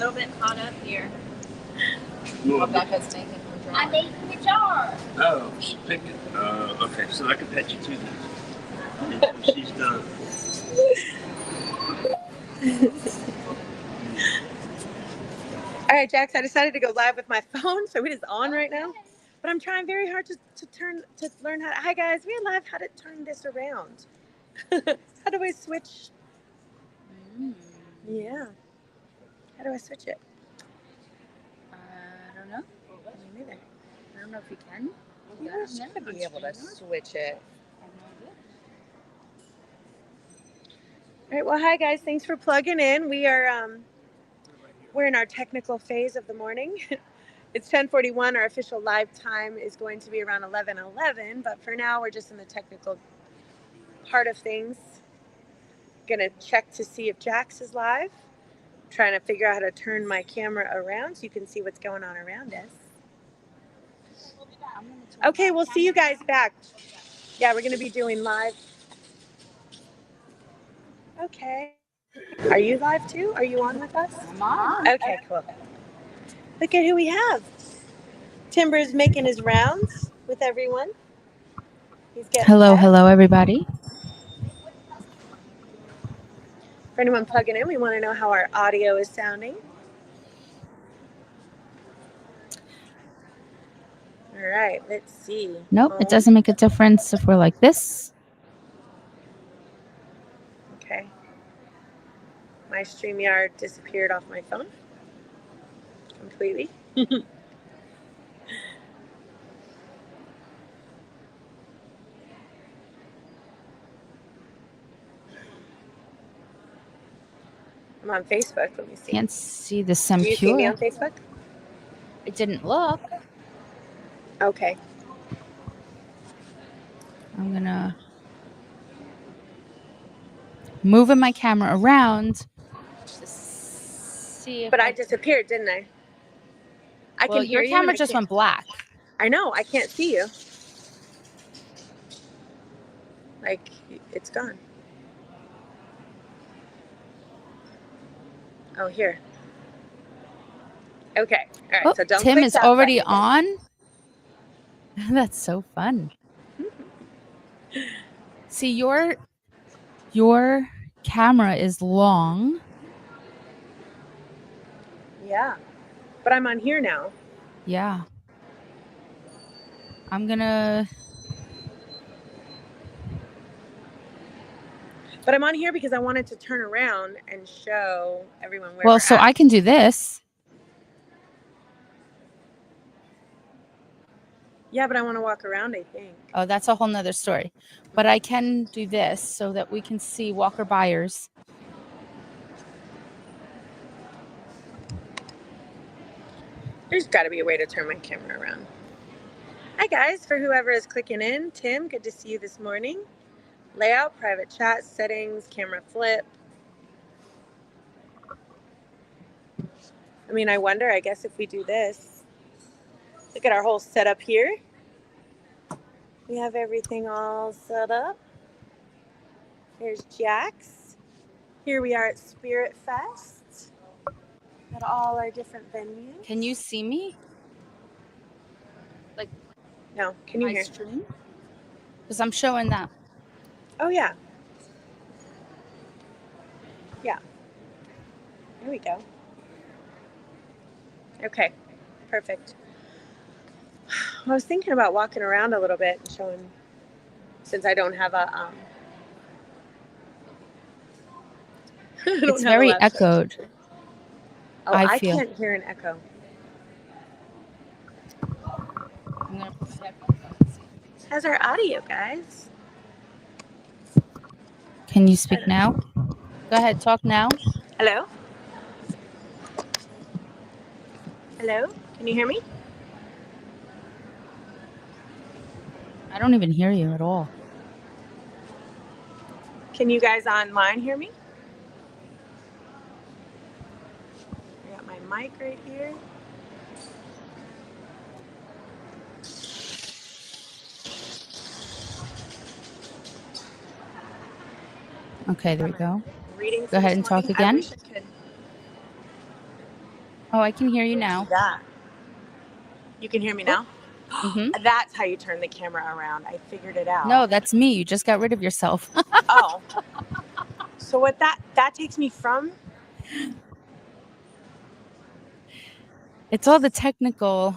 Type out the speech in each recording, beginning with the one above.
little bit hot up here. Rebecca's making her jar. I'm making the jar. Oh, she's picking. Okay, so I can pet you too then. She's done. All right, Jax, I decided to go live with my phone, so it is on right now. But I'm trying very hard to learn how to. Hi, guys. We are live. How to turn this around. How do I switch? Yeah. How do I switch it? I don't know. Me neither. I don't know if you can. You should be able to switch it. All right. Well, hi, guys. Thanks for plugging in. We are we're in our technical phase of the morning. It's 10:41. Our official live time is going to be around 11:11. But for now, we're just in the technical part of things. Gonna check to see if Jax is live. Trying to figure out how to turn my camera around so you can see what's going on around us. Okay, we'll see you guys back. Yeah, we're gonna be doing live. Okay. Are you live too? Are you on with us? I'm on. Okay, cool. Look at who we have. Timber's making his rounds with everyone. He's getting Hello, everybody. For anyone plugging in, we want to know how our audio is sounding. All right, let's see. Nope, it doesn't make a difference if we're like this. Okay. My StreamYard disappeared off my phone completely. I'm on Facebook. Let me see. Can't see the Do you see me on Sempure. Facebook? It didn't look. Okay. I'm gonna moving my camera around to see if. But I disappeared, didn't I? I Well, can hear your you. camera just went black. I know. I can't see you. Like, it's gone. Oh, here. Okay. All right. Oh, So don't Tim click is that already button. on. That's so fun. See, your camera is long. Yeah. But I'm on here now. Yeah. I'm gonna. But I'm on here because I wanted to turn around and show everyone where Well, we're so at. I can do this. Yeah, but I want to walk around, I think. Oh, that's a whole nother story. But I can do this so that we can see Walker buyers. There's got to be a way to turn my camera around. Hi, guys. For whoever is clicking in, Tim, good to see you this morning. Layout, private chat, settings, camera flip. I mean, I wonder, I guess if we do this. Look at our whole setup here. We have everything all set up. Here's Jax. Here we are at Spirit Fest. At all our different venues. Can you see me? Like, no, can you my hear? stream? Because I'm showing that. Oh, yeah. Yeah. There we go. Okay, perfect. I was thinking about walking around a little bit and showing, since I don't have a. It's very echoed. Oh, I can't hear an echo. I'm gonna put the headphones on. How's our audio, guys? Can you speak now? Go ahead, talk now. Hello? Hello? Can you hear me? I don't even hear you at all. Can you guys online hear me? I got my mic right here. Okay, there we go. Reading. Go ahead and talk again. Oh, I can hear you now. That. You can hear me now? Mm-hmm. That's how you turn the camera around. I figured it out. No, that's me. You just got rid of yourself. Oh. So what that takes me from? It's all the technical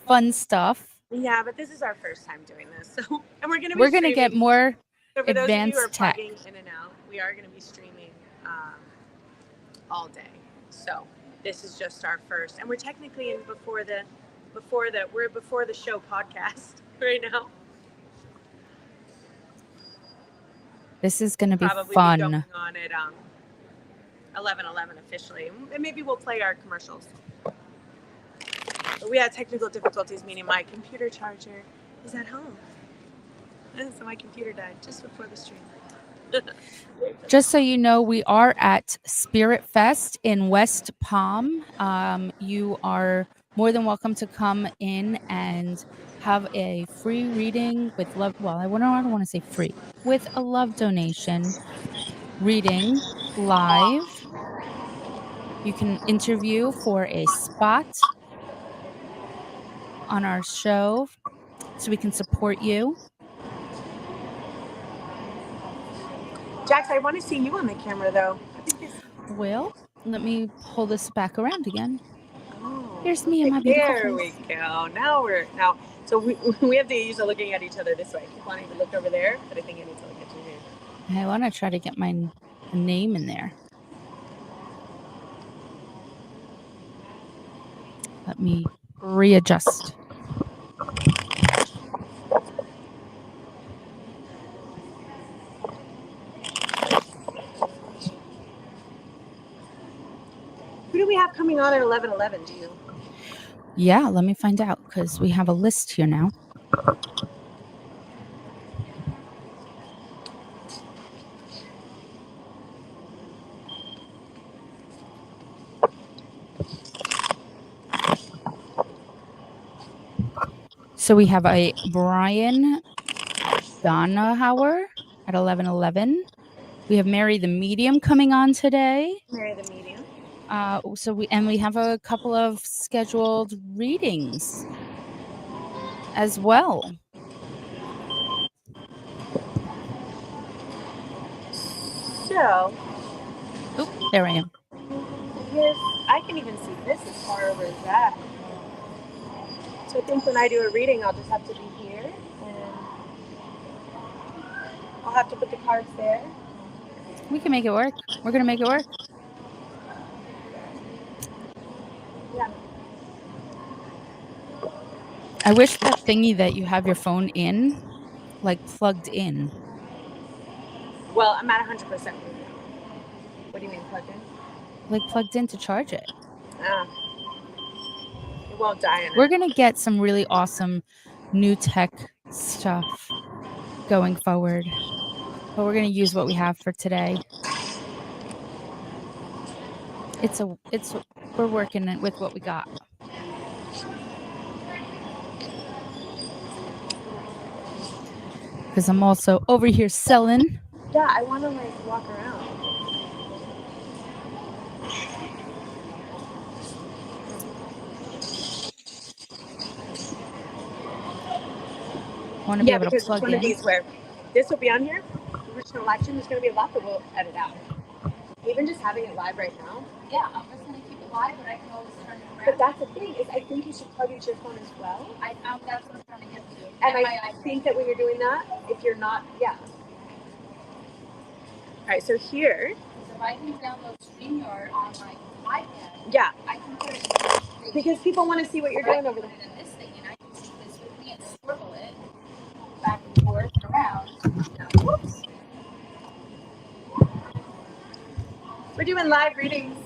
fun stuff. Yeah, but this is our first time doing this. So, and we're We're going to get more So for those of you who are advanced tech. plugging in and out, we are going to be streaming all day. So this is just our first, and we're technically in before the show podcast right now. This is going to be Probably fun. Be going on at 11:11 officially, and maybe we'll play our commercials. But we had technical difficulties, meaning my computer charger is at home, and so my computer died just before the stream. Just so you know, we are at Spirit Fest in West Palm. You are more than welcome to come in and have a free reading with love. Well, I don't want to say free, with a love donation reading live. You can interview for a spot on our show so we can support you. Jax, I want to see you on the camera though. Well, let me pull this back around again. Oh, Here's me and my beautiful there face. we go. Now. So we have to use to looking at each other this way. I keep wanting to look over there, but I think I need to look at you here. I want to try to get my name in there. Let me readjust. Who do we have coming on at 11:11? Do you? Yeah, let me find out because we have a list here now. So we have a Brian Donahauer at 11:11. We have Mary the Medium coming on today. Mary the Medium. We have a couple of scheduled readings as well. So, There I am. here's, I can even see this as far over as that. So I think when I do a reading, I'll just have to be here, and I'll have to put the cards there. We can make it work. We're going to make it work. Yeah. I wish that thingy that you have your phone in, like plugged in. Well, I'm at 100% right now. What do you mean plugged in? Like plugged in to charge it. It won't die in We're it. going to get some really awesome new tech stuff going forward. But we're going to use what we have for today. We're working it with what we got. Because I'm also over here selling. Yeah, I want to like walk around. I want to be able to because plug it's one in. of these where this will be on here. We're just gonna live stream. There's gonna be a lot that we'll edit out. Even just having it live right now. Yeah, I'm just gonna keep it live, but I can always turn it around. But that's the thing is, I think you should plug into your phone as well. That's what I'm trying to get to. And I think that when you're doing that, if you're not, yeah. All right, so here. If I can download StreamYard on my iPad, Yeah. I can put it Because people want to see what you're doing over there. in this thing, and I can see this with me and swivel it back and forth and around. Whoops. We're doing live readings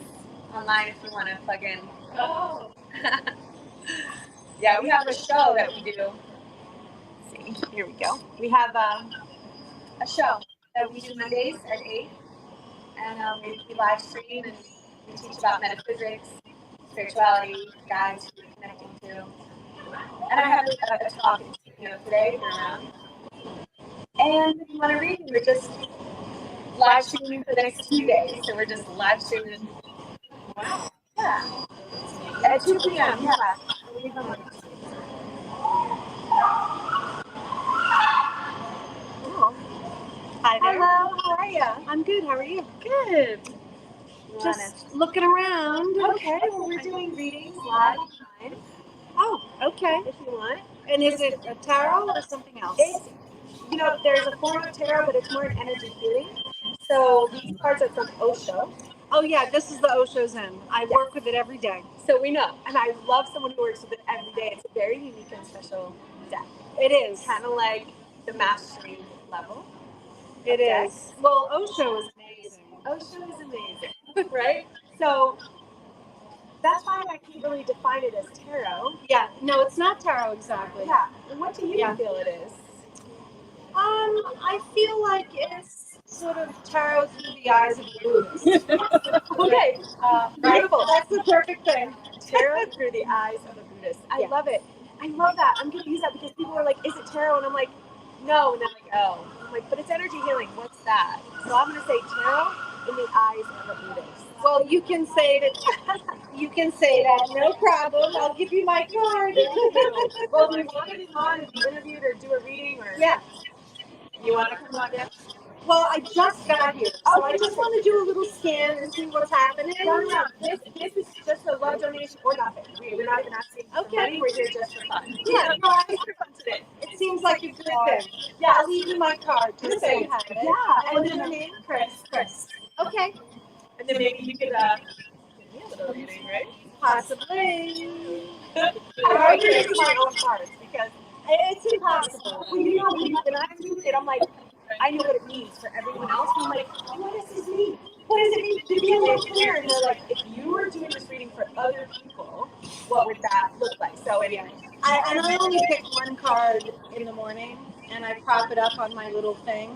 online if you want to plug in. Oh. Yeah, we have a show that we do. Let's see, here we go. We have a show that we do Mondays at 8. And we live stream and we teach about metaphysics, spirituality, guides who we're connecting to. And I have a talk today for around. And if you want to read, we're just live streaming for the next 2 days. So we're just live streaming. Wow. Yeah. at 2 p.m. Yeah. Hi there. Hello, how are you? I'm good. How are you? Good. Just looking around. Okay, well, we're doing readings live online Oh, okay. if you want. And is it a tarot or something else? It's, there's a form of tarot, but it's more an energy healing. So these cards are from Osho. Oh, yeah. This is the Osho Zen. I work with it every day. So we know. And I love someone who works with it every day. It's a very unique and special deck. It is. Kind of like the mastery level. It deck. is. Well, Osho is amazing. Osho is amazing, right? So that's why I can't really define it as tarot. Yeah. No, it's not tarot exactly. Yeah. And what do you Yeah. feel it is? I feel like it's sort of tarot through the eyes of a Buddhist. Okay. Beautiful. That's the perfect thing. Tarot through the eyes of a Buddhist. I love it. I love that. I'm going to use that because people are like, is it tarot? And I'm like, no. And they're like, oh. I'm like, but it's energy healing. What's that? So I'm going to say tarot in the eyes of a Buddhist. Well, you can say that. You can say that. No problem. I'll give you my card. Well, do you want to come on and be interviewed or do a reading? Or Yeah. You want to come on? Yeah. Well, I just got here, so I just want to do a little scan and see what's happening. No. This is just a love donation or nothing. We're not even asking for money. We're here just for fun. Yeah. No, I think for fun today. It seems like a good thing. Yeah. I'll leave you my card just so you have it. Yeah. And your name? Chris. Okay. And then maybe you could give me a little reading, right? Possibly. I'm already using my own cards because it's impossible. Well, when I do it, I'm like, I know what it means for everyone else. And I'm like, what does this mean? What does it mean to be a little clear? And they're like, if you were doing this reading for other people, what would that look like? So anyway, I only pick one card in the morning, and I prop it up on my little thing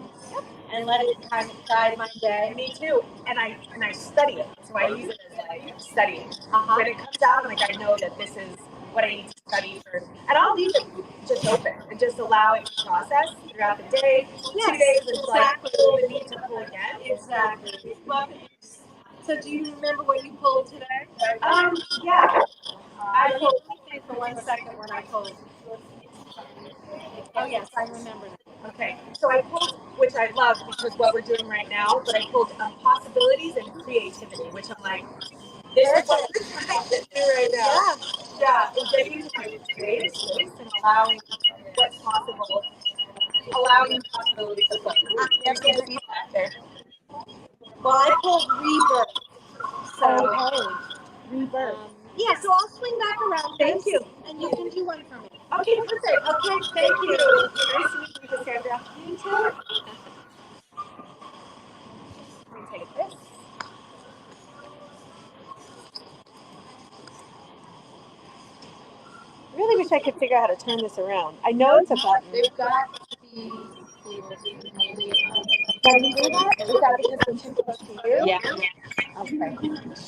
and let it kind of guide my day. me too. And I study it. So I use it as like studying. Uh-huh. When it comes out, like I know that this is what I need to study for. And I'll leave it just open and just allow it to process throughout the day. 2 days is like feel the need to pull again. Exactly. So do you remember what you pulled today? Yeah. I pulled for 1 second when I pulled. Oh yes, I remember that. Okay. So I pulled, which I love because what we're doing right now, but I pulled possibilities and creativity, which I'm like, this is what we're trying to do right now. Yeah. And getting into my creative space and allowing what's possible, allowing possibilities to flow. You can see that there. Well, I pulled rebirth. So Rebirth. yeah, so I'll swing back around. Thank you. And you can do one for me. Okay, perfect. Okay, thank you. Nice to meet you, Cassandra. You too. Let me take this. I really wish I could figure out how to turn this around. I know it's a button. They've got to be maybe. Can you do that? Is that because we're too close to you? Yeah. Okay.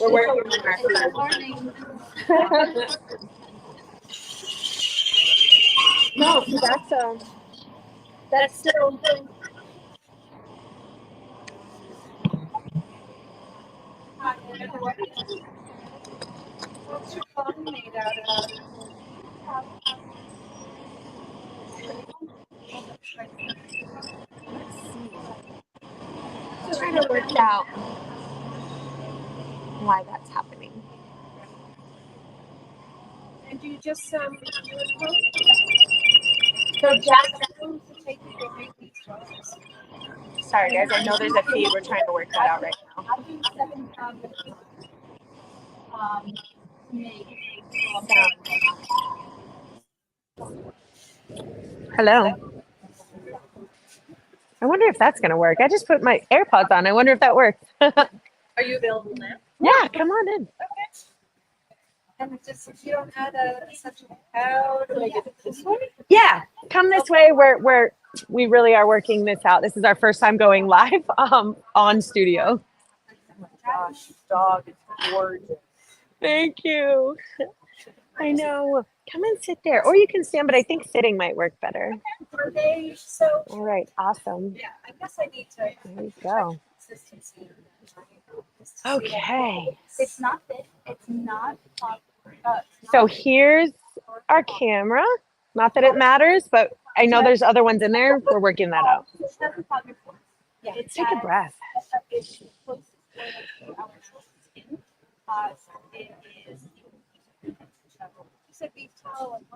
We're working on our It's learning. No, so that's still. What's your phone made out of? I'm trying to work out why that's happening. And you just do a quote So Jack, to take you to make these photos. sorry guys, I know there's a feed. We're trying to work that out right now. I do 7 pounds of make. Hello. I wonder if that's gonna work. I just put my AirPods on. I wonder if that works. Are you available now? Yeah, come on in. And just if you don't have such a how do I get it this way? Yeah, come this way. We really are working this out. This is our first time going live on studio. Oh my gosh, dog is gorgeous. Thank you. I know. Come and sit there, or you can stand, but I think sitting might work better. Are they so? All right, awesome. Yeah, I guess I need to. There you go. Consistency. Okay. It's not thick. It's not pop. So here's our camera. Not that it matters, but I know there's other ones in there. We're working that out. Take a breath.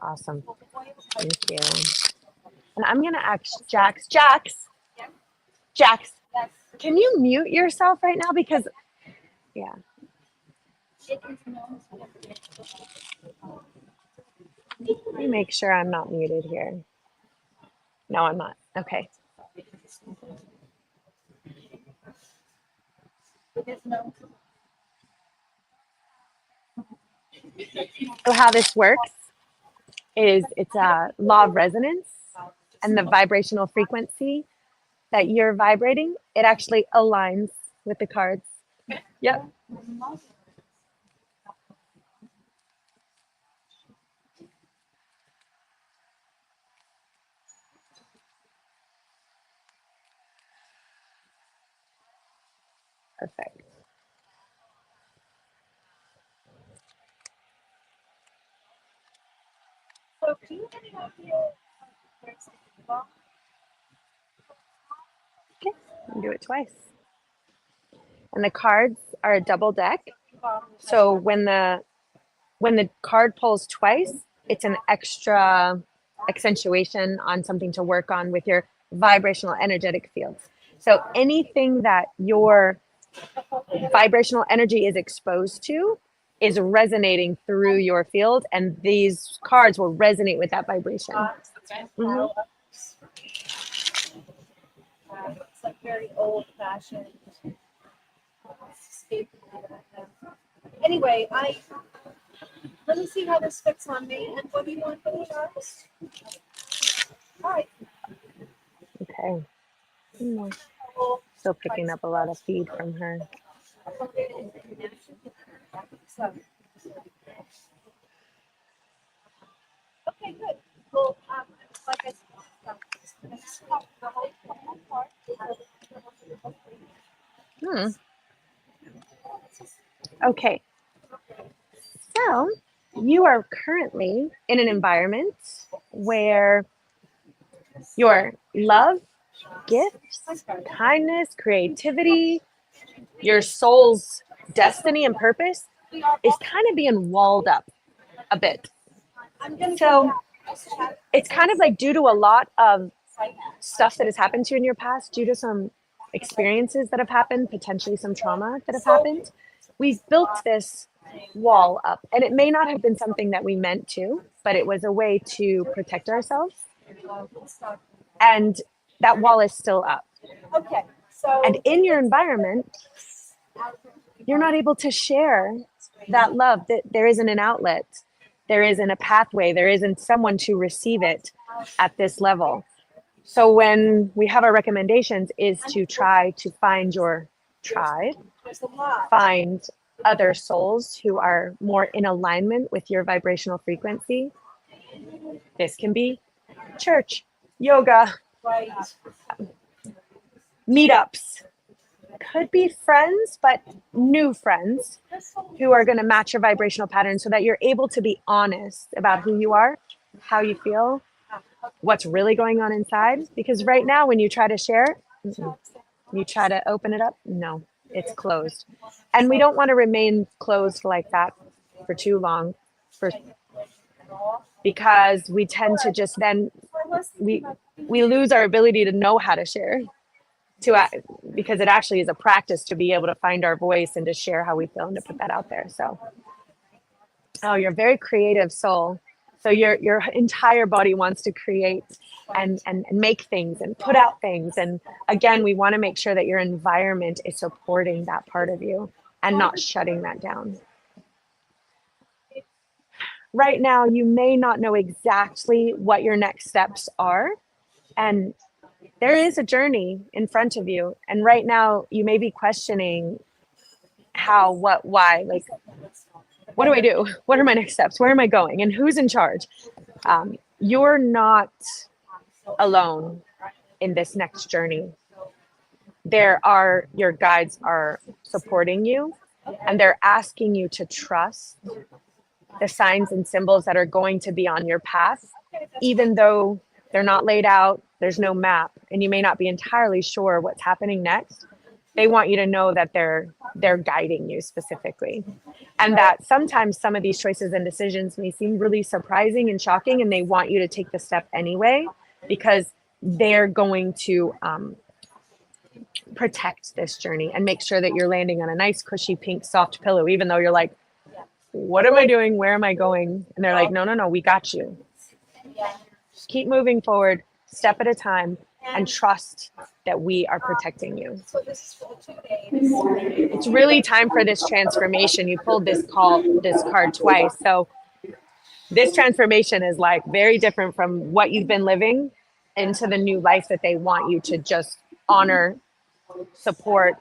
Awesome. Thank you. And I'm going to ask Jax. Jax, can you mute yourself right now? Because, yeah. Let me make sure I'm not muted here. No, I'm not. Okay. So how this works is it's a law of resonance, and the vibrational frequency that you're vibrating, it actually aligns with the cards. Yep. Perfect. Okay, do it twice. And the cards are a double deck. So when the card pulls twice, it's an extra accentuation on something to work on with your vibrational energetic fields. So anything that your vibrational energy is exposed to is resonating through your field, and these cards will resonate with that vibration. Mhm. It's like very old fashioned. Anyway, let me see how this fits on me. And what do you want for the charts? All right. Okay. Still picking up a lot of feed from her. So, okay, good. Well, like I said, Okay. So you are currently in an environment where your love, gifts, kindness, creativity, your soul's destiny and purpose is kind of being walled up a bit. So it's kind of like due to a lot of stuff that has happened to you in your past, due to some experiences that have happened, potentially some trauma that have happened, we've built this wall up. And it may not have been something that we meant to, but it was a way to protect ourselves. And that wall is still up. okay. So, And in your environment, you're not able to share that love, that there isn't an outlet, there isn't a pathway, there isn't someone to receive it at this level. So when we have our recommendations is to try to find your tribe, find other souls who are more in alignment with your vibrational frequency. This can be church, yoga, meetups. Could be friends, but new friends who are going to match your vibrational pattern so that you're able to be honest about who you are, how you feel, what's really going on inside. Because right now, when you try to share, you try to open it up, no, it's closed. And we don't want to remain closed like that for too long, because we tend to just then, we lose our ability to know how to share. Because it actually is a practice to be able to find our voice and to share how we feel and to put that out there. So, you're a very creative soul. So your entire body wants to create and make things and put out things. And again, we want to make sure that your environment is supporting that part of you and not shutting that down. Right now, you may not know exactly what your next steps are. And there is a journey in front of you. And right now you may be questioning how, what, why, like, what do I do? What are my next steps? Where am I going? And who's in charge? You're not alone in this next journey. Your guides are supporting you, and they're asking you to trust the signs and symbols that are going to be on your path, even though they're not laid out, there's no map, and you may not be entirely sure what's happening next. They want you to know that they're guiding you specifically. And that sometimes some of these choices and decisions may seem really surprising and shocking, and they want you to take the step anyway, because they're going to protect this journey and make sure that you're landing on a nice, cushy, pink, soft pillow, even though you're like, what am I doing? Where am I going? And they're like, no, we got you. Just keep moving forward, step at a time, and trust that we are protecting you. It's really time for this transformation. You pulled this card twice. So this transformation is like very different from what you've been living into the new life that they want you to just honor, support,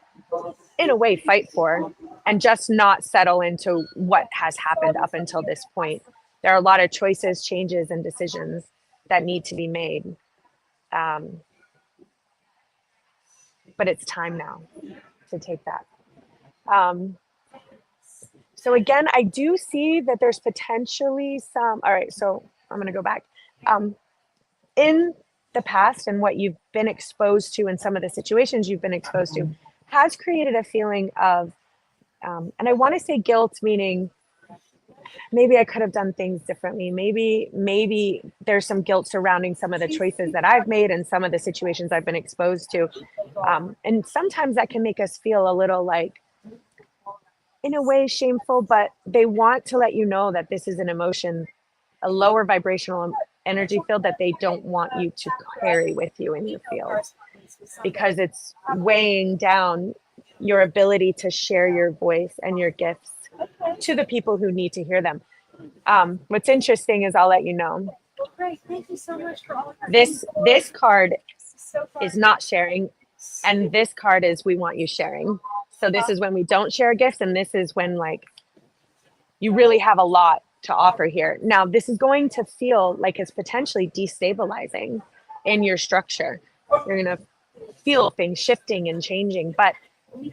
in a way fight for, and just not settle into what has happened up until this point. There are a lot of choices, changes, and decisions that need to be made. But it's time now to take that. So again, I do see that there's potentially some, all right, so I'm going to go back. In the past and what you've been exposed to and some of the situations you've been exposed to has created a feeling of, and I want to say guilt, meaning maybe I could have done things differently. Maybe there's some guilt surrounding some of the choices that I've made and some of the situations I've been exposed to. And sometimes that can make us feel a little like, in a way, shameful, but they want to let you know that this is an emotion, a lower vibrational energy field that they don't want you to carry with you in your field, because it's weighing down your ability to share your voice and your gifts to the people who need to hear them. What's interesting is, I'll let you know, Great. Thank you so much for all of that. this card is not sharing, and this card is we want you sharing. So this is when we don't share gifts, and this is when like you really have a lot to offer here. Now, this is going to feel like it's potentially destabilizing in your structure. You're going to feel things shifting and changing, but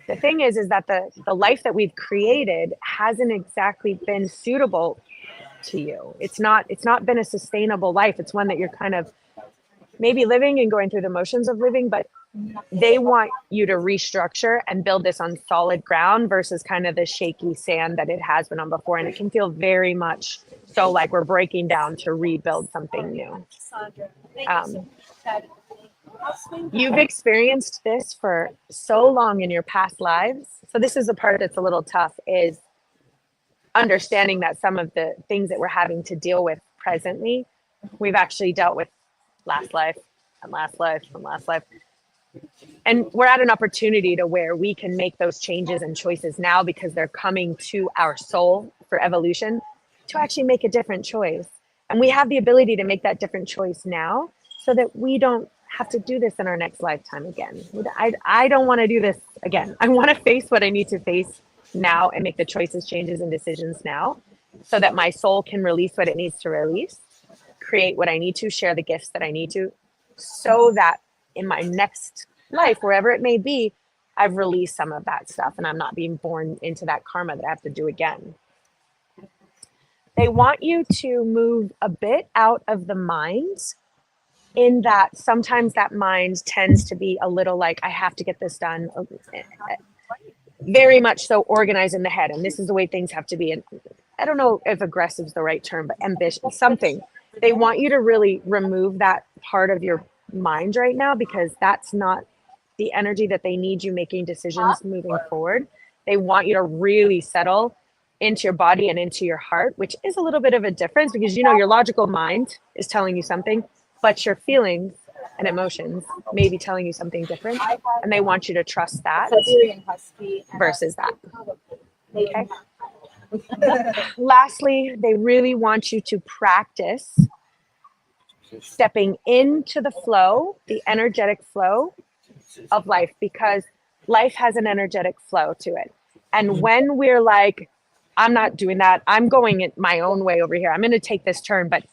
the thing is that the life that we've created hasn't exactly been suitable to you. It's not been a sustainable life. It's one that you're kind of maybe living and going through the motions of living, but they want you to restructure and build this on solid ground versus kind of the shaky sand that it has been on before. And it can feel very much so like we're breaking down to rebuild something new. You've experienced this for so long in your past lives. So this is the part that's a little tough, is understanding that some of the things that we're having to deal with presently, we've actually dealt with last life and last life and last life. And we're at an opportunity to where we can make those changes and choices now, because they're coming to our soul for evolution to actually make a different choice. And we have the ability to make that different choice now so that we don't have to do this in our next lifetime again. I don't want to do this again. I want to face what I need to face now and make the choices, changes, and decisions now so that my soul can release what it needs to release, create what I need to, share the gifts that I need to, so that in my next life, wherever it may be, I've released some of that stuff and I'm not being born into that karma that I have to do again. They want you to move a bit out of the mind, in that sometimes that mind tends to be a little like, I have to get this done. Very much so organized in the head. And this is the way things have to be. And I don't know if aggressive is the right term, but ambitious, something. They want you to really remove that part of your mind right now, because that's not the energy that they need you making decisions moving forward. They want you to really settle into your body and into your heart, which is a little bit of a difference, because your logical mind is telling you something, but your feelings and emotions may be telling you something different, and they want you to trust that versus that. Okay. Lastly, they really want you to practice stepping into the flow, the energetic flow of life, because life has an energetic flow to it. And when we're like, I'm not doing that, I'm going it my own way over here, I'm going to take this turn, but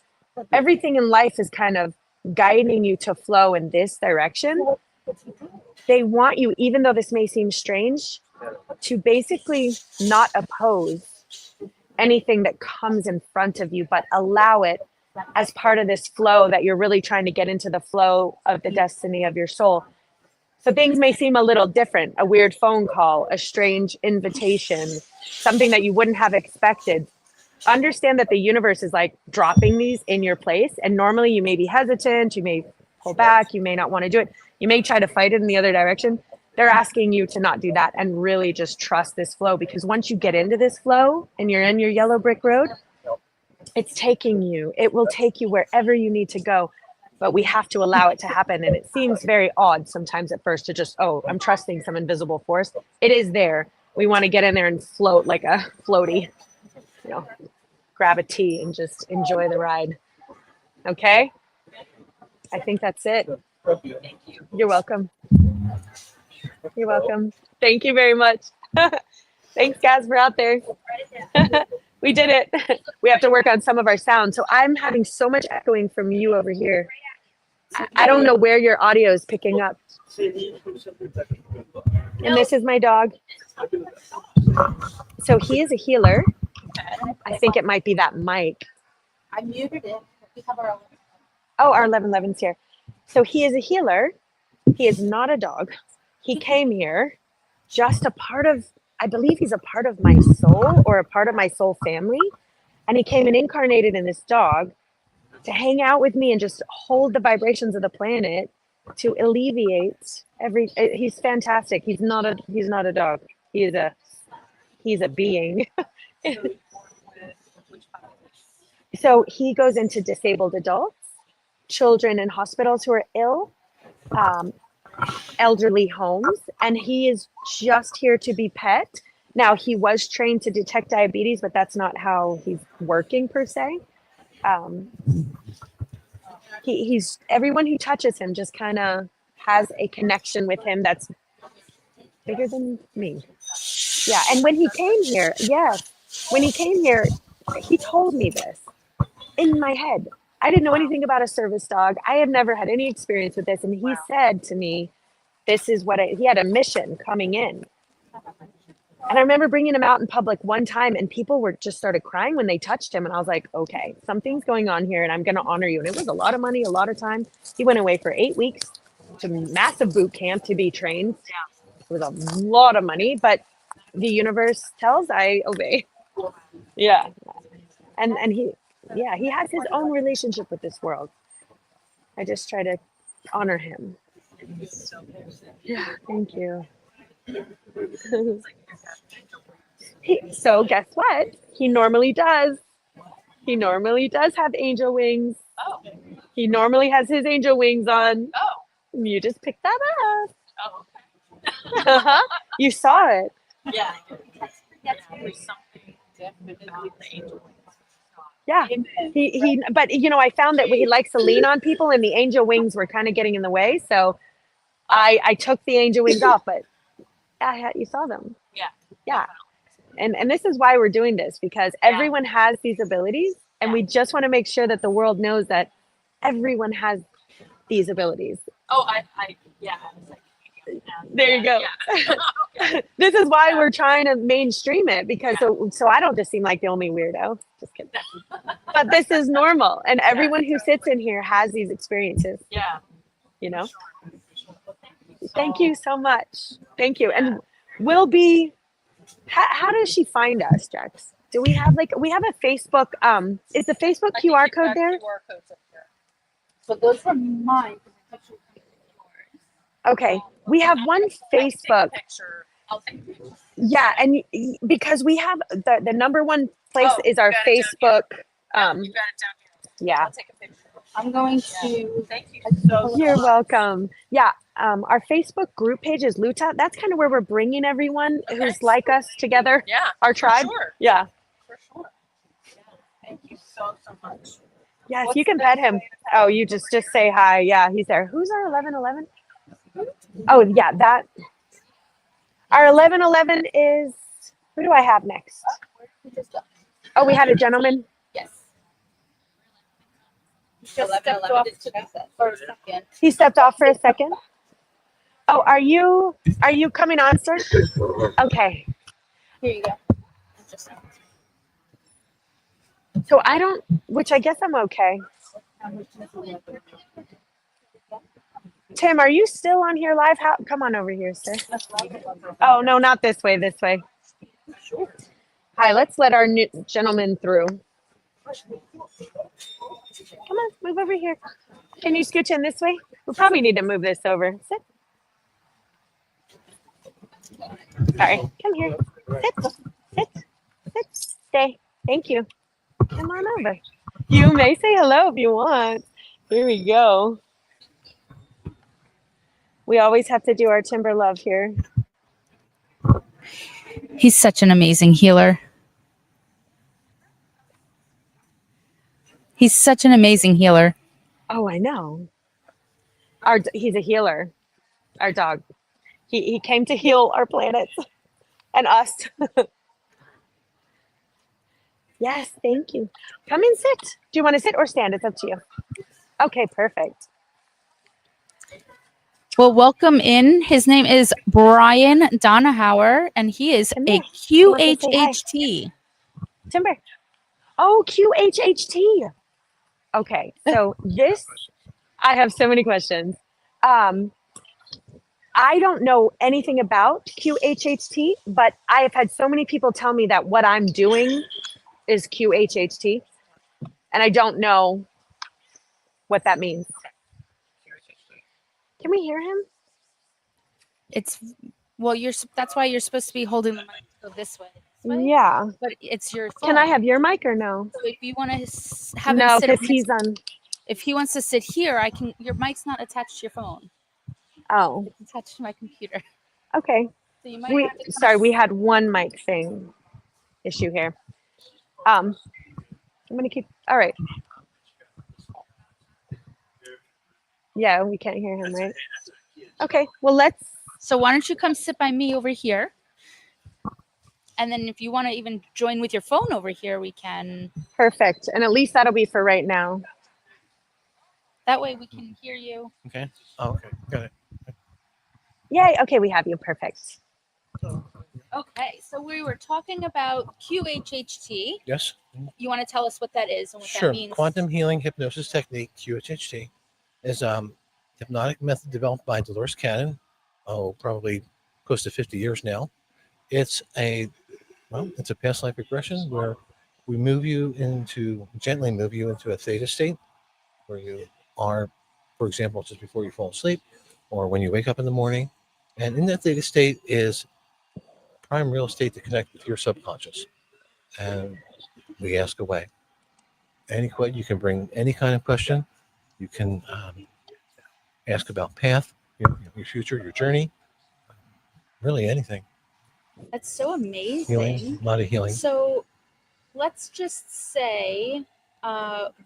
everything in life is kind of guiding you to flow in this direction. They want you, even though this may seem strange, to basically not oppose anything that comes in front of you, but allow it as part of this flow that you're really trying to get into the flow of the destiny of your soul. So things may seem a little different, a weird phone call, a strange invitation, something that you wouldn't have expected. Understand that the universe is like dropping these in your place. And normally you may be hesitant, you may pull back, you may not want to do it. You may try to fight it in the other direction. They're asking you to not do that and really just trust this flow, because once you get into this flow and you're in your yellow brick road, it's taking you, it will take you wherever you need to go. But we have to allow it to happen. And it seems very odd sometimes at first to just, oh, I'm trusting some invisible force. It is there. We want to get in there and float like a floaty, you know, grab a tea and just enjoy the ride. Okay? I think that's it. Thank you. You're welcome. You're welcome. Thank you very much. Thanks, guys, for out there. We did it. We have to work on some of our sound. So I'm having so much echoing from you over here. I don't know where your audio is picking up. And this is my dog. So he is a healer. I think it might be that mic. I muted it. We have our Oh, our 1111's here. So he is a healer. He is not a dog. He came here just a part of, I believe he's a part of my soul or a part of my soul family. And he came and incarnated in this dog to hang out with me and just hold the vibrations of the planet to alleviate he's fantastic. He's not a dog. He's a being. So he goes into disabled adults, children in hospitals who are ill, elderly homes, and he is just here to be pet. Now, he was trained to detect diabetes, but that's not how he's working per se. He's everyone who touches him just kind of has a connection with him that's bigger than me. Yeah, and when he came here, he told me this in my head. I didn't know anything about a service dog. I have never had any experience with this. And he said to me, this is what he had a mission coming in. And I remember bringing him out in public one time and people were just started crying when they touched him. And I was like, okay, something's going on here and I'm going to honor you. And it was a lot of money, a lot of time. He went away for 8 weeks to massive boot camp to be trained. It was a lot of money, but the universe tells I obey. Yeah. And he has his own relationship with this world. I just try to honor him. Yeah, thank you. So guess what? He normally does. He normally does have angel wings. Oh. He normally has his angel wings on. Oh. You just picked that up. Oh. Uh-huh. You saw it. Yeah. There's something definitely with the angel wings. Yeah. But I found that he likes to lean on people and the angel wings were kind of getting in the way. So I took the angel wings off, but you saw them. Yeah. Yeah. And this is why we're doing this, because everyone has these abilities and we just want to make sure that the world knows that everyone has these abilities. Oh, I was like, there you go. Yeah. This is why we're trying to mainstream it, because so I don't just seem like the only weirdo. Just kidding. But this is normal, and everyone who sits in here has these experiences. Yeah. Thank you so much. Thank you. And we'll be. How does she find us, Jax? Do we have we have a Facebook? Is the Facebook QR code there? QR codes up here. So those are mine. Okay, we have one Facebook. I'll take a picture. Yeah, and because we have the number one place is our Facebook. You got it down here. Yeah. I'll take a picture. I'm going to. Thank you. You're welcome. Yeah, our Facebook group page is Liuta. That's kind of where we're bringing everyone who's like us together. Yeah. Our tribe. Sure. Yeah. For sure. Yeah. Thank you so much. Yes, you can pet him. Oh, you just say hi. Yeah, he's there. Who's our 1111? Oh, yeah, that. Our 1111 is, who do I have next? Oh, we had a gentleman. Yes. Just stepped off for a second. He stepped off for a second. Oh, are you coming on, sir? Okay. Here you go. So I don't, which I guess I'm okay. Tim, are you still on here live? How? Come on over here, sir. Oh, no, not this way, this way. Hi, let's let our new gentleman through. Come on, move over here. Can you scooch in this way? We probably need to move this over. Sit. Sorry, come here. Sit, sit, sit, stay. Thank you. Come on over. You may say hello if you want. Here we go. We always have to do our timber love here. He's such an amazing healer. He's such an amazing healer. Oh, I know. He's a healer. Our dog. He came to heal our planet and us. Yes, thank you. Come and sit. Do you want to sit or stand? It's up to you. Okay, perfect. Well, welcome in. His name is Brian Donahauer, and he is Come a here. Come up and say hi. QHHT. Timber. Oh, QHHT. Okay, so this, I have so many questions. I don't know anything about QHHT, but I have had so many people tell me that what I'm doing is QHHT, and I don't know what that means. Can we hear him? It's well, that's why you're supposed to be holding the mic to go this way. Yeah. But it's your phone. Can I have your mic or no? So if you want to have No, him sit, because he's on. if he wants to sit here, I can. Your mic's not attached to your phone. Oh, It's attached to my computer. okay. So you might have to Sorry, we had one mic thing issue here. I'm gonna keep. All right. Yeah, we can't hear him, right? Okay. Well, let's. So why don't you come sit by me over here? And then if you want to even join with your phone over here, we can. Perfect. And at least that'll be for right now. That way we can hear you. Okay. Oh, okay. Got it. Yay. Okay, we have you. Perfect. Okay, so we were talking about QHHT. Yes. You want to tell us what that is and what Sure. that means? Quantum healing hypnosis technique, QHHT, is hypnotic method developed by Dolores Cannon. Oh, probably close to 50 years now. It's a past life regression where we gently move you into a theta state where you are, for example, just before you fall asleep or when you wake up in the morning. And in that theta state is prime real estate to connect with your subconscious. And we ask away. You can bring any kind of question. You can ask about path, your future, your journey, really anything. That's so amazing. Healing, a lot of healing. So let's just say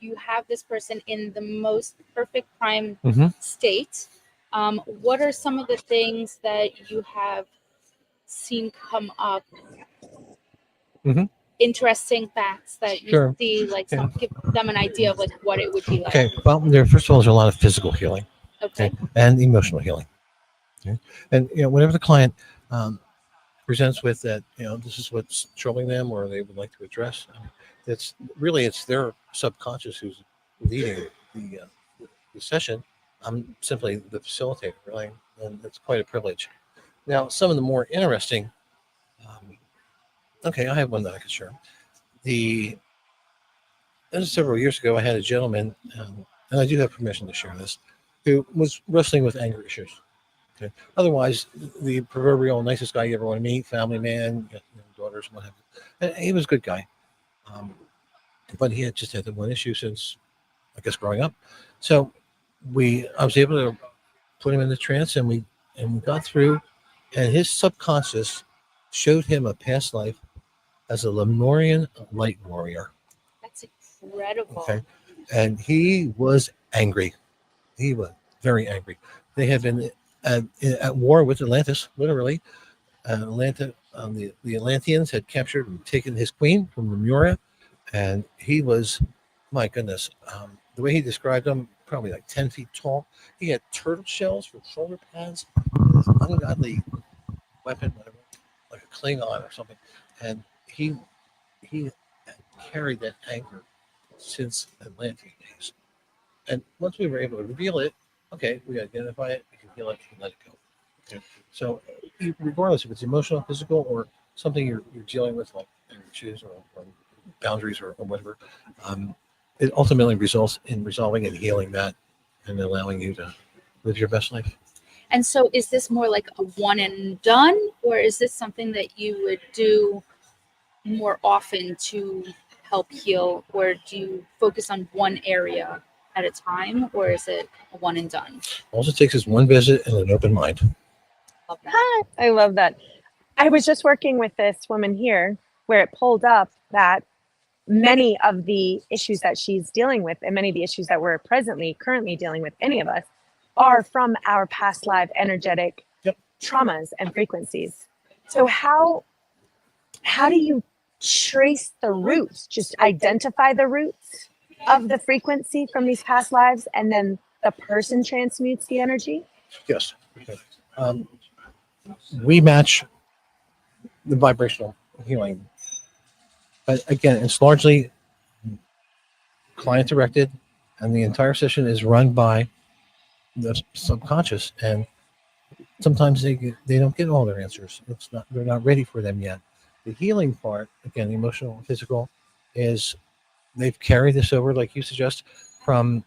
you have this person in the most perfect prime state. What are some of the things that you have seen come up? Interesting facts that you see, like give them an idea of like what it would be like. Okay. Well, first of all, there's a lot of physical healing. Okay. And emotional healing. Okay? And whenever the client presents with that, this is what's troubling them or they would like to address, it's their subconscious who's leading the session. I'm simply the facilitator, really, and it's quite a privilege. Now, some of the more interesting. I have one that I could share. Several years ago, I had a gentleman, and I do have permission to share this, who was wrestling with anger issues. Okay. Otherwise, the proverbial nicest guy you ever want to meet, family man, daughters, what have you. And he was a good guy. But he had just had the one issue since, I guess, growing up. So I was able to put him in the trance, and we got through, and his subconscious showed him a past life as a Lemurian light warrior. That's incredible. Okay. And he was angry. He was very angry. They had been at war with Atlantis, literally. The Atlanteans had captured and taken his queen from Lemuria, and he was, my goodness, the way he described him, probably like 10 feet tall. He had turtle shells for shoulder pads, this ungodly weapon, whatever, like a Klingon or something. And he carried that anger since Atlantean days. And once we were able to reveal it, okay, we identify it, we can heal it, and let it go. Okay. So, regardless if it's emotional, physical, or something you're dealing with, like issues or boundaries or whatever, um, it ultimately results in resolving and healing that and allowing you to live your best life. And so is this more like a one and done, or is this something that you would do more often to help heal, or do you focus on one area at a time, or is it a one and done? All it takes is one visit and an open mind. Love that. I love that. I was just working with this woman here where it pulled up that many of the issues that she's dealing with and many of the issues that we're currently dealing with, any of us, are from our past life energetic traumas and frequencies. So how do you trace the roots? Just identify the roots of the frequency from these past lives, and then the person transmutes the energy? Yes. Okay. We match the vibrational healing. But again, it's largely client directed, and the entire session is run by the subconscious. And sometimes they don't get all their answers. They're not ready for them yet. The healing part, again, the emotional, physical, is they've carried this over, like you suggest, from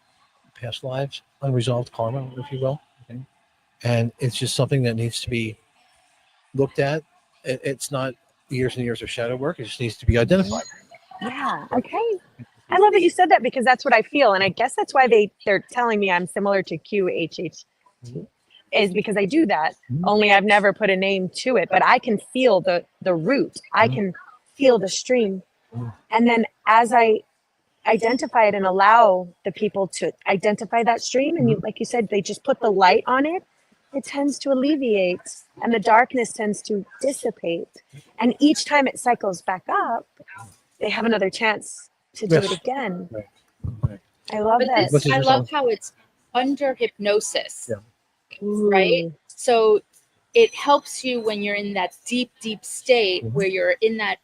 past lives, unresolved karma, if you will. Okay? And it's just something that needs to be looked at. It's not years and years of shadow work. It just needs to be identified. Yeah. Okay. I love that you said that, because that's what I feel. And I guess that's why they're telling me I'm similar to QHHT, is because I do that. Only I've never put a name to it, but I can feel the root. I can feel the stream. And then as I identify it and allow the people to identify that stream, and you, like you said, they just put the light on it, it tends to alleviate and the darkness tends to dissipate. And each time it cycles back up, they have another chance to do it again. Right. I love But that. this, I love how it's under hypnosis, right? Ooh. So it helps you when you're in that deep, deep state where you're in that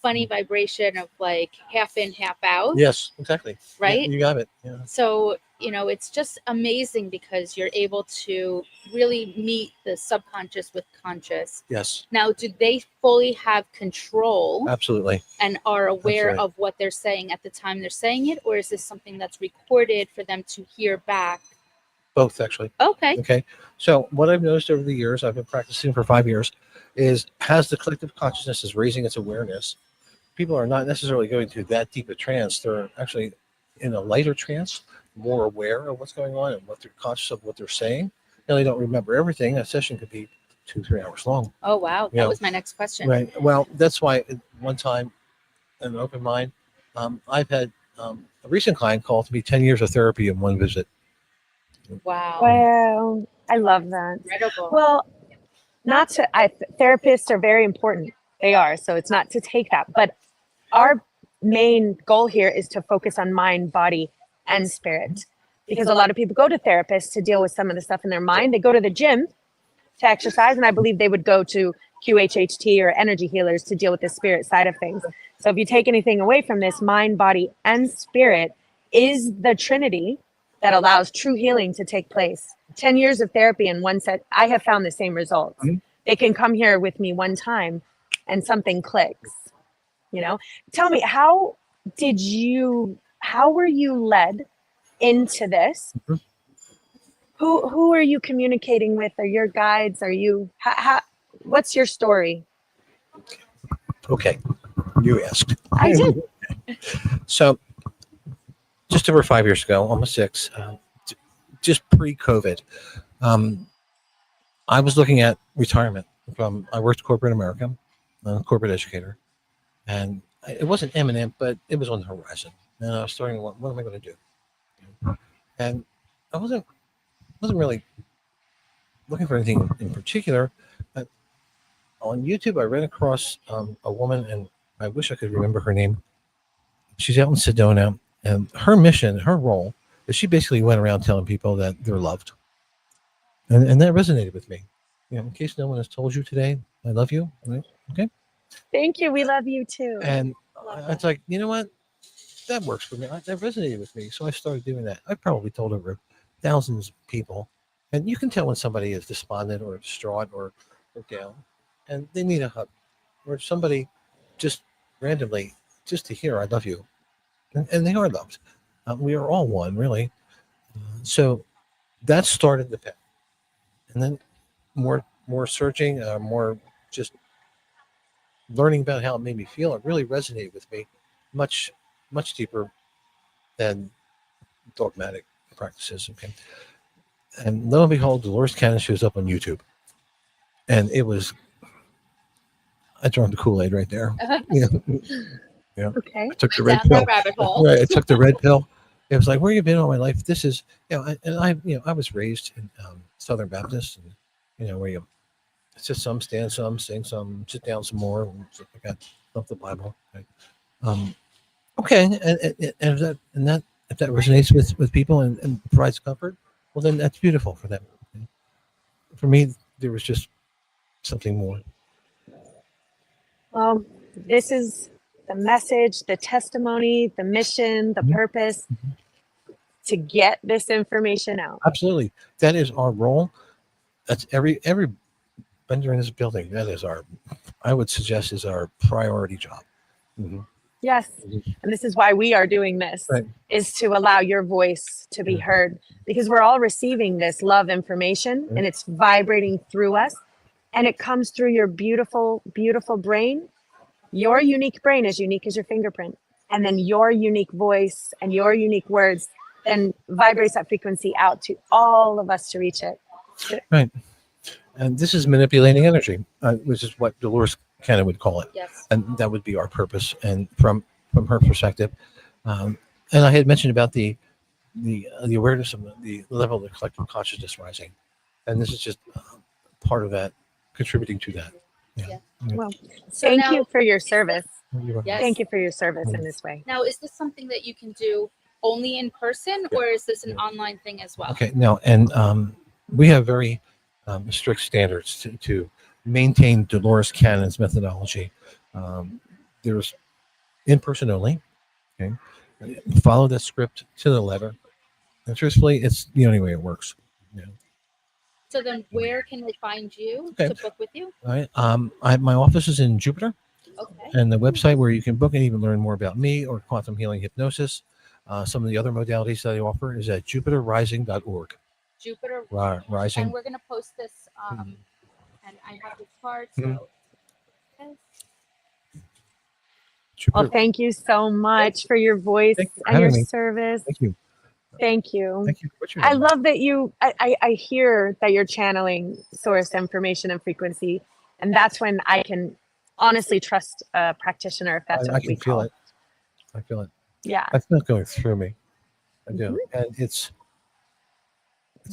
funny vibration of like half in, half out. Yes, exactly. Right? Yeah, you got it. Yeah. So, it's just amazing because you're able to really meet the subconscious with conscious. Yes. Now, do they fully have control Absolutely. and are aware right. of what they're saying at the time they're saying it? Or is this something that's recorded for them to hear back? Both, actually. Okay. Okay. So what I've noticed over the years, I've been practicing for 5 years, is as the collective consciousness is raising its awareness, people are not necessarily going to that deep a trance. They're actually in a lighter trance, more aware of what's going on and what they're conscious of what they're saying. Now, they don't remember everything. A session could be 2-3 hours long. Oh, wow. That was my next question. Right. Well, that's why at one time, in an open mind, I've had a recent client call to me 10 years of therapy in one visit. Wow. Wow. I love that. Incredible. Well, therapists are very important. They are. So it's not to take that. But our main goal here is to focus on mind, body, and spirit. Because a lot of people go to therapists to deal with some of the stuff in their mind. They go to the gym to exercise, and I believe they would go to QHHT or energy healers to deal with the spirit side of things. So if you take anything away from this, mind, body, and spirit is the trinity that allows true healing to take place. 10 years of therapy in one set, I have found the same results. They can come here with me one time and something clicks. Tell me, how were you led into this? Who are you communicating with? Are your guides? Are you, what's your story? Okay. You asked. I did. So just over 5 years ago, almost 6, just pre-COVID, I was looking at retirement. I worked corporate America, I'm a corporate educator, and it wasn't imminent, but it was on the horizon. And I was starting to wonder, what am I going to do? And I wasn't really looking for anything in particular. But on YouTube, I ran across a woman, and I wish I could remember her name. She's out in Sedona, and her mission, her role, is she basically went around telling people that they're loved. And that resonated with me. In case no one has told you today, I love you. Right? Okay. Thank you. We love you too. And It's like, you know what? That works for me. That resonated with me. So I started doing that. I probably told over thousands of people. And you can tell when somebody is despondent or distraught or down and they need a hug. Or somebody just randomly, just to hear, I love you. And they are loved. We are all one, really. So that started the path. And then more searching, more just learning about how it made me feel. It really resonated with me much, much deeper than dogmatic practices. Okay. And lo and behold, Dolores Cannon shows up on YouTube. And it was, I drank the Kool-Aid right there. Yeah. Yeah. Okay. I took the Went red down pill. that rabbit hole. Right. I took the red pill. It was like, where you been all my life? This is, I was raised in Southern Baptist, and where you sit some, stand some, sing some, sit down some more, and stuff like that. Love the Bible. Right? Okay, and if that resonates with people and provides comfort, well, then that's beautiful for them. Okay? For me, there was just something more. Well, this is the message, the testimony, the mission, the purpose to get this information out. Absolutely, that is our role. That's every vendor in this building. That is I would suggest, is our priority job. Mm-hmm. Yes. And this is why we are doing this, Right. is to allow your voice to be heard, because we're all receiving this love information and it's vibrating through us, and it comes through your beautiful, beautiful brain. Your unique brain is unique as your fingerprint. And then your unique voice and your unique words then vibrates that frequency out to all of us to reach it. Right. And this is manipulating energy, which is what Dolores Cannon would call it. Yes. And that would be our purpose. And from her perspective, and I had mentioned about the awareness of the level of the collective consciousness rising, and this is just part of that, contributing to that. Yeah. Well, So thank now, you for your service. Yes. Thank you for your service in this way. Now, is this something that you can do only in person, or is this an online thing as well? Okay. Now, and we have very strict standards to maintain Dolores Cannon's methodology. There's in person only. Okay. Follow that script to the letter. And truthfully, it's the only way it works. Yeah. So then, where can they find you Okay. to book with you? All right. My office is in Jupiter, Okay. and the website where you can book and even learn more about me or quantum healing hypnosis. Some of the other modalities that I offer is at jupiterrising.org. Jupiter. Rising. And we're going to post this, and I have the chart. So. Mhm. Well, Jupiter. thank you so much for your voice Thank you for and your having me. service. Thank you. Thank you. Thank you for what you're I doing. love that I hear that you're channeling source information and frequency. And that's when I can honestly trust a practitioner, if that's I what can we feel call it. I feel it. Yeah. I feel it going through me. I do. And it's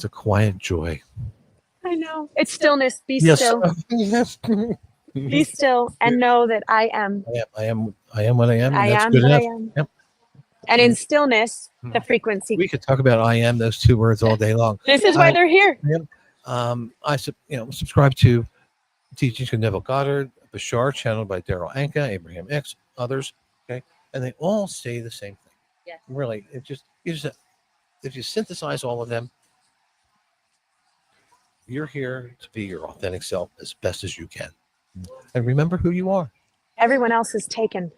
a quiet joy. I know. It's stillness. Be Yes. still. Yes. Be still and know that I am. I am what I am. And I that's am good what enough. I am. Yep. And in stillness, the frequency. We could talk about I am, those two words, all day long. This is why they're here. I subscribe to teachings of Neville Goddard, Bashar, channeled by Daryl Anka, Abraham X, others. Okay, and they all say the same thing. Yes. Really, if you synthesize all of them, you're here to be your authentic self as best as you can, and remember who you are. Everyone else is taken.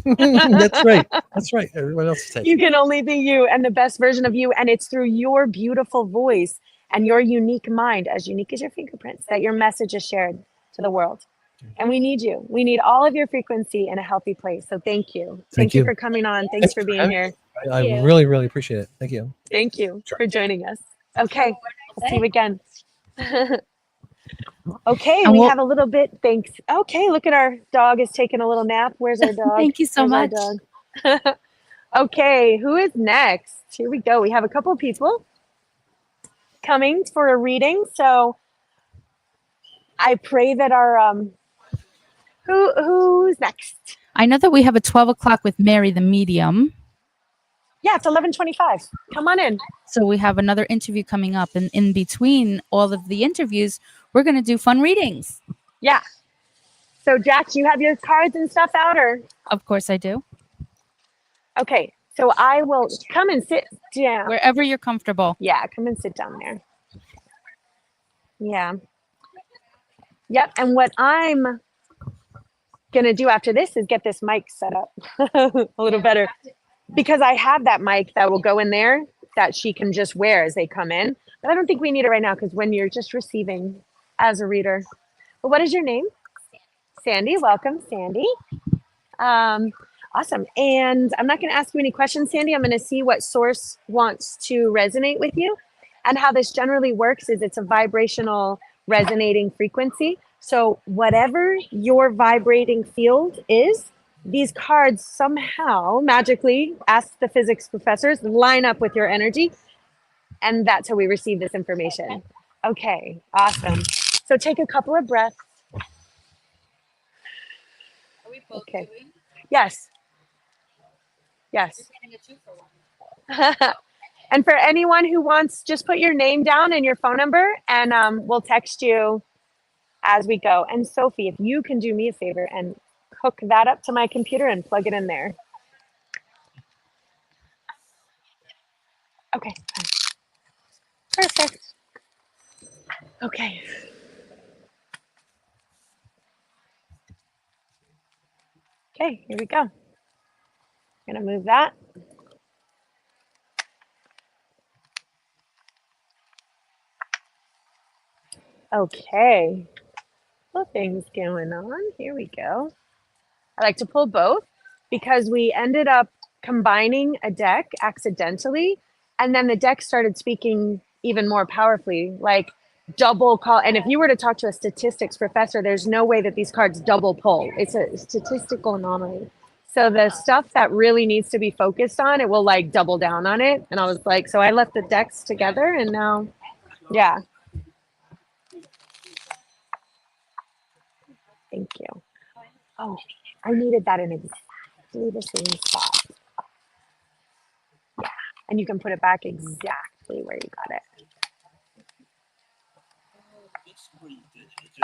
That's right. That's right. Everyone else is taken. You can only be you and the best version of you. And it's through your beautiful voice and your unique mind, as unique as your fingerprints, that your message is shared to the world. And we need you. We need all of your frequency in a healthy place. So thank you. Thank you for coming on. Thanks for being here. I really, really appreciate it. Thank you. Thank you for joining us. Okay. We'll see you again. Okay, And we we'll- have a little bit. Thanks. Okay, look at our dog is taking a little nap. Where's our dog? Thank you so Where's much. our dog? Okay, who is next? Here we go. We have a couple of people coming for a reading. So I pray that our who's next? I know that we have a 12 o'clock with Mary, the medium. Yeah, it's 11:25. Come on in. So we have another interview coming up. And in between all of the interviews, we're going to do fun readings. Yeah. So Jack, do you have your cards and stuff out, or? Of course I do. Okay, so I will come and sit down. Wherever you're comfortable. Yeah, come and sit down there. Yeah. Yep, and what I'm gonna do after this is get this mic set up a little better, because I have that mic that will go in there that she can just wear as they come in. But I don't think we need it right now, because when you're just receiving as a reader. But what is your name? Sandy. Welcome, Sandy. Awesome. And I'm not going to ask you any questions, Sandy. I'm going to see what source wants to resonate with you. And how this generally works is it's a vibrational resonating frequency. So whatever your vibrating field is, these cards somehow magically, ask the physics professors, line up with your energy. And that's how we receive this information. Okay, awesome. So take a couple of breaths. Are we both Okay. doing? Yes. You're Yes. getting a 2 for 1. And for anyone who wants, just put your name down and your phone number, and we'll text you as we go. And Sophie, if you can do me a favor and hook that up to my computer and plug it in there. Okay. Perfect. Okay. Okay, here we go. I'm gonna move that. Okay. Well, things going on. Here we go. I like to pull both because we ended up combining a deck accidentally, and then the deck started speaking even more powerfully, like double call. And if you were to talk to a statistics professor, there's no way that these cards double pull. It's a statistical anomaly. So the stuff that really needs to be focused on, it will like double down on it. And I was like, so I left the decks together, and now, yeah. Thank you. Oh, I needed that in exactly the same spot. Yeah, and you can put it back exactly where you got it.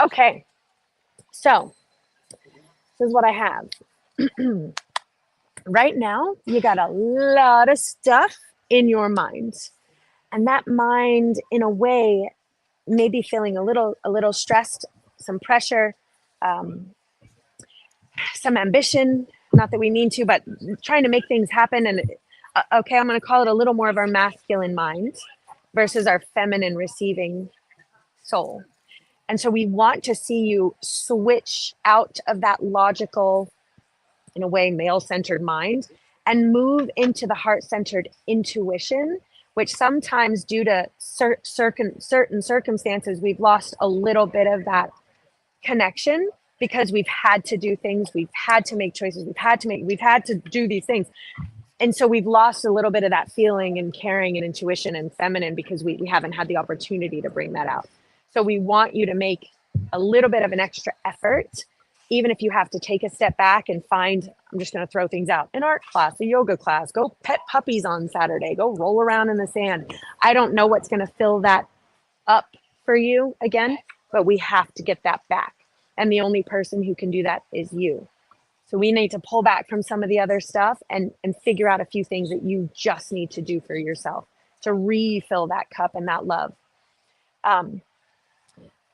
Okay, so this is what I have. Right now, you got a lot of stuff in your mind, and that mind, in a way, may be feeling a little stressed, some pressure, some ambition. Not that we mean to, but trying to make things happen. And okay, I'm going to call it a little more of our masculine mind versus our feminine receiving soul. And so we want to see you switch out of that logical, in a way, male-centered mind and move into the heart-centered intuition, which sometimes due to certain circumstances, we've lost a little bit of that connection because we've had to do things, we've had to make choices, we've had to do these things. And so we've lost a little bit of that feeling and caring and intuition and feminine because we haven't had the opportunity to bring that out. So we want you to make a little bit of an extra effort, even if you have to take a step back and find, I'm just going to throw things out, an art class, a yoga class, go pet puppies on Saturday, go roll around in the sand. I don't know what's going to fill that up for you again, but we have to get that back. And the only person who can do that is you. So we need to pull back from some of the other stuff and figure out a few things that you just need to do for yourself to refill that cup and that love.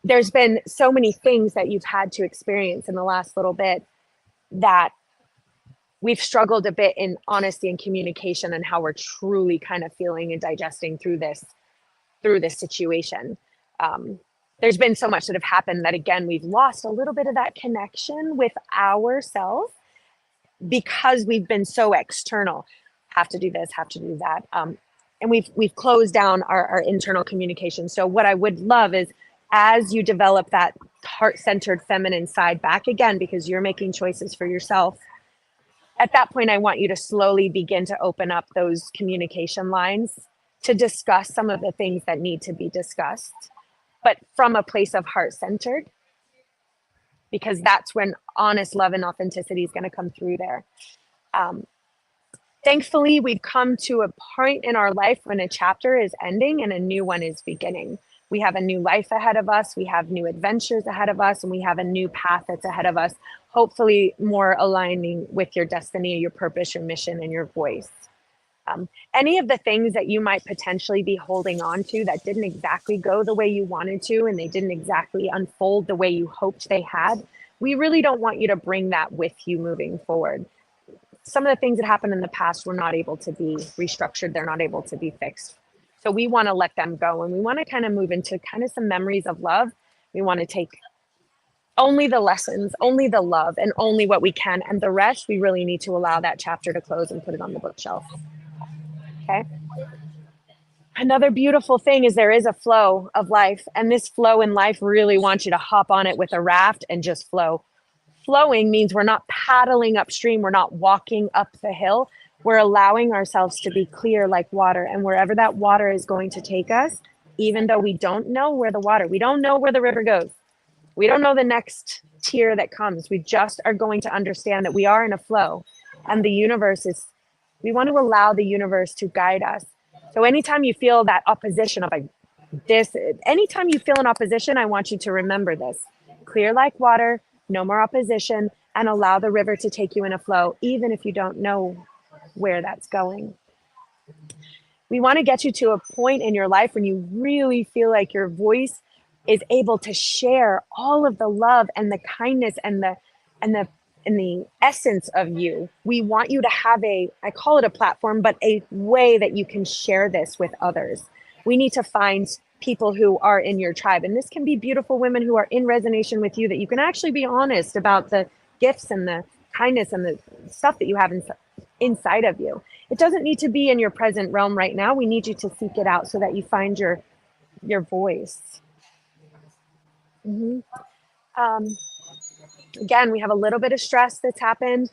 There's been so many things that you've had to experience in the last little bit that we've struggled a bit in honesty and communication and how we're truly kind of feeling and digesting through this situation. There's been so much that have happened that, again, we've lost a little bit of that connection with ourselves because we've been so external. Have to do this, have to do that. And we've closed down our internal communication. So what I would love is, as you develop that heart-centered feminine side back again, because you're making choices for yourself, at that point, I want you to slowly begin to open up those communication lines to discuss some of the things that need to be discussed, but from a place of heart-centered, because that's when honest love and authenticity is going to come through there. Thankfully, we've come to a point in our life when a chapter is ending and a new one is beginning. We have a new life ahead of us. We have new adventures ahead of us, and we have a new path that's ahead of us, hopefully more aligning with your destiny, your purpose, your mission, and your voice. Any of the things that you might potentially be holding on to that didn't exactly go the way you wanted to, and they didn't exactly unfold the way you hoped they had, we really don't want you to bring that with you moving forward. Some of the things that happened in the past were not able to be restructured. They're not able to be fixed. So we want to let them go, and we want to kind of move into kind of some memories of love. We want to take only the lessons, only the love, and only what we can. And the rest, we really need to allow that chapter to close and put it on the bookshelf. Okay. Another beautiful thing is there is a flow of life, and this flow in life really wants you to hop on it with a raft and just flow. Flowing means we're not paddling upstream. We're not walking up the hill. We're allowing ourselves to be clear like water, and wherever that water is going to take us, even though we don't know where we don't know where the river goes. We don't know the next tier that comes. We just are going to understand that we are in a flow, and the universe is, we want to allow the universe to guide us. So anytime you feel that opposition of anytime you feel an opposition, I want you to remember this. Clear like water, no more opposition, and allow the river to take you in a flow, even if you don't know where that's going. We want to get you to a point in your life when you really feel like your voice is able to share all of the love and the kindness and the essence of you. We want you to have I call it a platform, but a way that you can share this with others. We need to find people who are in your tribe. And this can be beautiful women who are in resonance with you, that you can actually be honest about the gifts and the kindness and the stuff that you have inside of you. It doesn't need to be in your present realm right now. We need you to seek it out so that you find your voice. Mm-hmm. Again, we have a little bit of stress that's happened.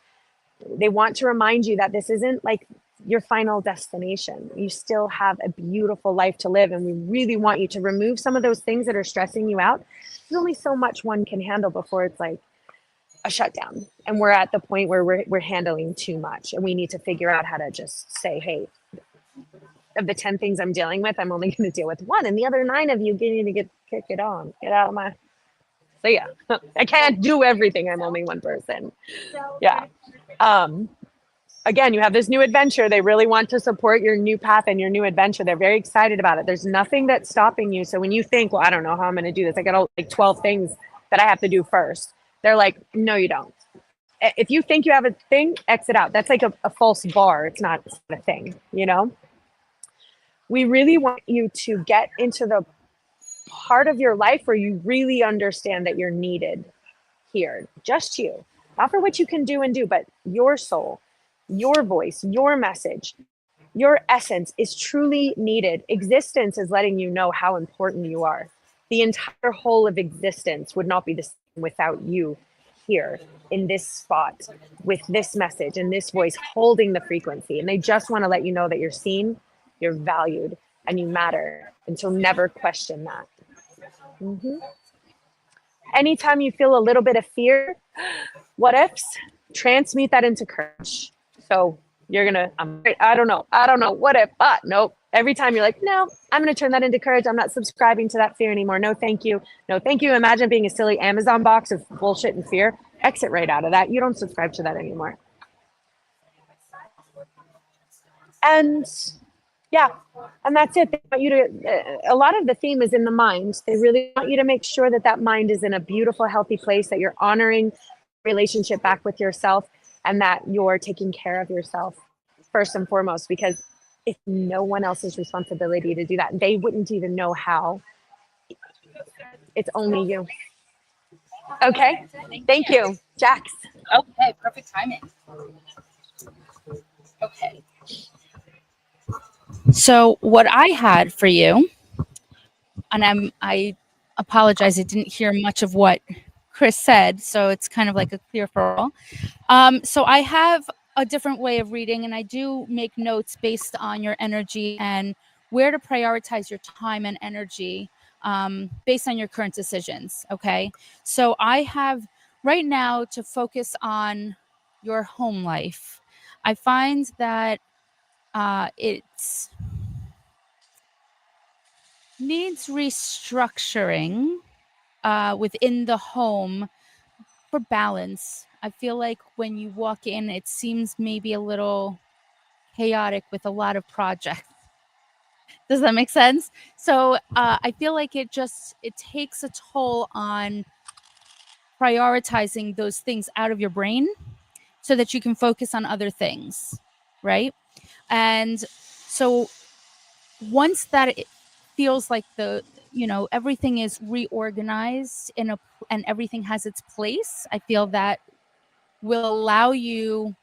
They want to remind you that this isn't like your final destination. You still have a beautiful life to live, and we really want you to remove some of those things that are stressing you out. There's only so much one can handle before it's like a shutdown, and we're at the point where we're handling too much, and we need to figure out how to just say, hey, of the 10 things I'm dealing with, I'm only going to deal with one, and the other 9 of you need to kick it on. Get out of my. So yeah, I can't do everything. I'm only one person. Yeah. Again, you have this new adventure. They really want to support your new path and your new adventure. They're very excited about it. There's nothing that's stopping you. So when you think, well, I don't know how I'm going to do this, I got like 12 things that I have to do first. They're like, no, you don't. If you think you have a thing, exit out. That's like a false bar. It's not a thing, you know? We really want you to get into the part of your life where you really understand that you're needed here. Just you. Not for what you can do and do, but your soul, your voice, your message, your essence is truly needed. Existence is letting you know how important you are. The entire whole of existence would not be the same without you here in this spot with this message and this voice holding the frequency. And they just want to let you know that you're seen, you're valued, and you matter. And so never question that. Mm-hmm. Anytime you feel a little bit of fear, what ifs, transmute that into courage. So you're going to, I don't know, what if, but nope. Every time you're like, no, I'm going to turn that into courage. I'm not subscribing to that fear anymore. No, thank you. No, thank you. Imagine being a silly Amazon box of bullshit and fear. Exit right out of that. You don't subscribe to that anymore. And yeah, and that's it. They want you to, a lot of the theme is in the mind. They really want you to make sure that that mind is in a beautiful, healthy place, that you're honoring relationship back with yourself, and that you're taking care of yourself first and foremost, because it's no one else's responsibility to do that. They wouldn't even know how. It's only you. Okay. Thank you. Jax. Okay, perfect timing. Okay. So what I had for you, and I apologize, I didn't hear much of what Chris said, so it's kind of like a clear for all. So I have a different way of reading, and I do make notes based on your energy and where to prioritize your time and energy based on your current decisions. Okay. So I have right now to focus on your home life. I find that it's needs restructuring within the home for balance. I feel like when you walk in, it seems maybe a little chaotic with a lot of projects. Does that make sense? So I feel like it takes a toll on prioritizing those things out of your brain so that you can focus on other things, right? And so once that it feels like everything is reorganized and everything has its place, I feel that will allow you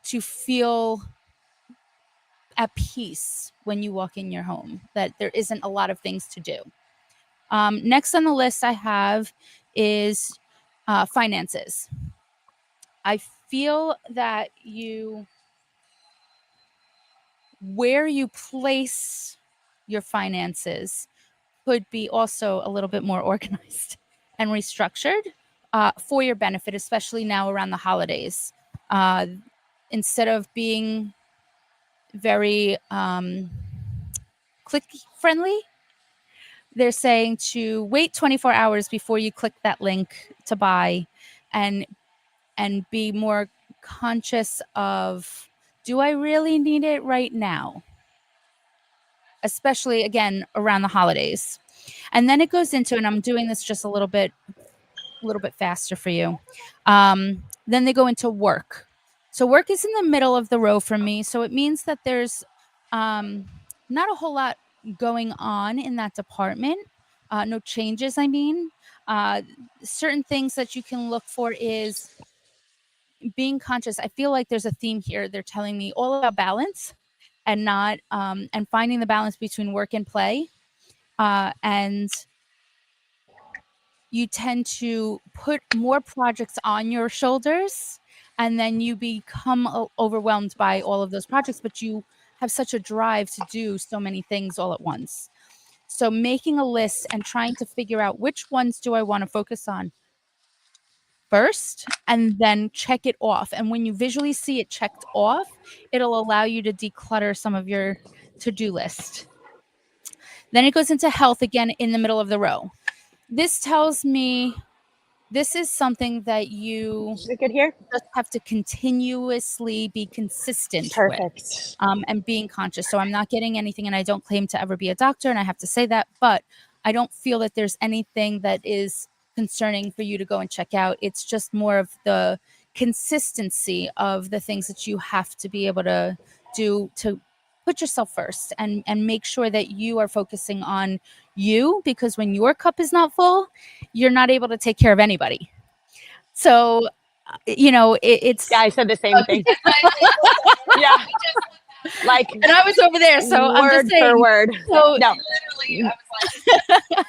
to feel at peace when you walk in your home, that there isn't a lot of things to do. Next on the list I have is finances. I feel that where you place your finances could be also a little bit more organized and restructured for your benefit, especially now around the holidays. Instead of being very click friendly, they're saying to wait 24 hours before you click that link to buy, and be more conscious of, do I really need it right now? Especially again around the holidays. And then it goes into, and I'm doing this just a little bit faster for you. Then they go into work. So work is in the middle of the row for me. So it means that there's not a whole lot going on in that department. No changes, I mean. Certain things that you can look for is being conscious. I feel like there's a theme here. They're telling me all about balance and not and finding the balance between work and play. And you tend to put more projects on your shoulders, and then you become overwhelmed by all of those projects, but you have such a drive to do so many things all at once. So making a list and trying to figure out which ones do I want to focus on first, and then check it off. And when you visually see it checked off, it'll allow you to declutter some of your to-do list. Then it goes into health again in the middle of the row. This tells me this is something that you Is it good here? just have to continuously be consistent with, Perfect. and being conscious. So I'm not getting anything, and I don't claim to ever be a doctor, and I have to say that, but I don't feel that there's anything that is concerning for you to go and check out. It's just more of the consistency of the things that you have to be able to do to put yourself first, and make sure that you are focusing on you, because when your cup is not full, you're not able to take care of anybody. So it's Yeah, I said the same thing. Yeah, like, and I was over there, so I'm word just saying. for word. So No, Literally, I was like,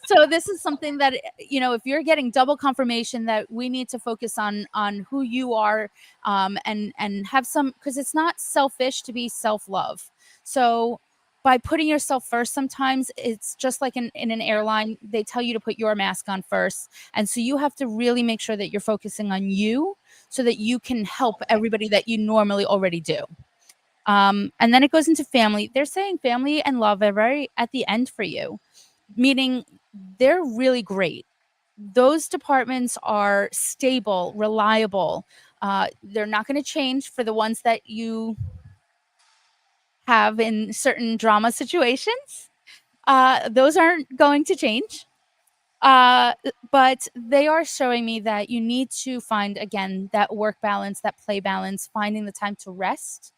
so this is something that, if you're getting double confirmation that we need to focus on who you are, and have some, because it's not selfish to be self-love. So by putting yourself first, sometimes it's just like in an airline, they tell you to put your mask on first. And so you have to really make sure that you're focusing on you so that you can help everybody that you normally already do. And then it goes into family. They're saying family and love are very at the end for you, meaning they're really great. Those departments are stable, reliable. They're not going to change for the ones that you have in certain drama situations. Those aren't going to change. But they are showing me that you need to find, again, that work balance, that play balance, finding the time to rest,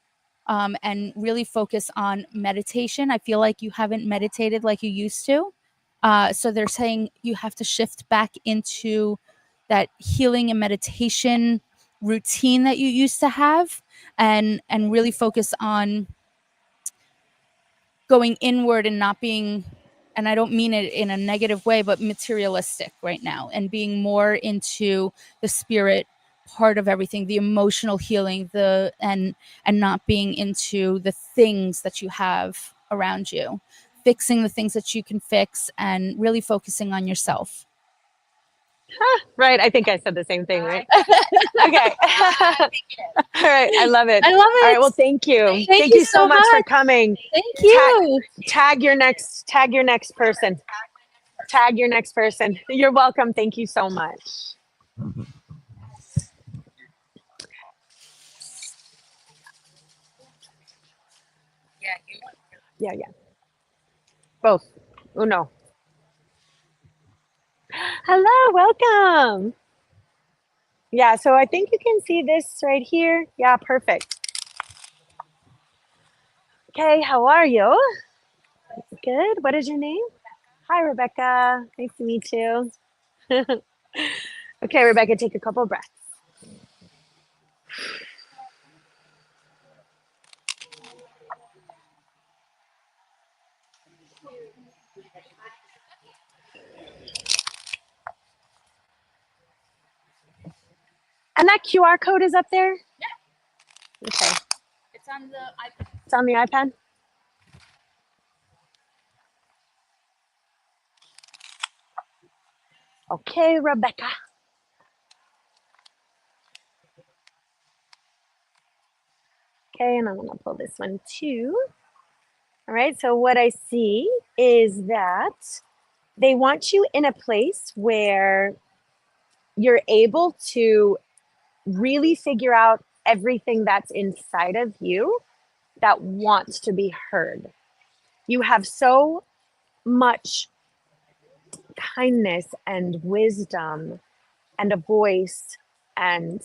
and really focus on meditation. I feel like you haven't meditated like you used to. So they're saying you have to shift back into that healing and meditation routine that you used to have, and really focus on going inward and not being, and I don't mean it in a negative way, but materialistic right now, and being more into the spirit part of everything, the emotional healing, and not being into the things that you have around you, fixing the things that you can fix, and really focusing on yourself. Right. I think I said the same thing, right? Okay. I think it is. All right. I love it. I love All right. it. Well, thank you. Thank you so so much for much. coming. Thank you. Tag your next person. Tag your next person. You're welcome. Thank you so much. Yeah, yeah. Both. Uno. Hello, welcome. Yeah, so I think you can see this right here. Yeah, perfect. Okay, how are you? Good. What is your name? Hi, Rebecca. Nice to meet you. Okay, Rebecca, take a couple breaths. And that QR code is up there? Yeah. Okay. It's on the iPad. It's on the iPad? Okay, Rebecca. Okay, and I'm gonna pull this one too. All right, so what I see is that they want you in a place where you're able to really figure out everything that's inside of you that wants to be heard. You have so much kindness and wisdom and a voice, and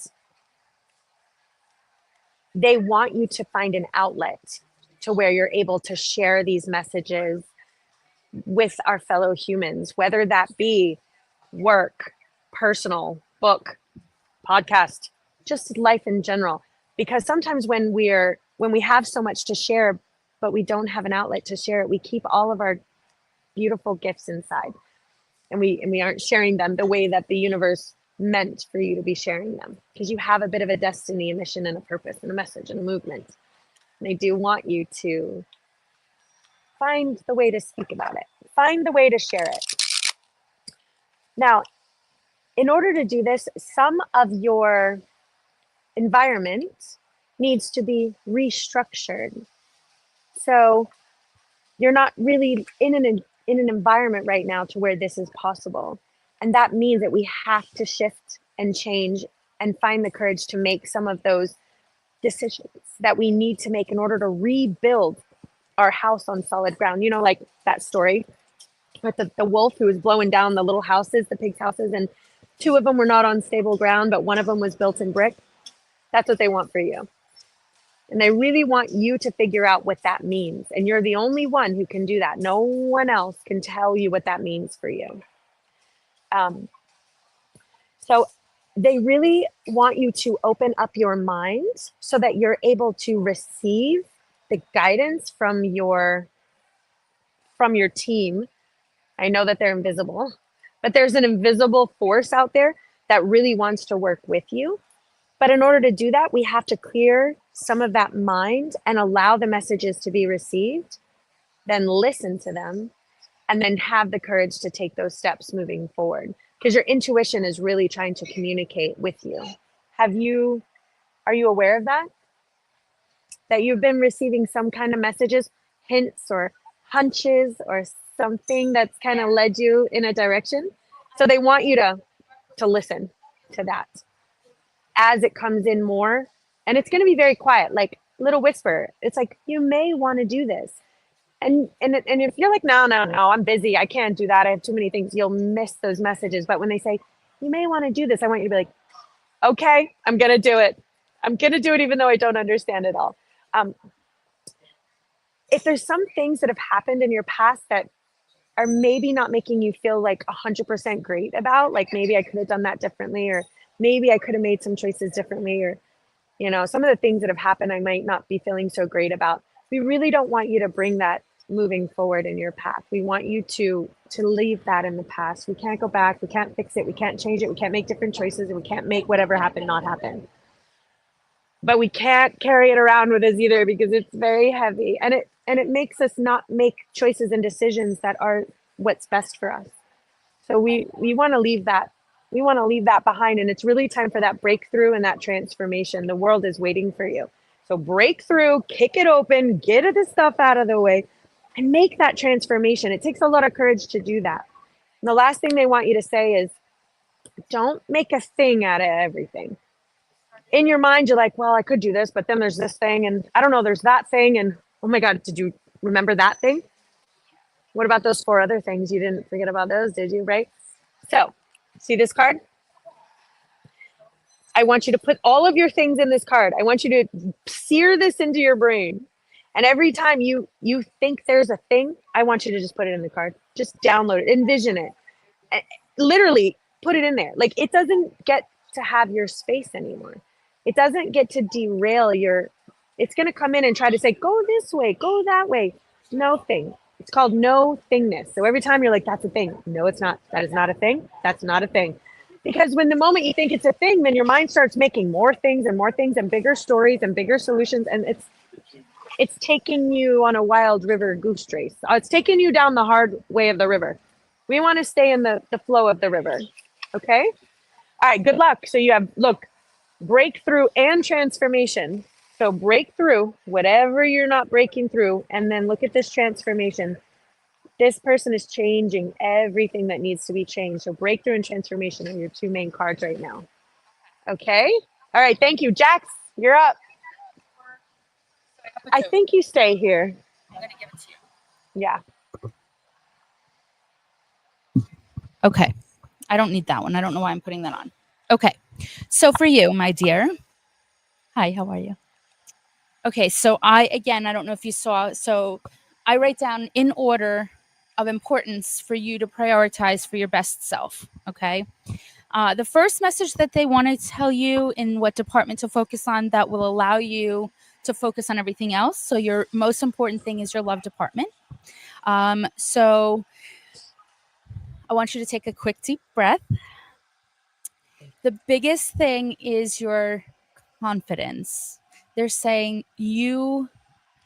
they want you to find an outlet to where you're able to share these messages with our fellow humans, whether that be work, personal, book, podcast, just life in general. Because sometimes when we have so much to share, but we don't have an outlet to share it, we keep all of our beautiful gifts inside, and we aren't sharing them the way that the universe meant for you to be sharing them, because you have a bit of a destiny, a mission, and a purpose, and a message, and a movement. And they do want you to find the way to speak about it, find the way to share it. Now, in order to do this, some of your environment needs to be restructured. So you're not really in an environment right now to where this is possible. And that means that we have to shift and change and find the courage to make some of those decisions that we need to make in order to rebuild our house on solid ground. You know, like that story with the wolf who was blowing down the little houses, the pigs' houses, and two of them were not on stable ground, but one of them was built in brick. That's what they want for you. And they really want you to figure out what that means. And you're the only one who can do that. No one else can tell you what that means for you. So they really want you to open up your mind so that you're able to receive the guidance from your team. I know that they're invisible, but there's an invisible force out there that really wants to work with you. But in order to do that, we have to clear some of that mind and allow the messages to be received, then listen to them, and then have the courage to take those steps moving forward. Because your intuition is really trying to communicate with you. Are you aware of that? That you've been receiving some kind of messages, hints or hunches or something that's kind of led you in a direction? So they want you to listen to that as it comes in more. And it's going to be very quiet, like little whisper. It's like, you may want to do this. And if you're like, no, I'm busy, I can't do that, I have too many things, you'll miss those messages. But when they say, you may want to do this, I want you to be like, okay, I'm going to do it. I'm going to do it even though I don't understand it all. If there's some things that have happened in your past that are maybe not making you feel like 100% great about, like maybe I could have done that differently, or maybe I could have made some choices differently, or, you know, some of the things that have happened I might not be feeling so great about. We really don't want you to bring that moving forward in your path. We want you to leave that in the past. We can't go back. We can't fix it. We can't change it. We can't make different choices, and we can't make whatever happened not happen. But we can't carry it around with us either, because it's very heavy, and it makes us not make choices and decisions that are what's best for us. So we want to leave that We want to leave that behind. And it's really time for that breakthrough and that transformation. The world is waiting for you. So break through, kick it open, get this stuff out of the way, and make that transformation. It takes a lot of courage to do that. And the last thing they want you to say is, don't make a thing out of everything. In your mind, you're like, well, I could do this, but then there's this thing, and I don't know, there's that thing, and oh my God, did you remember that thing? What about those 4 other things? You didn't forget about those, did you? Right? So, see this card? I want you to put all of your things in this card. I want you to sear this into your brain. And every time you think there's a thing, I want you to just put it in the card. Just download it, envision it. Literally put it in there. Like, it doesn't get to have your space anymore. It doesn't get to derail it's going to come in and try to say, go this way, go that way. No thing. It's called no thingness. So every time you're like, that's a thing. No, it's not. That is not a thing. That's not a thing. Because when the moment you think it's a thing, then your mind starts making more things and bigger stories and bigger solutions. And it's taking you on a wild river goose chase. It's taking you down the hard way of the river. We want to stay in the flow of the river. Okay? All right, good luck. So you have, look, breakthrough and transformation. So break through whatever you're not breaking through, and then look at this transformation. This person is changing everything that needs to be changed. So breakthrough and transformation are your 2 main cards right now. Okay? All right, thank you. Jax, you're up. I think you stay here. I'm going to give it to you. Yeah. Okay. I don't need that one. I don't know why I'm putting that on. Okay. So for you, my dear. Hi, how are you? Okay. So I don't know if you saw. So I write down in order of importance for you to prioritize for your best self. Okay. The first message that they want to tell you in what department to focus on that will allow you to focus on everything else. So your most important thing is your love department. So I want you to take a quick deep breath. The biggest thing is your confidence. They're saying you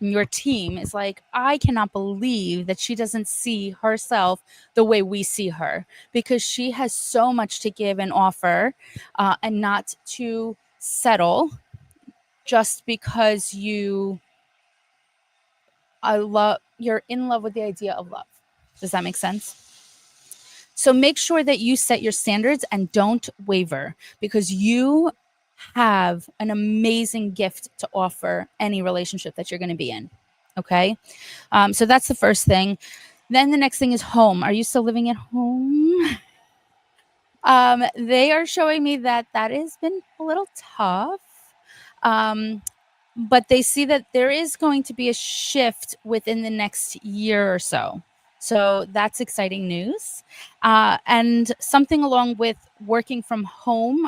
and your team is like, I cannot believe that she doesn't see herself the way we see her, because she has so much to give and offer, and not to settle just because you're in love with the idea of love. Does that make sense? So make sure that you set your standards and don't waver, because you have an amazing gift to offer any relationship that you're going to be in. Okay. So that's the first thing. Then the next thing is home. Are you still living at home? They are showing me that has been a little tough. But they see that there is going to be a shift within the next year or so. So that's exciting news. And something along with working from home.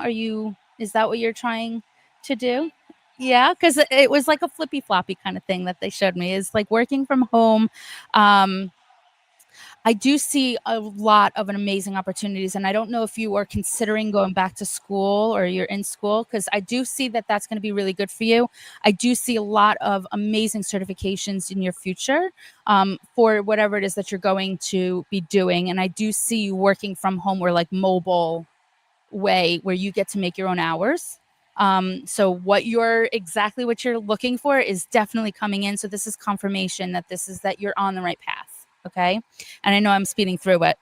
Is that what you're trying to do? Yeah, because it was like a flippy floppy kind of thing that they showed me, is like working from home. I do see a lot of amazing opportunities, and I don't know if you are considering going back to school or you're in school, because I do see that that's going to be really good for you. I do see a lot of amazing certifications in your future for whatever it is that you're going to be doing, and I do see you working from home or like mobile way where you get to make your own hours. So what you're looking for is definitely coming in. So this is confirmation that you're on the right path. Okay. And I know I'm speeding through it.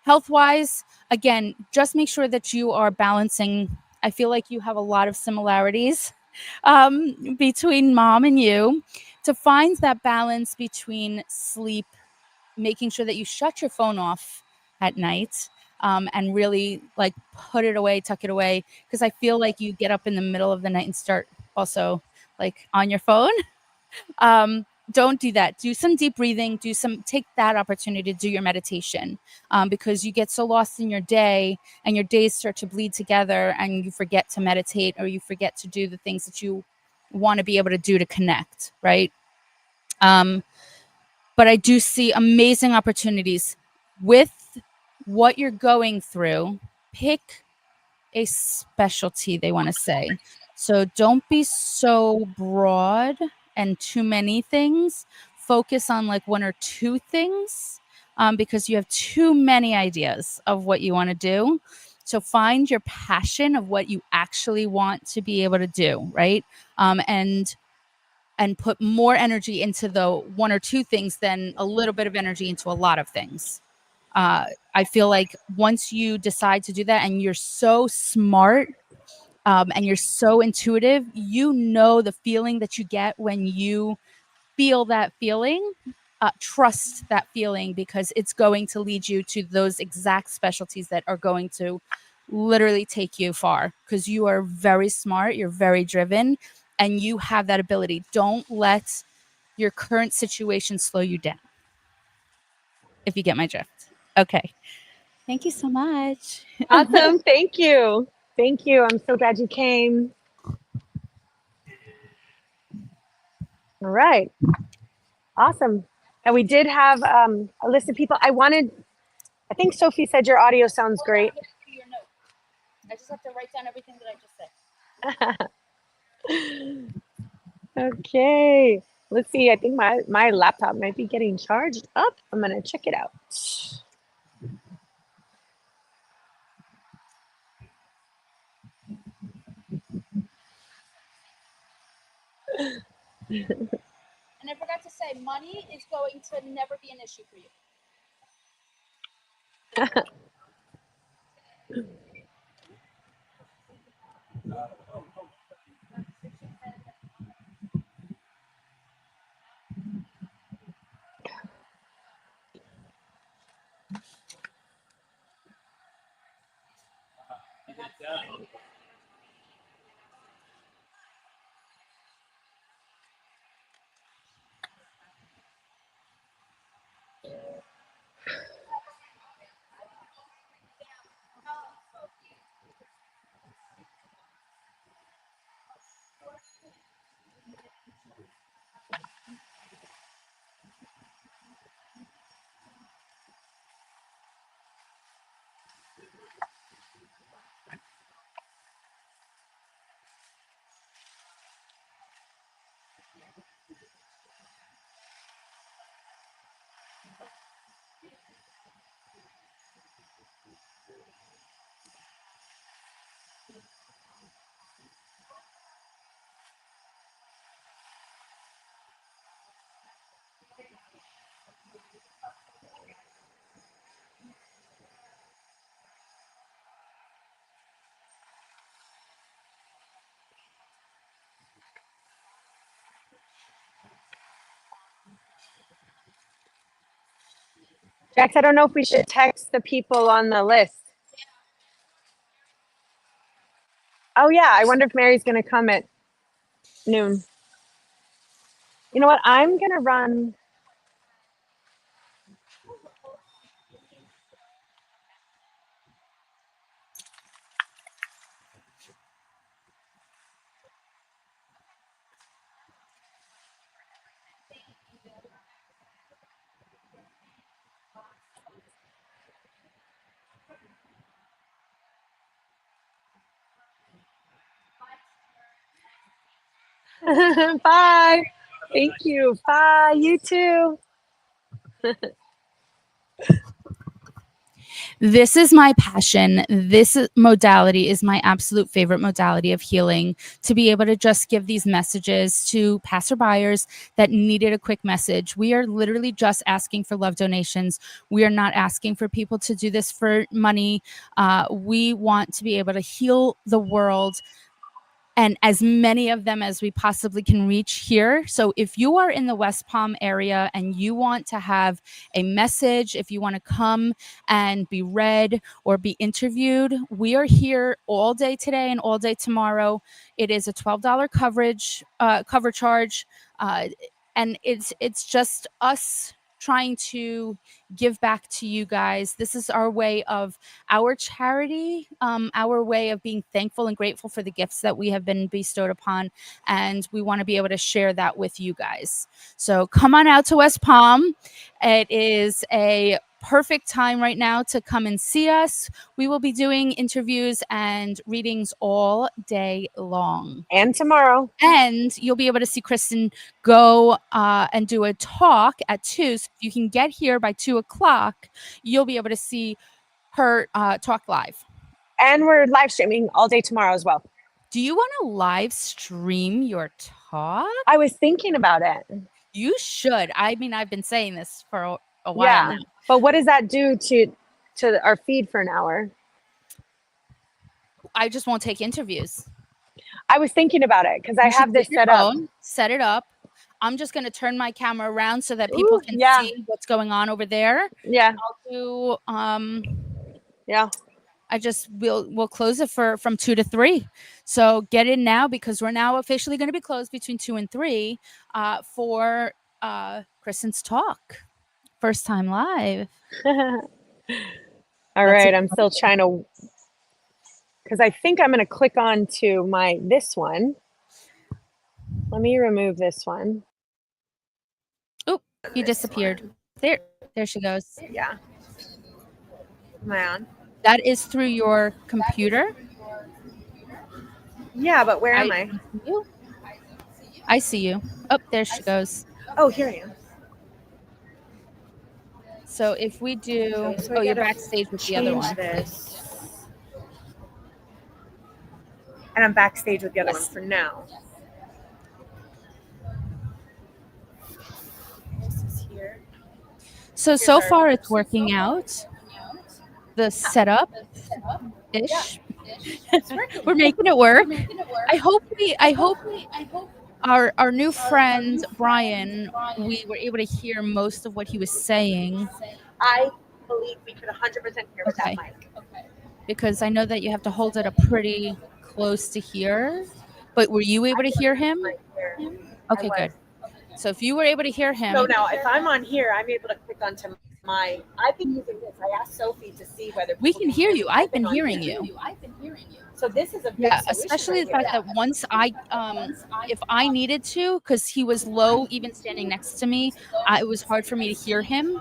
Health wise, again, just make sure that you are balancing. I feel like you have a lot of similarities between mom and you, to find that balance between sleep, making sure that you shut your phone off at night, and really like put it away, tuck it away. Because I feel like you get up in the middle of the night and start also like on your phone. Don't do that. Do some deep breathing. Take that opportunity to do your meditation, because you get so lost in your day and your days start to bleed together and you forget to meditate, or you forget to do the things that you want to be able to do to connect. Right. But I do see amazing opportunities with what you're going through. Pick a specialty, they want to say. So don't be so broad and too many things. Focus on like 1 or 2 things, because you have too many ideas of what you want to do. So find your passion of what you actually want to be able to do, right? And put more energy into the one or two things than a little bit of energy into a lot of things. I feel like once you decide to do that, and you're so smart, and you're so intuitive, you know the feeling that you get when you feel that feeling. Trust that feeling, because it's going to lead you to those exact specialties that are going to literally take you far, because you are very smart, you're very driven, and you have that ability. Don't let your current situation slow you down, if you get my drift. Okay. Thank you so much. Awesome. Thank you. Thank you. I'm so glad you came. All right. Awesome. And we did have a list of people. I think Sophie said your audio sounds great. I just have to write down everything that I just said. Okay. Let's see. I think my laptop might be getting charged up. I'm going to check it out. And I forgot to say, money is going to never be an issue for you. Jax, I don't know if we should text the people on the list. Oh, yeah. I wonder if Mary's going to come at noon. You know what? I'm going to run. Bye. Thank you. Bye. You too. This is my passion. This modality is my absolute favorite modality of healing, to be able to just give these messages to passerbyers that needed a quick message. We are literally just asking for love donations. We are not asking for people to do this for money. We want to be able to heal the world, and as many of them as we possibly can reach here. So if you are in the West Palm area and you want to have a message, if you want to come and be read or be interviewed, we are here all day today and all day tomorrow. It is a $12 cover charge, and it's just us trying to give back to you guys. This is our way of our charity, our way of being thankful and grateful for the gifts that we have been bestowed upon. And we want to be able to share that with you guys. So come on out to West Palm. It is a perfect time right now to come and see us. We will be doing interviews and readings all day long. And tomorrow. And you'll be able to see Kristen go and do a talk at 2. So if you can get here by 2 o'clock, you'll be able to see her talk live. And we're live streaming all day tomorrow as well. Do you want to live stream your talk? I was thinking about it. You should. I mean, I've been saying this for a while Yeah. now. But what does that do to our feed for an hour? I just won't take interviews. I was thinking about it because I You should have this get your set up. phone, set it up. I'm just going to turn my camera around so that people can see what's going on over there. Yeah. I'll do Yeah. we'll close it from 2 to 3. So get in now because we're now officially going to be closed between 2 and 3 for Kristen's talk. First time live. All right. I'm still trying to, because I think I'm going to click on to this one. Let me remove this one. Oh, you disappeared. There she goes. Yeah. Am I on? That is through your computer. Yeah, but where am I? I see you. Oh, there she goes. Oh, here I am. So if we do, you're backstage with the other one. This. And I'm backstage with the other one for now. This is here. So far it's working out. The setup ish. We're making it work. I hope our new friend Brian, we were able to hear most of what he was saying. I believe we could 100% hear with that mic. Because I know that you have to hold it up pretty close to here. But were you able to hear him? Okay, good. So if you were able to hear him. So now if I'm on here, I'm able to click onto I've been using this. I asked Sophie to see whether we can hear you. I've been hearing you. So this is a big especially the fact that once if I needed to, because he was low, even standing next to me, it was hard for me to hear him.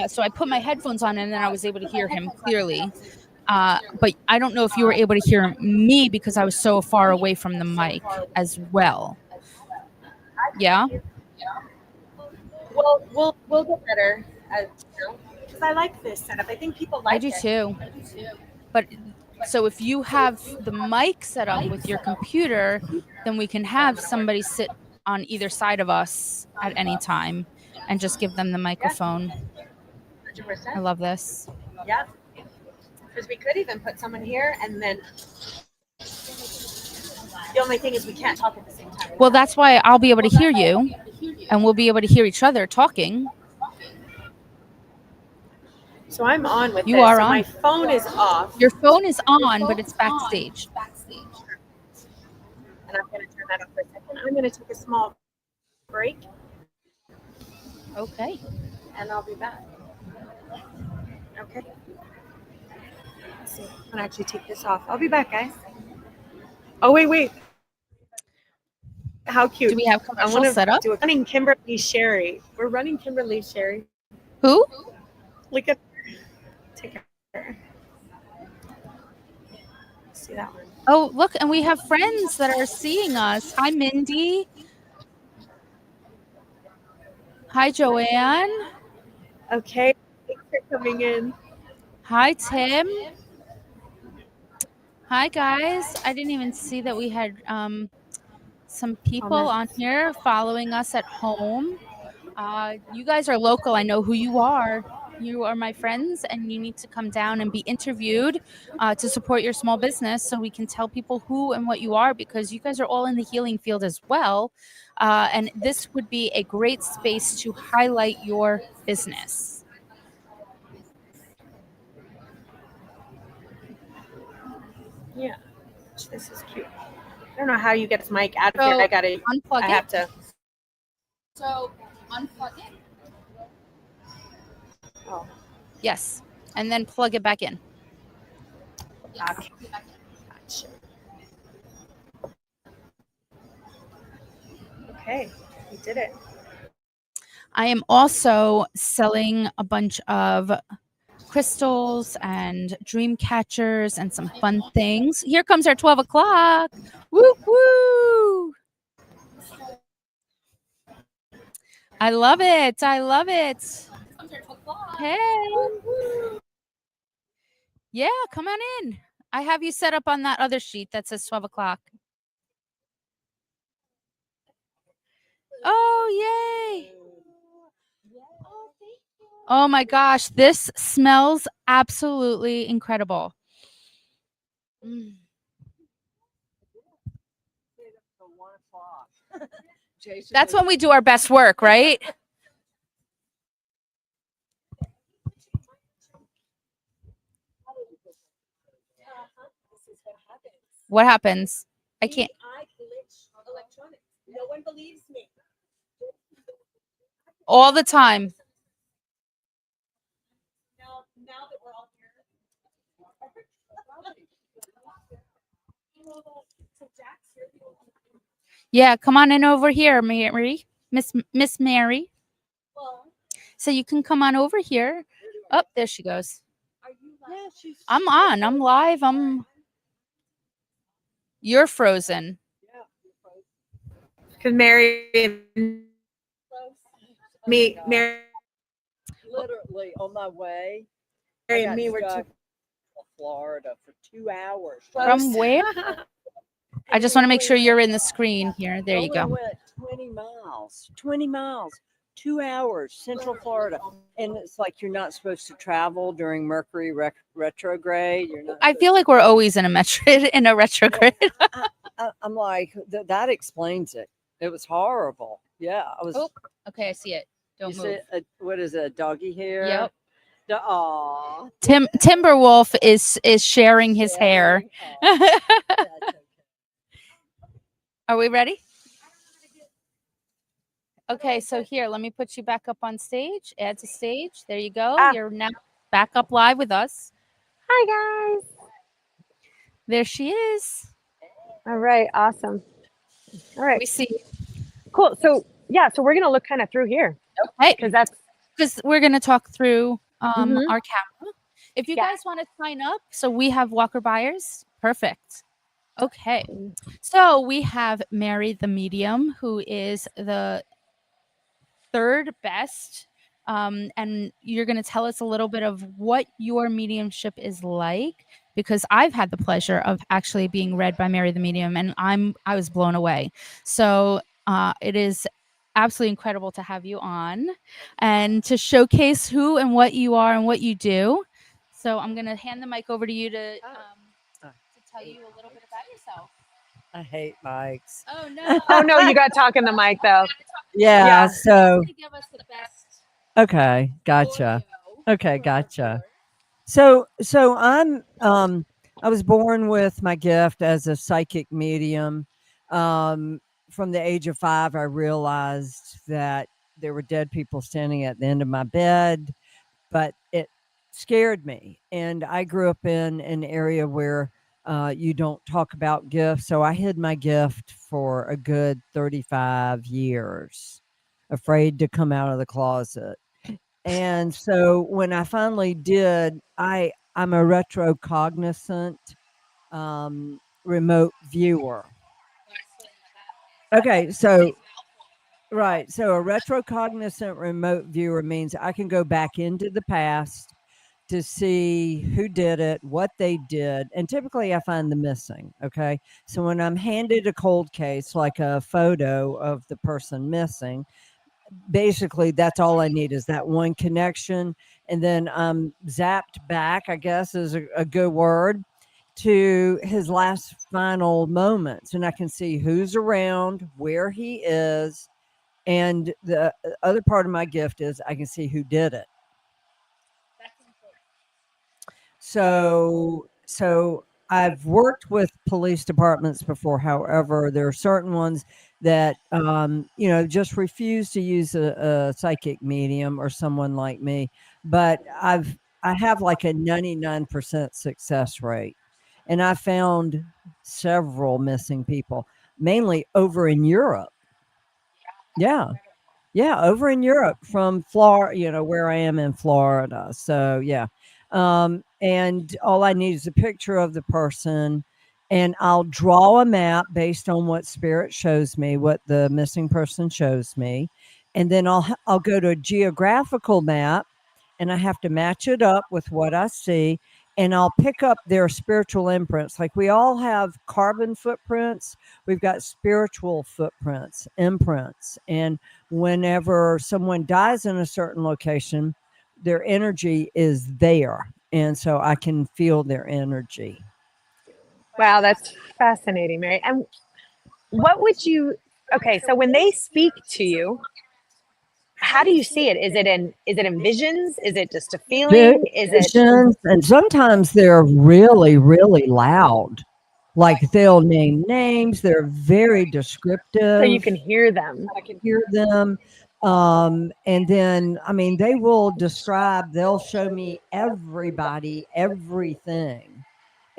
So I put my headphones on and then I was able to hear him clearly. But I don't know if you were able to hear me because I was so far away from the mic as well. Yeah. Well, we'll get better. Because I like this setup. I think people like it. I do too. But so if you have the mic set up with your computer, then we can have somebody sit on either side of us at any time and just give them the microphone. 100%. I love this. Yeah. Because we could even put someone here and then the only thing is we can't talk at the same time. Well, that's why I'll be able to hear you and we'll be able to hear each other talking. So I'm on with you this. are so on. My phone is off. Your phone is on, but it's backstage. And I'm going to turn that off for a second. I'm going to take a small break. Okay. And I'll be back. Okay. Let's see. I'm going to actually take this off. I'll be back, guys. Oh, wait. How cute. Do we have commercial set up? We're running Kimberly Sherry. We're running Kimberly Sherry. Who? Look at take her. See that one. Oh, look, and we have friends that are seeing us. Hi, Mindy. Hi, Joanne. Okay. Thanks for coming in. Hi, Tim. Hi, guys. I didn't even see that we had some people on here following us at home. You guys are local. I know who you are. You are my friends, and you need to come down and be interviewed to support your small business so we can tell people who and what you are, because you guys are all in the healing field as well. And this would be a great space to highlight your business. Yeah, this is cute. I don't know how you get this mic out of here. I gotta unplug it. I have to. So unplug it. Oh. Yes, and then plug it back in. Okay. Gotcha. Okay, we did it. I am also selling a bunch of crystals and dream catchers and some fun things. Here comes our 12 o'clock. Woo woo! I love it. I love it. Hey. Yeah, come on in. I have you set up on that other sheet that says 12 o'clock. Oh, yay. Oh my gosh, this smells absolutely incredible. Mm. That's when we do our best work, right? What happens? I can't. I glitch electronics. No one believes me. All the time. Now that we're all here. So Jack's here. Yeah, come on in over here, Mary. Miss Mary. So you can come on over here. Oh, there she goes. Are you live? Yeah, I'm on. I'm live. You're frozen. Because Mary and me, Mary literally on my way. and me were stuck too in Florida for 2 hours. From where? I just want to make sure you're in the screen here. There you Only go. went 20 miles. 20 miles. 2 hours, Central Florida. And it's like you're not supposed to travel during Mercury retrograde. You're not I feel like we're always in a retrograde. I'm like, that explains it. It was horrible. Yeah, I was. Oh, okay, I see it. Don't you move. see what is it? A doggy hair? Yep. Aw. Timberwolf is sharing his hair. Aw, that's okay. Are we ready? Okay, so here, let me put you back up on stage. Add to stage. There you go. You're now back up live with us. Hi guys. There she is. All right, awesome. All right, We see. cool. So we're gonna look kind of through here Okay, because we're gonna talk through Mhm. our camera. If you Yeah. guys want to sign up, so we have walker buyers. Perfect. Okay, so we have Mary the medium, who is the third best. And you're going to tell us a little bit of what your mediumship is like, because I've had the pleasure of actually being read by Mary the medium, and I was blown away. So it is absolutely incredible to have you on and to showcase who and what you are and what you do. So I'm going to hand the mic over to you to tell you a little bit about yourself. I hate mics. Oh no! oh no, you got to talk in the mic though. Yeah, Yeah. so Give us the best. okay, gotcha. audio. Okay, gotcha. So I'm I was born with my gift as a psychic medium. From the age of 5, I realized that there were dead people standing at the end of my bed, but it scared me. And I grew up in an area where you don't talk about gifts, so I hid my gift for a good 35 years, afraid to come out of the closet. And so when I finally did, I'm a retrocognizant remote viewer. Okay, so right, so a retrocognizant remote viewer means I can go back into the past to see who did it, what they did, and typically I find the missing. Okay, so when I'm handed a cold case, like a photo of the person missing, basically that's all I need is that one connection, and then I'm zapped back, I guess is a good word, to his last final moments, and I can see who's around, where he is, and the other part of my gift is I can see who did it. So I've worked with police departments before. However, there are certain ones that just refuse to use a psychic medium or someone like me. But I have like a 99% success rate, and I found several missing people, mainly over in Europe. Yeah. Yeah, over in Europe from Florida, where I am in Florida. So yeah. And all I need is a picture of the person, and I'll draw a map based on what spirit shows me, what the missing person shows me. And then I'll go to a geographical map, and I have to match it up with what I see. and I'll pick up their spiritual imprints. Like we all have carbon footprints, we've got spiritual footprints, imprints. And whenever someone dies in a certain location, their energy is there. And so I can feel their energy. Wow, that's fascinating, Mary. And what would you, okay, so when they speak to you, how do you see it? Is it in visions? Is it just a feeling? Is it Visions, and sometimes they're really, really loud. Like they'll name names. They're very descriptive. so you can hear them? I can hear them. And then, I mean, they will describe, they'll show me everybody, everything.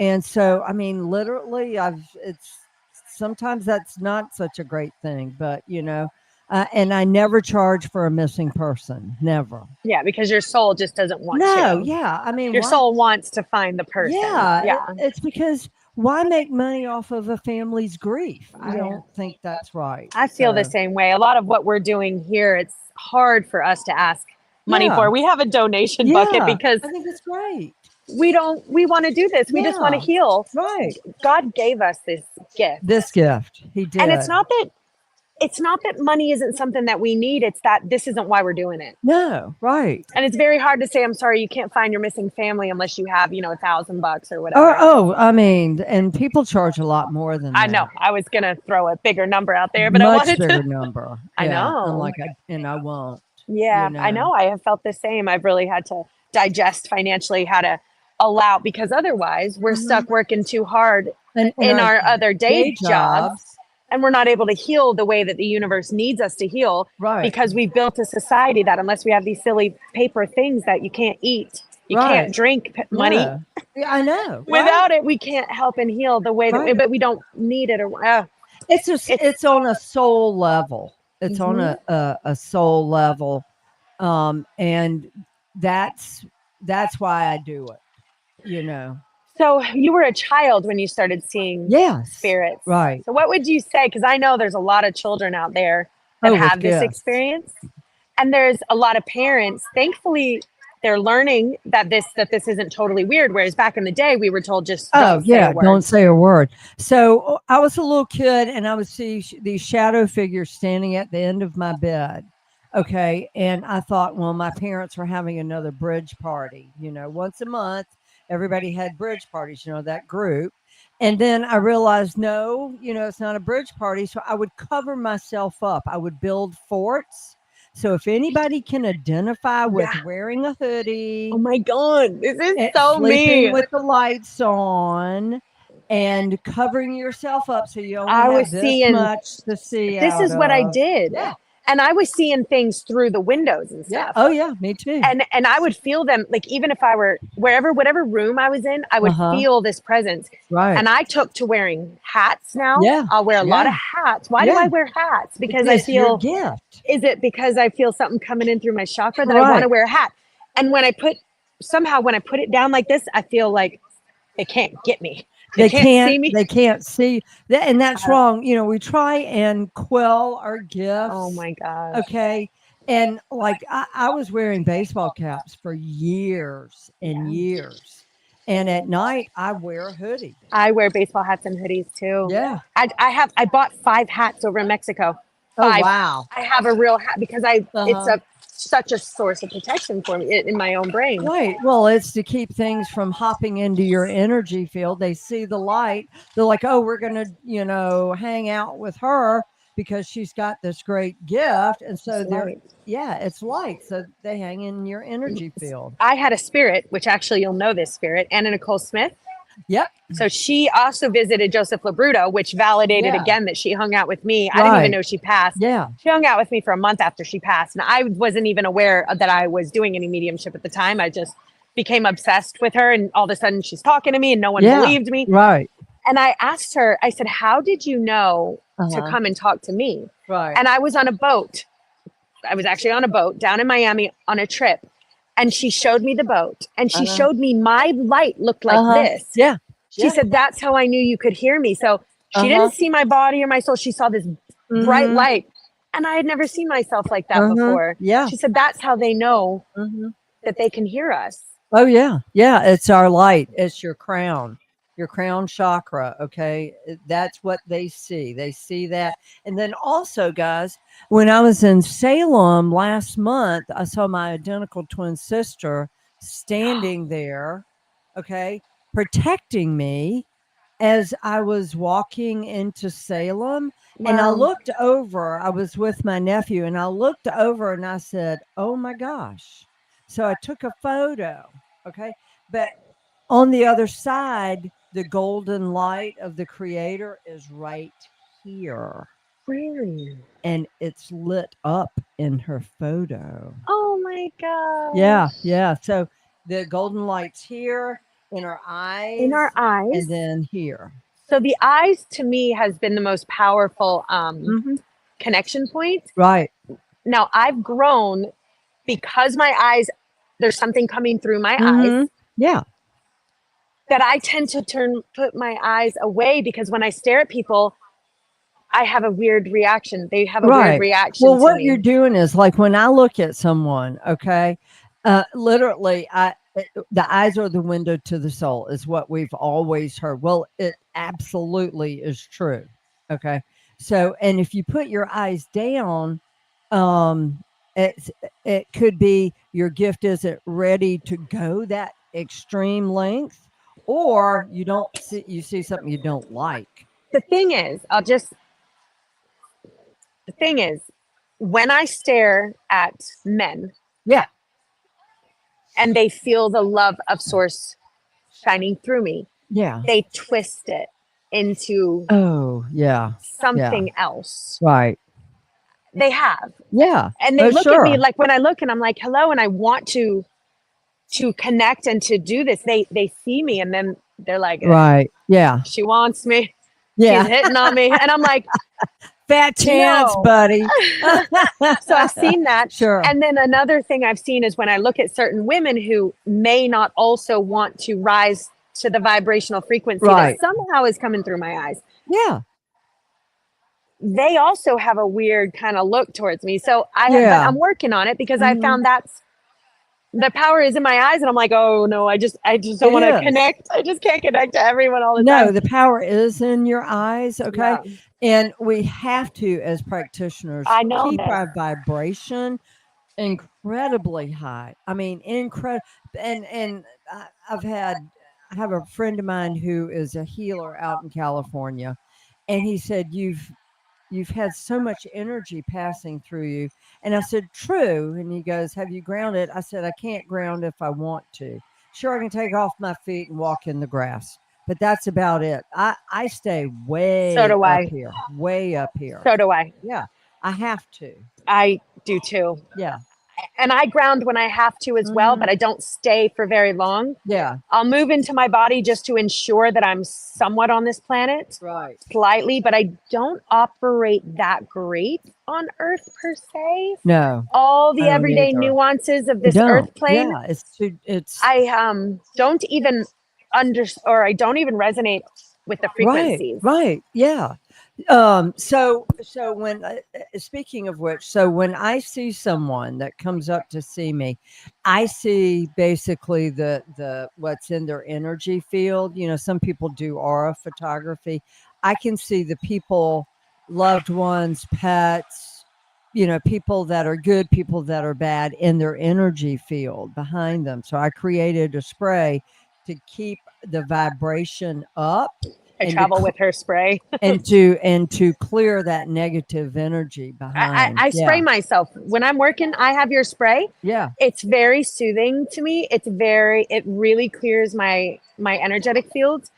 And so, I mean, literally, it's sometimes that's not such a great thing, but you know, and I never charge for a missing person. Never. Yeah, because your soul just doesn't want No, to. yeah. I mean, Your why- soul wants to find the person. Yeah, Yeah. it's because why make money off of a family's grief? I Yeah. don't think that's right. I feel the So, same way. A lot of what we're doing here, it's hard for us to ask money Yeah. for. We have a donation bucket Yeah, because I think it's great. we want to do this. We just want to Yeah. heal. Right. God gave us this gift. This gift, he did. And it's not that money isn't something that we need. It's that this isn't why we're doing it. No, right. And it's very hard to say, I'm sorry, you can't find your missing family unless you have, $1,000 or whatever. I mean, and people charge a lot more than that. I know. I was going to throw a bigger number out there, but I Much wanted bigger to. number. I know. And I won't. Yeah, I know. I have felt the same. I've really had to digest financially how to allow, because otherwise we're stuck working too hard And in our other day jobs. jobs. And we're not able to heal the way that the universe needs us to heal, Right. because we've built a society that unless we have these silly paper things that you can't eat, you Right. can't drink money. Yeah. Yeah, I know. Without it, we can't help and heal the way that Right. but we don't need it. It's just it's on a soul level. It's on a soul level. And that's why I do it, So you were a child when you started seeing Yes. spirits. Right. So what would you say? Because I know there's a lot of children out there that with have this gifts. experience. And there's a lot of parents, thankfully, they're learning that this isn't totally weird. Whereas back in the day, we were told just don't say a word. Don't say a word. So I was a little kid and I would see these shadow figures standing at the end of my bed. Okay. And I thought, well, my parents were having another bridge party, once a month. Everybody had bridge parties, that group. And then I realized, no, it's not a bridge party. So I would cover myself up. I would build forts. So if anybody can identify with wearing a hoodie, Oh my God, this is so sleeping me. with the lights on, and covering yourself up so you only I have was this seeing- much to see. This is what I did. Yeah. And I was seeing things through the windows and Yeah. stuff. Oh yeah, me too. And I would feel them, like even if I were whatever room I was in, I would feel this presence. Right. And I took to wearing hats now. Yeah. I'll wear a lot Yeah. of hats. Why do Yeah. I wear hats? Because I It's your feel, gift. is it because I feel something coming in through my chakra that I Right. want to wear a hat? And when I put it down like this, I feel like they can't get me. They can't see me. They can't see. And that's wrong. We try and quell our gifts. Oh my gosh. Okay. And like I was wearing baseball caps for years and years. And at night I wear a hoodie. I wear baseball hats and hoodies too. Yeah. I bought 5 hats over in Mexico. Oh 5. wow. I have a real hat because it's such a source of protection for me in my own brain. Right. Well, it's to keep things from hopping into your energy field. They see the light. They're like, oh, we're going to, hang out with her because she's got this great gift. And so it's light. So they hang in your energy field. I had a spirit, which actually you'll know this spirit, Anna Nicole Smith. Yep. So she also visited Joseph Labruto, which validated again that she hung out with me. I didn't even know she passed. Yeah. She hung out with me for a month after she passed. And I wasn't even aware that I was doing any mediumship at the time. I just became obsessed with her. And all of a sudden she's talking to me and no one believed me. Right. And I asked her, I said, how did you know to come and talk to me? Right. And I was on a boat. I was actually on a boat down in Miami on a trip. And she showed me the boat. And she showed me my light looked like this. Yeah. She said, that's how I knew you could hear me. So she didn't see my body or my soul. She saw this bright light. And I had never seen myself like that before. Yeah. She said, that's how they know that they can hear us. Oh yeah. Yeah, it's our light. It's your crown. Your crown chakra, okay? That's what they see. They see that. And then also, guys, when I was in Salem last month, I saw my identical twin sister standing there, okay, protecting me as I was walking into Salem. And I Wow. looked over, I was with my nephew, and I looked over and I said, "Oh my gosh." So I took a photo. Okay. But on the other side, the golden light of the creator is right here. Really? And it's lit up in her photo. Oh my gosh. Yeah. Yeah. So the golden light's here in her eyes. In our eyes. And then here. So the eyes to me has been the most powerful Mhm. connection point. Right. Now I've grown because my eyes, there's something coming through my eyes Mhm. Yeah. that I tend to put my eyes away because when I stare at people, I have a weird reaction. They have a weird Right. reaction Well, to what me. you're doing is like when I look at someone, okay, literally, the eyes are the window to the soul, is what we've always heard. Well, it absolutely is true. Okay. So, and if you put your eyes down, um, it's, it could be your gift isn't ready to go that extreme length, or you don't see, you see something you don't like. The thing is, the thing is, when I stare at men Yeah. and they feel the love of source shining through me, Yeah. they twist it into Oh, yeah. something else. Right. They have. Yeah. And they Oh, look at me sure. like when I look and I'm like, hello, and I want to connect and to do this. They see me and then they're like, Right. Yeah. she wants me. Yeah. She's hitting on me. And I'm like, Fat chance, no. buddy. So I've seen that. Sure. And then another thing I've seen is when I look at certain women who may not also want to rise to the vibrational frequency Right. that somehow is coming through my eyes, Yeah. they also have a weird kind of look towards me. So but Yeah. I'm working on it because I Mhm. found that's the power is in my eyes, and I'm like, oh no, I just don't It want to is. connect. I just can't connect to everyone all the No, time. the power is in your eyes. Okay. Yeah. And we have to, as practitioners, I know keep this. our vibration incredibly high. I mean, incredible. And I have a friend of mine who is a healer out in California, and he said, you've had so much energy passing through you. And I said, true. And he goes, have you grounded? I said, I can't ground if I want to. Sure, I can take off my feet and walk in the grass, but that's about it. I stay way So do up I. here, way up here. So do I. Yeah, I have to. I do too. Yeah. And I ground when I have to as well, Mhm. but I don't stay for very long. Yeah. I'll move into my body just to ensure that I'm somewhat on this planet Right. slightly, but I don't operate that great on Earth per se. No. All the I don't everyday either. nuances of You this don't. Earth plane, Yeah, it's I don't even I don't even resonate with the right. frequencies. Right. Yeah. So when speaking of which, so when I see someone that comes up to see me, I see basically the what's in their energy field. You know, some people do aura photography. I can see the people, loved ones, pets, you know, people that are good, people that are bad in their energy field behind them. So I created a spray to keep the vibration up I and travel with her spray. and to clear that negative energy behind. I spray myself when I'm working. I have your spray. Yeah. It's very soothing to me. It really clears my energetic field,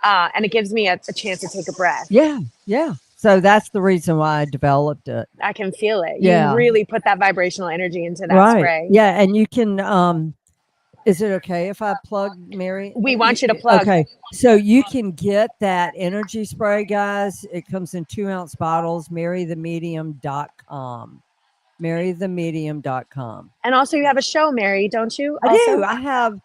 and it gives me a chance to take a breath. Yeah. Yeah. So that's the reason why I developed it. I can feel it. Yeah. You really put that vibrational energy into that Right. spray. Yeah. And you can is it okay if I plug, Mary? We want you to plug. Okay. So you can get that energy spray, guys. It comes in 2-ounce bottles, marythemedium.com. marythemedium.com. And also you have a show, Mary, don't you? I Also? do. I have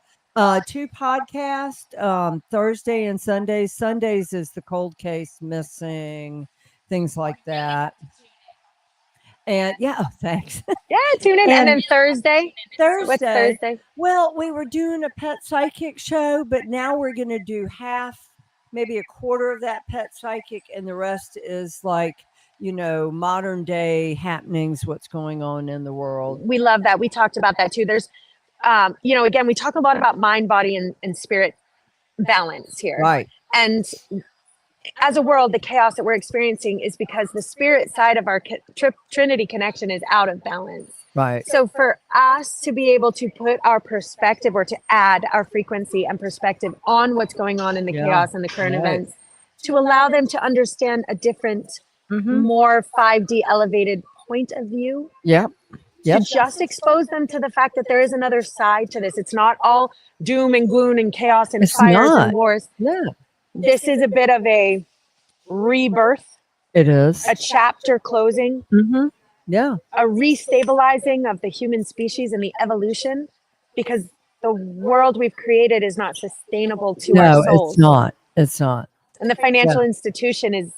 2 podcasts, Thursday and Sundays. Sundays is the cold case missing, things like that. And yeah, thanks. Yeah, tune in. And then Thursday. What's Thursday. Thursday? Well, we were doing a pet psychic show, but now we're going to do half, maybe a quarter of that pet psychic, and the rest is like, modern day happenings, what's going on in the world. We love that. We talked about that too. There's, again, we talk a lot about mind, body, and spirit balance here. Right. And as a world, the chaos that we're experiencing is because the spirit side of our Trinity connection is out of balance. Right. So for us to be able to put our perspective or to add our frequency and perspective on what's going on in the chaos and the current events, to allow them to understand a different, more 5D elevated point of view. Yep. To just expose them to the fact that there is another side to this. It's not all doom and gloom and chaos and fires and wars. Yeah. This is a bit of a rebirth. It is. A chapter closing. Yeah. A restabilizing of the human species and the evolution, because the world we've created is not sustainable to our souls. It's not. It's not. And the financial institution is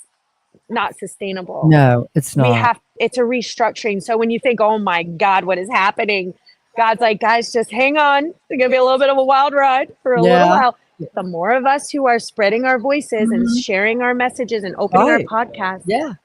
not sustainable. No, it's not. It's a restructuring. So when you think, oh my God, what is happening? God's like, guys, just hang on. It's going to be a little bit of a wild ride for a little while. The more of us who are spreading our voices and sharing our messages and opening our podcasts. Yeah.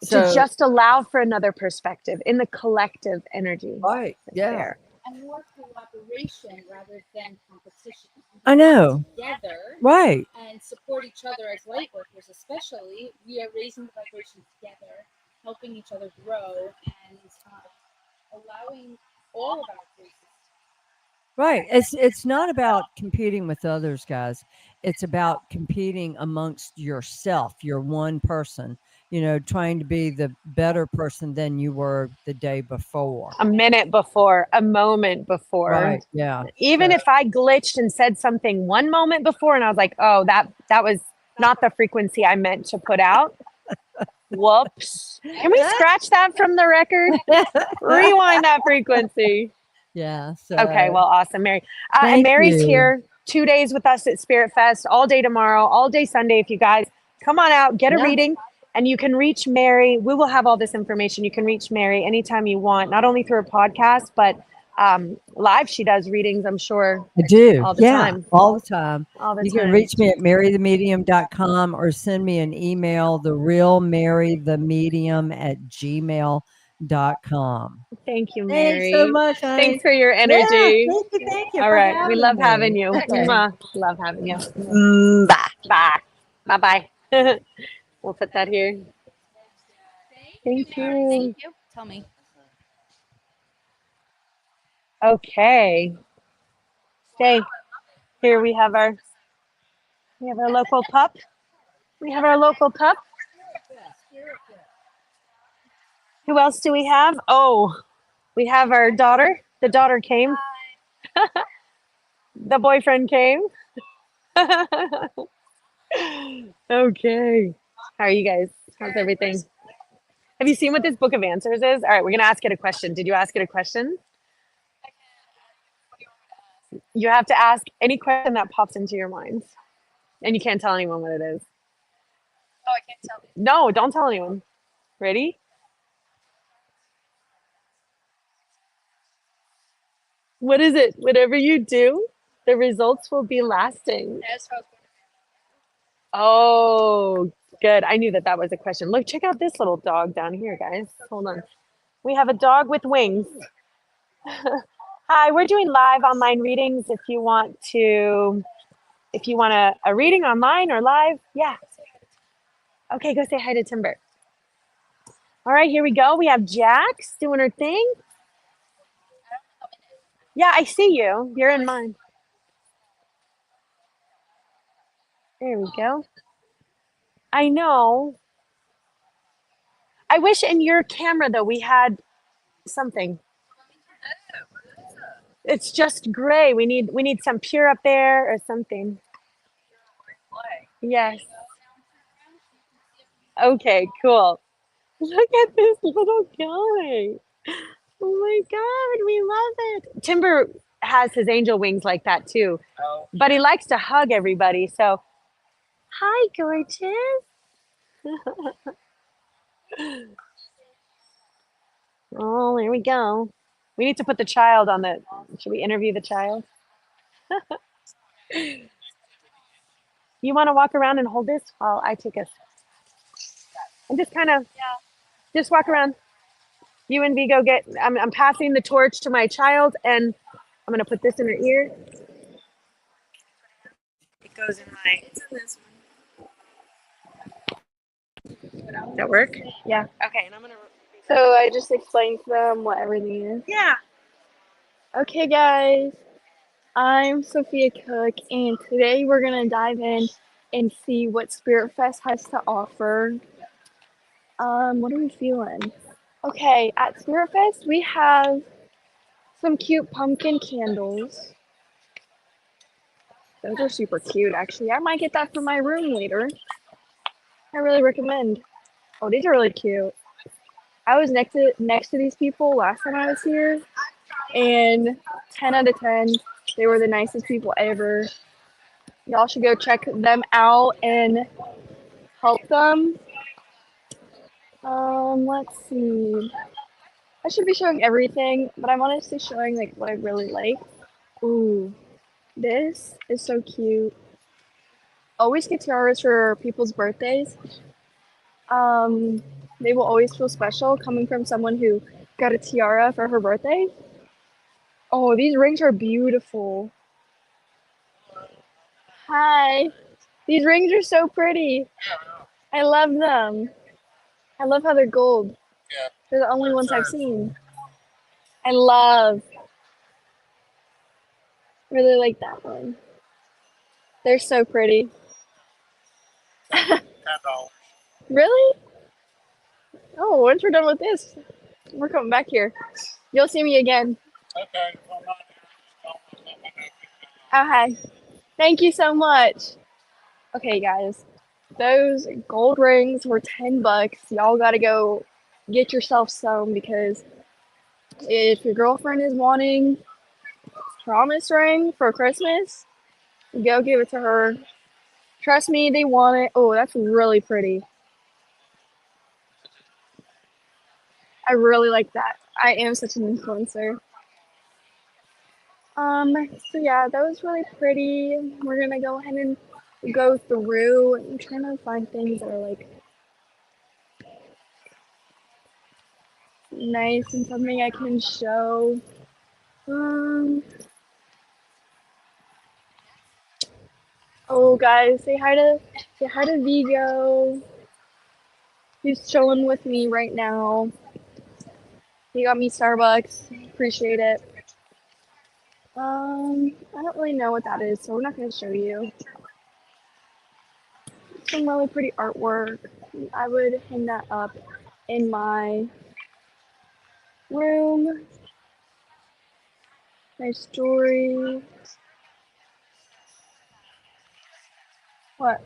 To just allow for another perspective in the collective energy. Right. Yeah. There. And more collaboration rather than competition. I know. Together. Right. And support each other as light workers, especially. We are raising the vibration together, helping each other grow, and allowing all of our voices. Right. It's not about competing with others, guys. It's about competing amongst yourself. You're one person, trying to be the better person than you were the day before. A minute before, a moment before. Right. Yeah. Even if I glitched and said something one moment before and I was like, oh, that was not the frequency I meant to put out. Whoops. Can we scratch that from the record? Rewind that frequency. Yeah. So. Okay. Well, awesome, Mary. And Mary's here 2 days with us at Spirit Fest, all day tomorrow, all day Sunday. If you guys come on out, get a reading, and you can reach Mary. We will have all this information. You can reach Mary anytime you want, not only through her podcast, but live. She does readings, I'm sure. I do. All the time. All the time. All the you time. can reach me at marythemedium.com or send me an email, therealmarythemedium@gmail.com. Thank you, Mary. Thanks so much. Honey. Thanks for your energy. Yeah, thank you. All right. We love having you. Okay. Love having you. Bye. Bye. Bye-bye. We'll put that here. Thank you. Thank you. Tell me. Okay. Stay. Here we have our local pup. We have our local pup. Who else do we have? Oh, we have our daughter. The daughter came. The boyfriend came. Okay. How are you guys? How's everything? Have you seen what this book of answers is? All right, we're going to ask it a question. Did you ask it a question? You have to ask any question that pops into your mind. And you can't tell anyone what it is. Oh, I can't tell. No, don't tell anyone. Ready? What is it? Whatever you do, the results will be lasting. Oh, good. I knew that was a question. Look, check out this little dog down here, guys. Hold on. We have a dog with wings. Hi, we're doing live online readings. If you want a reading online or live, yeah. Okay, go say hi to Timber. All right, here we go. We have Jax doing her thing. Yeah, I see you. You're in mine. There we go. I know. I wish in your camera, though, we had something. It's just gray. We need some pure up there or something. Yes. Okay, cool. Look at this little guy. Oh my God, we love it. Timber has his angel wings like that too, but he likes to hug everybody. So, hi, gorgeous. Oh, here we go. We need to put the child on the. Should we interview the child? You want to walk around and hold this while I take a. And just kind of, just walk around. You and Vigo get. I'm passing the torch to my child, and I'm gonna put this in her ear. It goes in my. Does that work? Yeah. Okay, and I'm gonna. So I just explained to them what everything is. Yeah. Okay, guys, I'm Sophia Cook, and today we're gonna dive in and see what Spirit Fest has to offer. What are we feeling? Okay, at Spirit Fest we have some cute pumpkin candles. Those are super cute, actually. I might get that for my room later. I really recommend. Oh, these are really cute. I was next to these people last time I was here, and 10 out of 10, they were the nicest people ever. Y'all should go check them out and help them. Let's see. I should be showing everything, but I'm honestly showing like what I really like. Ooh, this is so cute. Always get tiaras for people's birthdays. Um, they will always feel special coming from someone who got a tiara for her birthday. Oh, these rings are beautiful. Hi. These rings are so pretty. I love them. I love how they're gold. They're the only ones I've seen. I really like that one. They're so pretty. Really? Oh, once we're done with this, we're coming back here. You'll see me again. Oh, hi. Thank you so much. Okay, guys. Those gold rings were $10. Y'all gotta go get yourself some because if your girlfriend is wanting promise ring for Christmas, go give it to her. Trust me, they want it. Oh, that's really pretty. I really like that. I am such an influencer. So yeah, that was really pretty. We're gonna go ahead and go through. I'm trying to find things that are like nice and something I can show. Oh guys, say hi to Vigo. He's chilling with me right now. He got me Starbucks. Appreciate it. I don't really know what that is, so we're not gonna show you. Some really pretty artwork. I would hang that up in my room. Nice jewelry. What?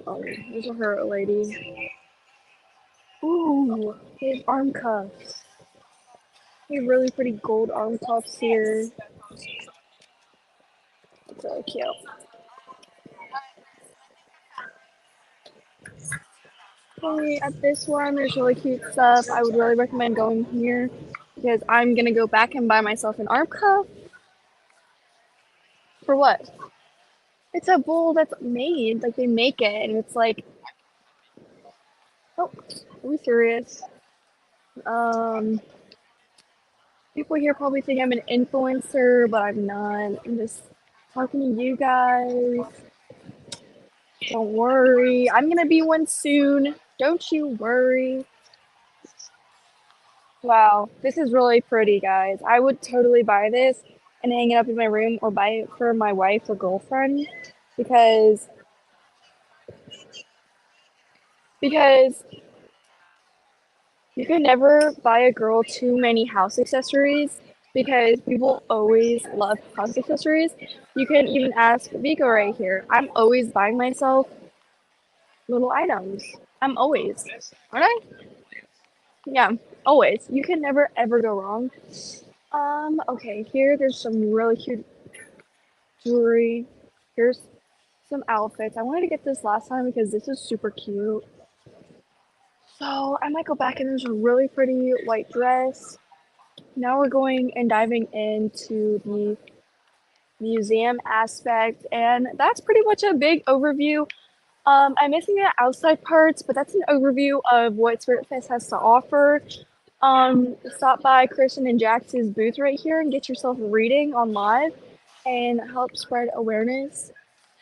Oh, those are her lady. Ooh, they have arm cuffs. They have really pretty gold arm cuffs here. It's really cute. Okay, at this one, there's really cute stuff. I would really recommend going here because I'm gonna go back and buy myself an arm cuff. For what? It's a bowl that's made, like they make it, and it's like, oh, are we serious? Um, People here probably think I'm an influencer, but I'm not. I'm just talking to you guys. Don't worry, I'm gonna be one soon. Don't you worry. Wow, this is really pretty, guys. I would totally buy this and hang it up in my room or buy it for my wife or girlfriend because because you can never buy a girl too many house accessories because people always love house accessories. You can even ask Vico right here. I'm always buying myself little items. I'm always, aren't I? Yeah, always. You can never ever go wrong. Okay, here there's some really cute jewelry. Here's some outfits. I wanted to get this last time because this is super cute. So I might go back and there's a really pretty white dress. Now we're going and diving into the museum aspect, and that's pretty much a big overview. I'm missing the outside parts, but that's an overview of what Spirit Fest has to offer. Stop by Kristen and Jax's booth right here and get yourself a reading on live and help spread awareness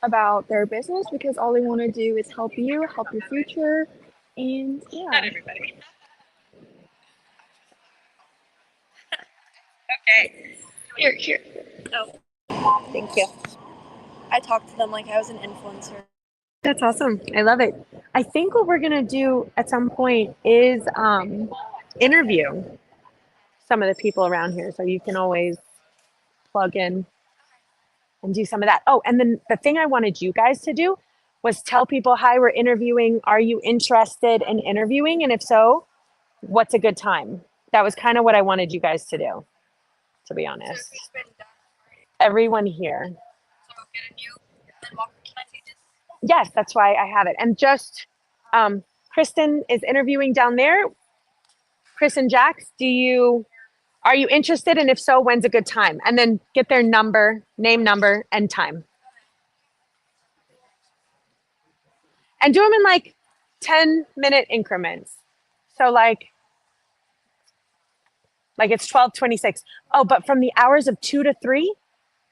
about their business, because all they want to do is help you, help your future, and yeah. Not everybody. Okay. Here. Thank you. I talked to them like I was an influencer. That's awesome. I love it. I think what we're gonna do at some point is interview some of the people around here, so you can always plug in and do some of that. Oh, and then the thing I wanted you guys to do was tell people, hi, we're interviewing. Are you interested in interviewing? And if so, what's a good time? That was kind of what I wanted you guys to do, to be honest. Everyone here. Yes, that's why I have it. And just Kristen is interviewing down there. Kristen Jax, are you interested? And if so, when's a good time? And then get their number, name, number, and time. And do them in like 10-minute increments. So like it's 12:26. Oh, but from the hours of 2 to 3,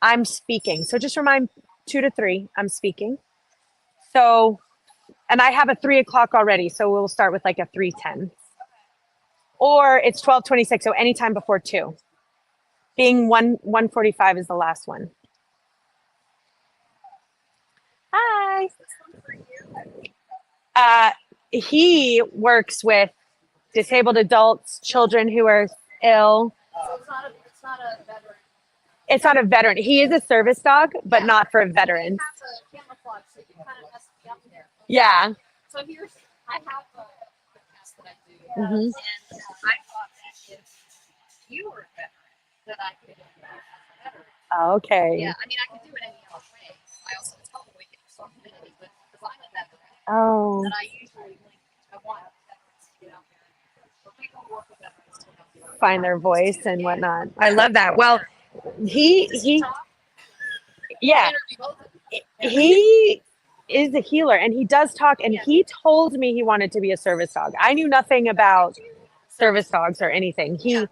I'm speaking. So just remind 2 to 3, I'm speaking. So, and I have a 3 o'clock already. So we'll start with like a 3:10. Or it's 12:26. So anytime before 2. Being 1:45 is the last one. Hi. He works with disabled adults, children who are ill. So it's not a veteran. It's not a veteran. He is a service dog, but not for veterans. It has a camouflage, so you kind of messed me up there. Yeah. So I have a podcast that I do, Mhm. and I thought that if you were a veteran, that I could do that as a veteran. Okay. Yeah, I mean, I could do it any other way. I also tell the way some community, but because I'm a veteran, Oh. then I usually I want veterans to get out there. For people who work with veterans to get out there. Find their voice and whatnot. I love that. Well, he yeah, Interview both of them. he is a healer and he does talk, and he told me he wanted to be a service dog. I knew nothing about service dogs or anything. It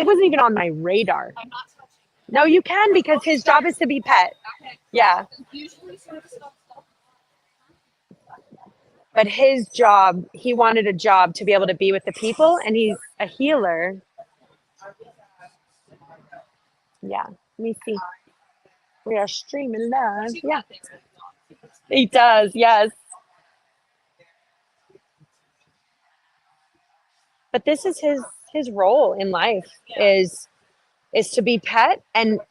wasn't even on my radar. I'm not touching. No, you can, because his job is to be pet. Okay. Yeah. Usually service dogs don't. But his job, he wanted a job to be able to be with the people, and he's a healer. Yeah. Let me see. We are streaming live. Yeah. He does, yes. But this is his role in life is to be pet. And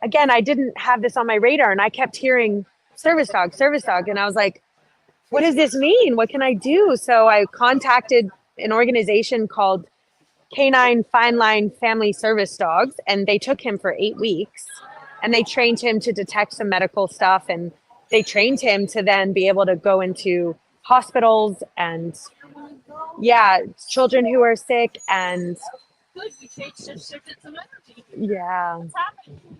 again, I didn't have this on my radar, and I kept hearing service dog, and I was like, what does this mean? What can I do? So I contacted an organization called Canine Fine Line Family Service Dogs, and they took him for 8 weeks, and they trained him to detect some medical stuff, and they trained him to then be able to go into hospitals and children who are sick, and Good, we shifted some energy. yeah. What's happening?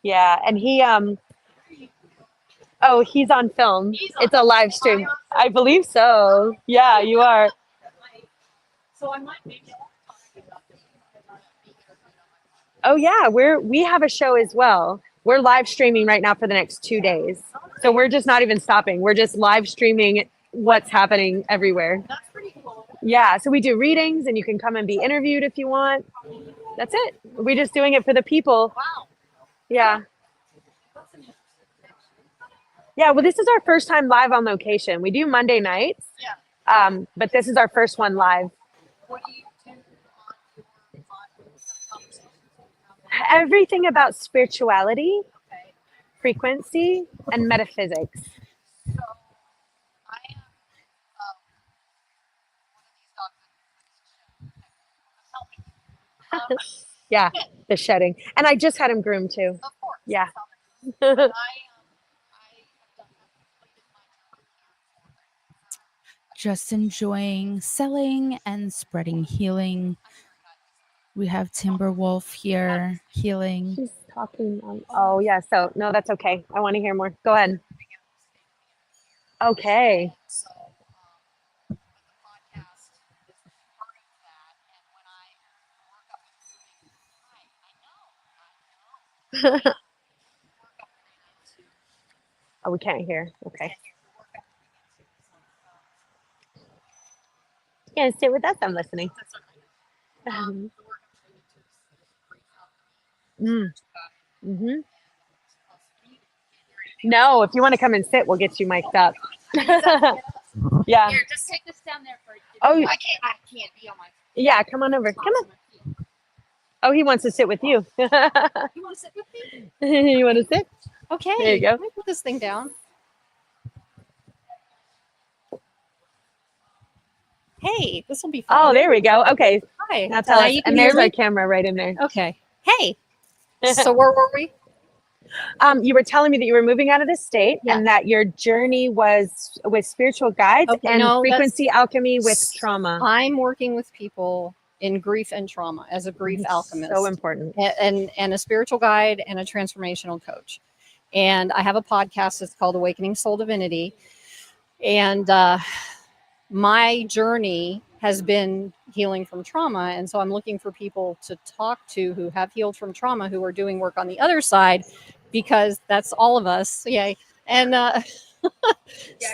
Yeah, and he he's on film. It's a live stream. I believe so. Yeah, you are. So I might make it. Oh yeah, we have a show as well. We're live streaming right now for the next 2 days. So we're just not even stopping. We're just live streaming what's happening everywhere. That's pretty cool. Yeah, so we do readings, and you can come and be interviewed if you want. That's it. We're just doing it for the people. Wow. Yeah. That's an interesting thing. Yeah, well, this is our first time live on location. We do Monday nights. Yeah. But this is our first one live. What do you do on your conversations? Everything about spirituality, Okay. frequency, and metaphysics. So I am one of these dogs. Yeah, the shedding. And I just had him groomed too. Of course. Yeah. And I have done just enjoying selling and spreading healing. We have Timberwolf here healing. She's talking. Oh, yeah. So, no, that's okay. I want to hear more. Go ahead. Okay. Oh, we can't hear. Okay. Yeah, stay with us. I'm listening. Mm-hmm. No, if you want to come and sit, we'll get you mic'd up. Yeah. Here, just take this down there for. Oh, I can't be on my. yeah. Come on over. Come on. Oh, he wants to sit with you. You want to sit with me? You want to sit? Okay. There you go. Let me put this thing down. Hey, this will be fun. Oh, there we go. Okay. Hi. Now tell us. you can And there's hear our me? camera right in there. Okay. Hey. So where were we? You were telling me that you were moving out of the state Yes. and that your journey was with spiritual guides Okay, and no, frequency alchemy with trauma. I'm working with people in grief and trauma as a grief alchemist. So important. And a spiritual guide and a transformational coach. And I have a podcast that's called Awakening Soul Divinity. And my journey has been healing from trauma. And so I'm looking for people to talk to who have healed from trauma, who are doing work on the other side, because that's all of us. Yay. And Yeah, I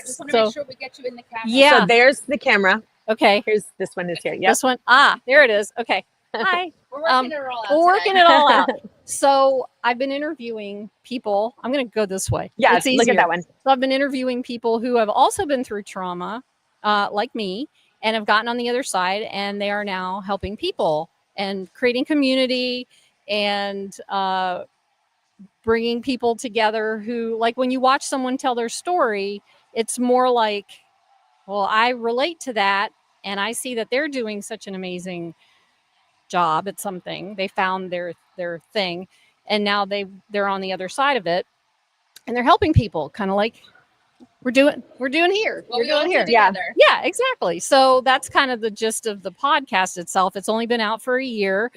just want to so- make sure we get you in the camera. yeah. So there's the camera. Okay. Here's this one is here. Yep. This one. There it is. Okay. Hi. We're working it all out. We're working today. it all out. So I've been interviewing people. I'm going to go this way. Yeah, It's look easier. at that one. So I've been interviewing people who have also been through trauma, like me, and have gotten on the other side, and they are now helping people and creating community and bringing people together who, like, when you watch someone tell their story, it's more like, well, I relate to that, and I see that they're doing such an amazing job at something. They found their thing, and now they're on the other side of it, and they're helping people, kind of like we're doing here. Well, You're we all doing do here. together. Yeah, exactly. So that's kind of the gist of the podcast itself. It's only been out for a year,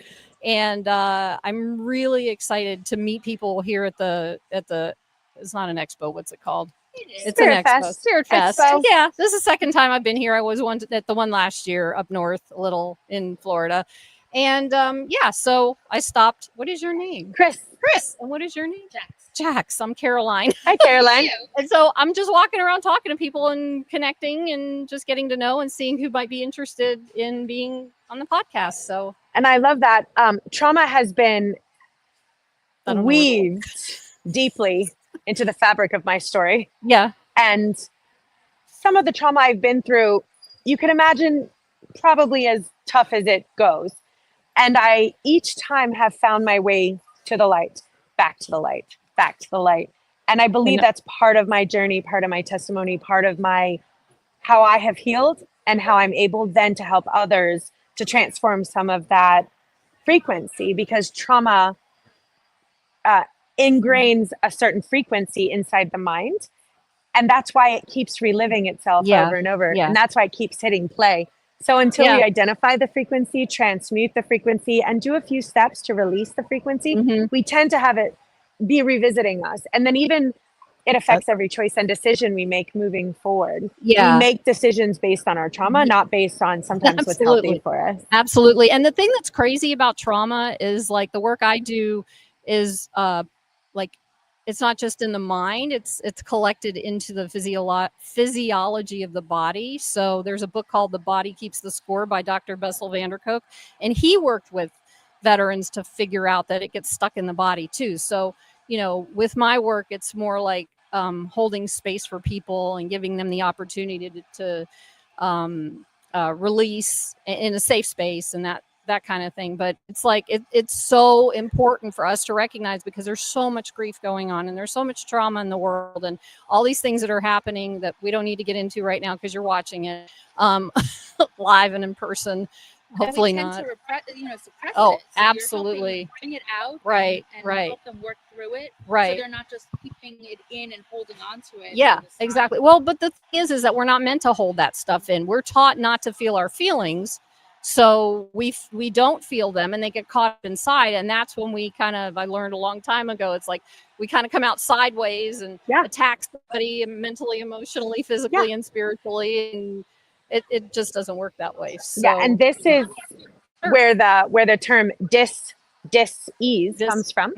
and I'm really excited to meet people here at the. It's not an expo. What's it called? It's Spirit an expo. Fest. Spirit Fest. Expo. Yeah, this is the second time I've been here. I was at the one last year up north, a little in Florida, and yeah. So I stopped. What is your name? Chris. Chris. And what is your name? Jax. Jax. I'm Caroline. Hi, Caroline. And so I'm just walking around talking to people and connecting and just getting to know and seeing who might be interested in being on the podcast. So And I love that. Trauma has been I don't know where weaved deeply into the fabric of my story. yeah, And some of the trauma I've been through, you can imagine probably as tough as it goes. And I each time have found my way to the light, back to the light, back to the light. And I believe that's part of my journey, part of my testimony, part of my how I have healed and how I'm able then to help others to transform some of that frequency, because trauma ingrains a certain frequency inside the mind. And that's why it keeps reliving itself Yeah, over and over. yeah. And that's why it keeps hitting play. So until Yeah. we identify the frequency, transmute the frequency, and do a few steps to release the frequency, Mhm. we tend to have it be revisiting us. And then even it affects every choice and decision we make moving forward. Yeah. We make decisions based on our trauma, not based on sometimes what's Absolutely. healthy for us. Absolutely. And the thing that's crazy about trauma is, like, the work I do is like, it's not just in the mind, it's collected into the physiology of the body. So there's a book called The Body Keeps the Score by Dr. Bessel van der Kolk, and he worked with veterans to figure out that it gets stuck in the body too. So, you know, with my work, it's more like holding space for people and giving them the opportunity to release in a safe space and that kind of thing. But it's like it's so important for us to recognize, because there's so much grief going on and there's so much trauma in the world and all these things that are happening that we don't need to get into right now because you're watching it live and in person. hopefully and we not. tend to suppress Oh, it. So you're helping absolutely. bring it out, Right, and right. help them work through it, so Right. they're not just keeping it in and holding on to it. Yeah, all this time. exactly. Well, but the thing is that we're not meant to hold that stuff in. We're taught not to feel our feelings, so we don't feel them, and they get caught inside. And that's when I learned a long time ago. It's like we kind of come out sideways and attack somebody mentally, emotionally, physically, and spiritually, and it just doesn't work that way. So and this is where the term dis-ease comes from,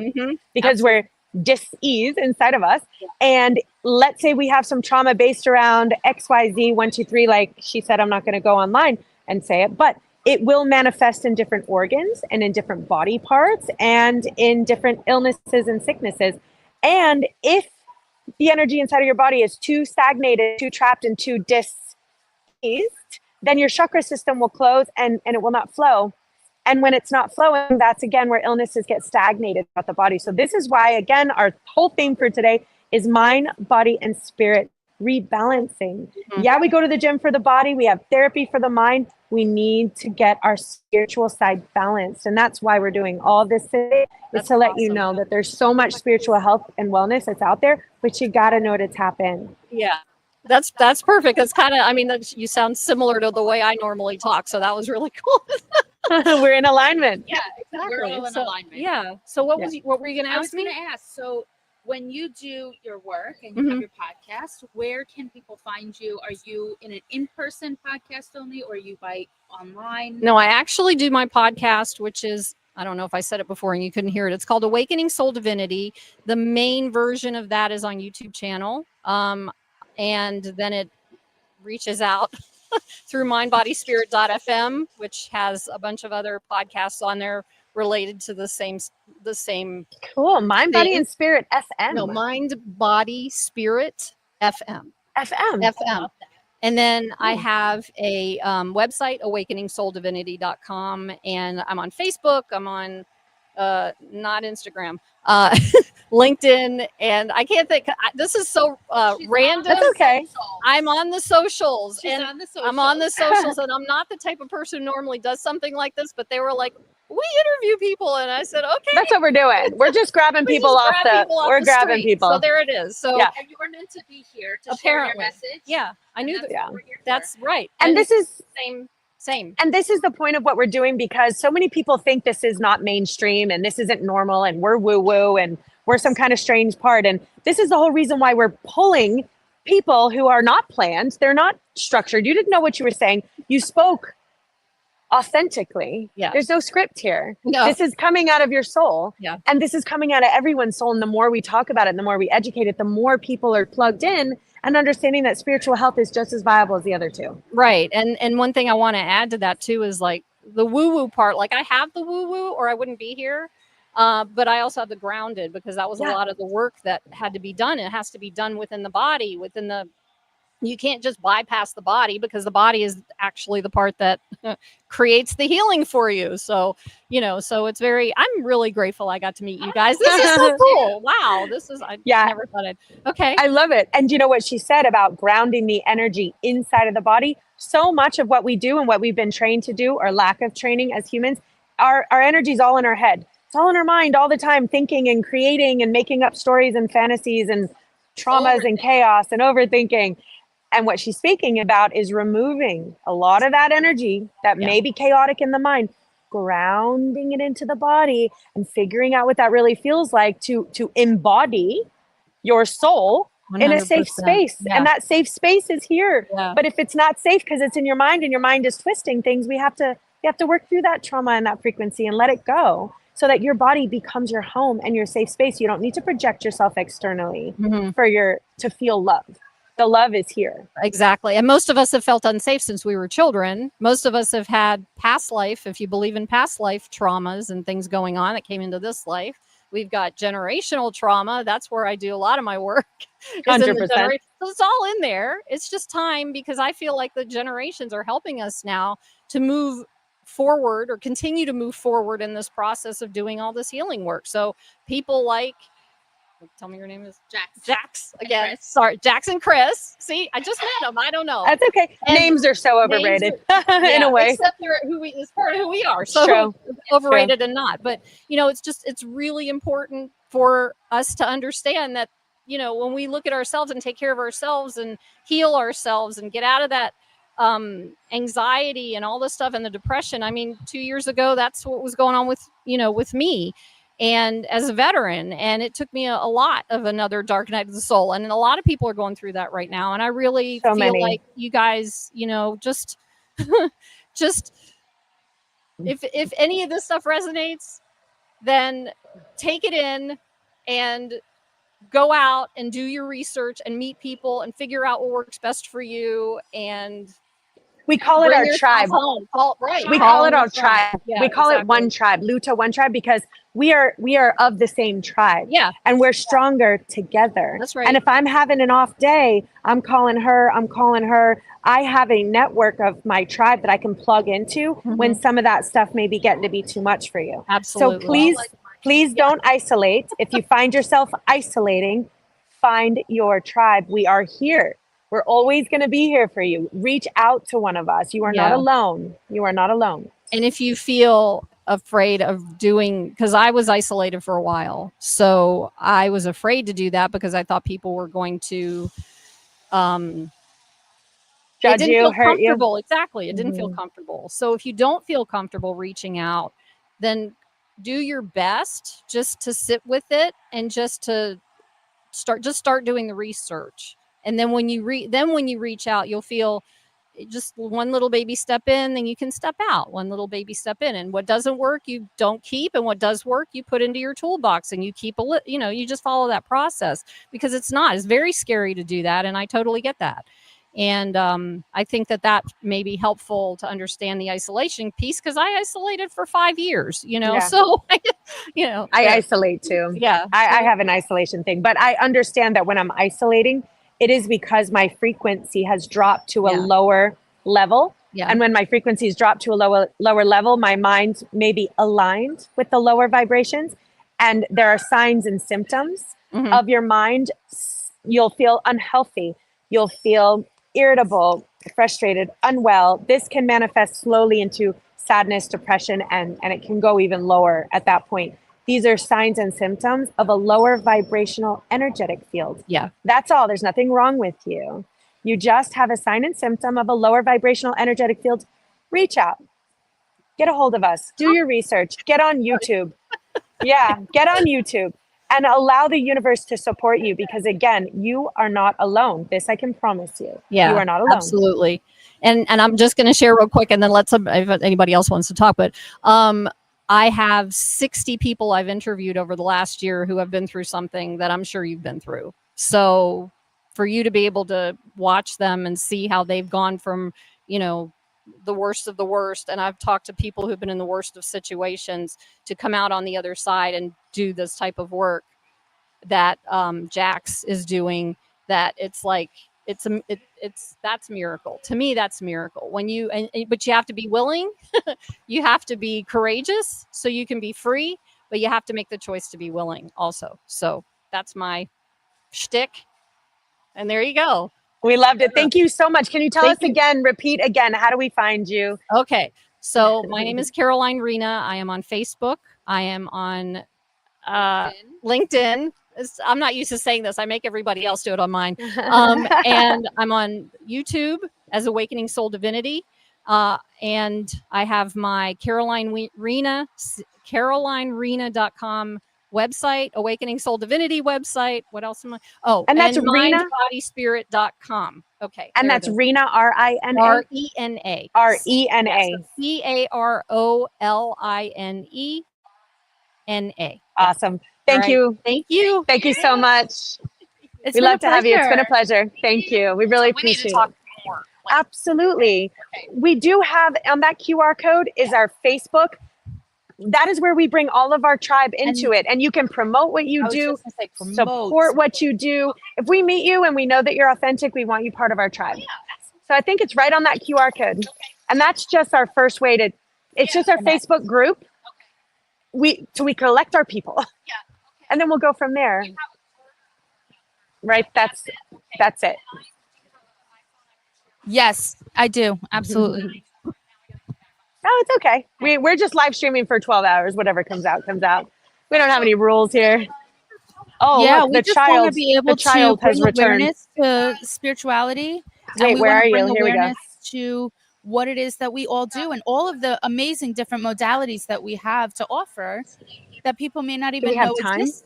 because we're dis-ease inside of us. And let's say we have some trauma based around XYZ 1, 2, 3, like she said. I'm not going to go online and say it, but it will manifest in different organs and in different body parts and in different illnesses and sicknesses. And if the energy inside of your body is too stagnated, too trapped, and too dis-eased, then your chakra system will close and it will not flow. And when it's not flowing, that's again where illnesses get stagnated throughout the body. So this is why, again, our whole theme for today is mind, body, and spirit rebalancing. Yeah, we go to the gym for the body. We have therapy for the mind. We need to get our spiritual side balanced. And that's why we're doing all this today, is to let you know that there's so much spiritual health and wellness that's out there, but you got to know to tap in. Yeah. That's perfect. That's kind of, you sound similar to the way I normally talk. So that was really cool. We're in alignment. Yeah, exactly. We're all in alignment. Yeah. So what were you going to ask me? I was going to ask. So when you do your work and you have your podcast, where can people find you? Are you in an in-person podcast only, or are you by online? No, I actually do my podcast, which is, I don't know if I said it before and you couldn't hear it. It's called Awakening Soul Divinity. The main version of that is on YouTube channel. And then it reaches out through mindbodyspirit.fm, which has a bunch of other podcasts on there related to the same cool Mind, Body, and Spirit FM. No, Mind, Body, Spirit FM. FM. And then I have a website, awakeningsouldivinity.com, and I'm on Facebook. I'm on not Instagram, LinkedIn, and I can't think. This is so random. That's okay. I'm on the socials. She's and on the socials. I'm on the socials, and I'm not the type of person who normally does something like this, but they were like, we interview people, and I said, okay. That's what we're doing. We're just grabbing people off the grabbing street. People. So there it is. So and you were meant to be here to share your message. Yeah, I knew that. Yeah, that's right. And this is same. And this is the point of what we're doing, because so many people think this is not mainstream and this isn't normal and we're woo-woo and we're some kind of strange part. And this is the whole reason why we're pulling people who are not planned. They're not structured. You didn't know what you were saying. You spoke authentically. Yeah. There's no script here. No. This is coming out of your soul. Yeah. And this is coming out of everyone's soul. And the more we talk about it, and the more we educate it, the more people are plugged in and understanding that spiritual health is just as viable as the other two. Right. And one thing I want to add to that too is like the woo-woo part. Like I have the woo-woo or I wouldn't be here. But I also have the grounded, because that was a lot of the work that had to be done. It has to be done within the body, you can't just bypass the body, because the body is actually the part that creates the healing for you. So, so it's I'm really grateful I got to meet you guys. This is so cool. Wow. I never thought okay. I love it. And you know what she said about grounding the energy inside of the body? So much of what we do and what we've been trained to do, or lack of training as humans, our energy is all in our head. It's all in our mind all the time, thinking and creating and making up stories and fantasies and traumas and chaos and overthinking. And what she's speaking about is removing a lot of that energy that may be chaotic in the mind, grounding it into the body and figuring out what that really feels like to embody your soul 100%. In a safe space. Yeah. And that safe space is here. Yeah. But if it's not safe because it's in your mind and your mind is twisting things, we have to work through that trauma and that frequency and let it go, so that your body becomes your home and your safe space. You don't need to project yourself externally to feel love. The love is here. Exactly. And most of us have felt unsafe since we were children. Most of us have had past life, if you believe in past life traumas and things going on that came into this life. We've got generational trauma. That's where I do a lot of my work. 100%. So it's all in there. It's just time, because I feel like the generations are helping us now to move forward, or continue to move forward in this process of doing all this healing work. So people like Tell me your name is Jax. Jax And again. Chris. Sorry, Jax and Chris. See, I just met them. I don't know. That's okay. And Names are so names overrated are- in a way. Except they're it's part of who we are. So True. overrated and not. But it's really important for us to understand that, when we look at ourselves and take care of ourselves and heal ourselves and get out of that anxiety and all this stuff and the depression. I mean, 2 years ago, that's what was going on with me. And as a veteran, and it took me a lot of another dark night of the soul. And a lot of people are going through that right now. And I really So feel many. like you guys, just, just if any of this stuff resonates, then take it in and go out and do your research and meet people and figure out what works best for you. And We call it bring our yourself tribe. home. Right. We call it your our tribe. Yeah, We call it exactly. one tribe, Liuta one tribe, because we are of the same tribe. Yeah. And we're stronger together. That's right. And if I'm having an off day, I'm calling her. I have a network of my tribe that I can plug into when some of that stuff may be getting to be too much for you. Absolutely. So please don't isolate. If you find yourself isolating, find your tribe. We are here. We're always going to be here for you. Reach out to one of us. You are not alone. You are not alone. And if you feel afraid of doing, because I was isolated for a while, so I was afraid to do that because I thought people were going to Judge it didn't you, feel hurt you. comfortable. Exactly. It didn't feel comfortable. So if you don't feel comfortable reaching out, then do your best just to sit with it and just to start doing the research. And then when you reach out, you'll feel just one little baby step in, then you can step out. One little baby step in, and what doesn't work, you don't keep, and what does work, you put into your toolbox, and you keep you just follow that process, because it's very scary to do that, and I totally get that. And I think that may be helpful to understand the isolation piece, because I isolated for 5 years, so I isolate too. Yeah. I have an isolation thing, but I understand that when I'm isolating, it is because my frequency has dropped to a lower level. Yeah. And when my frequencies drop to a lower level, my mind may be aligned with the lower vibrations. And there are signs and symptoms of your mind. You'll feel unhealthy. You'll feel irritable, frustrated, unwell. This can manifest slowly into sadness, depression, and it can go even lower at that point. These are signs and symptoms of a lower vibrational energetic field. Yeah. That's all. There's nothing wrong with you. You just have a sign and symptom of a lower vibrational energetic field. Reach out. Get a hold of us. Do your research. Get on YouTube. Yeah, get on YouTube and allow the universe to support you, because again, you are not alone. This I can promise you. Yeah, you are not alone. Absolutely. And I'm just going to share real quick, and then if anybody else wants to talk, but I have 60 people I've interviewed over the last year who have been through something that I'm sure you've been through. So for you to be able to watch them and see how they've gone from, the worst of the worst. And I've talked to people who've been in the worst of situations to come out on the other side and do this type of work that Jax is doing, that it's like, that's miracle. To me, that's miracle. But you have to be willing, you have to be courageous so you can be free, but you have to make the choice to be willing also. So that's my shtick. And there you go. We loved it. Thank you so much. Can you tell us again, repeat again, how do we find you? Okay. So my name is Caroline Rena. I am on Facebook. I am on LinkedIn. I'm not used to saying this. I make everybody else do it on mine. And I'm on YouTube as Awakening Soul Divinity. And I have my CarolineRena.com website, Awakening Soul Divinity website. What else am I? Oh, and that's Rena? mindbodyspirit.com. Okay. And that's Rena, R-I-N-A? R-E-N-A. R-E-N-A. C-A-R-O-L-I-N-E-N-A. Awesome. Thank you. Thank you. Thank you so much. We love to have you. It's been a pleasure. Thank you. We really appreciate it. More. Absolutely. Okay. We do have on that QR code is our Facebook. That is where we bring all of our tribe into it. And you can promote what you do, support what you do. If we meet you and we know that you're authentic, we want you part of our tribe. So I think it's right on that QR code. Okay. And that's just our first way to, it's just our Facebook group. We collect our people. Yeah. Okay. And then we'll go from there. right? That's it. Yes, I do. Absolutely. Oh, it's okay. We're just live streaming for 12 hours. Whatever comes out, comes out. We don't have any rules here. Oh, Yeah, look, we just want to be the able to child has bring returned. awareness to spirituality, and Wait, we where want are to you? bring Here we go. awareness to what it is that we all do and all of the amazing different modalities that we have to offer that people may not Do even we have know time? exist.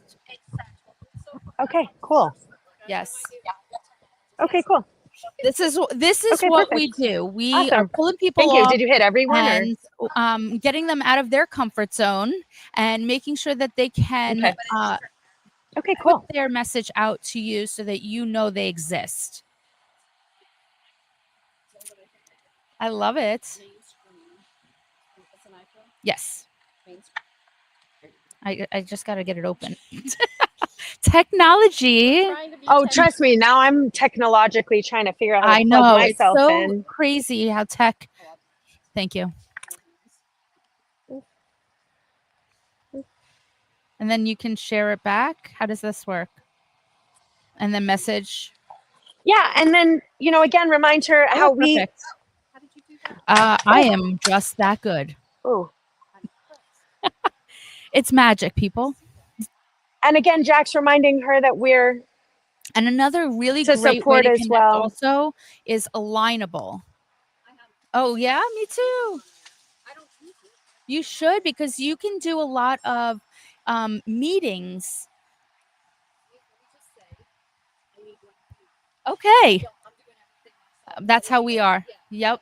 Okay, cool. Yes. Okay, cool. This is Okay, what we perfect. do. We are Awesome. pulling people Thank you. off Did you hit everyone or? and getting them out of their comfort zone and making sure that they can Okay. Okay, put cool. their message out to you so that you know they exist. I love it. Yes. I just got to get it open. Technology. Oh, trust me. Now I'm technologically trying to figure out how I to plug know. It's myself so in. crazy how tech. Thank you. And then you can share it back. How does this work? And then message. Yeah, and then again, remind her Oh, how we. perfect. I am just that good. Oh. It's magic, people. And again, Jack's reminding her that we're. And another really To great way support to as connect well. also is alignable. Oh yeah, me too. You should, because you can do a lot of meetings. Okay. That's how we are. Yep.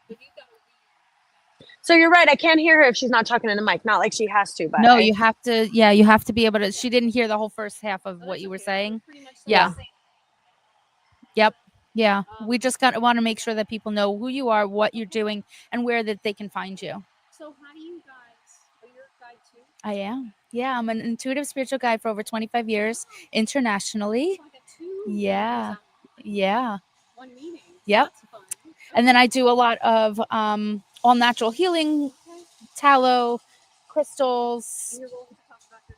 So you're right. I can't hear her if she's not talking in the mic. Not like she has to, but No, you have to. Yeah, you have to be able to. She didn't hear the whole first half of what you were saying. Yeah. Yep. Yeah. We just want to make sure that people know who you are, what you're doing, and where that they can find you. So how do you guys? Are you a guide too? I am. Yeah, I'm an intuitive spiritual guide for over 25 years internationally. Yeah. Yeah. One meeting. Yep. That's fun. And then I do a lot of all natural healing, tallow, crystals. And you're willing to talk about your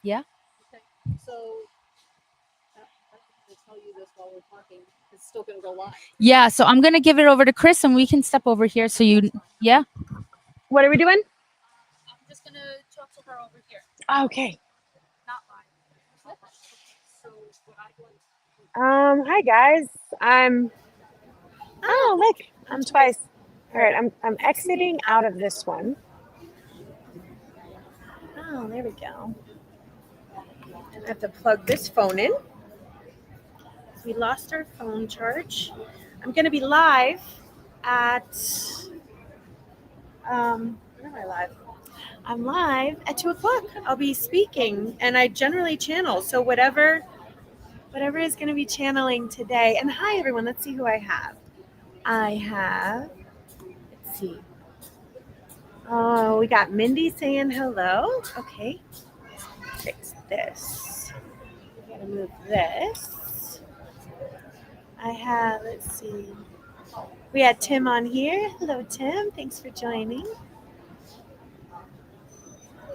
Yeah. Okay. So I'm going to tell you this while we're talking. It's still going to go live. Yeah. So I'm going to give it over to Chris and we can step over here. So yeah. What are we doing? I'm just going to talk to her over here. Okay. Not live. So what I do. Hi guys. Oh, look, I'm twice. All right, I'm exiting out of this one. Oh, there we go. I have to plug this phone in. We lost our phone charge. I'm going to be live at where am I live? I'm live at 2:00. I'll be speaking, and I generally channel. So whatever is going to be channeling today. And hi everyone. Let's see who I have. Let's see. Oh, we got Mindy saying hello. Okay. Fix this. Gotta move this. Let's see. We had Tim on here. Hello, Tim. Thanks for joining.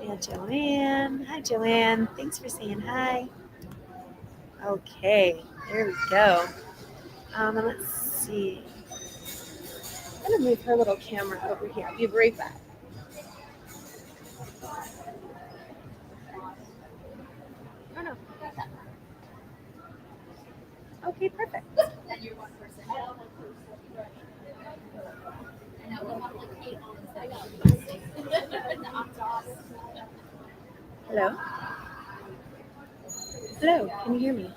Yeah, Joanne. Hi, Joanne. Thanks for saying hi. Okay, there we go. And let's see. I'm gonna move her little camera over here. I'll be right back. No. Okay, perfect. Then you're one person. And we'll have like 8 on Hello? Hello, can you hear me?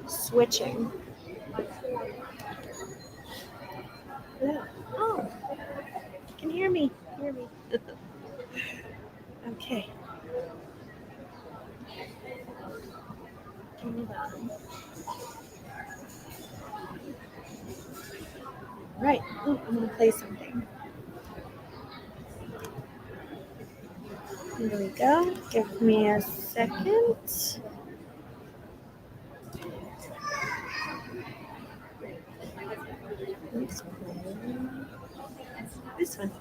Switching. Hello. Oh, can you hear me? Okay. Hold on. Right. Oh, I'm going to play something. Here we go. Give me a second. This one.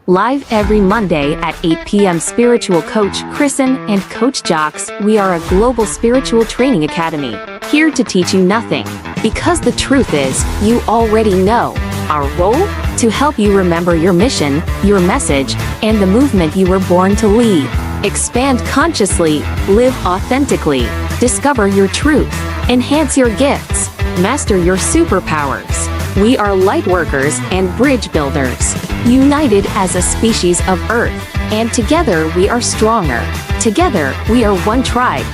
Live every Monday at 8 p.m. Spiritual Coach Kristen and Coach Jocks, we are a global spiritual training academy, here to teach you nothing. Because the truth is, you already know. Our role? To help you remember your mission, your message, and the movement you were born to lead. Expand consciously, live authentically, discover your truth, enhance your gifts, master your superpowers. We are light workers and bridge builders, united as a species of Earth, and together we are stronger. Together, we are one tribe.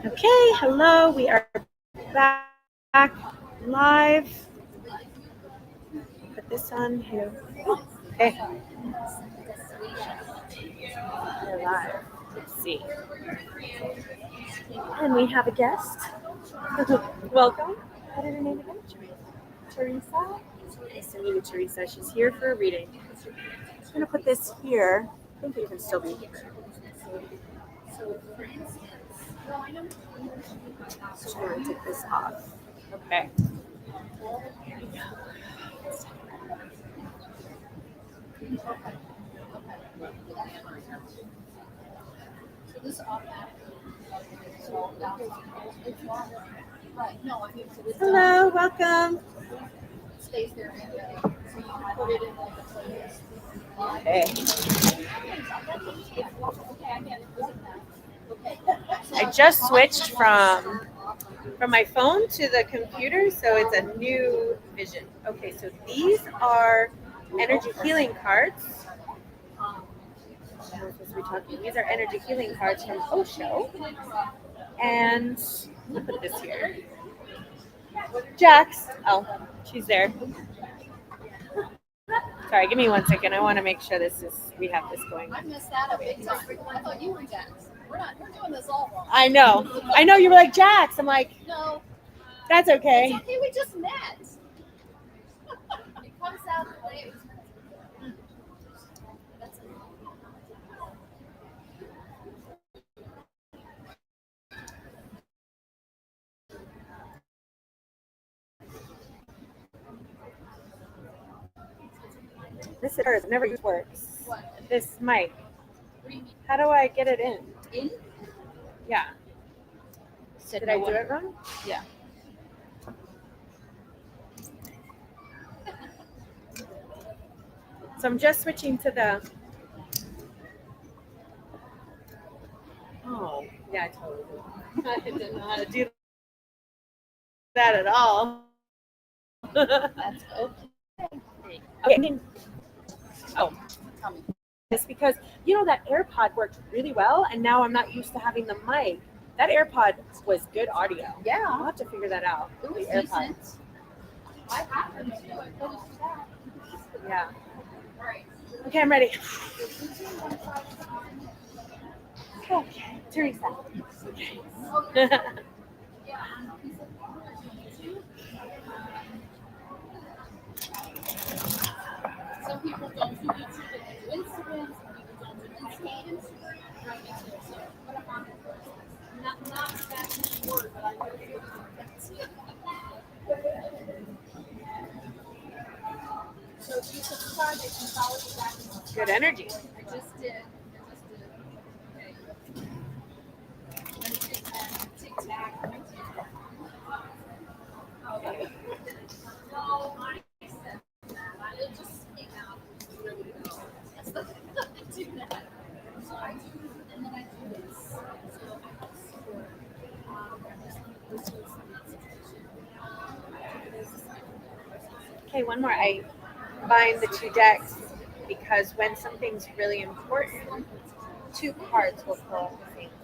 Okay, hello, we are back live. Put this on here. Okay. We're live. Let's see. And we have a guest. Welcome. What is her name again? Teresa. Nice to meet you, Teresa. She's here for a reading. I'm going to put this here. I think you can still be here. So for instance, just going to take this off. Okay. Hello, welcome. Okay. I just switched from my phone to the computer, so it's a new vision. Okay, so these are energy healing cards. These are energy healing cards from Osho. And I'll put this here. Jax. Oh, she's there. Sorry, give me 1 second. I want to make sure we have this going. I missed that a big time. I thought you were Jax. We're doing this all wrong. I know. You were like Jax. I'm like, no. That's okay. It's okay. We just met. It comes out the way it was meant to This is hers. It never works. What? This mic. What do you mean? How do I get it in? In? Yeah. Said Did no I do one. it wrong? Yeah. So I'm just switching to the. Oh, yeah, I totally did. I didn't know how to do that at all. That's okay. Okay. Oh, Tell me. it's because that AirPod worked really well, and now I'm not used to having the mic. That AirPod was good audio. Yeah. I'll have to figure that out. It was The AirPod. decent. I have them too. I told you that. Yeah. All right. Okay, I'm ready. Okay, Teresa. Okay. Some people don't do YouTube, they do Instagram. Some people don't do Instagram. Right, me too. So, but I'm on it first. Not that many words, but I know you're So if you subscribe, they can follow you back. Good energy. I just did. Okay. Let me take that tic-tac. Okay. No, I said that. It just came out really well. I do that. So I do, and then I do this. So I have support. This was not situation. Okay, one more. I bind the two decks because when something's really important, two cards will pull at the same time.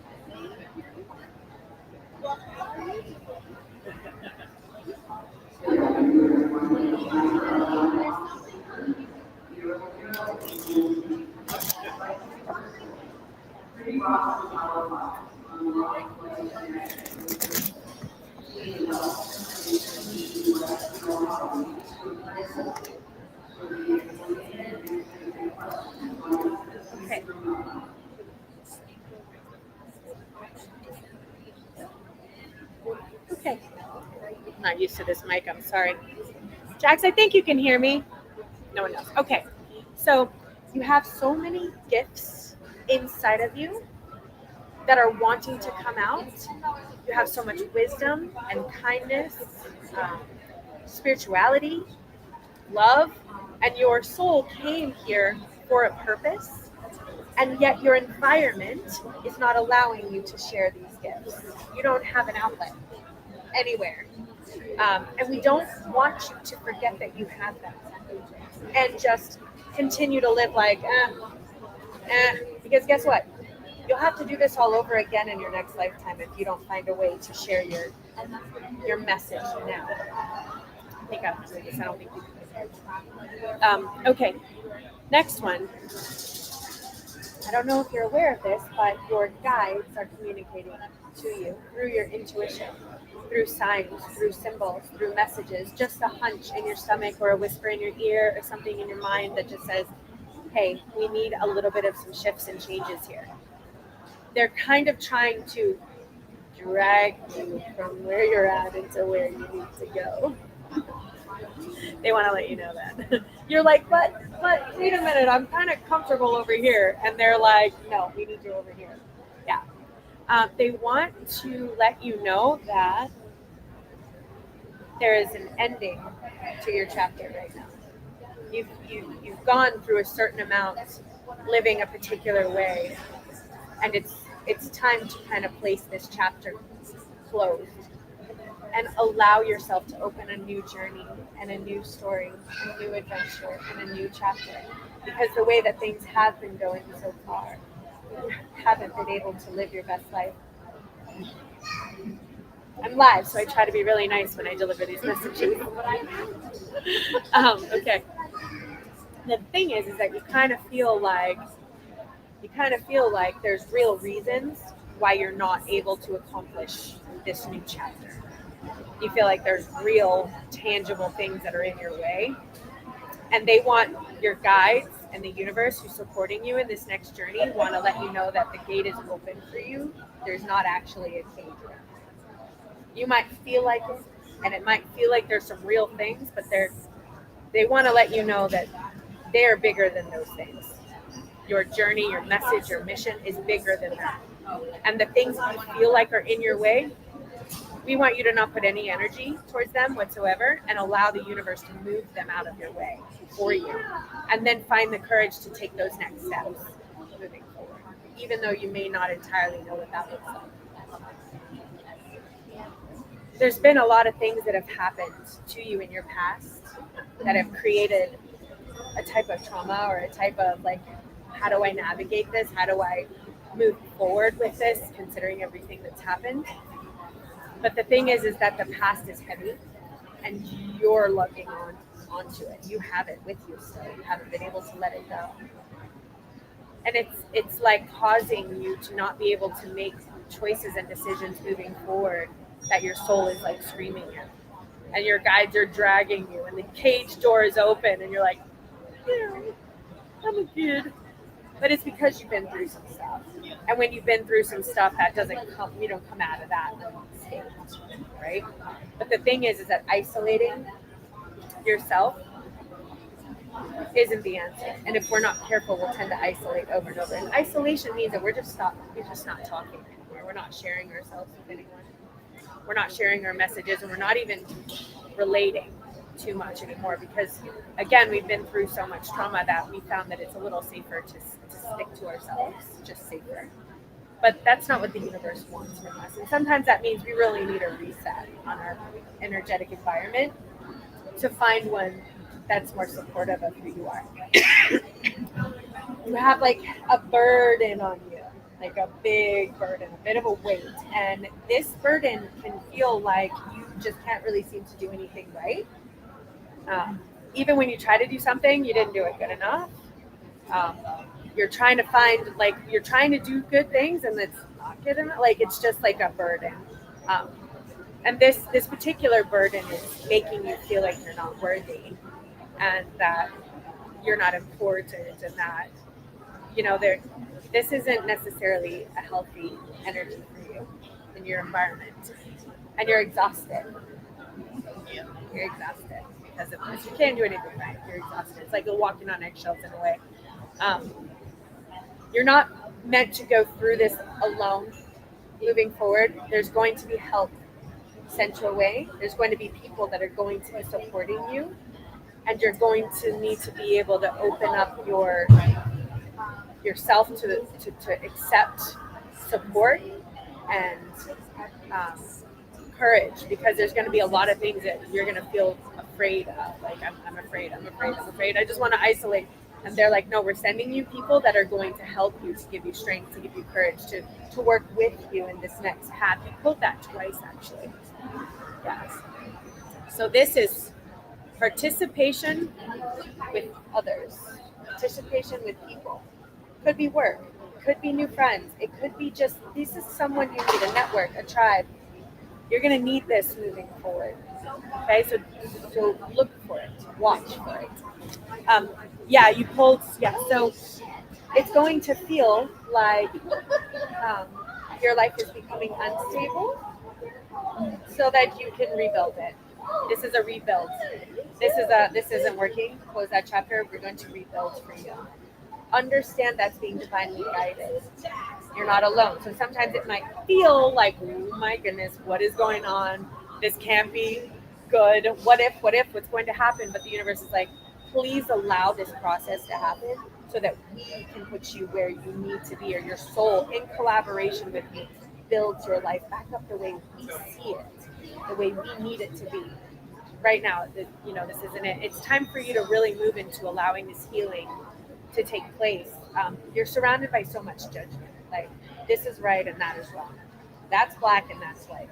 Okay. Okay. I'm not used to this mic, I'm sorry. Jax, I think you can hear me. No one knows. Okay. So you have so many gifts inside of you that are wanting to come out. You have so much wisdom and kindness, spirituality, love, and your soul came here for a purpose, and yet your environment is not allowing you to share these gifts. You don't have an outlet anywhere. And we don't want you to forget that you have them and just continue to live like, because guess what? You'll have to do this all over again in your next lifetime if you don't find a way to share your message now. I think I'm doing this. I don't think you can. Okay, next one. I don't know if you're aware of this, but your guides are communicating to you through your intuition, through signs, through symbols, through messages, just a hunch in your stomach or a whisper in your ear or something in your mind that just says, hey, we need a little bit of some shifts and changes here. They're kind of trying to drag you from where you're at into where you need to go. They want to let you know that. You're like, but wait a minute, I'm kind of comfortable over here. And they're like, no, we need you over here. Yeah. They want to let you know that there is an ending to your chapter right now. You've gone through a certain amount living a particular way, and it's time to kind of place this chapter closed and allow yourself to open a new journey and a new story, a new adventure, and a new chapter. Because the way that things have been going so far, you haven't been able to live your best life. I'm live, so I try to be really nice when I deliver these messages. Okay. The thing is that you kind of feel like there's real reasons why you're not able to accomplish this new chapter. You feel like there's real, tangible things that are in your way. And they want your guides and the universe who's supporting you in this next journey want to let you know that the gate is open for you. There's not actually a cage. You might feel like it, and it might feel like there's some real things, but they want to let you know that they are bigger than those things. Your journey, your message, your mission is bigger than that. And the things you feel like are in your way, we want you to not put any energy towards them whatsoever and allow the universe to move them out of your way for you. And then find the courage to take those next steps moving forward, even though you may not entirely know what that looks like. There's been a lot of things that have happened to you in your past that have created a type of trauma or a type of like, how do I navigate this? How do I move forward with this, considering everything that's happened? But the thing is that the past is heavy and you're lugging onto it. You have it with you still. You haven't been able to let it go. And it's like causing you to not be able to make choices and decisions moving forward that your soul is like screaming at. And your guides are dragging you and the cage door is open and you're like, yeah, I'm a kid. But it's because you've been through some stuff. And when you've been through some stuff, that doesn't come, you don't come out of that state, right? But the thing is that isolating yourself isn't the answer. And if we're not careful, we'll tend to isolate over and over. And isolation means that we're just not talking anymore. We're not sharing ourselves with anyone. We're not sharing our messages, and we're not even relating too much anymore because, again, we've been through so much trauma that we found that it's a little safer to stick to ourselves, just safer. But that's not what the universe wants from us. And sometimes that means we really need a reset on our energetic environment to find one that's more supportive of who you are. You have like a burden on you, like a big burden, a bit of a weight. And this burden can feel like you just can't really seem to do anything right. Even when you try to do something, you didn't do it good enough. You're trying to find, like, you're trying to do good things and it's not good enough. Like, it's just like a burden. And this particular burden is making you feel like you're not worthy and that you're not important and that, you know, this isn't necessarily a healthy energy for you in your environment. And you're exhausted. You're exhausted because of this. You can't do anything right. You're exhausted. It's like you're walking on eggshells in a way. You're not meant to go through this alone moving forward. There's going to be help sent your way. There's going to be people that are going to be supporting you. And you're going to need to be able to open up yourself to accept support and courage, because there's going to be a lot of things that you're going to feel afraid of. Like, I'm afraid. I just want to isolate. And they're like, no, we're sending you people that are going to help you, to give you strength, to give you courage, to work with you in this next path. You quote that twice, actually. Yes. So this is participation with others, participation with people. Could be work, could be new friends. It could be just, this is someone you need, a network, a tribe. You're going to need this moving forward. Okay, so look for it, watch for it. You pulled, so it's going to feel like your life is becoming unstable so that you can rebuild it. This is a rebuild. This isn't working. Close that chapter. We're going to rebuild for you. Understand that's being divinely guided. You're not alone. So sometimes it might feel like, oh my goodness, what is going on? This can't be good. What if, what's going to happen? But the universe is like, please allow this process to happen so that we can put you where you need to be, or your soul, in collaboration with me, builds your life back up the way we see it, the way we need it to be. Right now, this isn't it. It's time for you to really move into allowing this healing to take place. You're surrounded by so much judgment. Like, this is right and that is wrong. That's black and that's white.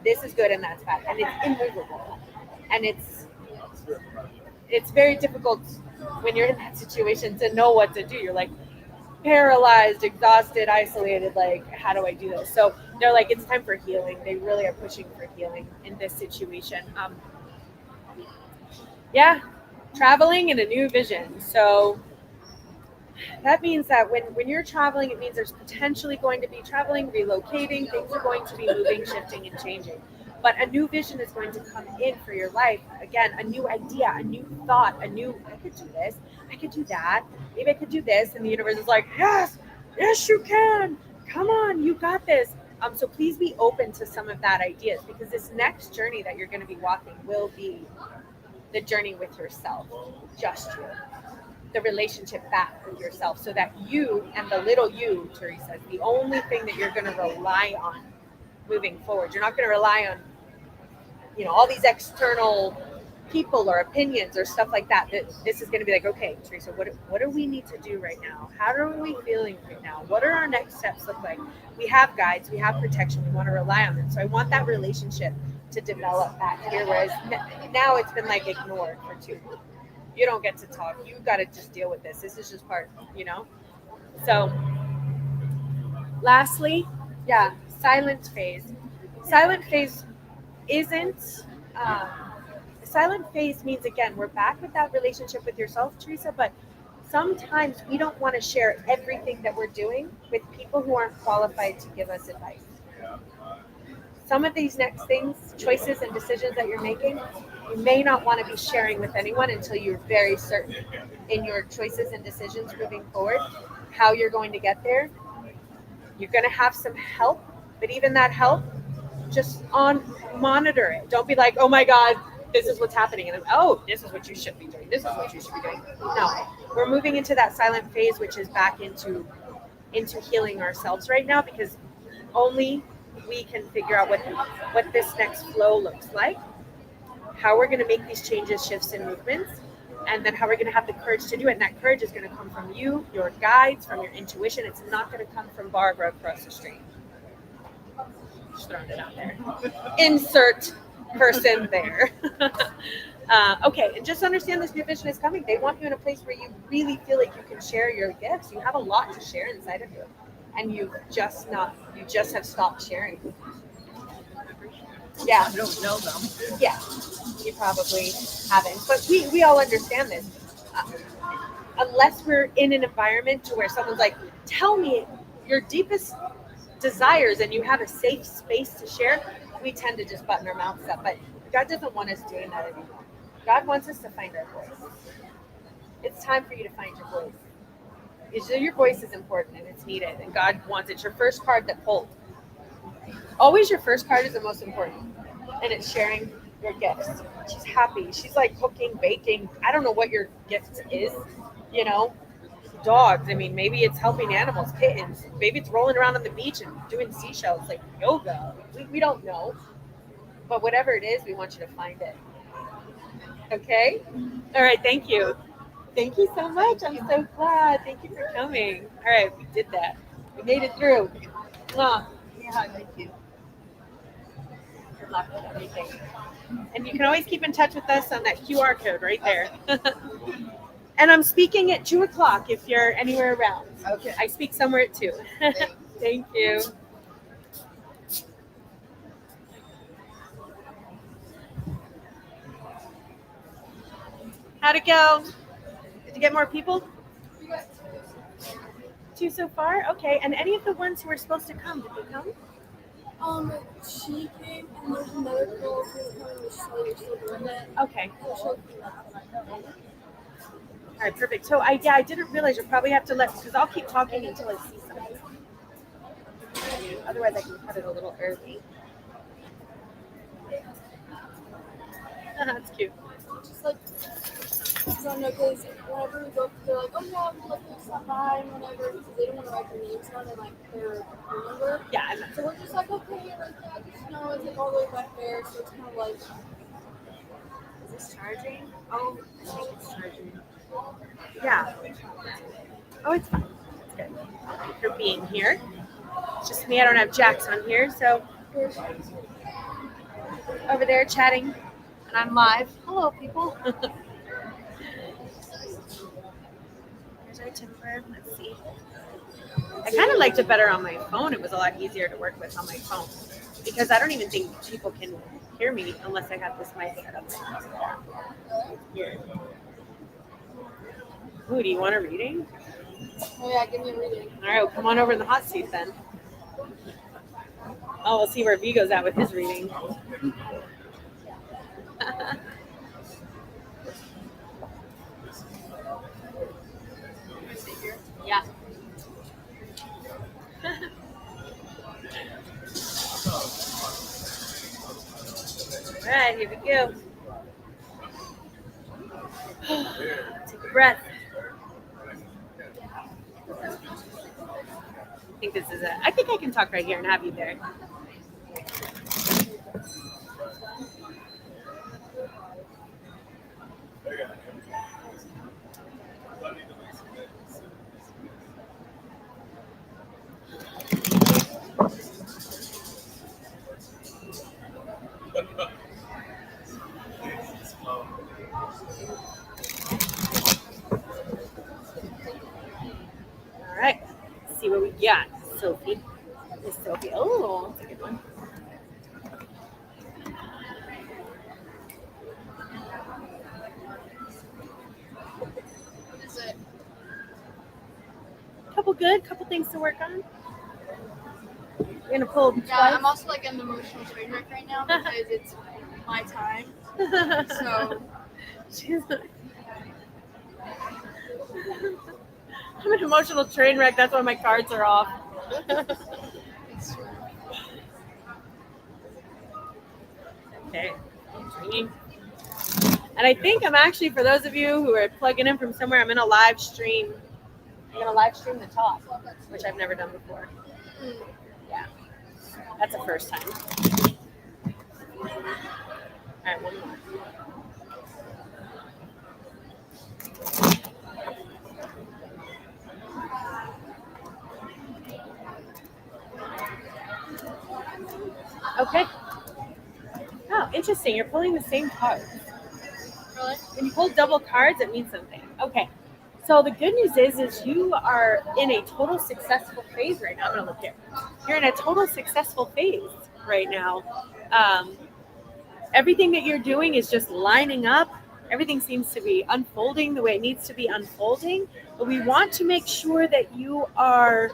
This is good and that's bad. And it's immovable. And it's very difficult when you're in that situation to know what to do. You're like paralyzed, exhausted, isolated. Like, how do I do this? So they're like, it's time for healing. They really are pushing for healing in this situation. Traveling in a new vision. So that means that when you're traveling, it means there's potentially going to be traveling, relocating, things are going to be moving, shifting, and changing. But a new vision is going to come in for your life. Again, a new idea, a new thought, I could do this, I could do that, maybe I could do this. And the universe is like, yes, you can. Come on, you got this. So please be open to some of that ideas, because this next journey that you're going to be walking will be the journey with yourself, just you. The relationship back with yourself, so that you and the little you, Teresa, is the only thing that you're going to rely on moving forward. You're not going to rely on, all these external people or opinions or stuff like that. This is going to be like, okay, Teresa, what do we need to do right now? How are we feeling right now? What are our next steps look like? We have guides, we have protection, we want to rely on them. So I want that relationship to develop back here, whereas now it's been like ignored for 2 years. You don't get to talk. You got to just deal with this. This is just part, So lastly, silent phase. Silent phase isn't, silent phase means, again, we're back with that relationship with yourself, Teresa, but sometimes we don't want to share everything that we're doing with people who aren't qualified to give us advice. Some of these next things, choices and decisions that you're making, you may not want to be sharing with anyone until you're very certain in your choices and decisions moving forward, how you're going to get there. You're going to have some help, but even that help, just monitor it. Don't be like, oh my God, this is what's happening. And then, oh, this is what you should be doing. This is what you should be doing. No, we're moving into that silent phase, which is back into healing ourselves right now, because only we can figure out what this next flow looks like, how we're going to make these changes, shifts, and movements, and then how we're going to have the courage to do it. And that courage is going to come from you, your guides, from your intuition. It's not going to come from Barbara across the street. Just throwing it out there. Insert person there. Okay, and just understand this new vision is coming. They want you in a place where you really feel like you can share your gifts. You have a lot to share inside of you, and you just have stopped sharing. Yeah. You don't know them. Yeah, you probably haven't, but we all understand this. Unless we're in an environment to where someone's like, tell me your deepest desires, and you have a safe space to share, we tend to just button our mouths up. But God doesn't want us doing that anymore. God wants us to find our voice. It's time for you to find your voice. Your voice is important and it's needed, and God wants it. It's your first card that pulled. Always your first card is the most important, and it's sharing your gifts. She's happy. She's like cooking, baking. I don't know what your gift is, dogs. I mean, maybe it's helping animals, kittens. Maybe it's rolling around on the beach and doing seashells, like yoga. We don't know. But whatever it is, we want you to find it. Okay? All right, thank you. Thank you so much. I'm so glad. Thank you for coming. All right, we did that. We made it through. Yeah, thank you. Good luck with everything. And you can always keep in touch with us on that QR code right there. And I'm speaking at 2 o'clock if you're anywhere around. Okay. I speak somewhere at 2. Thank you. How'd it go? Did you get more people? 2 so far? Okay. And any of the ones who were supposed to come, did they come? She came, and there's another girl who's coming, which you're still doing it. Okay. All right, perfect. So I didn't realize you'll probably have to because I'll keep talking until I see something. Otherwise, I can cut it a little early. That's cute. Just like, I don't know, because whenever we go, they're like, oh yeah, we'll let you stop by and whatever, because they don't want to write their names down and like their phone number. Yeah. So we're just like, okay, like, yeah, just know it's like all the way back there, so it's kind of like. Is this charging? Oh, I think it's charging. Yeah. Oh, it's fine. It's good. Thank you for being here. It's just me. I don't have Jax on here, so over there chatting, and I'm live. Hello, people. Here's our timber. Let's see. I kind of liked it better on my phone. It was a lot easier to work with on my phone because I don't even think people can hear me unless I have this mic set up. Here. Ooh, do you want a reading? Oh yeah, give me a reading. All right, well, come on over in the hot seat then. Oh, we'll see where Vigo's at with his reading. Yeah. All right, here we go. Take a breath. I think I can talk right here and have you there. All right, let's see what we got, Sophie. Miss Sophie. Oh, that's a good one. Is it? Couple things to work on. You're gonna pull Yeah, twice? I'm also like an emotional train wreck right now because it's my time. So She's like, I'm an emotional train wreck. That's why my cards are off. it's true. Okay. And I think I'm actually, for those of you who are plugging in from somewhere, I'm in a live stream. I'm going to live stream the talk, which I've never done before. Yeah. That's a first time. All right, one more. Okay. Oh, interesting. You're pulling the same cards. Really? When you pull double cards, it means something. Okay. So the good news is you are in a total successful phase right now. I'm going to look here. You're in a total successful phase right now. Everything that you're doing is just lining up. Everything seems to be unfolding the way it needs to be unfolding. But we want to make sure that you are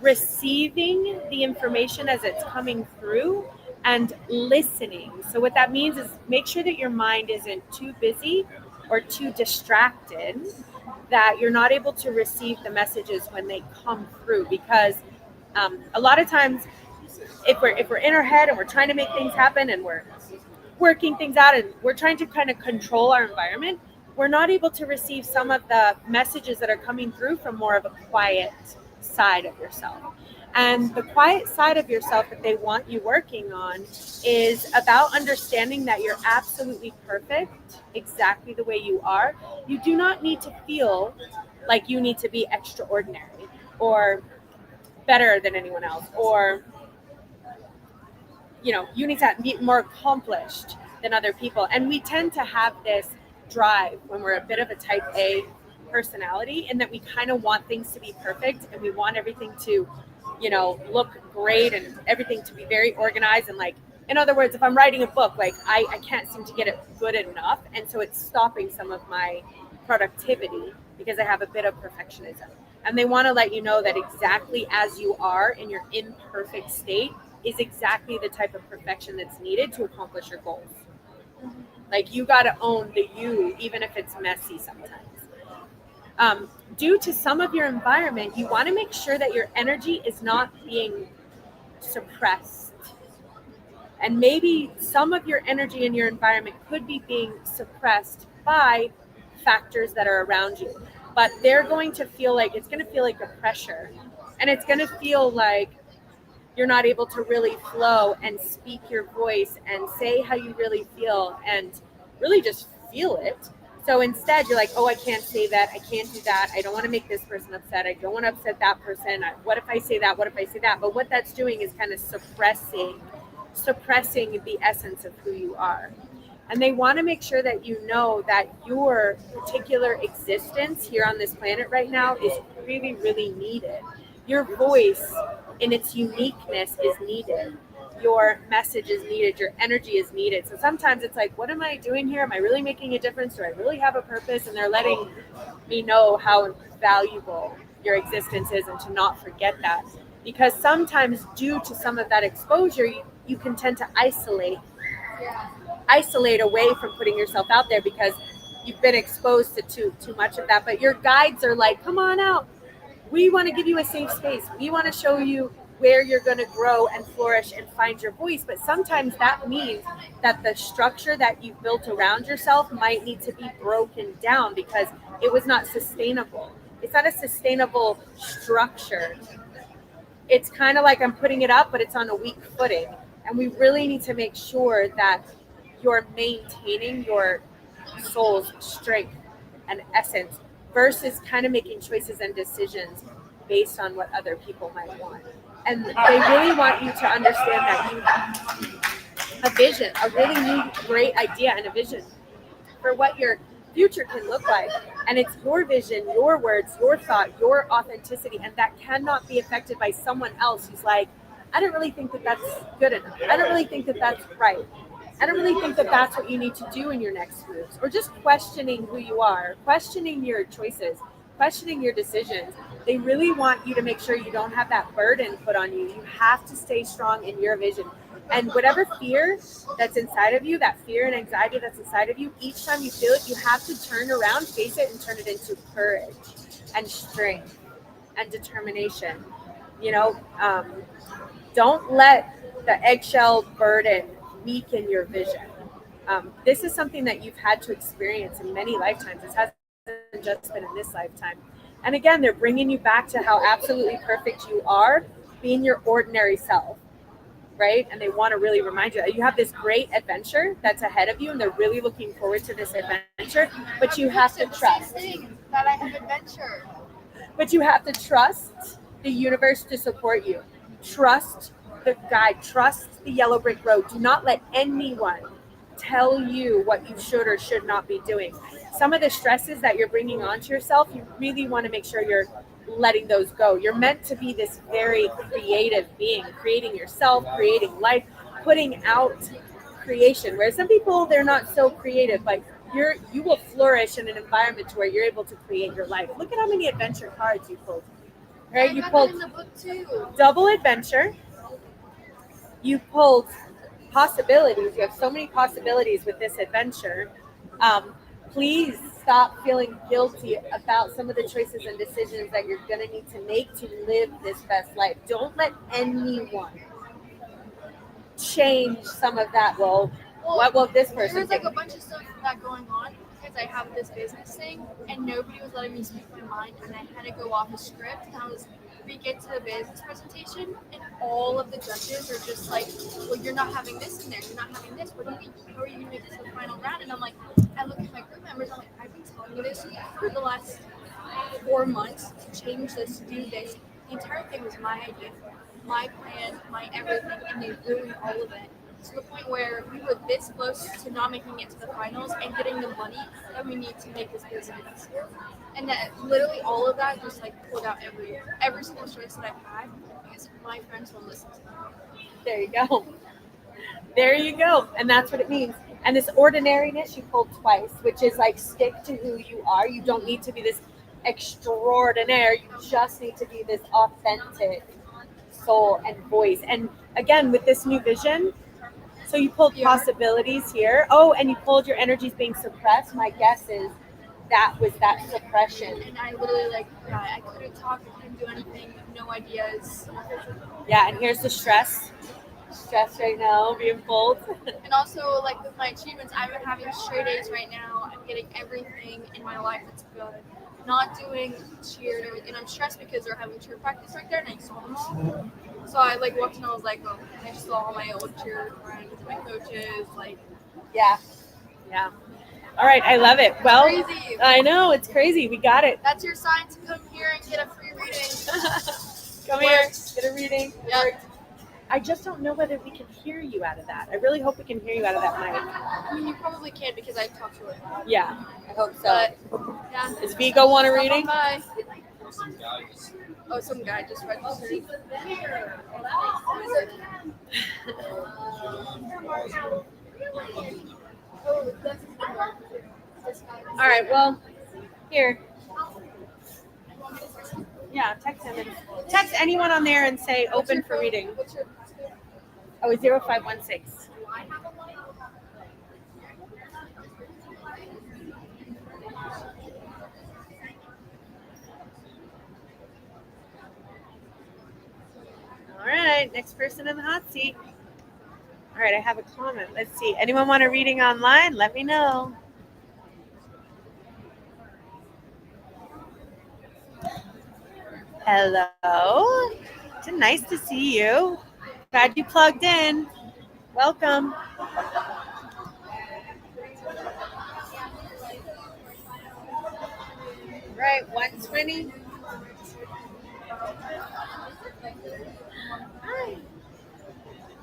receiving the information as it's coming through and listening. So what that means is make sure that your mind isn't too busy or too distracted, that you're not able to receive the messages when they come through. Because a lot of times, if we're in our head and we're trying to make things happen and we're working things out and we're trying to kind of control our environment, we're not able to receive some of the messages that are coming through from more of a quiet side of yourself. And the quiet side of yourself that they want you working on is about understanding that you're absolutely perfect exactly the way you are. You do not need to feel like you need to be extraordinary or better than anyone else, or you need to be more accomplished than other people. And we tend to have this drive when we're a bit of a type A personality, in that we kind of want things to be perfect and we want everything to, look great and everything to be very organized. And like, in other words, if I'm writing a book, like I can't seem to get it good enough. And so it's stopping some of my productivity because I have a bit of perfectionism. And they want to let you know that exactly as you are in your imperfect state is exactly the type of perfection that's needed to accomplish your goals. Like, you got to own the you, even if it's messy sometimes. Due to some of your environment, you want to make sure that your energy is not being suppressed. And maybe some of your energy in your environment could be being suppressed by factors that are around you. But they're going to feel like, it's going to feel like a pressure. And it's going to feel like you're not able to really flow and speak your voice and say how you really feel and really just feel it. So instead, you're like, oh, I can't say that. I can't do that. I don't want to make this person upset. I don't want to upset that person. What if I say that? What if I say that? But what that's doing is kind of suppressing the essence of who you are. And they want to make sure that you know that your particular existence here on this planet right now is really, really needed. Your voice in its uniqueness is needed. Your message is needed. Your energy is needed. So sometimes it's like, what am I doing here? Am I really making a difference? Do I really have a purpose? And they're letting me know how valuable your existence is and to not forget that. because sometimes due to some of that exposure, you can tend to isolate away from putting yourself out there because you've been exposed to too much of that. But your guides are like, come on out. We want to give you a safe space. We want to show you where you're going to grow and flourish and find your voice. But sometimes that means that the structure that you've built around yourself might need to be broken down because it was not sustainable. It's not a sustainable structure. It's kind of like I'm putting it up, but it's on a weak footing. And we really need to make sure that you're maintaining your soul's strength and essence versus kind of making choices and decisions based on what other people might want. And they really want you to understand that you have a vision, a really new, great idea and a vision for what your future can look like. And it's your vision, your words, your thought, your authenticity, and that cannot be affected by someone else who's like, I don't really think that that's good enough. I don't really think that that's right. I don't really think that that's what you need to do in your next moves, or just questioning who you are, questioning your choices, questioning your decisions. They really want you to make sure you don't have that burden put on you. You have to stay strong in your vision. And whatever fear that's inside of you, that fear and anxiety that's inside of you, each time you feel it, you have to turn around, face it, and turn it into courage and strength and determination. Don't let the eggshell burden weaken your vision. This is something that you've had to experience in many lifetimes. This hasn't just been in this lifetime. And again, they're bringing you back to how absolutely perfect you are, being your ordinary self, right? And they want to really remind you that you have this great adventure that's ahead of you, and they're really looking forward to this adventure. But you have to trust that I have adventure. But you have to trust the universe to support you. Trust the guide. Trust the yellow brick road. Do not let anyone tell you what you should or should not be doing. Some of the stresses that you're bringing onto yourself, you really want to make sure you're letting those go. You're meant to be this very creative being, creating yourself, creating life, putting out creation. Whereas some people, they're not so creative, but you will flourish in an environment where you're able to create your life. Look at how many adventure cards you pulled. Right? You pulled in the book too. double adventure. You pulled possibilities. You have so many possibilities with this adventure. Please stop feeling guilty about some of the choices and decisions that you're going to need to make to live this best life. Don't let anyone change some of that. Well, what will this person There's think? like a bunch of stuff that going on because I have this business thing and nobody was letting me speak my mind, and I had to go off a script, and we get to the business presentation and all of the judges are just like, well, you're not having this in there, you're not having this, how are you going to make it to the final round? And I'm like, I look at my group members, I'm like, I've been telling you this for the last 4 months to change this, to do this. The entire thing was my idea, my plan, my everything, and they ruined all of it. To the point where we were this close to not making it to the finals and getting the money that we need to make this business. And that literally all of that just like pulled out every single stress that I've had because my friends won't listen to me. There you go. There you go. And that's what it means. And this ordinariness you pulled twice, which is like stick to who you are. You don't need to be this extraordinaire. You just need to be this authentic soul and voice. And again, with this new vision, so you pulled possibilities here. Oh, and you pulled your energies being suppressed. My guess is that was that suppression. And I literally I couldn't talk, I couldn't do anything, no ideas. Yeah, and here's the stress right now being pulled. And also with my achievements, I've been having straight A's right now. I'm getting everything in my life that's good. Not doing cheer and everything. And I'm stressed because they're having cheer practice right there and I saw them all. So I walked in and I was like, oh, I saw all my old cheer friends, my coaches, Yeah. All right, I love it. Well, crazy. I know, it's crazy. We got it. That's your sign to come here and get a free reading. Come here, get a reading. Yep. I just don't know whether we can hear you out of that. I really hope we can hear you out of that mic. I mean, you probably can because I talked to it. Yeah, I hope so. But, yeah. Does Vigo want a reading? Bye. Oh, some guy just registered. All right, well, here. Yeah, text him. Text anyone on there and say open for reading. Oh, it's 0516. All right, next person in the hot seat. All right, I have a comment. Let's see. Anyone want a reading online? Let me know. Hello. It's nice to see you. Glad you plugged in. Welcome. Right, 120. Hi.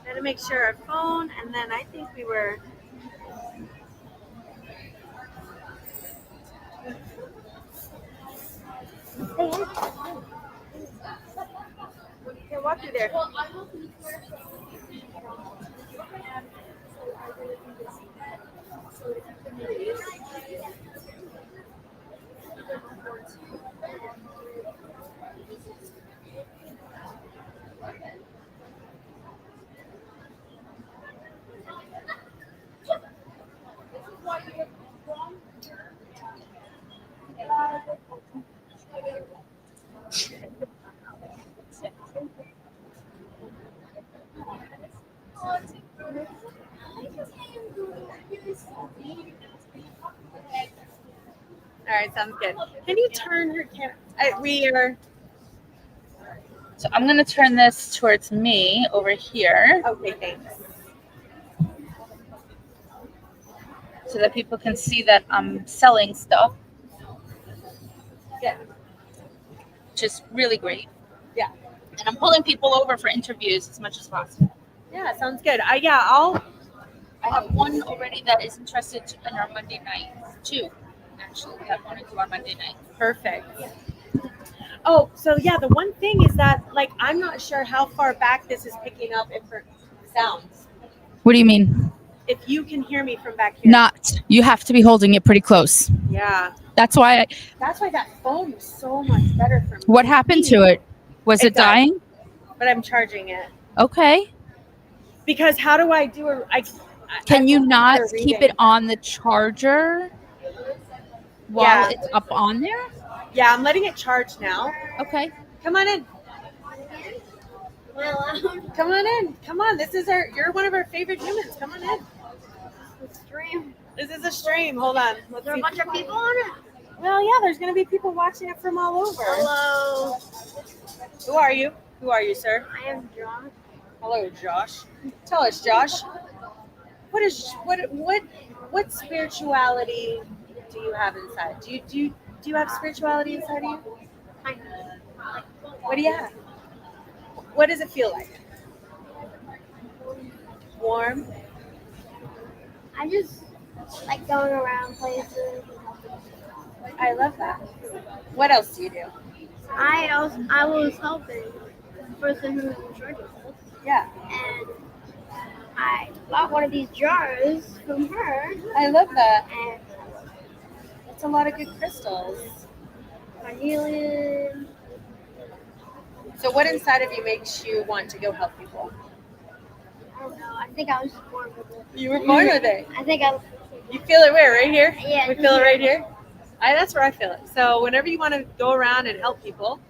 Gotta make sure our phone, and then I think we were. Here, walk through there. All right, sounds good. Can you turn your camera? We are. So I'm going to turn this towards me over here Okay, thanks. so that people can see that I'm selling stuff, Yeah. which is really great. Yeah. And I'm pulling people over for interviews as much as possible. Yeah, sounds good. I have one already that is interested in our Monday night, too. Actually, that wanted to do on Monday night. Perfect. Oh, so yeah, the one thing is that, like, I'm not sure how far back this is picking up different sounds. What do you mean? If you can hear me from back here. Not. You have to be holding it pretty close. Yeah. That's why that phone is so much better for me. What happened to it? Was it died, dying? But I'm charging it. Okay. Because how do I do it? Can you not keep it on the charger while it's up on there? Yeah, I'm letting it charge now. Okay. Come on in. Come on in. Come on. You're one of our favorite humans. Come on in. Stream. This is a stream. Hold on. Is there a bunch of people on it? Well, yeah, there's going to be people watching it from all over. Hello. Who are you? Who are you, sir? I am Josh. Hello, Josh. Tell us, Josh. What spirituality do you have inside? Do you have spirituality inside of you? What do you have? What does it feel like? Warm? I just like going around places. I love that. What else do you do? I was helping the person who was in charge of it. Yeah. And I got one of these jars from her. I love that. And it's a lot of good crystals. Carnelian. So what inside of you makes you want to go help people? I don't know. I think I was just born with it. You were born with it? I think I. You feel it where? Right here? Yeah. We feel it right here? That's where I feel it. So whenever you want to go around and help people,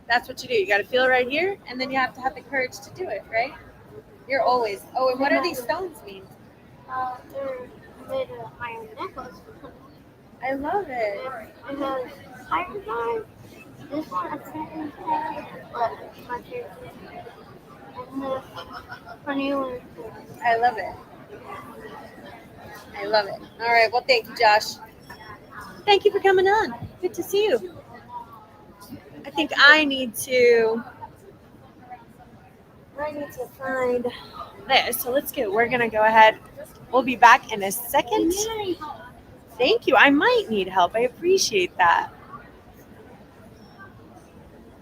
that's what you do. You got to feel it right here, and then you have to have the courage to do it, right? You're always. Oh, and what do these stones mean? They're made of iron necklace. I love it. It has iron line. This one I forget but my favorite. And the carnelian. I love it. I love it. All right. Well, thank you, Josh. Thank you for coming on. Good to see you. I think I need to find this. So let's go. We're going to go ahead. We'll be back in a second. Thank you. I might need help. I appreciate that.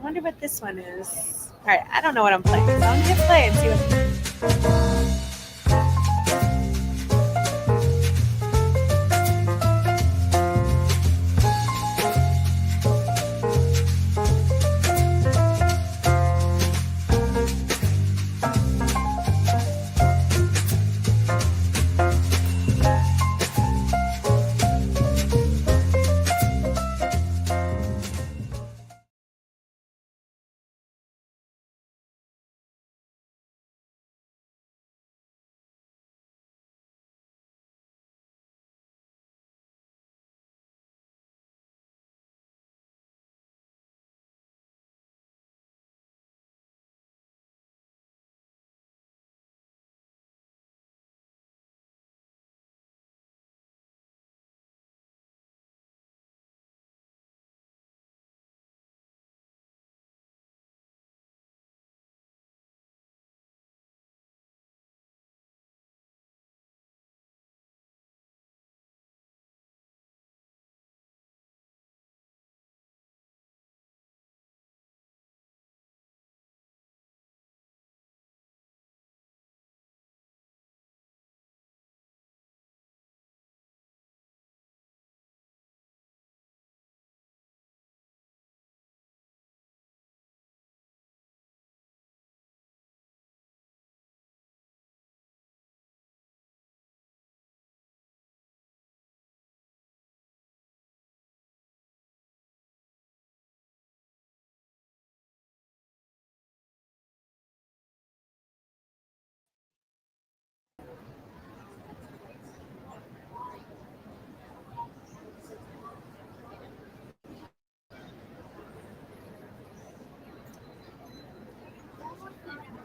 I wonder what this one is. All right. I don't know what I'm playing. So I'm going to play and see what.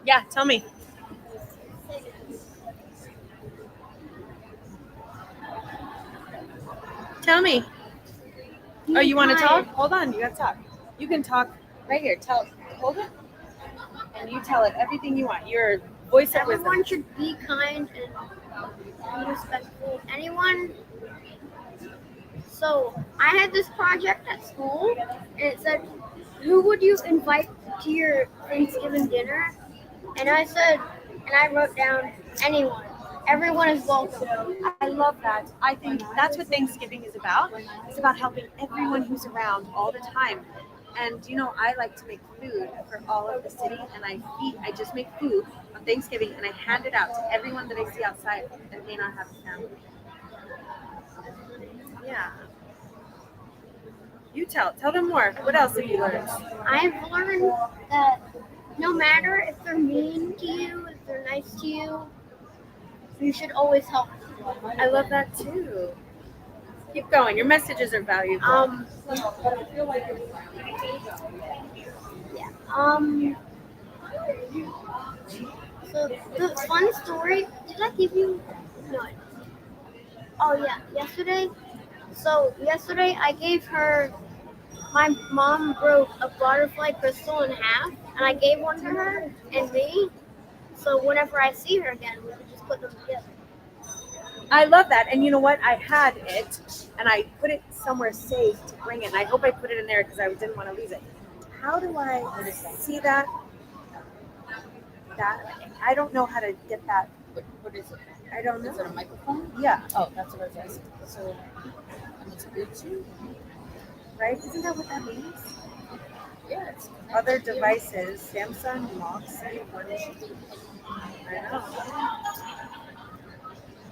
Yeah, tell me. Tell me. Oh, you want to talk? Hold on, you got to talk. You can talk right here. Hold it, and you tell it everything you want. Your voice of wisdom. Everyone should be kind and be respectful. Anyone. So I had this project at school, and it said, "Who would you invite to your Thanksgiving dinner?" And I wrote down anyone. Everyone is welcome. I love that. I think that's what Thanksgiving is about. It's about helping everyone who's around all the time. And I like to make food for all of the city, and I just make food on Thanksgiving, and I hand it out to everyone that I see outside that may not have a family. Yeah. You tell them more. What else have you learned? I've learned that no matter if they're mean to you, if they're nice to you, you should always help them. I love that too. Keep going. Your messages are valuable. So the fun story, did I give you? No. Oh yeah, yesterday. So yesterday I gave her. My mom broke a butterfly crystal in half, and I gave one to her and me. So whenever I see her again, we could just put them together. I love that. And you know what? I had it, and I put it somewhere safe to bring it. And I hope I put it in there because I didn't want to lose it. How do I see that? I don't know how to get that. What is it? I don't know. Is it a microphone? Yeah. Oh, that's what I was. So it's Bluetooth, right? Isn't that what that means? Yeah. It's other devices. Samsung locks. I know.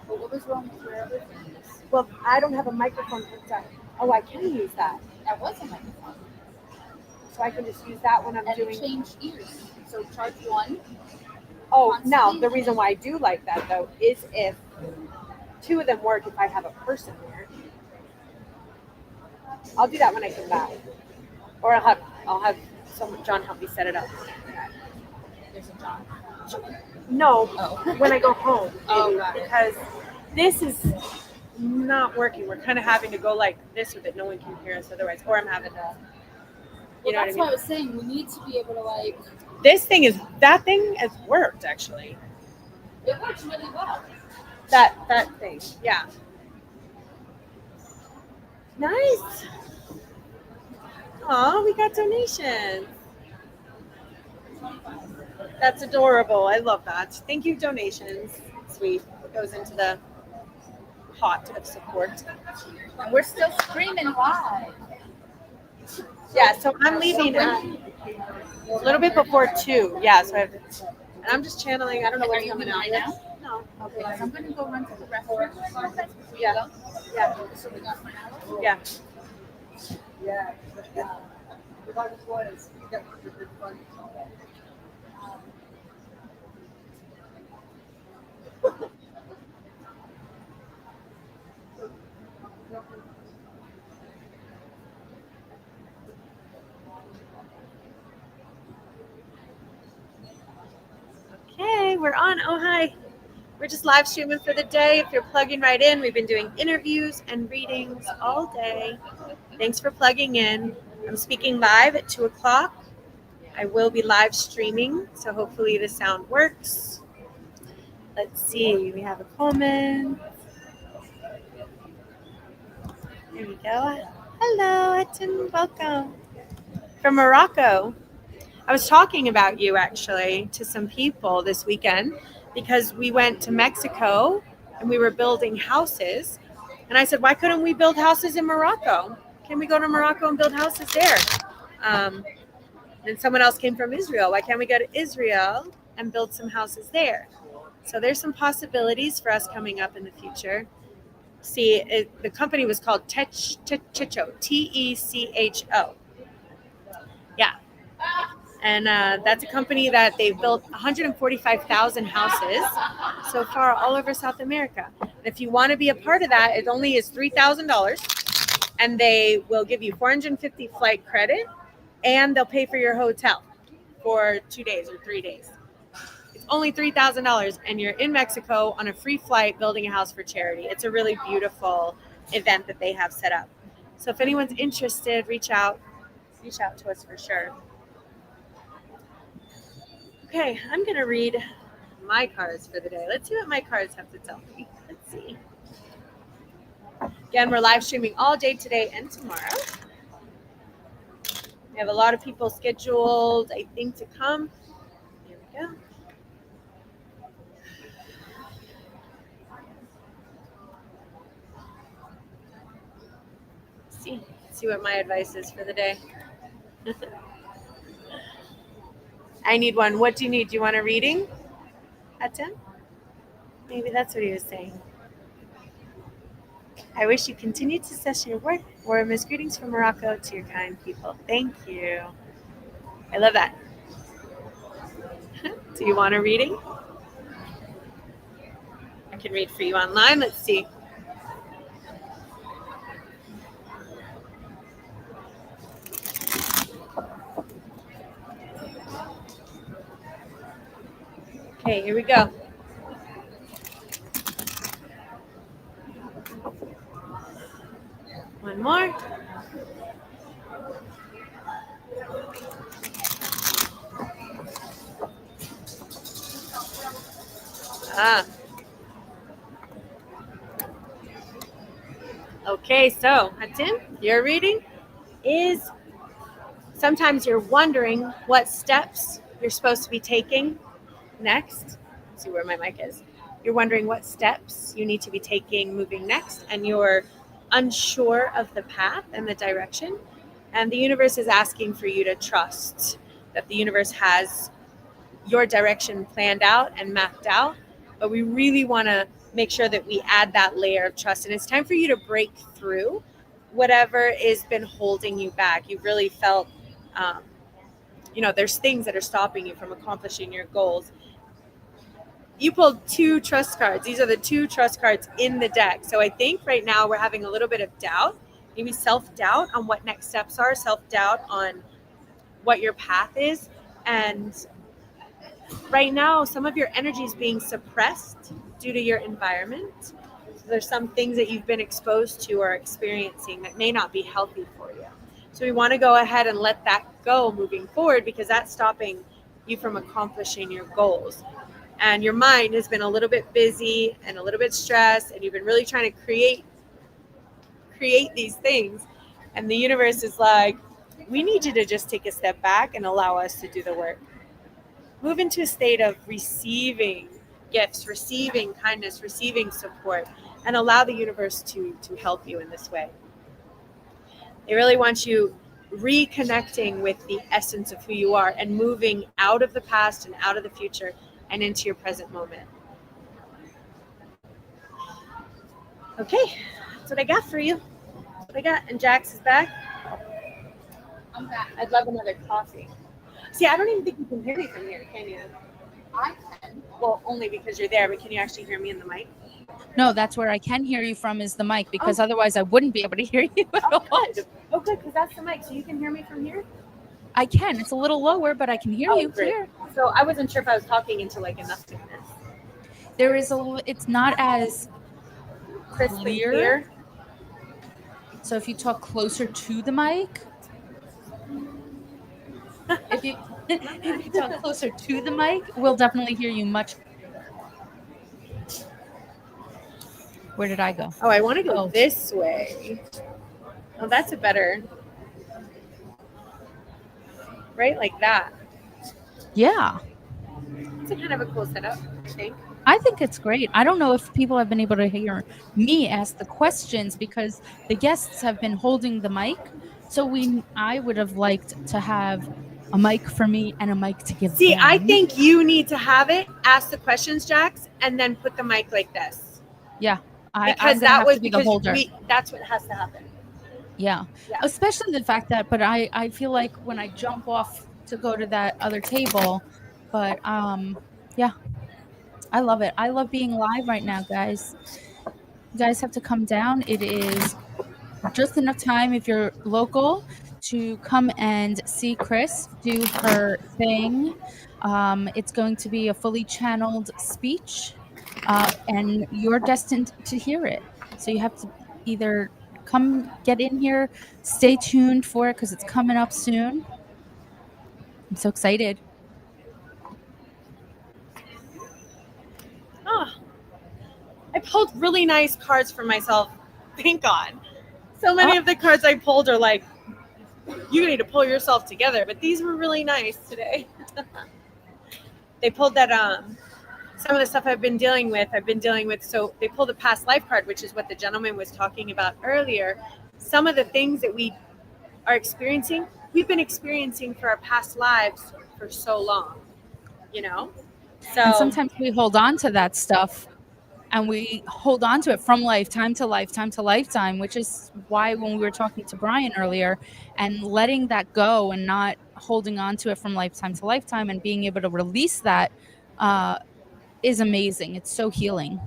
Well, what was wrong with your other things? Well, I don't have a microphone hooked up. Oh, I can use that. That was a microphone. So I can just use that when I'm doing. Change ears. So charge one. Oh, now the reason why I do like that though is if two of them work if I have a person there. I'll do that when I come back, or I'll have John help me set it up. There's a John. No, oh. When I go home. Oh, because this is not working. We're kind of having to go like this with it. No one can hear us otherwise, or I'm having to. You know that's what I was saying. We need to be able to like. That thing has worked actually. It works really well. That thing, yeah. Nice. Oh, we got donations. That's adorable. I love that. Thank you, donations. Sweet. It goes into the pot of support. And we're still streaming live. Yeah, so I'm leaving a little bit before 2. Yeah, so and I'm just channeling. I don't know what's coming out. Now? No. Okay, so I'm gonna go run to the restroom. Yeah. Yeah. So we got my hour? Yeah. Yeah. Okay, we're on. Oh, hi. We're just live streaming for the day. If you're plugging right in, we've been doing interviews and readings all day. Thanks for plugging in. I'm speaking live at 2 o'clock. I will be live streaming, so hopefully the sound works. Let's see. We have a comment. There we go. Hello, Etin. Welcome. From Morocco. I was talking about you actually to some people this weekend because we went to Mexico and we were building houses. And I said, why couldn't we build houses in Morocco? Can we go to Morocco and build houses there? And someone else came from Israel. Why can't we go to Israel and build some houses there? So there's some possibilities for us coming up in the future. See, the company was called Techo, Techo. Yeah. And that's a company that they've built 145,000 houses so far all over South America. And if you want to be a part of that, it only is $3,000. And they will give you 450 flight credit. And they'll pay for your hotel for 2 days or 3 days. It's only $3,000, and you're in Mexico on a free flight building a house for charity. It's a really beautiful event that they have set up. So if anyone's interested, reach out to us for sure. Okay, I'm going to read my cards for the day. Let's see what my cards have to tell me. Let's see. Again, we're live streaming all day today and tomorrow. We have a lot of people scheduled, I think, to come. Here we go. See what my advice is for the day. I need one. What do you need? Do you want a reading at 10? Maybe that's what he was saying. I wish you continued success in your work. Warmest greetings from Morocco to your kind people. Thank you. I love that. Do you want a reading? I can read for you online. Let's see. Okay, here we go. One more. Okay, so Hatim, your reading is sometimes you're wondering what steps you're supposed to be taking next. Let's see where my mic is. You're wondering what steps you need to be taking moving next, and you're unsure of the path and the direction. And the universe is asking for you to trust that the universe has your direction planned out and mapped out. But we really want to make sure that we add that layer of trust. And it's time for you to break through whatever has been holding you back. You've really felt, there's things that are stopping you from accomplishing your goals. You pulled 2 trust cards. These are the 2 trust cards in the deck. So I think right now we're having a little bit of doubt, maybe self-doubt on what next steps are, self-doubt on what your path is. And right now, some of your energy is being suppressed due to your environment. So there's some things that you've been exposed to or experiencing that may not be healthy for you. So we want to go ahead and let that go moving forward, because that's stopping you from accomplishing your goals. And your mind has been a little bit busy and a little bit stressed, and you've been really trying to create these things. And the universe is like, we need you to just take a step back and allow us to do the work. Move into a state of receiving gifts, receiving kindness, receiving support, and allow the universe to help you in this way. They really want you reconnecting with the essence of who you are and moving out of the past and out of the future and into your present moment. Okay, that's what I got for you. That's what I got. And Jax is back. I'm back. I'd love another coffee. See, I don't even think you can hear me from here, can you? I can. Well, only because you're there, but can you actually hear me in the mic? No, that's where I can hear you from, is the mic, because otherwise I wouldn't be able to hear you at all. Oh, good, because that's the mic. So you can hear me from here? I can. It's a little lower, but I can hear you great. clear. So I wasn't sure if I was talking into like a nothingness. There is it's not as clear. So if you talk closer to the mic, if you talk closer to the mic, we'll definitely hear you much. Where did I go? Oh, I want to go this way. Oh, that's a better. Right? Like that. Yeah. It's a kind of a cool setup, I think. I think it's great. I don't know if people have been able to hear me ask the questions, because the guests have been holding the mic. So I would have liked to have a mic for me and a mic to give them. I think you need to have it, ask the questions, Jax, and then put the mic like this. Yeah. Because that was because that's what has to happen. Yeah. Especially the fact that, but I feel like when I jump off to go to that other table, but yeah, I love it. I love being live right now, guys. You guys have to come down. It is just enough time, if you're local, to come and see Chris do her thing. It's going to be a fully channeled speech, and you're destined to hear it. So you have to either come get in here, stay tuned for it because it's coming up soon. I'm so excited. Oh, I pulled really nice cards for myself. Thank God. So many of the cards I pulled are like, you need to pull yourself together. But these were really nice today. They pulled that some of the stuff I've been dealing with. So they pulled a past life card, which is what the gentleman was talking about earlier. Some of the things that we are experiencing, we've been experiencing for our past lives for so long, you know? So And sometimes we hold on to that stuff and we hold on to it from lifetime to lifetime to lifetime, which is why when we were talking to Brian earlier and letting that go and not holding on to it from lifetime to lifetime and being able to release that is amazing. It's so healing.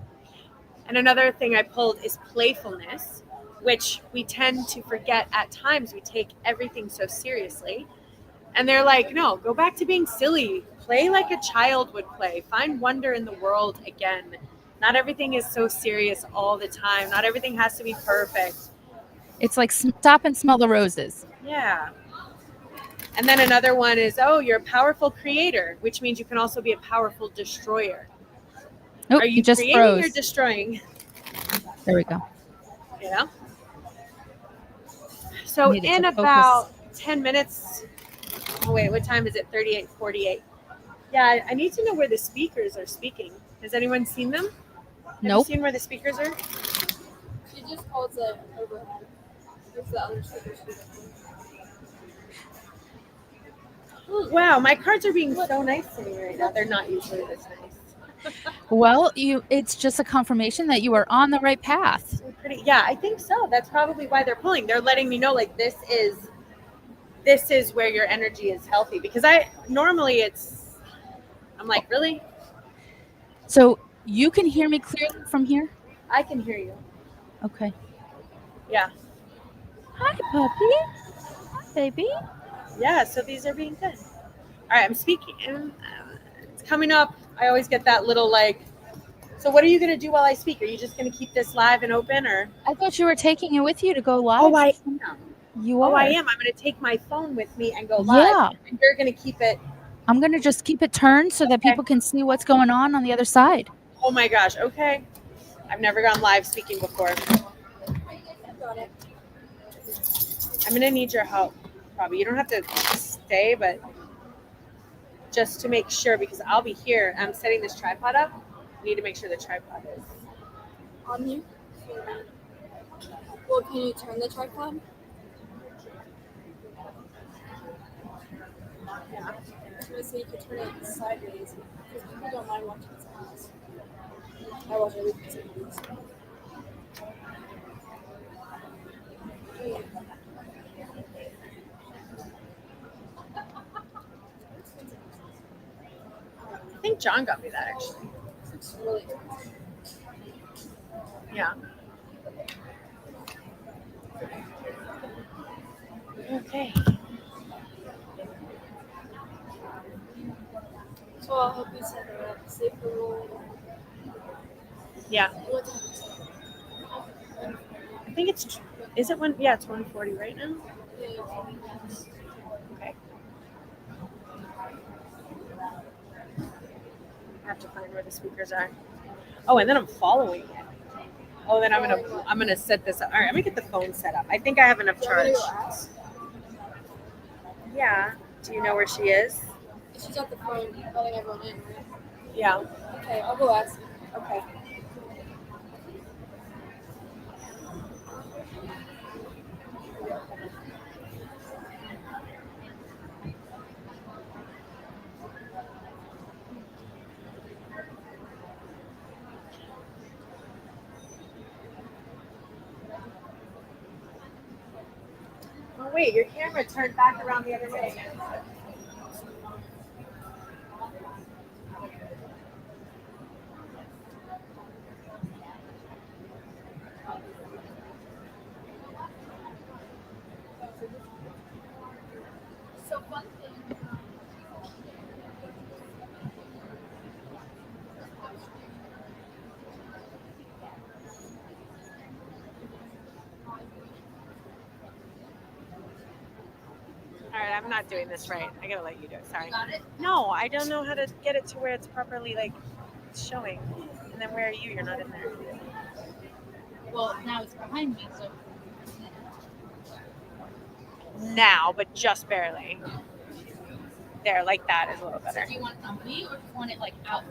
And another thing I pulled is playfulness, which we tend to forget at times. We take everything so seriously. And they're like, no, go back to being silly. Play like a child would play. Find wonder in the world again. Not everything is so serious all the time. Not everything has to be perfect. It's like stop and smell the roses. Yeah. And then another one is, oh, you're a powerful creator, which means you can also be a powerful destroyer. Nope, Are you just creating froze. or destroying? There we go. Yeah. So in about 10 minutes, oh wait, what time is it? 38:48. Yeah, I need to know where the speakers are speaking. Has anyone seen them? Have Nope. you seen where the speakers are? She just holds it overhead. It's the other speaker Wow, my cards are being so nice to me right now. They're not usually this nice. Well, it's just a confirmation that you are on the right path. Pretty, yeah, I think so. That's probably why they're pulling. They're letting me know like this is where your energy is healthy, because I'm like, really? So you can hear me clearly from here? I can hear you. Okay. Yeah. Hi, puppy. Hi, baby. Yeah, so these are being good. All right, I'm speaking. It's coming up. I always get that little like, so what are you going to do while I speak? Are you just going to keep this live and open, or? I thought you were taking it with you to go live. Oh, I am. You are. Oh, I am. I'm going to take my phone with me and go live. Yeah. And you're going to keep it. I'm going to just keep it turned so that people can see what's going on the other side. Oh my gosh. Okay. I've never gone live speaking before. I'm going to need your help, probably. You don't have to stay, but just to make sure, because I'll be here. I'm setting this tripod up. I need to make sure the tripod is on you. Well, can you turn the tripod? Yeah. So you can turn it sideways, because people don't mind watching sideways. I watch everything sideways. I think John got me that, actually. It's really good. Yeah. Okay. So I'll help you set her up. Save the roll. Yeah. What time is it? I think is it one? Yeah, it's 1:40 right now. Yeah. Okay. I have to find where the speakers are. Oh, and then I'm following it. Oh, then I'm gonna set this up. All right, I'm gonna get the phone set up. I think I have enough charge. Yeah. Do you know where she is? She's at the phone, letting everyone in, right? Yeah. Okay, I'll go ask. Okay. Oh wait, your camera turned back around the other way. So fun thing. I'm not doing this right. I gotta let you do it. Sorry. You got it? No, I don't know how to get it to where it's properly like showing. And then where are you? You're not in there. Well, now it's behind me, so. Now, but just barely. There, like that is a little So better. do you want it on me or do you want it like out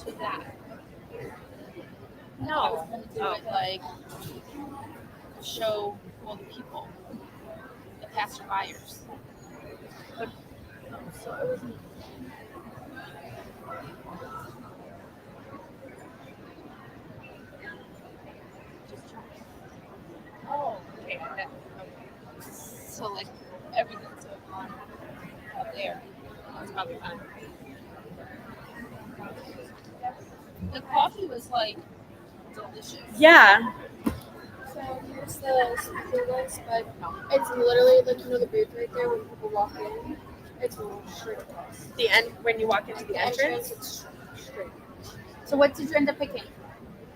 to that? No. I was gonna do it like show all the people, the passerbyers. So I wasn't. Oh, okay. So like everything's on up there. That's probably fine. The coffee was like delicious. Yeah. So here's the speaker list, but it's literally like, you know, the booth right there when people walk in. It's straight across. The end when you walk into the entrance. It's straight. So what did you end up picking?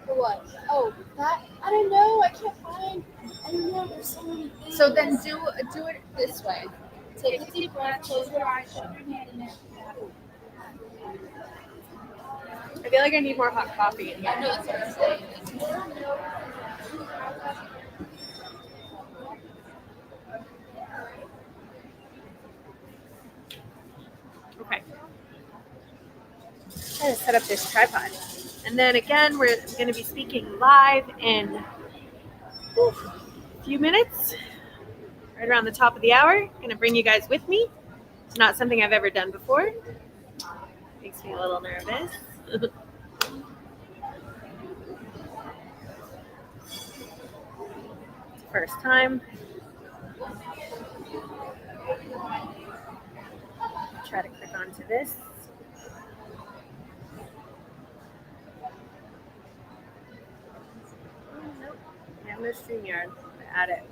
For what? Oh, that? I don't know. I can't find. I don't know. There's so many things. So then do it this way. Take a deep breath, close your eyes, shove your hand in there. I feel like I need more hot coffee. I know that's what I'm saying. Okay. I'm gonna set up this tripod. And then again, we're going to be speaking live in a few minutes, right around the top of the hour. Going to bring you guys with me. It's not something I've ever done before. Makes me a little nervous. First time. Try to click onto this. Nope. I have no StreamYard. Add it.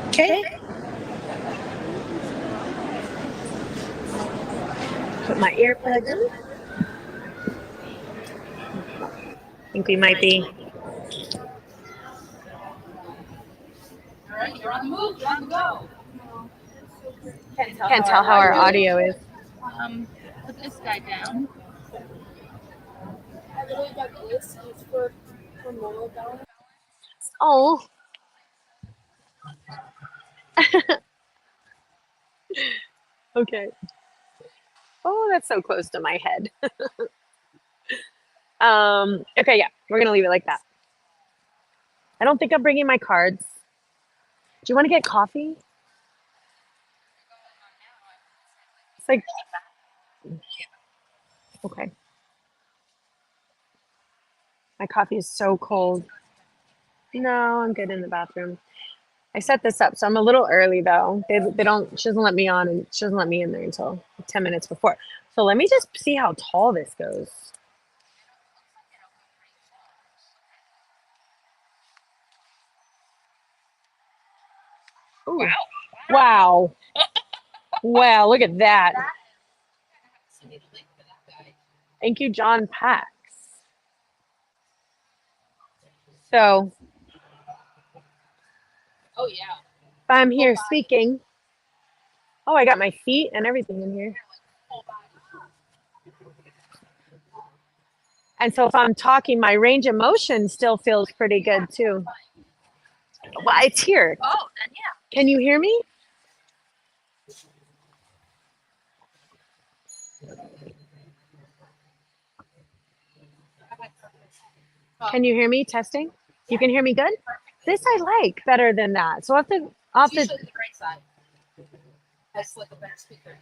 Okay. Put my earplugs in. I think we might be. All right, you're on the move, you're on the go. Can't tell how our audio is. Put this guy down. I literally got this. It's for moral balance. Oh. Okay. Oh, that's so close to my head. Okay, yeah, we're gonna leave it like that. I don't think I'm bringing my cards. Do you want to get coffee? It's like, okay. My coffee is so cold. No, I'm good in the bathroom. I set this up, so I'm a little early though. They don't. She doesn't let me on, and she doesn't let me in there until 10 minutes before. So let me just see how tall this goes. Ooh. Wow. Wow, look at that. Thank you, John Pax. So, Oh yeah. if I'm here speaking, oh, I got my feet and everything in here. And so if I'm talking, my range of motion still feels pretty good too. Well, it's here. Oh, then yeah. Can you hear me? Can you hear me? Testing. You can hear me good? This I like better than that. So I'll have to. It's usually the right side. That's like a better speaker.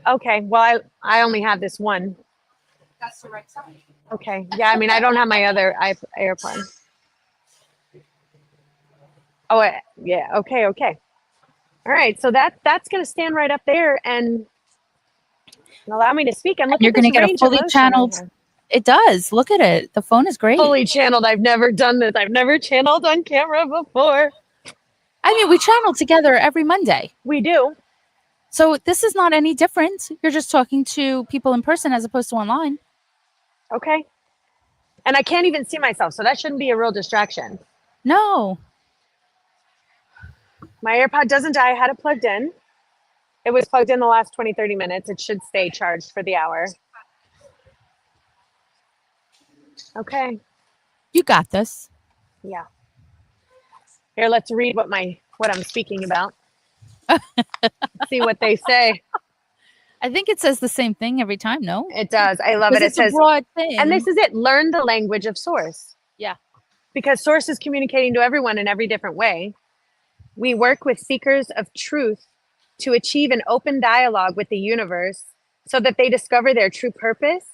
Okay. Well, I only have this one. That's the right side. Okay. Yeah. I mean, I don't have my other AirPod. Oh, yeah. Okay. Okay. All right, so that's going to stand right up there and allow me to speak. And look You're at going this to get a range of fully motion I channeled. have. It does. Look at it. The phone is great. Fully channeled. I've never done this. I've never channeled on camera before. I mean, we channel together every Monday. We do. So this is not any different. You're just talking to people in person as opposed to online. Okay. And I can't even see myself, so that shouldn't be a real distraction. No. My AirPod doesn't die. I had it plugged in. It was plugged in the last 20, 30 minutes. It should stay charged for the hour. Okay. You got this. Yeah. Here, let's read what I'm speaking about. See what they say. I think it says the same thing every time, no? It does. I love it. It It's says, a broad thing. and this is it. Learn the language of source. Yeah. Because source is communicating to everyone in every different way. We work with seekers of truth to achieve an open dialogue with the universe so that they discover their true purpose,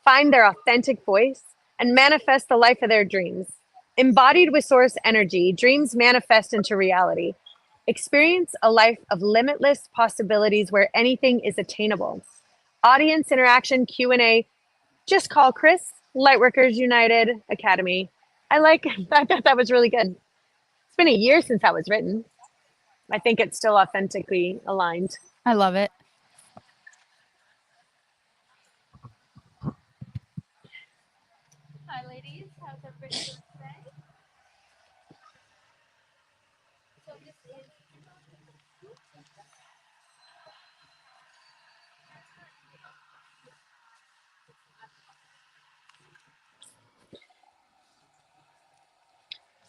find their authentic voice, and manifest the life of their dreams. Embodied with source energy, dreams manifest into reality. Experience a life of limitless possibilities where anything is attainable. Audience interaction, Q&A, just call Chris, Lightworkers United Academy. I thought that was really good. It's been a year since that was written. I think it's still authentically aligned. I love it. Hi, ladies. How's everybody doing today? So this is.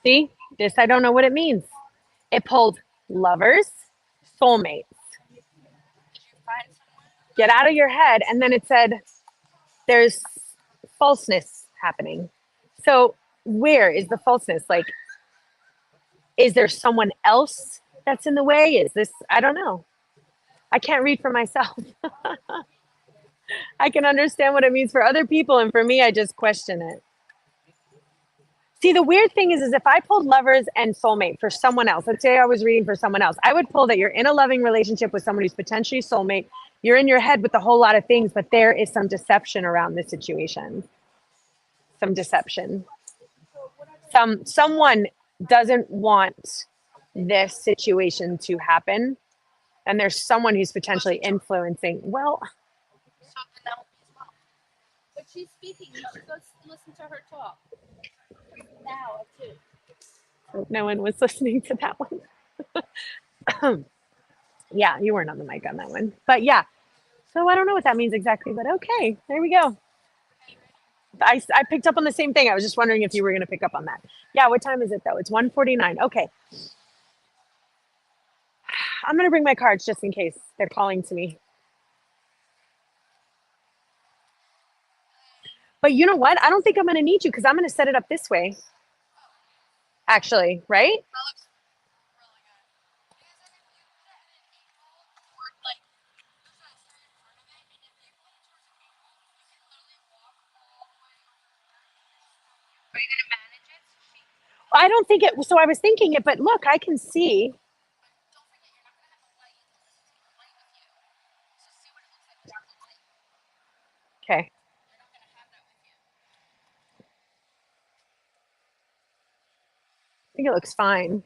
See, this I don't know what it means. It pulled lovers, soulmates. Get out of your head. And then it said there's falseness happening. So where is the falseness? Like, is there someone else that's in the way? Is this, I don't know. I can't read for myself. I can understand what it means for other people. And for me, I just question it. See, the weird thing is if I pulled lovers and soulmate for someone else, let's say I was reading for someone else, I would pull that you're in a loving relationship with someone who's potentially soulmate. You're in your head with a whole lot of things, but there is some deception around this situation. Some deception. Someone doesn't want this situation to happen. And there's someone who's potentially influencing. Well, But she's speaking. You should go listen to her talk. Now, too. no one was listening to that one. Yeah, you weren't on the mic on that one. But yeah, so I don't know what that means exactly, but okay, there we go. I picked up on the same thing. I was just wondering if you were going to pick up on that. Yeah, what time is it though? It's 1:49. Okay. I'm going to bring my cards just in case they're calling to me. But you know what? I don't think I'm going to need you because I'm going to set it up this way. Actually, right? I don't think it, so I was thinking it, but look, I can see. Okay. I think it looks fine.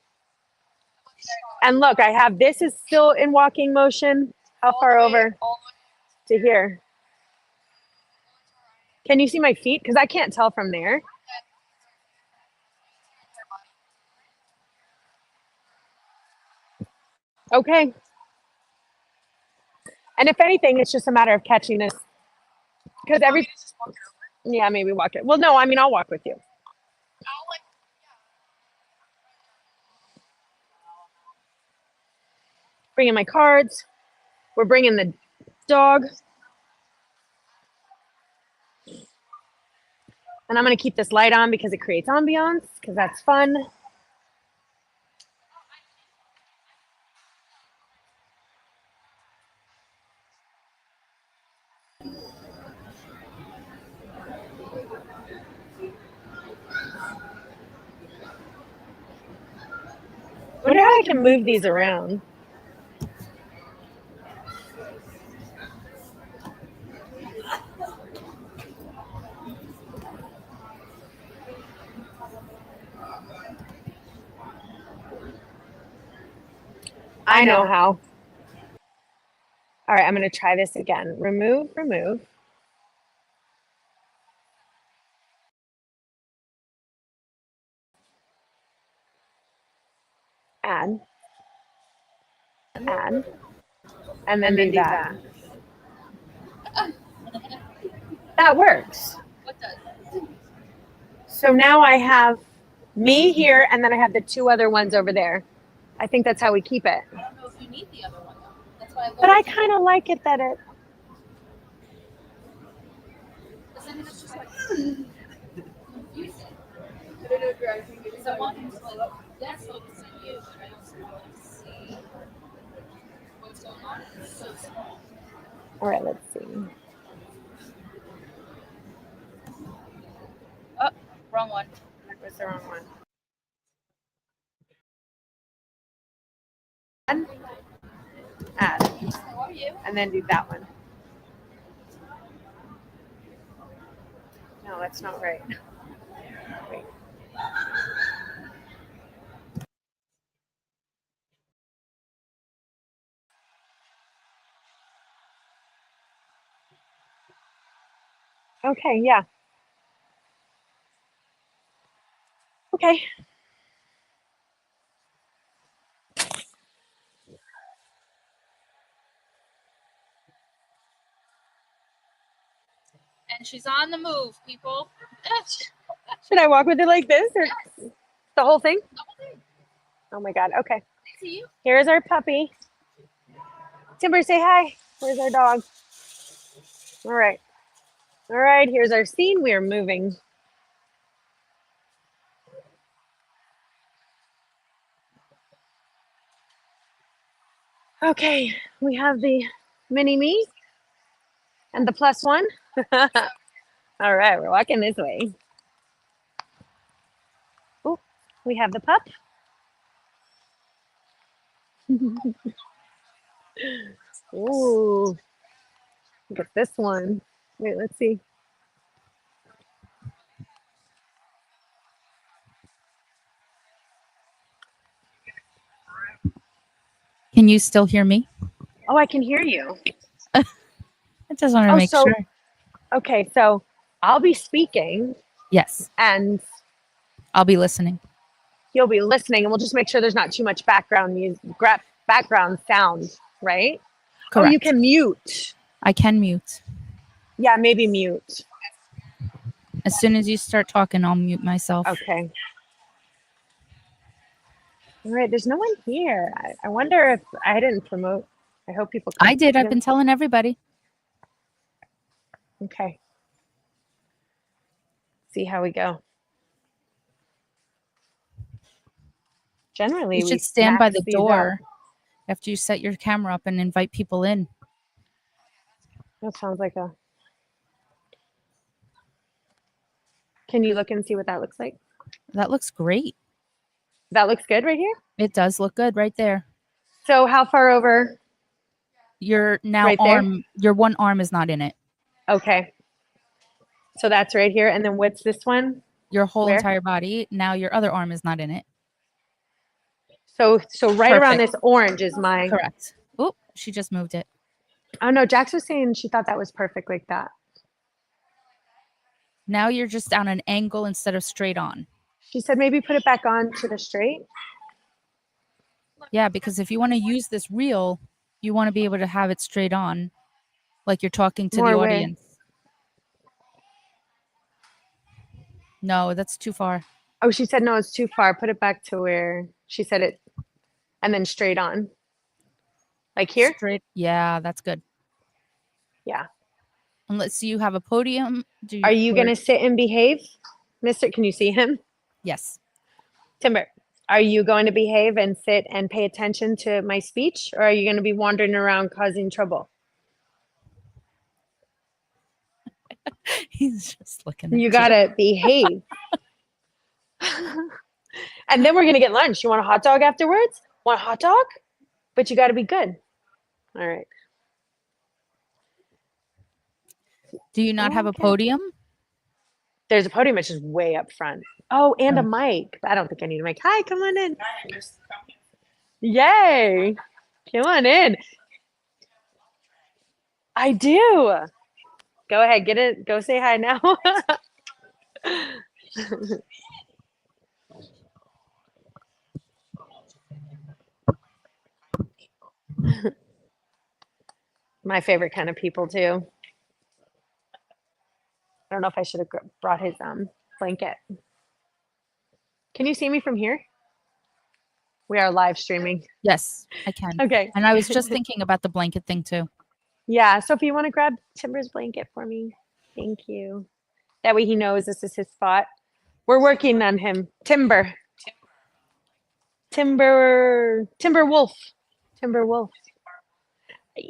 And look, I have, this is still in walking motion. How far over to here? Can you see my feet? Because I can't tell from there. Okay. And if anything, it's just a matter of catching this. Because yeah, maybe walk it. Well, no, I mean, I'll walk with you. Bringing my cards. We're bringing the dog. And I'm going to keep this light on because it creates ambiance, because that's fun. I wonder how I can move these around. I know how. All right, I'm going to try this again. Remove. Add. And then do that. That works. What does? So now I have me here, and then I have the two other ones over there. I think that's how we keep it. I don't know if you need the other one though. That's why I But I kind of like it that it. Because then it's just like confusing. I don't know if you're asking me. Someone who's like, that's focused on you, but I also want to see what's going on. It's so small. All right, let's see. Oh, wrong one. That was the wrong one. Add. How are you? And then do that one. No, that's not right. Wait. Okay, yeah. Okay. And she's on the move, people. Should I walk with it like this or the whole thing? Oh my God. Okay. See you. Here's our puppy. Timber, say hi. Where's our dog? All right. All right. Here's our scene. We are moving. Okay. We have the mini me and the +1. All right. We're walking this way. Oh, we have the pup. Ooh. Look at this one. Wait, let's see. Can you still hear me? Oh, I can hear you. I just want to make sure. Okay, so I'll be speaking Yes, and I'll be listening. you'll be listening, and we'll just make sure there's not too much background music, background sound, right? Correct. Oh, you can mute. I can mute. Yeah, maybe mute. As soon as you start talking, I'll mute myself. Okay. All right, there's no one here. I wonder if I didn't promote. I hope people. I did. I've been telling everybody. Okay. See how we go. Generally, You we should stand by max the these out. door after you set your camera up and invite people in. That sounds like a. Can you look and see what that looks like? That looks great. That looks good right here. It does look good right there. So how far over? Your now Right there? arm, your one arm is not in it. Okay. So that's right here. And then what's this one? Your whole Where? entire body. Now your other arm is not in it. So right around Perfect. this orange is my. Correct. Oh, she just moved it. Oh no, Jax was saying she thought that was perfect like that. Now you're just on an angle instead of straight on. She said maybe put it back on to the straight. Yeah, because if you want to use this reel, you want to be able to have it straight on, like you're talking to More the where? audience. No, that's too far. Oh, she said no, it's too far. Put it back to where she said it, and then straight on. Like here? Straight. Yeah, that's good. Yeah. And let's see, you have a podium. Are you gonna sit and behave, Mister? Can you see him? Yes. Timber, are you going to behave and sit and pay attention to my speech, or are you going to be wandering around causing trouble? He's just looking at You gotta behave. And then we're gonna get lunch. You want a hot dog afterwards? Want a hot dog? But you gotta be good. All right. Do you not have a podium? There's a podium, which is way up front. Oh, and a mic. I don't think I need a mic. Hi, come on in. Yay. Come on in. I do. Go ahead, get it. Go say hi now. My favorite kind of people too. I don't know if I should have brought his blanket. Can you see me from here? We are live streaming. Yes, I can. Okay. And I was just thinking about the blanket thing too. Yeah. So if you want to grab Timber's blanket for me, thank you. That way he knows this is his spot. We're working on him. Timber Wolf. Timber Wolf.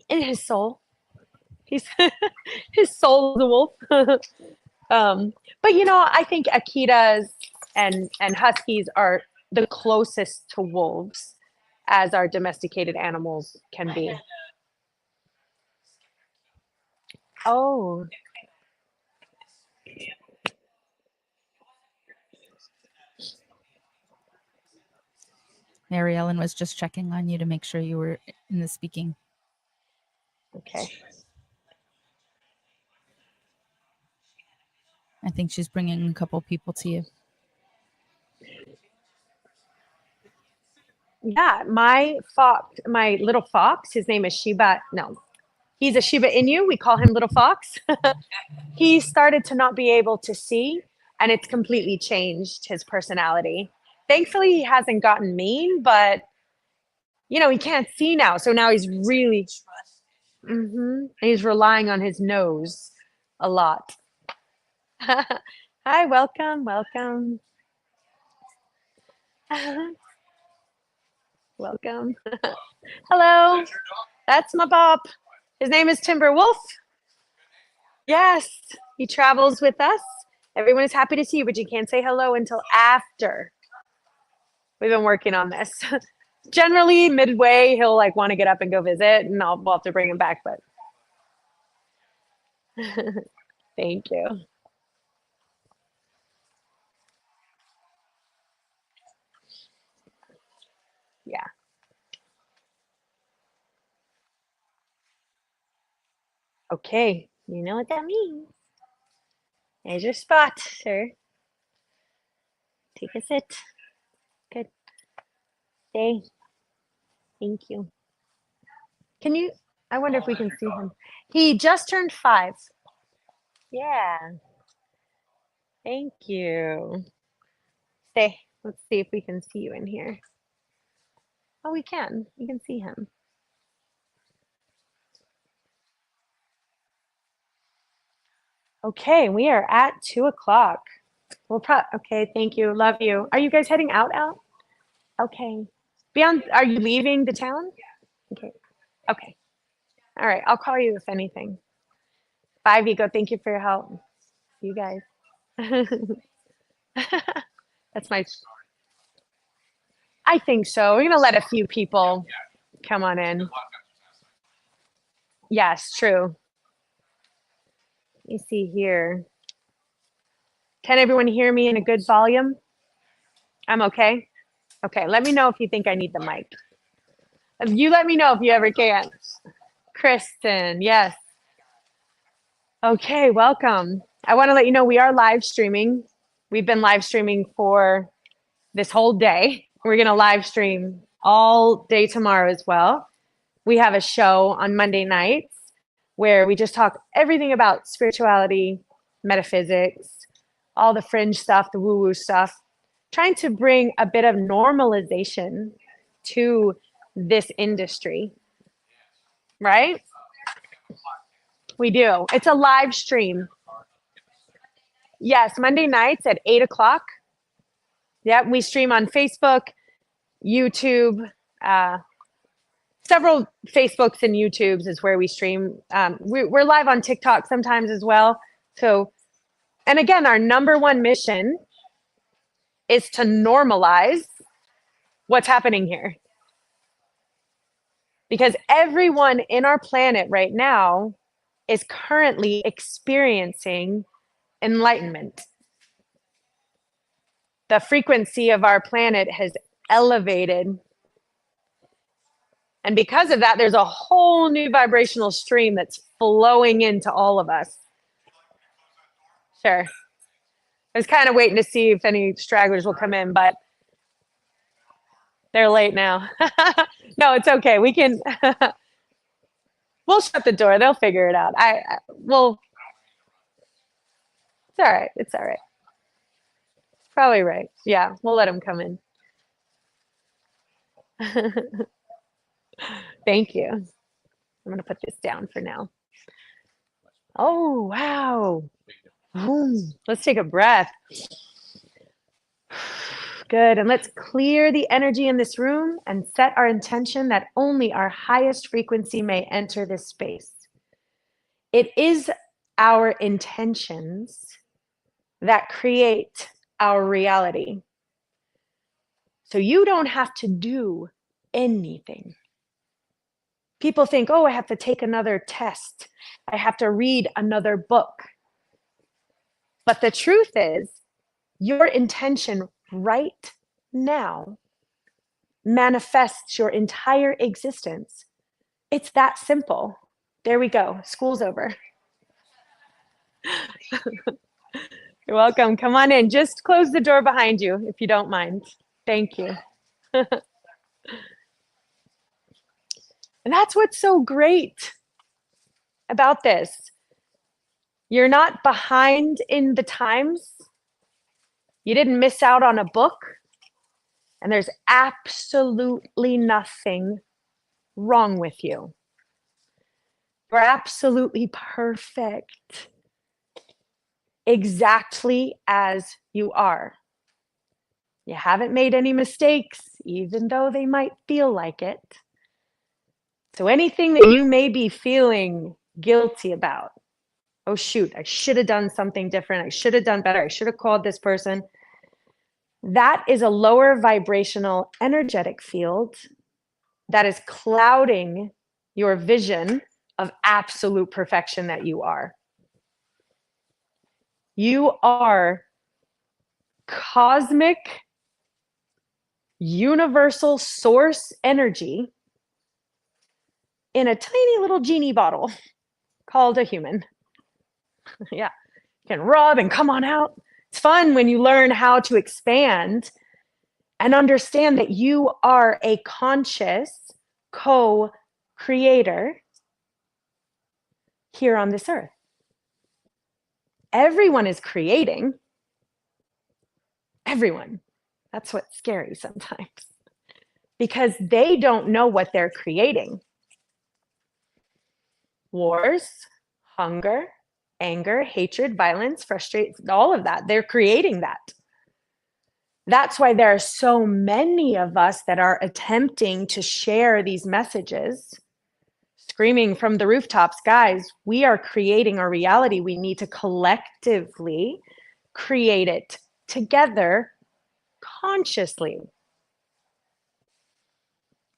In his soul. He's his soul is a wolf. But you know, I think Akitas and Huskies are the closest to wolves as our domesticated animals can be. Oh. Mary Ellen was just checking on you to make sure you were in the speaking. Okay. I think she's bringing a couple people to you. Yeah, my little fox, his name is Shiba. No, he's a Shiba Inu. We call him Little Fox. He started to not be able to see, and it's completely changed his personality. Thankfully, he hasn't gotten mean, but you know, he can't see now. So now he's really, he's relying on his nose a lot. Hi, welcome. Welcome. Hello. That's my pup. His name is Timber Wolf. Yes, he travels with us. Everyone is happy to see you, but you can't say hello until after. We've been working on this. Generally, midway, he'll like want to get up and go visit, and we'll have to bring him back. But thank you. Yeah. Okay, you know what that means. There's your spot, sir. Take a sit. Good. Stay. Thank you. Can you? I wonder if we can see him. He just turned 5. Yeah. Thank you. Stay. Let's see if we can see you in here. Oh, we can. You can see him. Okay, we are at 2:00. We'll okay, thank you. Love you. Are you guys heading out? Okay. Are you leaving the town? Okay. Okay. All right. I'll call you if anything. Bye, Vigo. Thank you for your help. You guys. That's my. I think so. We're gonna let a few people come on in. Yes, true. Let me see here. Can everyone hear me in a good volume? I'm okay. Okay. Let me know if you think I need the mic. You let me know if you ever can. Kristen, yes. Okay, welcome. I want to let you know we are live streaming. We've been live streaming for this whole day. We're going to live stream all day tomorrow as well. We have a show on Monday nights where we just talk everything about spirituality, metaphysics, all the fringe stuff, the woo-woo stuff, trying to bring a bit of normalization to this industry, right? We do. It's a live stream. Yes, Monday nights at 8:00. Yep, we stream on Facebook, YouTube, several Facebooks and YouTubes is where we stream. We're live on TikTok sometimes as well. So, and again, our #1 mission is to normalize what's happening here. Because everyone in our planet right now is currently experiencing enlightenment. The frequency of our planet has elevated And because of that, there's a whole new vibrational stream that's flowing into all of us. Sure. I was kind of waiting to see if any stragglers will come in, but they're late now. No, it's okay. We can, we'll shut the door. They'll figure it out. Well, it's all right. It's all right. Probably right. Yeah, we'll let them come in. Thank you. I'm going to put this down for now. Oh, wow. Let's take a breath. Good. And let's clear the energy in this room and set our intention that only our highest frequency may enter this space. It is our intentions that create our reality. So you don't have to do anything. People think, oh, I have to take another test. I have to read another book. But the truth is, your intention right now manifests your entire existence. It's that simple. There we go. School's over. You're welcome. Come on in. Just close the door behind you if you don't mind. Thank you. And that's what's so great about this. You're not behind in the times. You didn't miss out on a book. And there's absolutely nothing wrong with you. You're absolutely perfect. Exactly as you are. You haven't made any mistakes, even though they might feel like it. So anything that you may be feeling guilty about, oh shoot, I should have done something different, I should have done better, I should have called this person, that is a lower vibrational energetic field that is clouding your vision of absolute perfection that you are. You are cosmic, universal source energy in a tiny little genie bottle called a human. Yeah, you can rub and come on out. It's fun when you learn how to expand and understand that you are a conscious co-creator here on this earth. Everyone is creating. Everyone. That's what's scary sometimes, because they don't know what they're creating. Wars, hunger, anger, hatred, violence, frustration, all of that. They're creating that. That's why there are so many of us that are attempting to share these messages, screaming from the rooftops, guys, we are creating our reality. We need to collectively create it together consciously.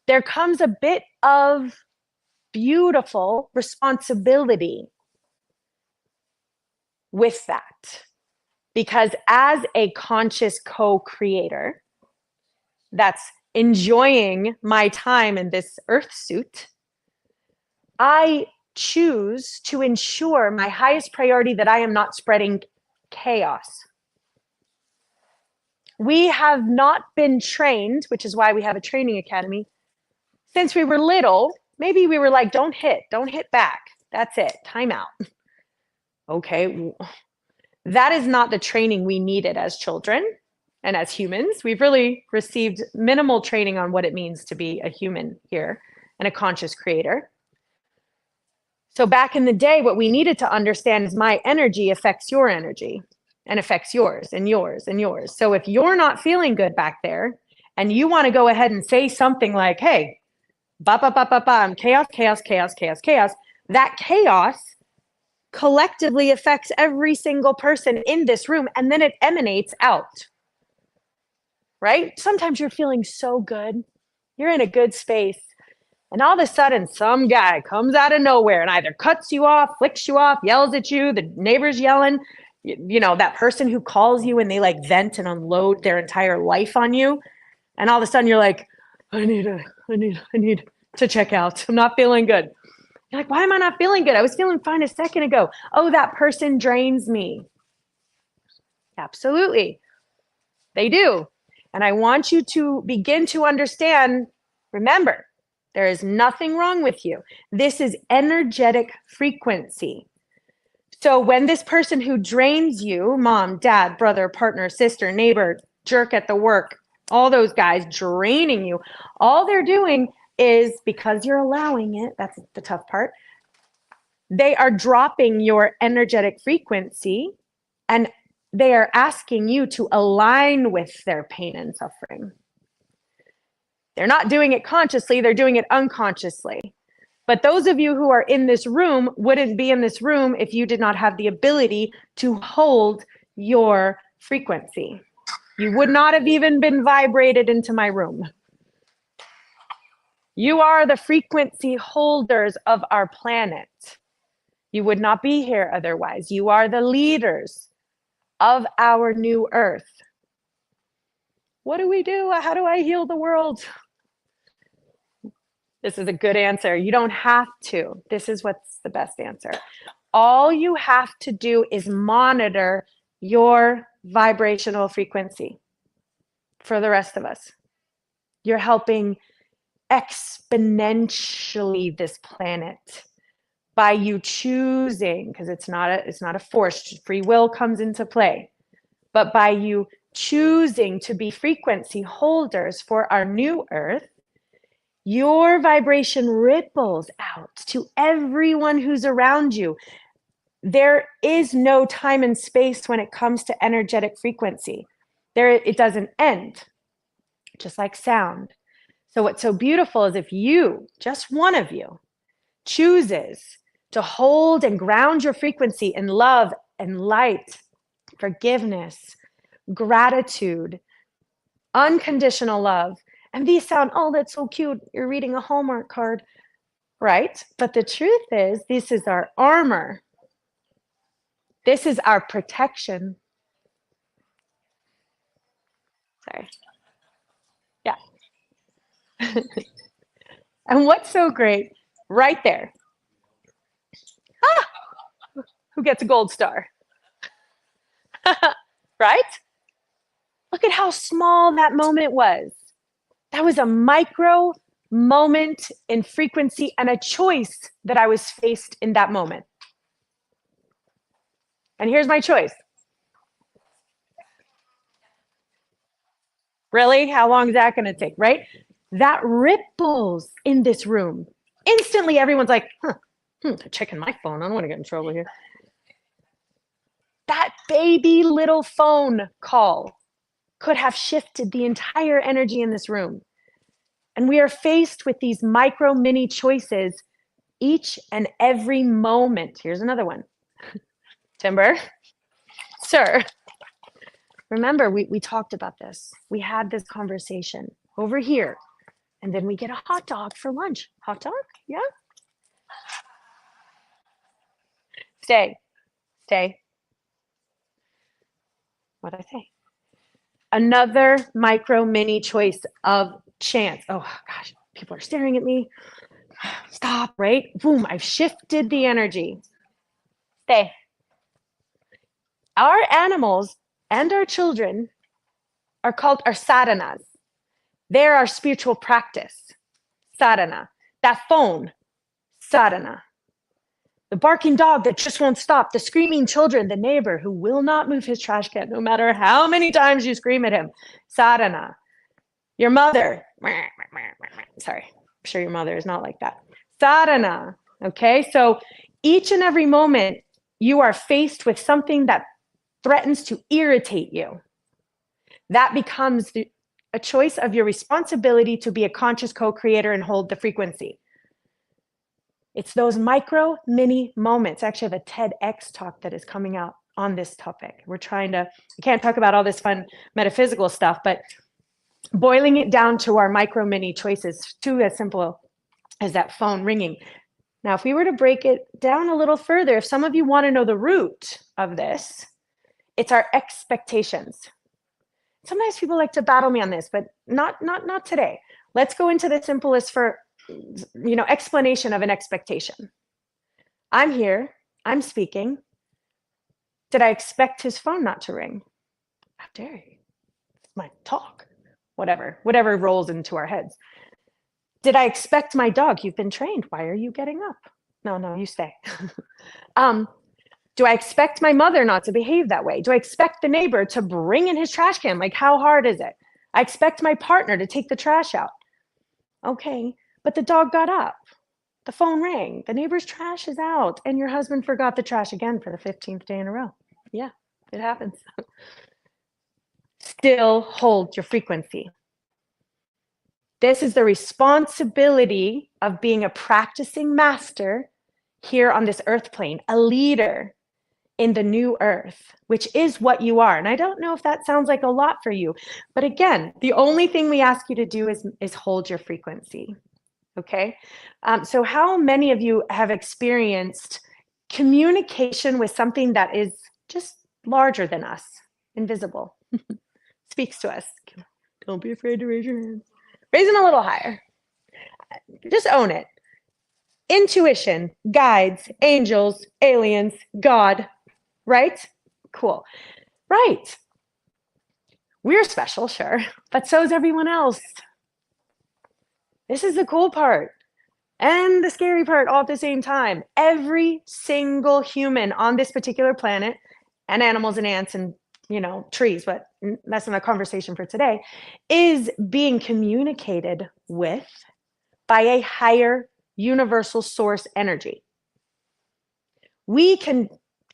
There comes a bit of beautiful responsibility with that, because as a conscious co-creator that's enjoying my time in this earth suit, I choose to ensure my highest priority that I am not spreading chaos. We have not been trained, which is why we have a training academy, since we were little. Maybe we were like, don't hit back. That's it, time out. Okay, that is not the training we needed as children and as humans. We've really received minimal training on what it means to be a human here and a conscious creator. So back in the day, what we needed to understand is my energy affects your energy and affects yours and yours and yours. So if you're not feeling good back there and you want to go ahead and say something like, hey, I'm chaos, chaos, chaos, chaos, chaos, that chaos collectively affects every single person in this room, and then it emanates out, right? Sometimes you're feeling so good, you're in a good space, and all of a sudden some guy comes out of nowhere and either cuts you off, flicks you off, yells at you, the neighbor's yelling, you know, that person who calls you and they like vent and unload their entire life on you, and all of a sudden you're like, I need to check out. I'm not feeling good. You're like, why am I not feeling good? I was feeling fine a second ago. Oh, that person drains me. Absolutely. They do. And I want you to begin to understand, remember, there is nothing wrong with you. This is energetic frequency. So when this person who drains you, mom, dad, brother, partner, sister, neighbor, jerk at the work, all those guys draining you, all they're doing is, because you're allowing it, that's the tough part, they are dropping your energetic frequency, and they are asking you to align with their pain and suffering. They're not doing it consciously, they're doing it unconsciously. But those of you who are in this room wouldn't be in this room if you did not have the ability to hold your frequency. You would not have even been vibrated into my room. You are the frequency holders of our planet. You would not be here otherwise. You are the leaders of our new earth. What do we do? How do I heal the world? This is a good answer. You don't have to. This is what's the best answer. All you have to do is monitor your vibrational frequency. For the rest of us, you're helping exponentially this planet by you choosing, because it's not a force, free will comes into play, but by you choosing to be frequency holders for our new earth, your vibration ripples out to everyone who's around you. There is no time and space when it comes to energetic frequency. It doesn't end, just like sound. So what's so beautiful is if you, just one of you, chooses to hold and ground your frequency in love and light, forgiveness, gratitude, unconditional love. And these sound, oh, that's so cute. You're reading a Hallmark card, right? But the truth is, this is our armor. This is our protection. Sorry. Yeah. And what's so great, right there. Ah, who gets a gold star? Right? Look at how small that moment was. That was a micro moment in frequency and a choice that I was faced in that moment. And here's my choice. Really? How long is that going to take, right? That ripples in this room. Instantly, everyone's like, checking my phone. I don't want to get in trouble here. That baby little phone call could have shifted the entire energy in this room. And we are faced with these micro mini choices each and every moment. Here's another one. Timber, sir, remember we talked about this. We had this conversation over here, and then we get a hot dog for lunch. Hot dog? Yeah? Stay. What'd I say? Another micro mini choice of chance. Oh gosh, people are staring at me. Stop, right? Boom, I've shifted the energy. Stay. Our animals and our children are called our sadhanas. They're our spiritual practice. Sadhana. That phone, sadhana. The barking dog that just won't stop. The screaming children, the neighbor who will not move his trash can no matter how many times you scream at him. Sadhana. Your mother. Sorry, I'm sure your mother is not like that. Sadhana. Okay, so each and every moment you are faced with something that threatens to irritate you. That becomes a choice of your responsibility to be a conscious co-creator and hold the frequency. It's those micro mini moments. I actually have a TEDx talk that is coming out on this topic. I can't talk about all this fun metaphysical stuff, but boiling it down to our micro mini choices, to as simple as that phone ringing. Now, if we were to break it down a little further, if some of you want to know the root of this, it's our expectations. Sometimes people like to battle me on this, but not today. Let's go into the simplest for explanation of an expectation. I'm here, I'm speaking. Did I expect his phone not to ring? How dare you? It's my talk. Whatever rolls into our heads. Did I expect my dog? You've been trained. Why are you getting up? No, you stay. Do I expect my mother not to behave that way? Do I expect the neighbor to bring in his trash can? Like, how hard is it? I expect my partner to take the trash out. Okay, but the dog got up. The phone rang. The neighbor's trash is out. And your husband forgot the trash again for the 15th day in a row. Yeah, it happens. Still hold your frequency. This is the responsibility of being a practicing master here on this earth plane, a leader in the new earth, which is what you are. And I don't know if that sounds like a lot for you, but again, the only thing we ask you to do is hold your frequency. Okay. So how many of you have experienced communication with something that is just larger than us, invisible, speaks to us? Don't be afraid to raise your hands. Raise them a little higher. Just own it. Intuition, guides, angels, aliens, God, right? Cool. Right. We're special, sure, but so is everyone else. This is the cool part and the scary part all at the same time. Every single human on this particular planet, and animals and ants and trees, but that's not a conversation for today, is being communicated with by a higher universal source energy. We can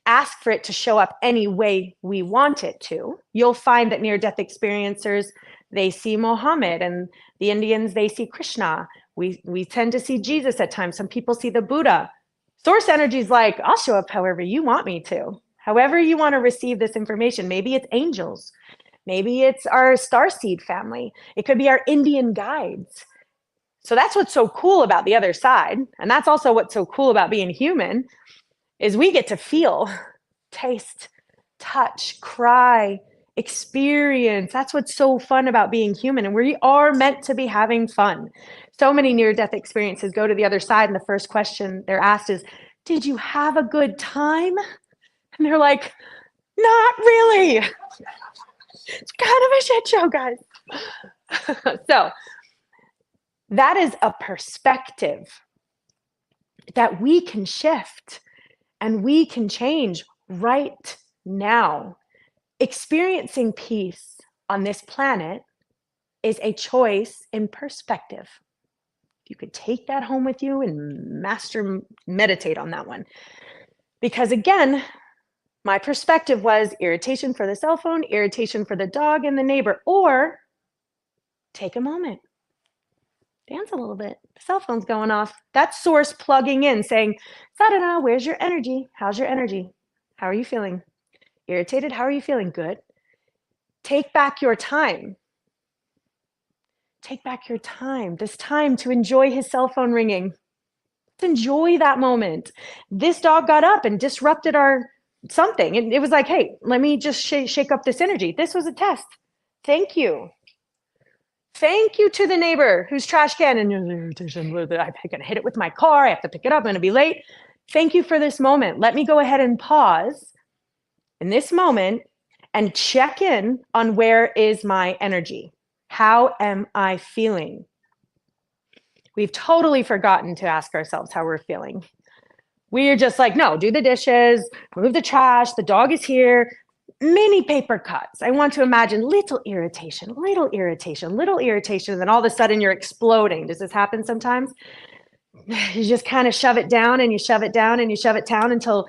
ask for it to show up any way we want it to. You'll find that near-death experiencers, they see Mohammed, and the Indians, they see Krishna. We tend to see Jesus at times. Some people see the Buddha. Source energy is like, I'll show up however you want me to. However you want to receive this information. Maybe it's angels. Maybe it's our starseed family. It could be our Indian guides. So that's what's so cool about the other side. And that's also what's so cool about being human, is we get to feel, taste, touch, cry, experience. That's what's so fun about being human. And we are meant to be having fun. So many near-death experiences go to the other side, and the first question they're asked is, did you have a good time? And they're like, not really. It's kind of a shit show, guys. So that is a perspective that we can shift and we can change right now. Experiencing peace on this planet is a choice in perspective. You could take that home with you and meditate on that one. Because again, my perspective was irritation for the cell phone, irritation for the dog and the neighbor, or take a moment, dance a little bit. The cell phone's going off. That source plugging in saying, Sadhana, where's your energy? How's your energy? How are you feeling? Irritated? How are you feeling? Good. Take back your time. Take back your time. This time to enjoy his cell phone ringing. Let's enjoy that moment. This dog got up and disrupted our something. And it was like, hey, let me just shake up this energy. This was a test. Thank you. Thank you to the neighbor whose trash can and irritation. I'm going to hit it with my car. I have to pick it up. I'm going to be late. Thank you for this moment. Let me go ahead and pause in this moment and check in on where is my energy. How am I feeling? We've totally forgotten to ask ourselves how we're feeling. We're just like, no, do the dishes, move the trash, the dog is here, mini paper cuts. I want to imagine little irritation, little irritation, little irritation, and then all of a sudden you're exploding. Does this happen sometimes? You just kind of shove it down and you shove it down and you shove it down until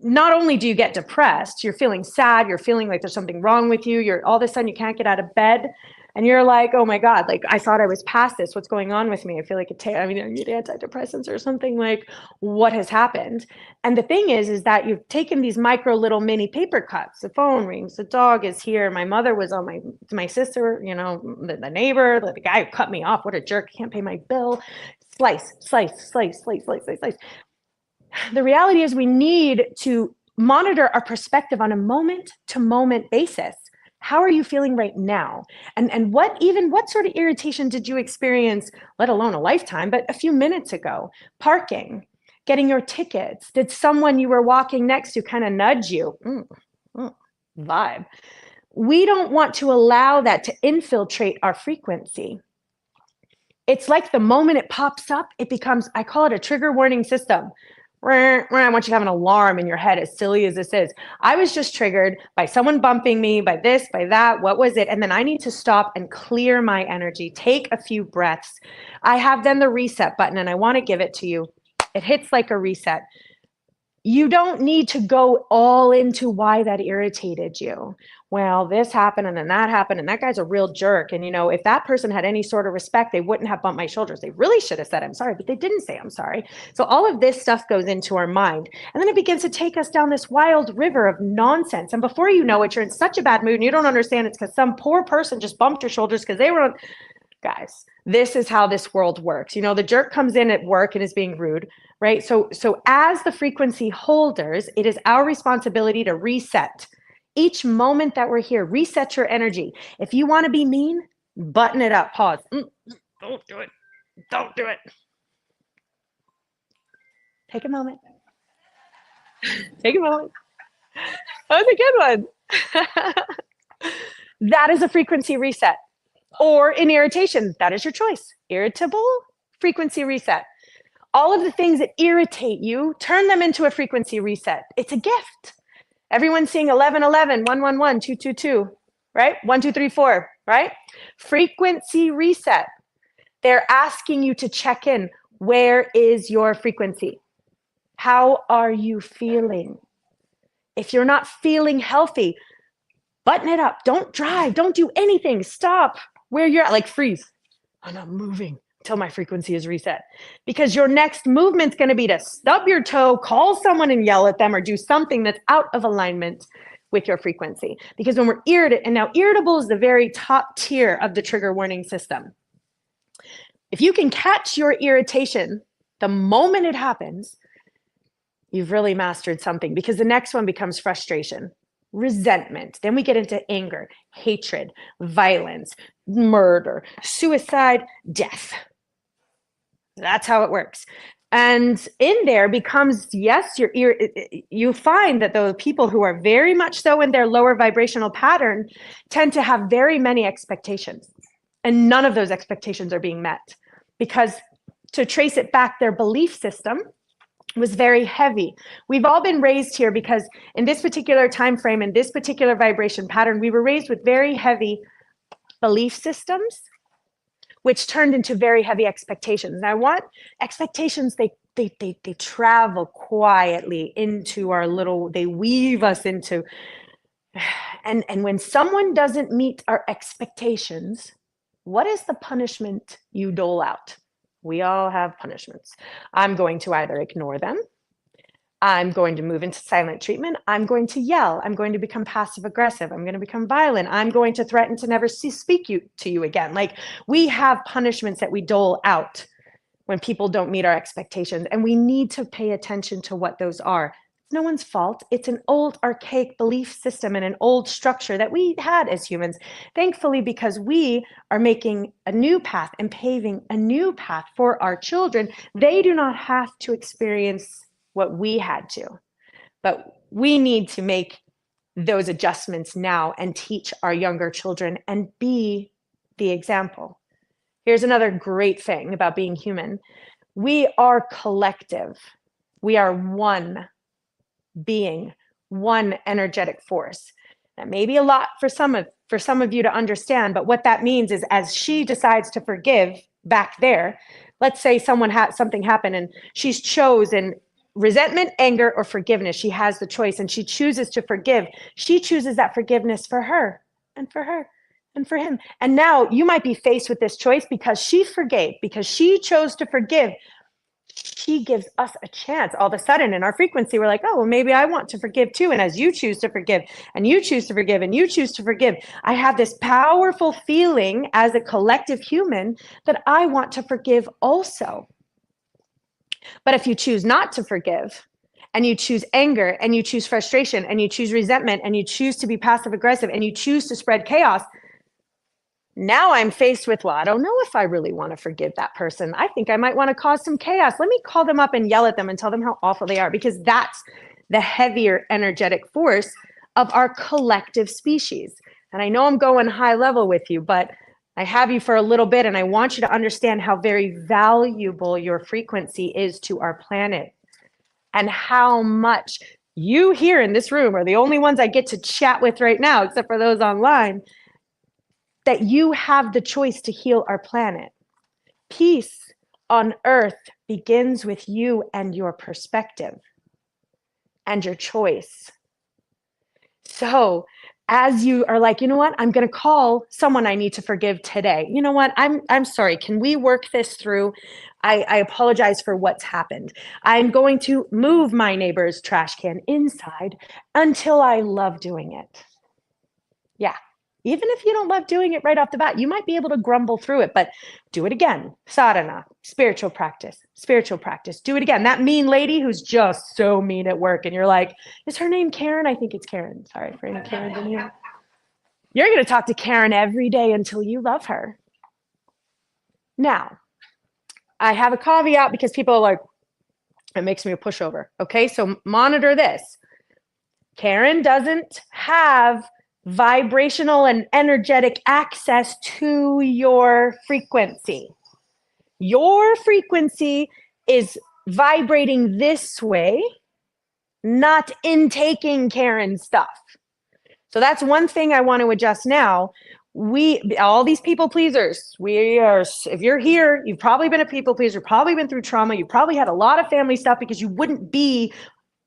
not only do you get depressed, you're feeling sad, you're feeling like there's something wrong with you, you're all of a sudden you can't get out of bed. And you're like, oh my God, like I thought I was past this. What's going on with me? I feel like I need antidepressants or something. Like, what has happened? And the thing is that you've taken these micro little mini paper cuts. The phone rings, the dog is here. My mother was on my sister, the neighbor, the guy who cut me off. What a jerk. Can't pay my bill. Slice, slice, slice, slice, slice, slice, slice. The reality is we need to monitor our perspective on a moment to moment basis. How are you feeling right now? And what sort of irritation did you experience, let alone a lifetime, but a few minutes ago? Parking, getting your tickets. Did someone you were walking next to kind of nudge you? Vibe. We don't want to allow that to infiltrate our frequency. It's like the moment it pops up, it becomes, I call it a trigger warning system. I want you to have an alarm in your head, as silly as this is. I was just triggered by someone bumping me, by this, by that. What was it? And then I need to stop and clear my energy, take a few breaths. I have then the reset button, and I want to give it to you. It hits like a reset. You don't need to go all into why that irritated you. Well, this happened and then that happened, and that guy's a real jerk. And if that person had any sort of respect, they wouldn't have bumped my shoulders. They really should have said, I'm sorry, but they didn't say, I'm sorry. So all of this stuff goes into our mind. And then it begins to take us down this wild river of nonsense. And before you know it, you're in such a bad mood and you don't understand it's because some poor person just bumped your shoulders because they were on. Guys, this is how this world works. The jerk comes in at work and is being rude, right? So as the frequency holders, it is our responsibility to reset. Each moment that we're here, reset your energy. If you want to be mean, button it up, pause. Don't do it. Don't do it. Take a moment. Take a moment. That was a good one. That is a frequency reset. Or an irritation. That is your choice. Irritable, frequency reset. All of the things that irritate you, turn them into a frequency reset. It's a gift. Everyone's seeing 1111, 111, 222, right? 1, 2, 3, 4, right? Frequency reset. They're asking you to check in. Where is your frequency? How are you feeling? If you're not feeling healthy, button it up. Don't drive. Don't do anything. Stop where you're at. Like freeze. I'm not moving until my frequency is reset. Because your next movement's going to be to stub your toe, call someone and yell at them, or do something that's out of alignment with your frequency. Because when we're irritable, and now irritable is the very top tier of the trigger warning system. If you can catch your irritation the moment it happens, you've really mastered something, because the next one becomes frustration, resentment. Then we get into anger, hatred, violence, murder, suicide, death. That's how it works. And in there becomes, yes, you find that those people who are very much so in their lower vibrational pattern tend to have very many expectations. And none of those expectations are being met, because to trace it back, their belief system was very heavy. We've all been raised here because in this particular time frame, in this particular vibration pattern, we were raised with very heavy belief systems, which turned into very heavy expectations. Now, what expectations, they travel quietly into our little, they weave us into, and when someone doesn't meet our expectations, what is the punishment you dole out? We all have punishments. I'm going to either ignore them, I'm going to move into silent treatment, I'm going to yell, I'm going to become passive aggressive, I'm going to become violent, I'm going to threaten to never speak to you again. Like, we have punishments that we dole out when people don't meet our expectations, and we need to pay attention to what those are. It's no one's fault. It's an old archaic belief system and an old structure that we had as humans. Thankfully, because we are making a new path and paving a new path for our children, they do not have to experience what we had to. But we need to make those adjustments now and teach our younger children and be the example. Here's another great thing about being human. We are collective. We are one being, one energetic force. That may be a lot for some of you to understand, but what that means is, as she decides to forgive back there, let's say someone had something happen and she's chosen resentment, anger, or forgiveness. She has the choice and she chooses to forgive. She chooses that forgiveness for her and for her and for him. And now you might be faced with this choice because she forgave, because she chose to forgive. She gives us a chance. All of a sudden in our frequency, we're like, oh, well, maybe I want to forgive too. And as you choose to forgive and you choose to forgive and you choose to forgive, I have this powerful feeling as a collective human that I want to forgive also. But if you choose not to forgive and you choose anger, and you choose frustration, and you choose resentment, and you choose to be passive aggressive, and you choose to spread chaos, now I'm faced with, well, I don't know if I really want to forgive that person. I think I might want to cause some chaos. Let me call them up and yell at them and tell them how awful they are, because that's the heavier energetic force of our collective species. And I know I'm going high level with you, but I have you for a little bit, and I want you to understand how very valuable your frequency is to our planet, and how much you here in this room are the only ones I get to chat with right now, except for those online, that you have the choice to heal our planet. Peace on earth begins with you and your perspective and your choice. So as you are like, you know what, I'm going to call someone I need to forgive today. You know what, I'm sorry. Can we work this through? I apologize for what's happened. I'm going to move my neighbor's trash can inside until I love doing it. Yeah. Even if you don't love doing it right off the bat, you might be able to grumble through it, but do it again. Sadhana, spiritual practice, do it again. That mean lady who's just so mean at work, and you're like, is her name Karen? I think it's Karen. Sorry for any Karens in here. You're going to talk to Karen every day until you love her. Now, I have a caveat because people are like, it makes me a pushover. Okay, so monitor this. Karen doesn't have vibrational and energetic access to your frequency. Your frequency is vibrating this way, not intaking Karen's stuff. So that's one thing I want to adjust now. All these people pleasers, if you're here, you've probably been a people pleaser, probably been through trauma, you probably had a lot of family stuff, because you wouldn't be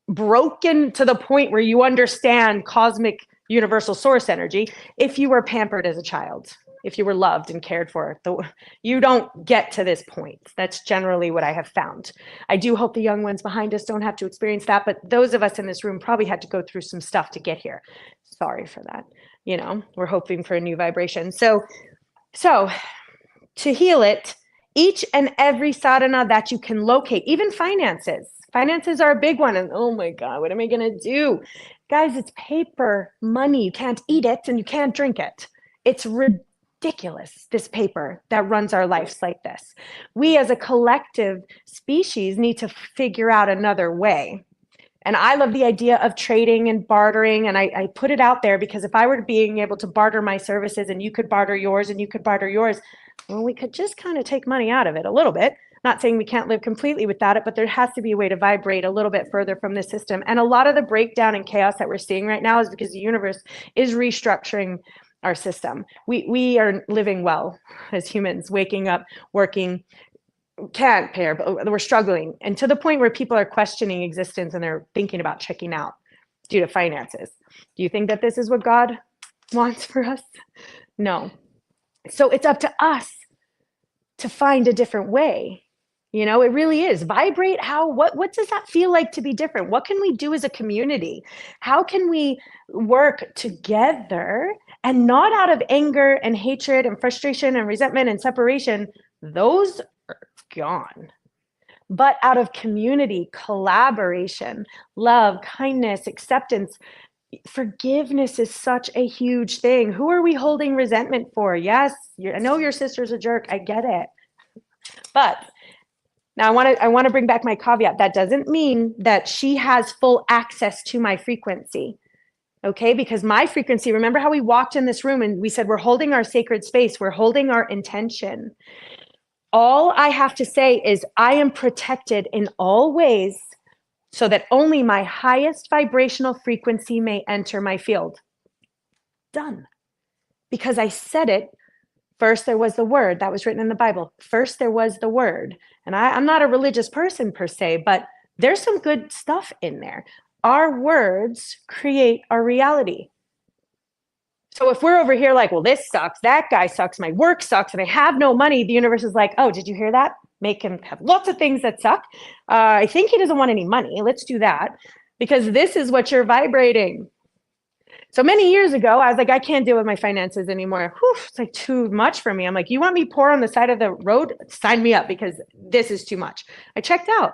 broken to the point where you understand cosmic universal source energy if you were pampered as a child, if you were loved and cared for. You don't get to this point. That's generally what I have found. I do hope the young ones behind us don't have to experience that, but those of us in this room probably had to go through some stuff to get here. Sorry for that. You know, we're hoping for a new vibration. So to heal it, each and every sadhana that you can locate, even finances. Finances are a big one. And oh my God, what am I going to do? Guys, it's paper money. You can't eat it and you can't drink it. It's ridiculous, this paper that runs our lives like this. We as a collective species need to figure out another way. And I love the idea of trading and bartering. And I put it out there because if I were being able to barter my services and you could barter yours and you could barter yours, well, we could just kind of take money out of it a little bit. Not saying we can't live completely without it, but there has to be a way to vibrate a little bit further from the system. And a lot of the breakdown and chaos that we're seeing right now is because the universe is restructuring our system. We are living well as humans, waking up, working, can't pay, but we're struggling. And to the point where people are questioning existence and they're thinking about checking out due to finances. Do you think that this is what God wants for us? No. So it's up to us to find a different way. You know, it really is. Vibrate what does that feel like to be different? What can we do as a community? How can we work together and not out of anger and hatred and frustration and resentment and separation? Those are gone. But out of community, collaboration, love, kindness, acceptance, forgiveness is such a huge thing. Who are we holding resentment for? Yes, I know your sister's a jerk. I get it. But now I want to bring back my caveat. That doesn't mean that she has full access to my frequency. Okay, because my frequency, remember how we walked in this room and we said we're holding our sacred space, we're holding our intention. All I have to say is I am protected in all ways so that only my highest vibrational frequency may enter my field. Done. Because I said it. First, there was the word that was written in the Bible. First, there was the word. And I'm not a religious person per se, but there's some good stuff in there. Our words create our reality. So if we're over here like, well, this sucks, that guy sucks, my work sucks, and I have no money, the universe is like, oh, did you hear that? Make him have lots of things that suck. I think he doesn't want any money. Let's do that because this is what you're vibrating. So many years ago, I was like, I can't deal with my finances anymore. Whew, it's like too much for me. I'm like, you want me poor on the side of the road? Sign me up because this is too much. I checked out.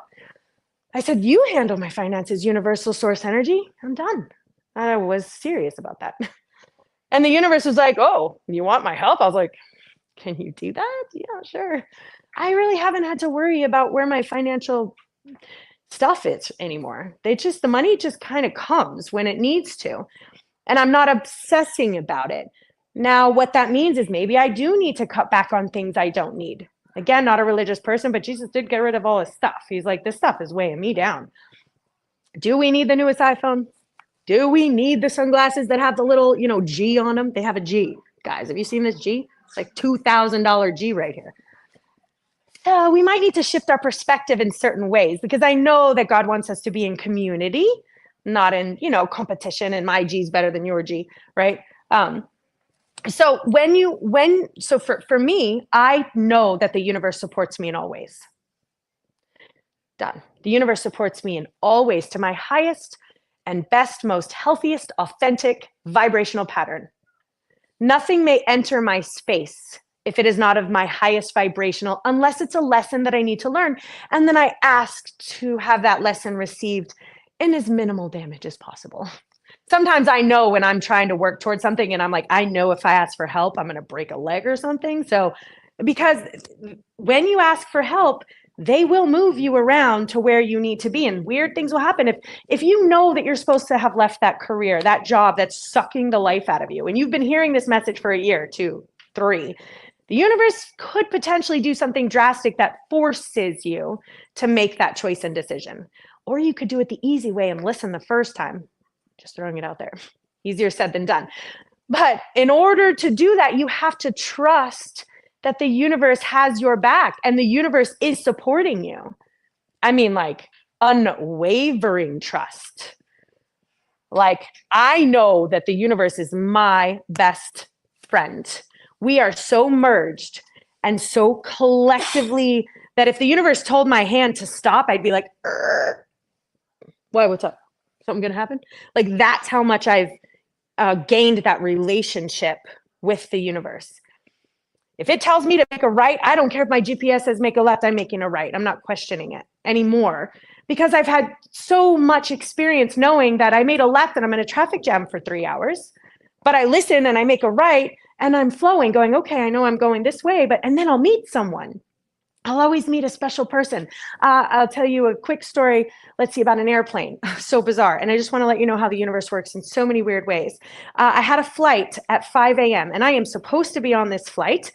I said, you handle my finances, universal source energy. I'm done. I was serious about that. And the universe was like, oh, you want my help? I was like, can you do that? Yeah, sure. I really haven't had to worry about where my financial stuff is anymore. The money just kind of comes when it needs to. And I'm not obsessing about it. Now, what that means is maybe I do need to cut back on things I don't need. Again, not a religious person, but Jesus did get rid of all his stuff. He's like, this stuff is weighing me down. Do we need the newest iPhone? Do we need the sunglasses that have the little, G on them? They have a G. Guys, have you seen this G? It's like $2,000 G right here. We might need to shift our perspective in certain ways, because I know that God wants us to be in community, not in, competition and my G is better than your G, right? So for me, I know that the universe supports me in all ways. Done. The universe supports me in all ways to my highest and best, most healthiest, authentic vibrational pattern. Nothing may enter my space if it is not of my highest vibrational, unless it's a lesson that I need to learn. And then I ask to have that lesson received in as minimal damage as possible. Sometimes I know when I'm trying to work towards something and I'm like, I know if I ask for help, I'm going to break a leg or something. So, because when you ask for help, they will move you around to where you need to be, and weird things will happen. If you know that you're supposed to have left that career, that job that's sucking the life out of you, and you've been hearing this message for a year, 2, 3, the universe could potentially do something drastic that forces you to make that choice and decision. Or you could do it the easy way and listen the first time. Just throwing it out there. Easier said than done. But in order to do that, you have to trust that the universe has your back and the universe is supporting you. I mean, like, unwavering trust. Like, I know that the universe is my best friend. We are so merged and so collectively that if the universe told my hand to stop, I'd be like, why, what's up? Something gonna happen? Like, that's how much I've gained that relationship with the universe. If it tells me to make a right, I don't care if my GPS says make a left, I'm making a right. I'm not questioning it anymore, because I've had so much experience knowing that I made a left and I'm in a traffic jam for 3 hours, but I listen and I make a right and I'm flowing, going, okay, I know I'm going this way, and then I'll meet someone. I'll always meet a special person. I'll tell you a quick story, let's see, about an airplane. So bizarre. And I just want to let you know how the universe works in so many weird ways. I had a flight at 5 a.m. and I am supposed to be on this flight.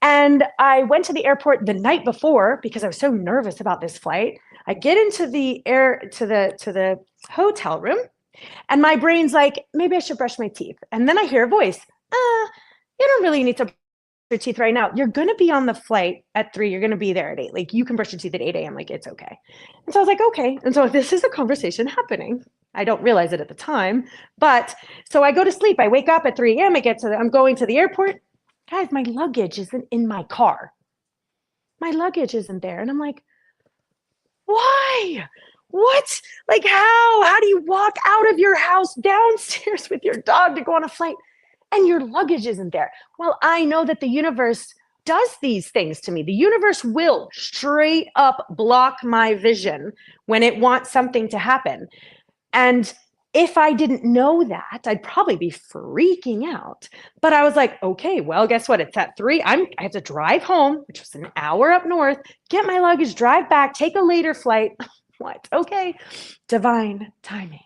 And I went to the airport the night before because I was so nervous about this flight. I get into the the hotel room, and my brain's like, maybe I should brush my teeth. And then I hear a voice, you don't really need to brush your teeth right now. You're going to be on the flight at 3. You're going to be there at 8. Like, you can brush your teeth at 8 a.m. Like, it's okay. And so I was like, okay. And so this is a conversation happening. I don't realize it at the time. But so I go to sleep. I wake up at 3 a.m. I'm going to the airport. Guys, my luggage isn't in my car. My luggage isn't there. And I'm like, why? What? Like, how do you walk out of your house downstairs with your dog to go on a flight and your luggage isn't there? Well, I know that the universe does these things to me. The universe will straight up block my vision when it wants something to happen. And if I didn't know that, I'd probably be freaking out. But I was like, okay, well, guess what? It's at 3. I have to drive home, which was an hour up north, get my luggage, drive back, take a later flight. What? Okay. Divine timing.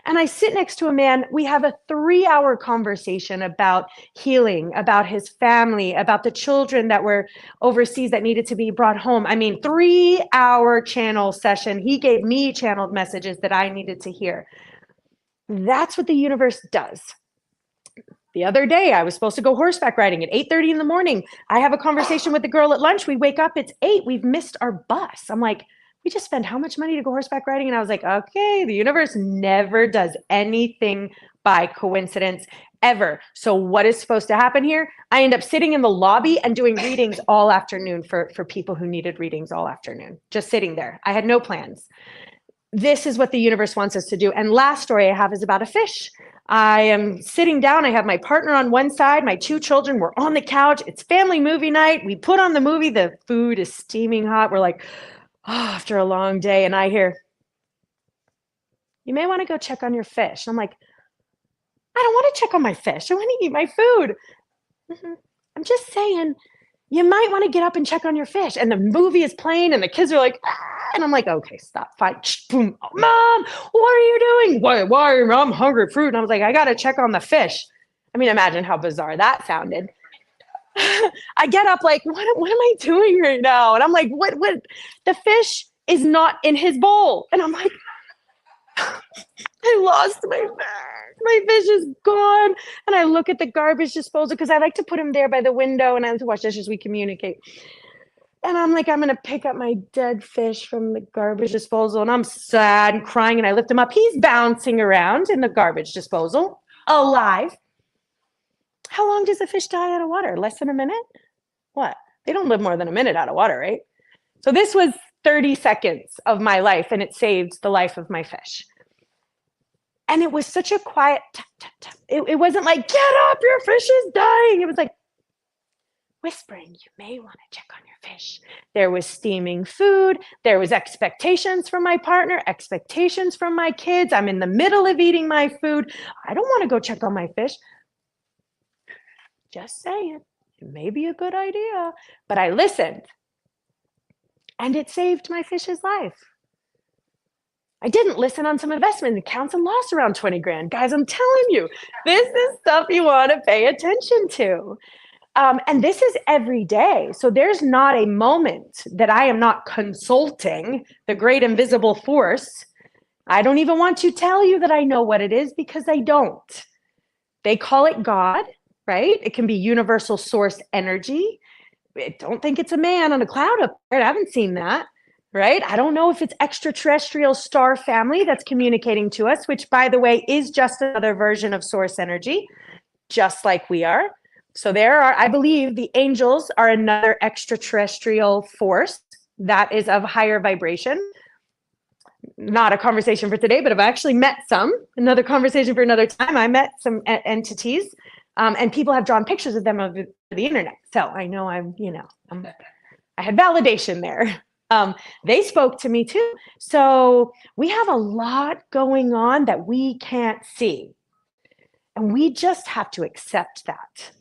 And I sit next to a man. We have a 3-hour conversation about healing, about his family, about the children that were overseas that needed to be brought home. I mean, 3-hour channel session. He gave me channeled messages that I needed to hear. That's what the universe does. The other day, I was supposed to go horseback riding at 8:30 in the morning. I have a conversation with the girl at lunch. We wake up, it's 8. We've missed our bus. I'm like, we just spent how much money to go horseback riding? And I was like, okay, the universe never does anything by coincidence ever. So what is supposed to happen here? I end up sitting in the lobby and doing readings all afternoon for people who needed readings all afternoon, just sitting there. I had no plans. This is what the universe wants us to do. And last story I have is about a fish. I am sitting down. I have my partner on one side. My 2 children were on the couch. It's family movie night. We put on the movie. The food is steaming hot. We're like, after a long day, and I hear, you may want to go check on your fish. I'm like, I don't want to check on my fish. I want to eat my food. I'm just saying, you might want to get up and check on your fish. And the movie is playing and the kids are like, ah, and I'm like, okay, stop, fine. Boom. Oh, Mom, what are you doing? Why? I'm hungry, fruit. And I was like, I got to check on the fish. I mean, imagine how bizarre that sounded. I get up like, what am I doing right now? And I'm like, what? The fish is not in his bowl. And I'm like, I lost my fish. My fish is gone. And I look at the garbage disposal because I like to put him there by the window and I have to wash dishes. We communicate. And I'm like, I'm going to pick up my dead fish from the garbage disposal. And I'm sad and crying. And I lift him up. He's bouncing around in the garbage disposal, alive. How long does a fish die out of water? Less than a minute? What? They don't live more than a minute out of water, right? So this was 30 seconds of my life, and it saved the life of my fish. And it was such a quiet tap, tap, tap. It wasn't like, get up, your fish is dying. It was like whispering, you may want to check on your fish. There was steaming food. There was expectations from my partner, expectations from my kids. I'm in the middle of eating my food. I don't want to go check on my fish. Just saying, it may be a good idea. But I listened, and it saved my fish's life. I didn't listen on some investment accounts and lost around 20 grand. Guys, I'm telling you, this is stuff you want to pay attention to. And this is every day. So there's not a moment that I am not consulting the great invisible force. I don't even want to tell you that I know what it is because I don't. They call it God, right? It can be universal source energy. I don't think it's a man on a cloud up there. I haven't seen that. Right? I don't know if it's extraterrestrial star family that's communicating to us, which, by the way, is just another version of source energy, just like we are. So there are, I believe the angels are another extraterrestrial force that is of higher vibration. Not a conversation for today, but I've actually met some. Another conversation for another time. I met some entities, and people have drawn pictures of them over the internet. So I know I had validation there. They spoke to me too. So we have a lot going on that we can't see. And we just have to accept that,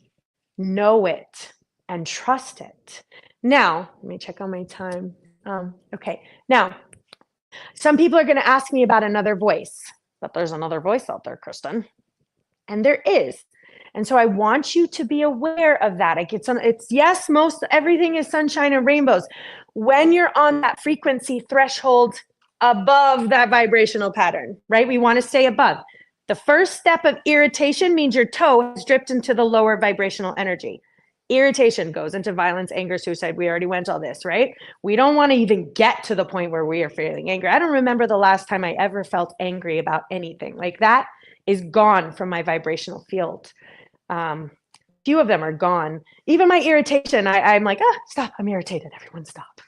know it, and trust it. Now, let me check on my time. Okay. Now, some people are going to ask me about another voice, but there's another voice out there, Kristen. And there is. And so I want you to be aware of that. It's yes, everything is sunshine and rainbows. When you're on that frequency threshold above that vibrational pattern, right? We want to stay above. The first step of irritation means your toe has dripped into the lower vibrational energy. Irritation goes into violence, anger, suicide. We already went all this, right? We don't want to even get to the point where we are feeling angry. I don't remember the last time I ever felt angry about anything. Like that is gone from my vibrational field. Few of them are gone. Even my irritation, I'm like, stop, I'm irritated. Everyone stop.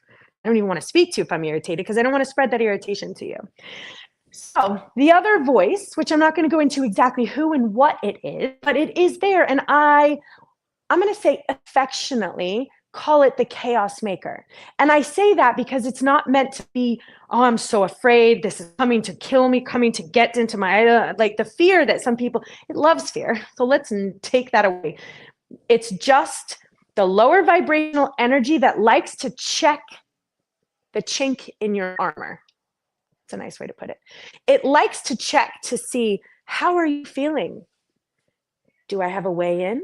I don't even want to speak to you if I'm irritated because I don't want to spread that irritation to you. So the other voice, which I'm not going to go into exactly who and what it is, but it is there. And I'm going to say affectionately, call it the chaos maker. And I say that because it's not meant to be, oh, I'm so afraid. This is coming to kill me, coming to get into my, like the fear that some people, it loves fear. So let's take that away. It's just the lower vibrational energy that likes to check the chink in your armor. It's a nice way to put it. It likes to check to see, how are you feeling? Do I have a way in?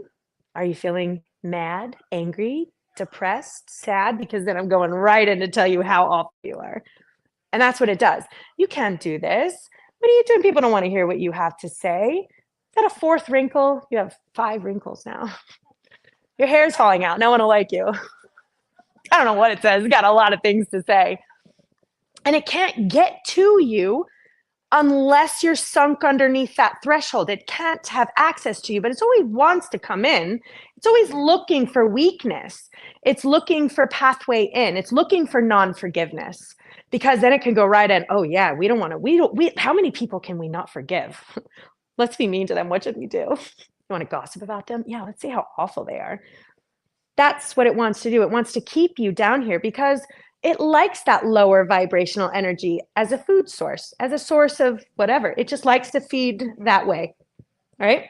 Are you feeling mad, angry, depressed, sad? Because then I'm going right in to tell you how awful you are. And that's what it does. You can't do this. What are you doing? People don't want to hear what you have to say. Got a fourth wrinkle? You have 5 wrinkles now. Your hair's falling out. No one will like you. I don't know what it says. It's got a lot of things to say. And it can't get to you unless you're sunk underneath that threshold. It can't have access to you, but it always wants to come in. It's always looking for weakness. It's looking for pathway in. It's looking for non-forgiveness, because then it can go right in. Oh yeah, how many people can we not forgive? Let's be mean to them. What should we do? You want to gossip about them? Yeah, let's see how awful they are. That's what it wants to do. It wants to keep you down here because It likes that lower vibrational energy as a food source, as a source of whatever. It just likes to feed that way. All right.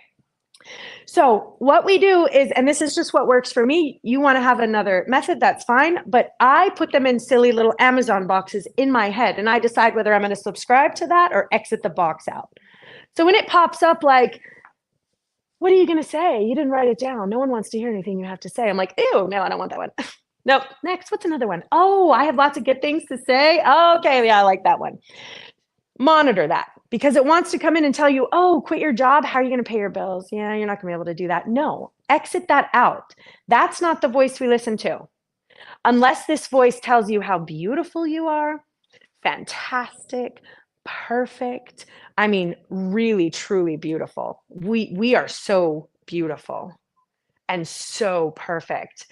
So what we do is, and this is just what works for me, you want to have another method, that's fine, but I put them in silly little Amazon boxes in my head, and I decide whether I'm going to subscribe to that or exit the box out. So when it pops up like, what are you going to say? You didn't write it down. No one wants to hear anything you have to say. I'm like, ew, no, I don't want that one. Nope. Next, what's another one? Oh, I have lots of good things to say. Okay, yeah, I like that one. Monitor that, because it wants to come in and tell you, oh, quit your job. How are you going to pay your bills? Yeah, you're not going to be able to do that. No, exit that out. That's not the voice we listen to. Unless this voice tells you how beautiful you are, fantastic, perfect. I mean, really, truly beautiful. We are so beautiful and so perfect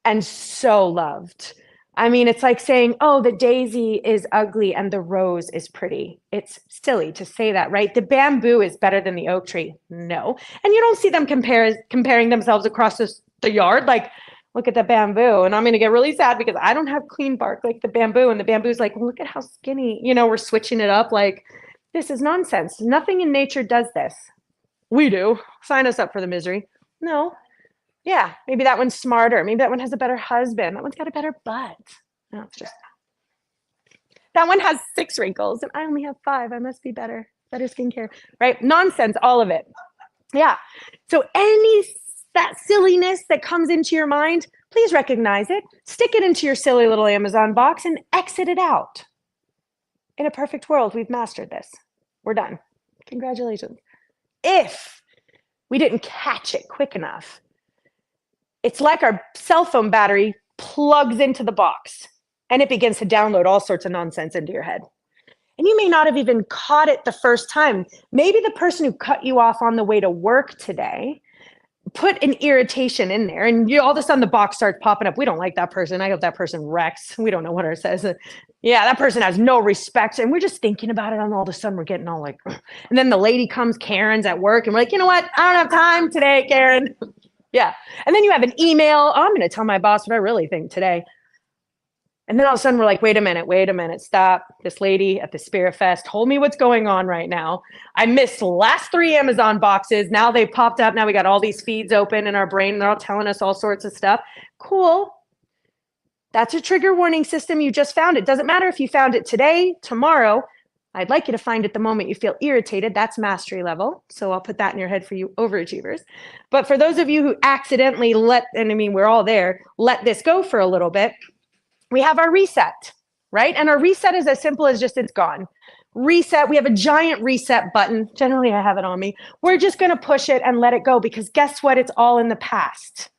and so loved. I mean, it's like saying, oh, the daisy is ugly and the rose is pretty. It's silly to say that, right? The bamboo is better than the oak tree. No. And you don't see them comparing themselves across the yard. Like, look at the bamboo. And I'm going to get really sad because I don't have clean bark like the bamboo. And the bamboo's like, well, look at how skinny, we're switching it up. Like, this is nonsense. Nothing in nature does this. We do. Sign us up for the misery. No. Yeah, maybe that one's smarter. Maybe that one has a better husband. That one's got a better butt. No, it's just that one has 6 wrinkles and I only have 5. I must be better skincare, right? Nonsense, all of it. Yeah. So that silliness that comes into your mind, please recognize it, stick it into your silly little Amazon box and exit it out. In a perfect world, we've mastered this. We're done. Congratulations. If we didn't catch it quick enough, it's like our cell phone battery plugs into the box and it begins to download all sorts of nonsense into your head. And you may not have even caught it the first time. Maybe the person who cut you off on the way to work today put an irritation in there and all of a sudden the box starts popping up. We don't like that person. I hope that person wrecks. We don't know what it says. Yeah, that person has no respect. And we're just thinking about it and all of a sudden we're getting all like, and then the lady comes, Karen's at work and we're like, you know what? I don't have time today, Karen. Yeah. And then you have an email. Oh, I'm going to tell my boss what I really think today. And then all of a sudden we're like, wait a minute, stop. This lady at the Spirit Fest told me what's going on right now. I missed the last 3 Amazon boxes. Now they've popped up. Now we got all these feeds open in our brain. They're all telling us all sorts of stuff. Cool. That's a trigger warning system. You just found it. Doesn't matter if you found it today, tomorrow. I'd like you to find it the moment you feel irritated. That's mastery level. So I'll put that in your head for you overachievers. But for those of you who accidentally we're all there, let this go for a little bit, we have our reset, right? And our reset is as simple as just it's gone. Reset, we have a giant reset button. Generally, I have it on me. We're just going to push it and let it go because guess what? It's all in the past.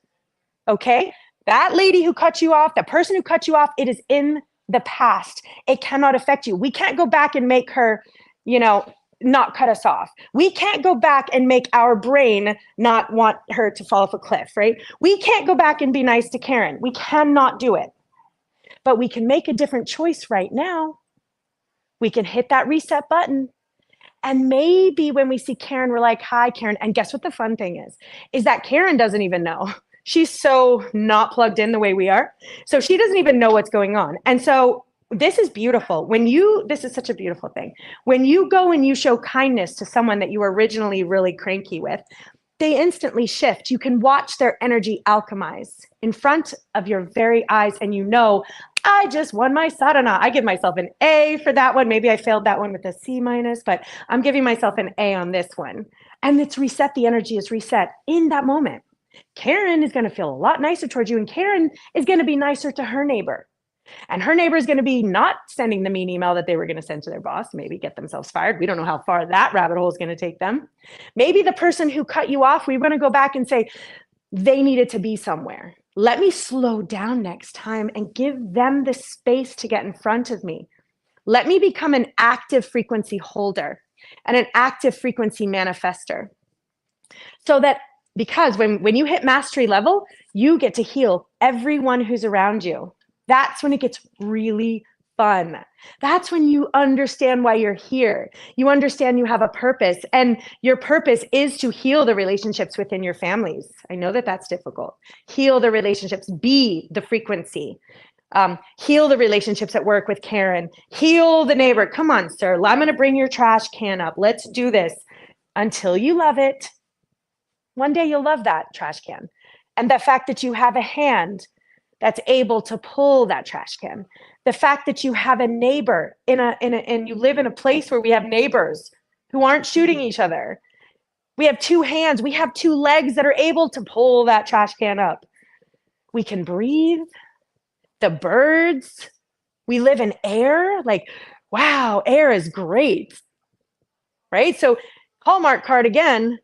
Okay? That lady who cut you off, that person who cut you off, it is in the past. It cannot affect you. We can't go back and make her, not cut us off. We can't go back and make our brain not want her to fall off a cliff, right? We can't go back and be nice to Karen. We cannot do it. But we can make a different choice right now. We can hit that reset button. And maybe when we see Karen, we're like, hi, Karen. And guess what the fun thing is that Karen doesn't even know. She's so not plugged in the way we are. So she doesn't even know what's going on. And so this is beautiful. This is such a beautiful thing. When you go and you show kindness to someone that you were originally really cranky with, they instantly shift. You can watch their energy alchemize in front of your very eyes. And I just won my sadhana. I give myself an A for that one. Maybe I failed that one with a C-, but I'm giving myself an A on this one. And it's reset. The energy is reset in that moment. Karen is going to feel a lot nicer towards you, and Karen is going to be nicer to her neighbor. And her neighbor is going to be not sending the mean email that they were going to send to their boss, maybe get themselves fired. We don't know how far that rabbit hole is going to take them. Maybe the person who cut you off, we're going to go back and say, they needed to be somewhere. Let me slow down next time and give them the space to get in front of me. Let me become an active frequency holder and an active frequency manifester. So that because when you hit mastery level, you get to heal everyone who's around you. That's when it gets really fun. That's when you understand why you're here. You understand you have a purpose, and your purpose is to heal the relationships within your families. I know that that's difficult. Heal the relationships, be the frequency. Heal the relationships at work with Karen. Heal the neighbor. Come on, sir. I'm going to bring your trash can up. Let's do this until you love it. One day you'll love that trash can. And the fact that you have a hand that's able to pull that trash can. The fact that you have a neighbor and you live in a place where we have neighbors who aren't shooting each other. We have two hands. We have two legs that are able to pull that trash can up. We can breathe. The birds. We live in air. Like, wow, air is great. Right? So Hallmark card again.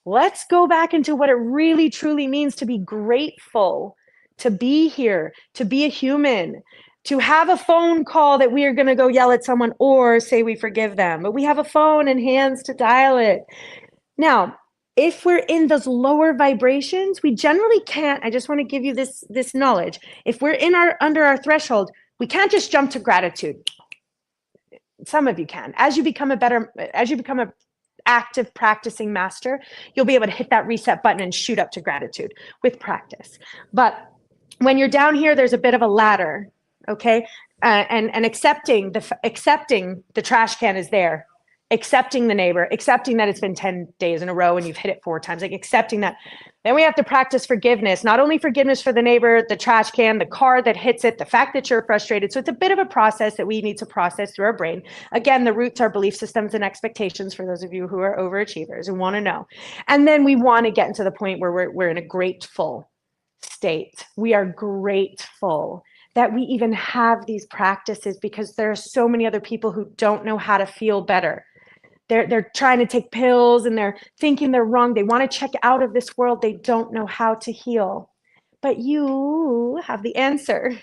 Let's go back into what it really truly means to be grateful, to be here, to be a human, to have a phone call that we are going to go yell at someone or say we forgive them, but we have a phone and hands to dial it. Now, if we're in those lower vibrations, we generally can't, I just want to give you this knowledge. If we're under our threshold, we can't just jump to gratitude. Some of you can. As you become a active practicing master, you'll be able to hit that reset button and shoot up to gratitude with practice. But when you're down here, there's a bit of a ladder, okay? And accepting the trash can is there, accepting the neighbor, accepting that it's been 10 days in a row and you've hit it 4 times, like accepting that. Then we have to practice forgiveness, not only forgiveness for the neighbor, the trash can, the car that hits it, the fact that you're frustrated. So it's a bit of a process that we need to process through our brain. Again, the roots are belief systems and expectations for those of you who are overachievers and want to know. And then we want to get into the point where we're in a grateful state. We are grateful that we even have these practices because there are so many other people who don't know how to feel better. They're trying to take pills and they're thinking they're wrong. They want to check out of this world. They don't know how to heal. But you have the answer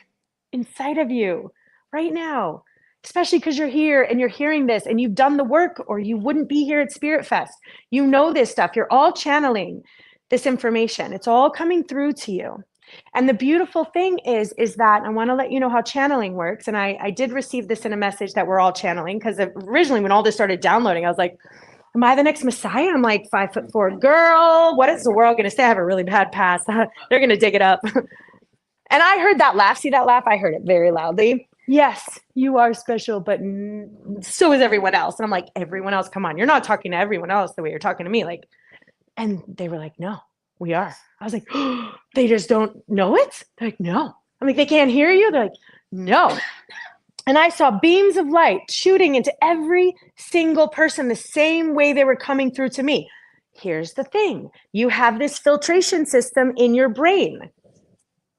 inside of you right now, especially because you're here and you're hearing this and you've done the work or you wouldn't be here at Spirit Fest. You know this stuff. You're all channeling this information. It's all coming through to you. And the beautiful thing is that I want to let you know how channeling works. And I did receive this in a message that we're all channeling because originally when all this started downloading, I was like, am I the next Messiah? I'm like 5'4", girl. What is the world going to say? I have a really bad past. They're going to dig it up. And I heard that laugh. See that laugh? I heard it very loudly. Yes, you are special, but so is everyone else. And I'm like, everyone else? Come on. You're not talking to everyone else the way you're talking to me. Like, and they were like, no. We are. I was like, oh, they just don't know it? They're like, no. I'm like, they can't hear you? They're like, no. And I saw beams of light shooting into every single person the same way they were coming through to me. Here's the thing. You have this filtration system in your brain.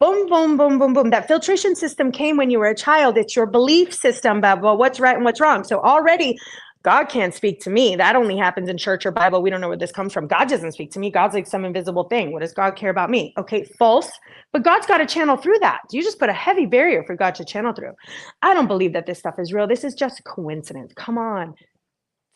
Boom, boom, boom, boom, boom. That filtration system came when you were a child. It's your belief system about what's right and what's wrong. So already God can't speak to me. That only happens in church or Bible. We don't know where this comes from. God doesn't speak to me. God's like some invisible thing. What does God care about me? Okay, false. But God's got to channel through that. You just put a heavy barrier for God to channel through. I don't believe that this stuff is real. This is just a coincidence. Come on.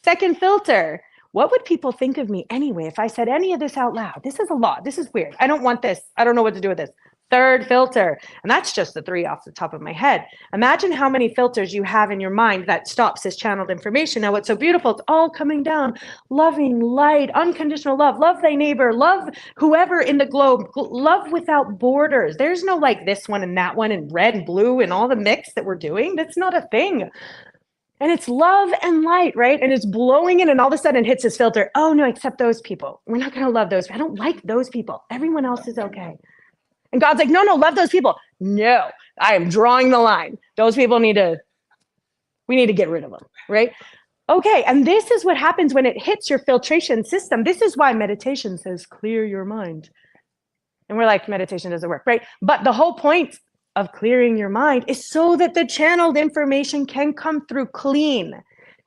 Second filter. What would people think of me anyway if I said any of this out loud? This is a lot. This is weird. I don't want this. I don't know what to do with this. Third filter. And that's just the 3 off the top of my head. Imagine how many filters you have in your mind that stops this channeled information. Now, what's so beautiful, it's all coming down. Loving, light, unconditional love. Love thy neighbor. Love whoever in the globe. Love without borders. There's no like this one and that one and red and blue and all the mix that we're doing. That's not a thing. And it's love and light, right? And it's blowing in and all of a sudden it hits this filter. Oh no, except those people. We're not going to love those. I don't like those people. Everyone else is okay. And God's like, no, love those people. No, I am drawing the line. Those people we need to get rid of them, right? Okay, and this is what happens when it hits your filtration system. This is why meditation says, clear your mind. And we're like, meditation doesn't work, right? But the whole point of clearing your mind is so that the channeled information can come through clean,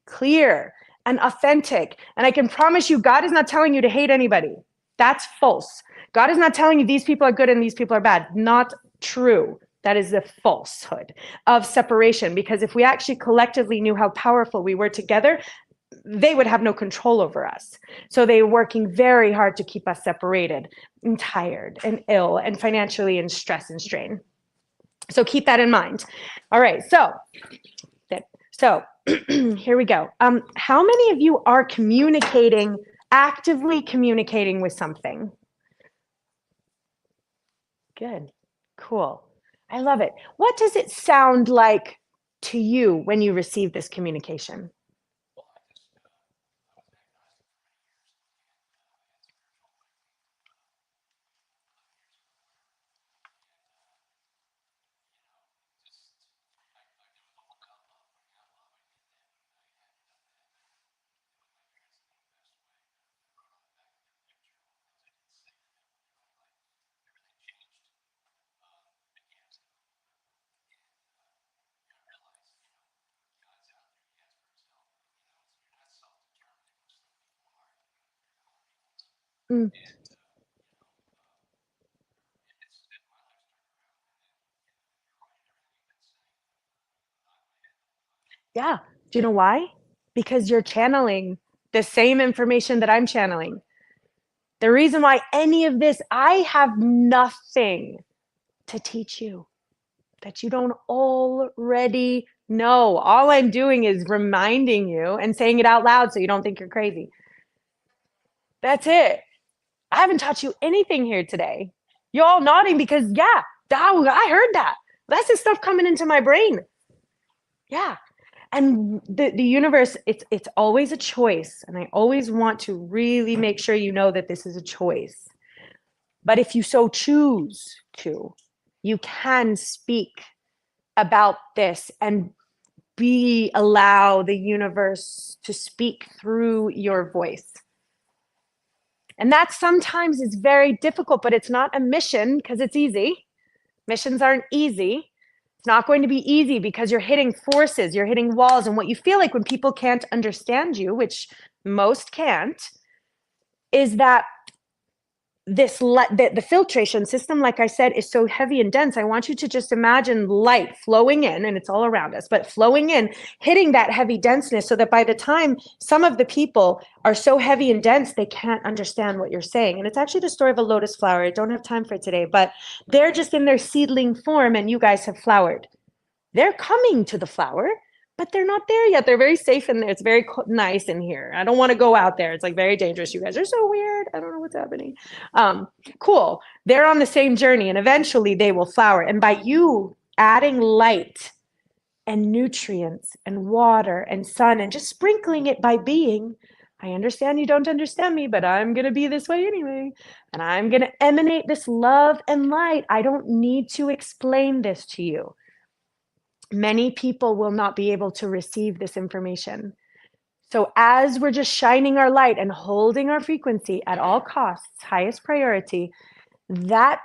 clear, and authentic. And I can promise you, God is not telling you to hate anybody. That's false. God is not telling you these people are good and these people are bad. Not true. That is the falsehood of separation. Because if we actually collectively knew how powerful we were together, they would have no control over us. So they're working very hard to keep us separated and tired and ill and financially in stress and strain. So keep that in mind. All right. So here we go. How many of you are actively communicating with something? Good. Cool. I love it. What does it sound like to you when you receive this communication? Mm. Yeah. Do you know why? Because you're channeling the same information that I'm channeling. The reason why any of this, I have nothing to teach you that you don't already know. All I'm doing is reminding you and saying it out loud so you don't think you're crazy. That's it. I haven't taught you anything here today. You're all nodding because, yeah, I heard that. That's the stuff coming into my brain. Yeah. And the universe, it's always a choice. And I always want to really make sure you know that this is a choice. But if you so choose to, you can speak about this and allow the universe to speak through your voice. And that sometimes is very difficult, but it's not a mission because it's easy. Missions aren't easy. It's not going to be easy because you're hitting forces, you're hitting walls. And what you feel like when people can't understand you, which most can't, is that the filtration system, like I said, is so heavy and dense. I want you to just imagine light flowing in, and it's all around us, but flowing in, hitting that heavy denseness so that by the time some of the people are so heavy and dense, they can't understand what you're saying. And it's actually the story of a lotus flower. I don't have time for it today, but they're just in their seedling form and you guys have flowered. They're coming to the flower, but they're not there yet. They're very safe in there. It's very nice in here. I don't want to go out there. It's like very dangerous. You guys are so weird. I don't know what's happening. Cool. They're on the same journey and eventually they will flower. And by you adding light and nutrients and water and sun and just sprinkling it by being, I understand you don't understand me, but I'm going to be this way anyway. And I'm going to emanate this love and light. I don't need to explain this to you. Many people will not be able to receive this information. So as we're just shining our light and holding our frequency at all costs, highest priority, that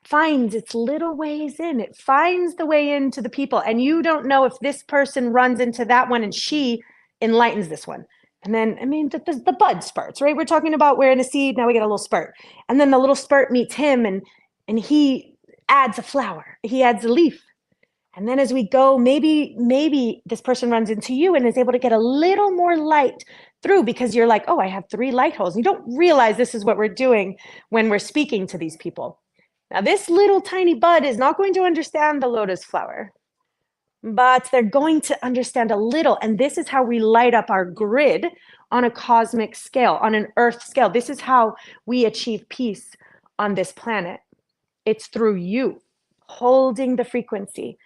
finds its little ways in. It finds the way into the people. And you don't know if this person runs into that one and she enlightens this one. And then, I mean, the bud spurts, right? We're talking about we're in a seed, now we get a little spurt. And then the little spurt meets him and he adds a flower. He adds a leaf. And then as we go, maybe this person runs into you and is able to get a little more light through because you're like, oh, I have 3 light holes. You don't realize this is what we're doing when we're speaking to these people. Now, this little tiny bud is not going to understand the lotus flower, but they're going to understand a little. And this is how we light up our grid on a cosmic scale, on an earth scale. This is how we achieve peace on this planet. It's through you holding the frequency.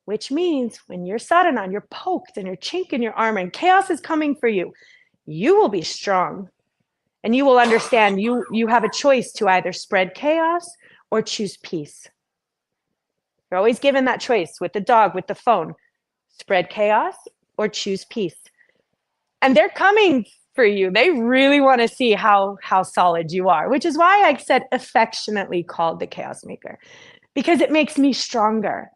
Which means when you're sadhanan, you're poked and you're chink in your armor and chaos is coming for you, you will be strong and you will understand you have a choice to either spread chaos or choose peace. You're always given that choice with the dog, with the phone, spread chaos or choose peace. And they're coming for you. They really want to see how solid you are, which is why I said affectionately called the chaos maker, because it makes me stronger.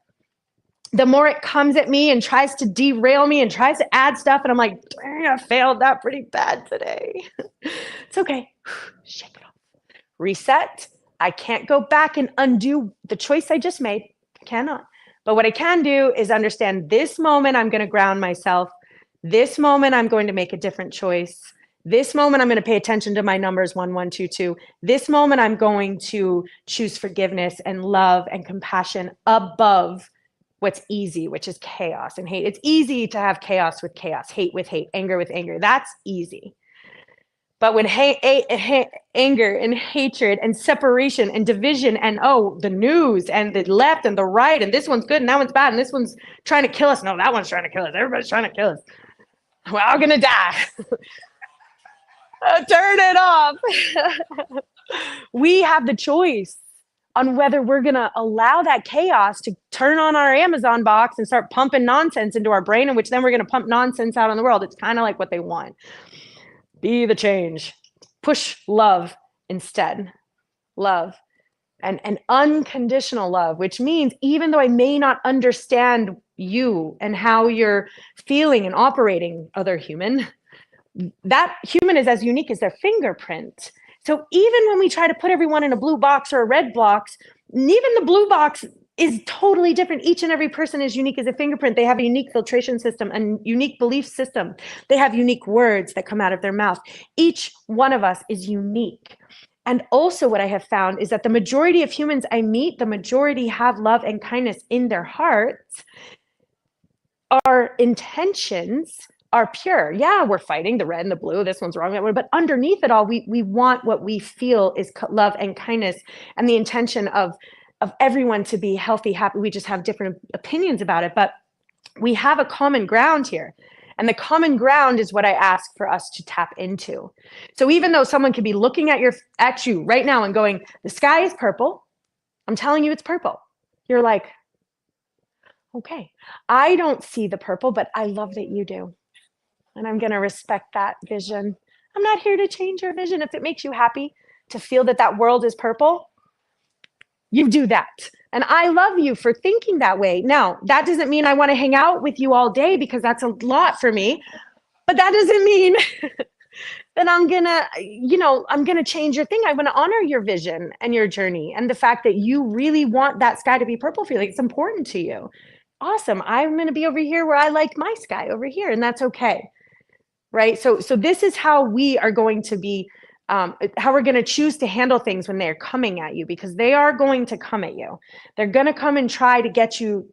The more it comes at me and tries to derail me and tries to add stuff, and I'm like, dang, I failed that pretty bad today. It's okay. Shake it off. Reset. I can't go back and undo the choice I just made. I cannot. But what I can do is understand this moment, I'm going to ground myself. This moment, I'm going to make a different choice. This moment, I'm going to pay attention to my numbers 1, 1, 2, 2. This moment, I'm going to choose forgiveness and love and compassion above what's easy, which is chaos and hate. It's easy to have chaos with chaos, hate with hate, anger with anger. That's easy. But when anger and hatred and separation and division and the news and the left and the right and this one's good and that one's bad and this one's trying to kill us. No, that one's trying to kill us. Everybody's trying to kill us. We're all gonna die. Turn it off. We have the choice on whether we're gonna allow that chaos to turn on our Amazon box and start pumping nonsense into our brain, in which then we're gonna pump nonsense out in the world. It's kind of like what they want. Be the change. Push love instead. Love. And unconditional love, which means even though I may not understand you and how you're feeling and operating, other human, that human is as unique as their fingerprint. So even when we try to put everyone in a blue box or a red box, even the blue box is totally different. Each and every person is unique as a fingerprint. They have a unique filtration system, a unique belief system. They have unique words that come out of their mouth. Each one of us is unique. And also what I have found is that the majority of humans I meet, the majority have love and kindness in their hearts. Our intentions are pure. Yeah, we're fighting the red and the blue. This one's wrong, that one. But underneath it all, we want what we feel is love and kindness and the intention of everyone to be healthy, happy. We just have different opinions about it. But we have a common ground here. And the common ground is what I ask for us to tap into. So even though someone could be looking at you right now and going, the sky is purple, I'm telling you it's purple. You're like, okay, I don't see the purple, but I love that you do. And I'm going to respect that vision. I'm not here to change your vision. If it makes you happy to feel that that world is purple, you do that. And I love you for thinking that way. Now, that doesn't mean I want to hang out with you all day, because that's a lot for me. But that doesn't mean that I'm gonna change your thing. I want to honor your vision and your journey and the fact that you really want that sky to be purple for you. Like, it's important to you. Awesome. I'm going to be over here where I like my sky over here, and that's okay. Right? So this is how we are going to be, how we're going to choose to handle things when they're coming at you, because they are going to come at you. They're going to come and try to get you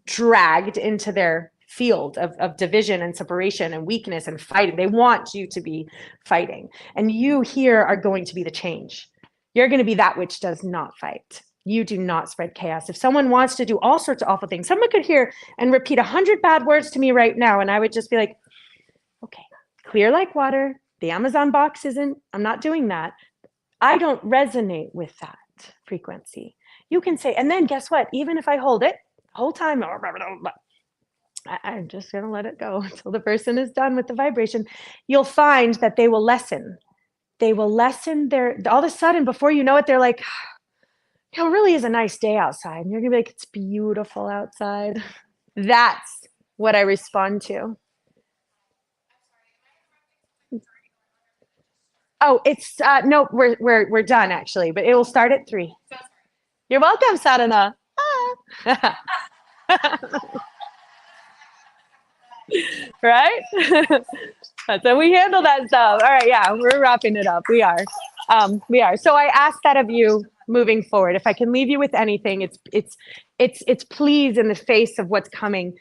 dragged into their field of division and separation and weakness and fighting. They want you to be fighting. And you here are going to be the change. You're going to be that which does not fight. You do not spread chaos. If someone wants to do all sorts of awful things, someone could hear and repeat 100 bad words to me right now, and I would just be like, okay, clear like water. The Amazon box I'm not doing that. I don't resonate with that frequency. You can say, and then guess what? Even if I hold it the whole time, I'm just going to let it go until the person is done with the vibration. You'll find that they will lessen. They will lessen all of a sudden, before you know it, they're like, it really is a nice day outside. And you're going to be like, it's beautiful outside. That's what I respond to. Oh, it's no, we're done actually, but it will start at 3. You're welcome, Sadhana. Ah. Right? That's how we handle that stuff. All right, yeah, we're wrapping it up. We are. So I ask that of you moving forward. If I can leave you with anything, it's please, in the face of what's coming,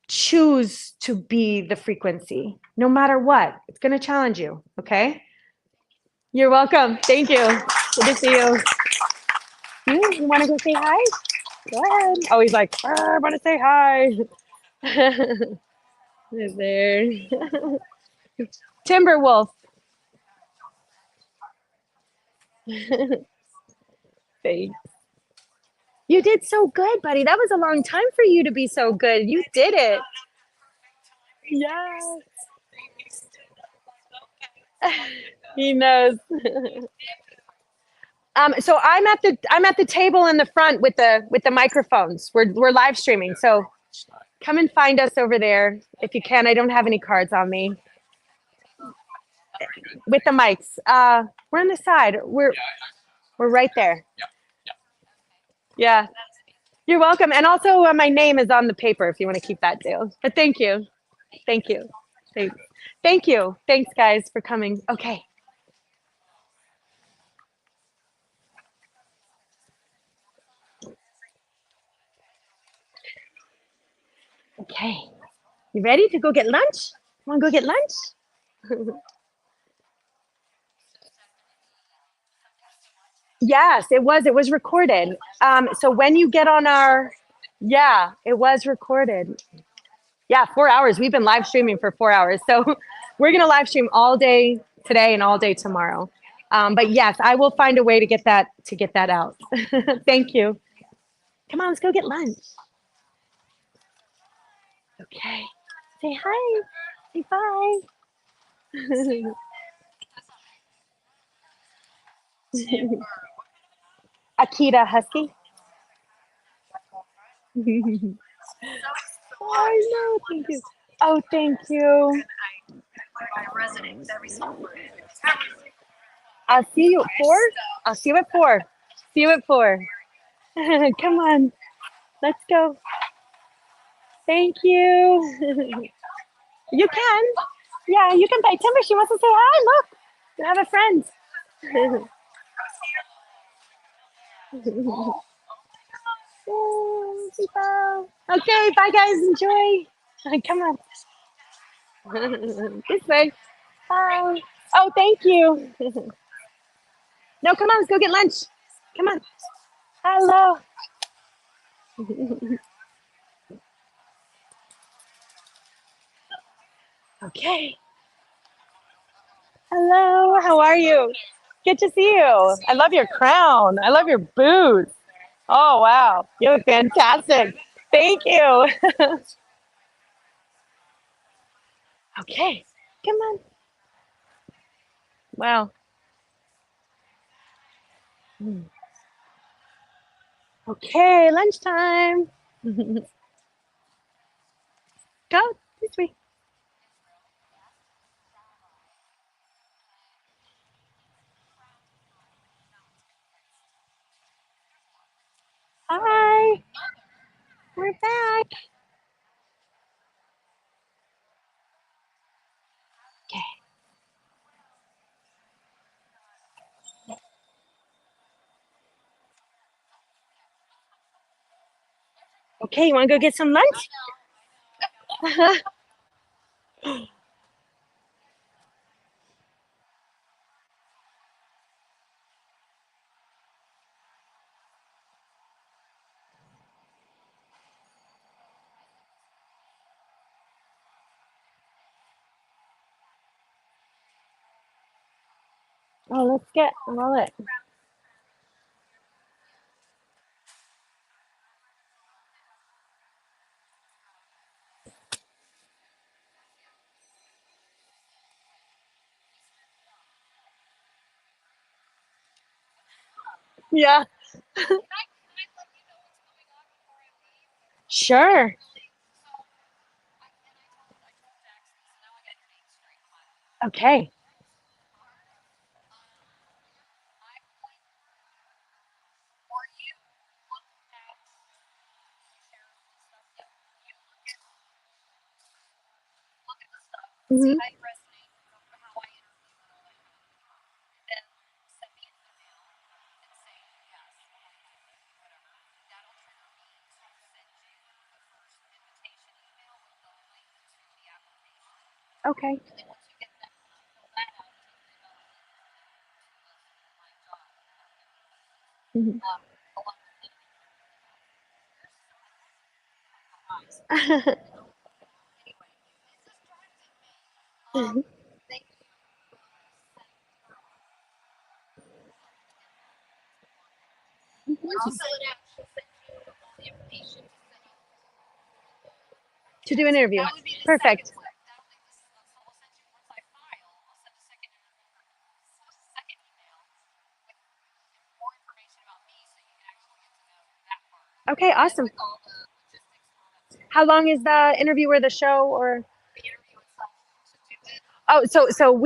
choose to be the frequency, no matter what. It's going to challenge you. Okay. You're welcome. Thank you. Good to see you. You want to go say hi? Go ahead. Oh, he's like, I want to say hi. There. Timberwolf. Thanks. You did so good, buddy. That was a long time for you to be so good. You did it. Yes. He knows. So I'm at the table in the front with the microphones. We're live streaming. So come and find us over there if you can. I don't have any cards on me. With the mics. We're on the side. We're right there. Yeah. You're welcome. And also my name is on the paper if you want to keep that too. But thank you. Thank you. Thank you. Thanks, guys, for coming. Okay. Okay. You ready to go get lunch? Want to go get lunch? Yes, it was. It was recorded. So when you get on our, yeah, it was recorded. Yeah, 4 hours. We've been live streaming for 4 hours. So we're going to live stream all day today and all day tomorrow. But yes, I will find a way to get that out. Thank you. Come on, let's go get lunch. Okay. Say hi. Say bye. Akita Husky. I know. Thank you. Oh, thank you. I'll see you at 4. I'll see you at 4. See you at 4. Come on. Let's go. Thank you. You can. Yeah, you can pay Timber. She wants to say hi. Look, you have a friend. Oh, people. Okay, bye guys. Enjoy. Come on. This way. Bye. Oh, thank you. No, come on. Let's go get lunch. Come on. Hello. Okay. Hello. How are you? Good to see you. I love your crown. I love your boots. Oh, wow. You look fantastic. Thank you. Okay. Come on. Wow. Okay, lunchtime. Go this way. Hi. We're back. Okay. Okay, you want to go get some lunch? Oh, let's get a wallet. Yeah. Sure. Okay. Mhm. Okay. Mhm. To do an interview. Perfect. Okay, awesome. How long is the interview or the show or? Oh, so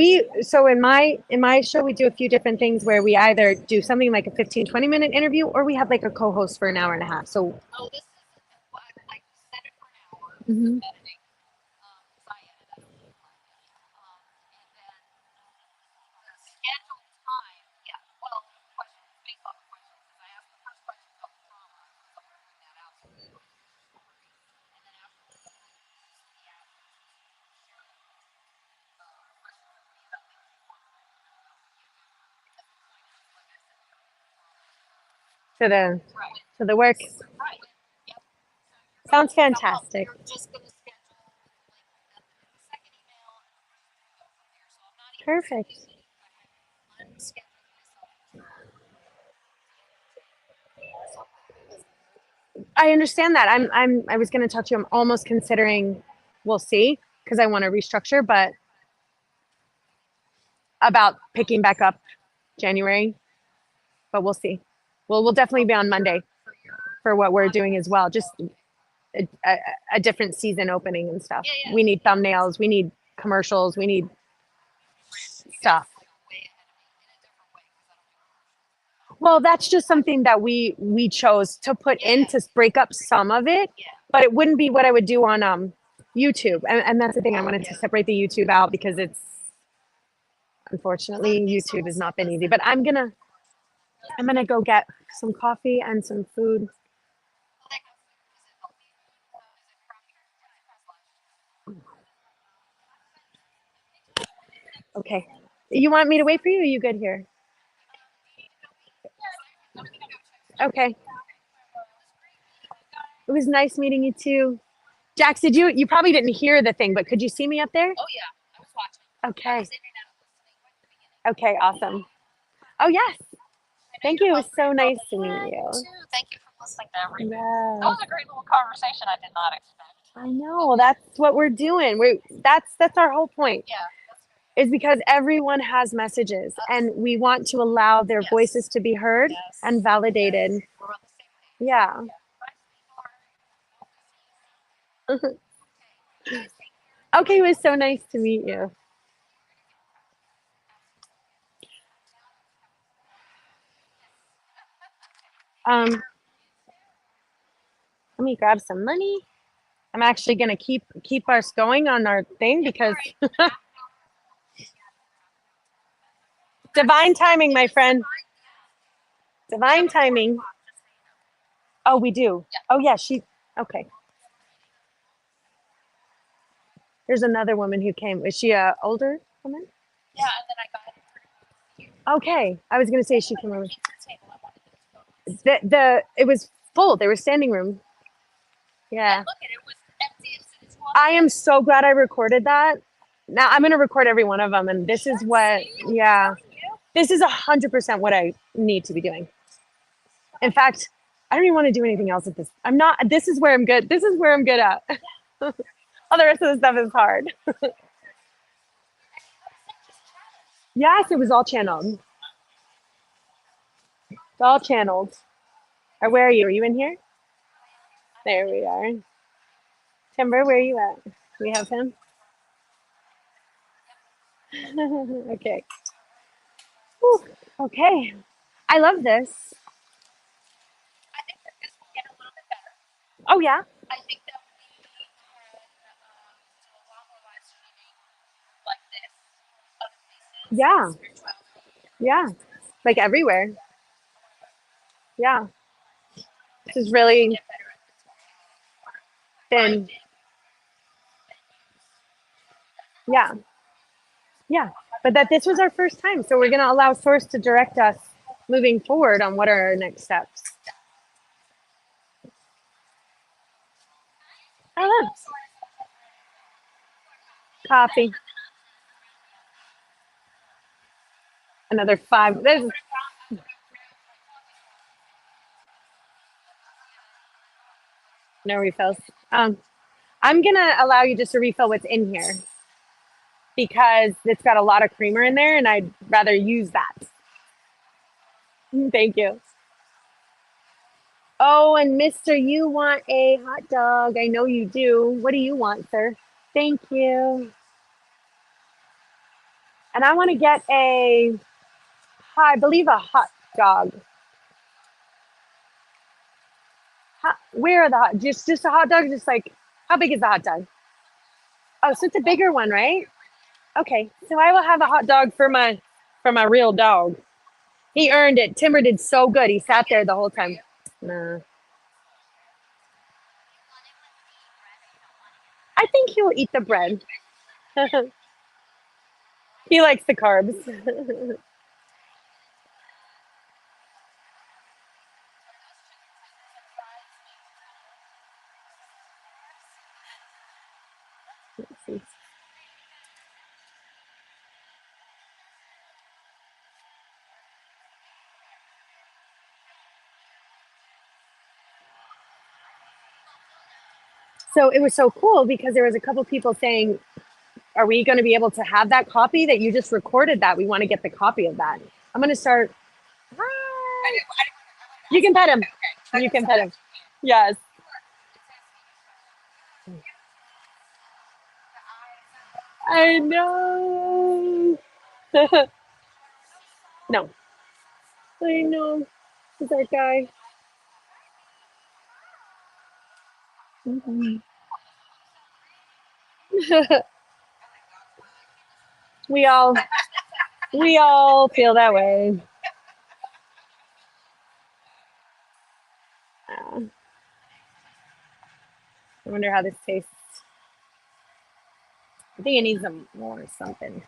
in my show we do a few different things where we either do something like a 15-20 minute interview or we have like a co-host for an hour and a half. So Mhm. to the work. Right. Yep. Sounds fantastic. You're just going to schedule like the second email and go from there. So I'm not even Perfect. unscheduling myself. I understand that. I was going to talk to you. I'm almost considering, we'll see, because I want to restructure, but about picking back up January, but we'll see. We'll definitely be on Monday for what we're doing as well. Just a different season opening and stuff. Yeah. We need thumbnails. We need commercials. We need stuff. Well, that's just something that we chose to put in to break up some of it, but it wouldn't be what I would do on YouTube. And that's the thing. I wanted to separate the YouTube out because it's, unfortunately, YouTube has not been easy. But I'm gonna go get some coffee and some food. Okay. You want me to wait for you? Or are you good here? Okay. It was nice meeting you too. Jax, did you probably didn't hear the thing, but could you see me up there? Oh yeah, I was watching. Okay. Okay, awesome. Oh yes. Thank you. It was so nice to meet you. Thank you for listening to everything. Yeah. That was a great little conversation I did not expect. I know. That's what we're doing. That's our whole point. Yeah. Is because everyone has messages and we want to allow their voices to be heard and validated. We're on the same page. Yeah. Okay, it was so nice to meet you. Let me grab some money. I'm actually gonna keep us going on our thing because divine timing, my friend. Divine timing. Oh, we do. Oh yeah, okay. There's another woman who came. Is she a older woman? Yeah, and then I got Okay. I was gonna say she came over. It was full. There was standing room. Yeah. look at it was empty as soon as you I am so glad I recorded that. Now I'm gonna record every one of them, and this is what. Yeah. This is 100% what I need to be doing. In fact, I don't even want to do anything else at this. I'm not. This is where I'm good. This is where I'm good at. All the rest of the stuff is hard. Yes, it was all channeled. It's all channeled. Or where are you? Are you in here? There we are. Timber, where are you at? We have him. Okay. Whew. Okay. I love this. I think that this will get a little bit better. Oh yeah. I think that we can do a lot more live streaming like this, other places. Yeah. Spirituality. Yeah. Like everywhere. Yeah. This is really been. Yeah. Yeah. But that this was our first time. So we're going to allow Source to direct us moving forward on what are our next steps. I love coffee. Another 5. There's no refills. I'm going to allow you just to refill what's in here because it's got a lot of creamer in there and I'd rather use that. Thank you. Oh, and Mister, you want a hot dog. I know you do. What do you want, sir? Thank you. And I want to get I believe a hot dog. Where are the hot? Just a hot dog? Just like, how big is the hot dog? Oh, so it's a bigger one, right? Okay, so I will have a hot dog for my real dog. He earned it. Timber did so good. He sat there the whole time. Nah. I think he'll eat the bread. He likes the carbs. Let's see. So it was so cool because there was a couple people saying, are we going to be able to have that copy that you just recorded that? We want to get the copy of that. I'm going to start. Hi. You can pet him. You can pet him. Yes. I know. No. I know. He's that guy. Mhm. we all feel that way. I wonder how this tastes. I think it needs some more something.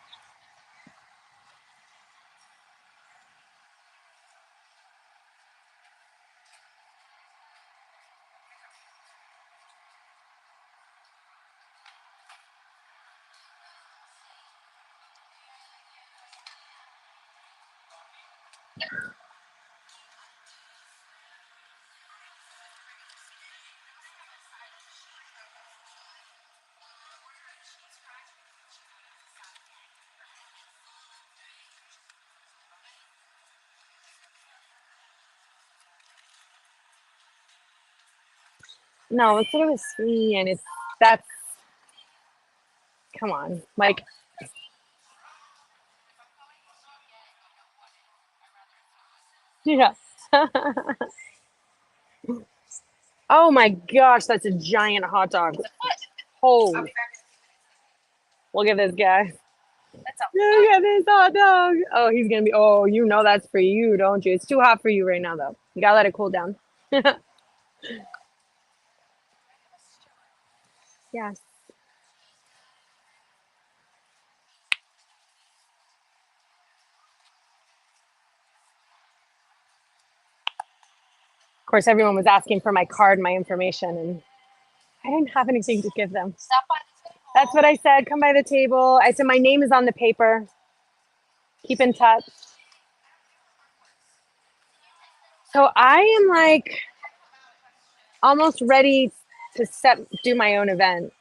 No, it's sort of sweet and that's come on. Like yeah. Oh my gosh, that's a giant hot dog. Oh, look at this guy. Look at this hot dog. Oh, he's gonna be. Oh, you know that's for you, don't you? It's too hot for you right now, though. You gotta let it cool down. Yes. Of course, everyone was asking for my card, my information, and I didn't have anything to give them. That's what I said. Come by the table. I said my name is on the paper. Keep in touch. So I am like almost ready to do my own event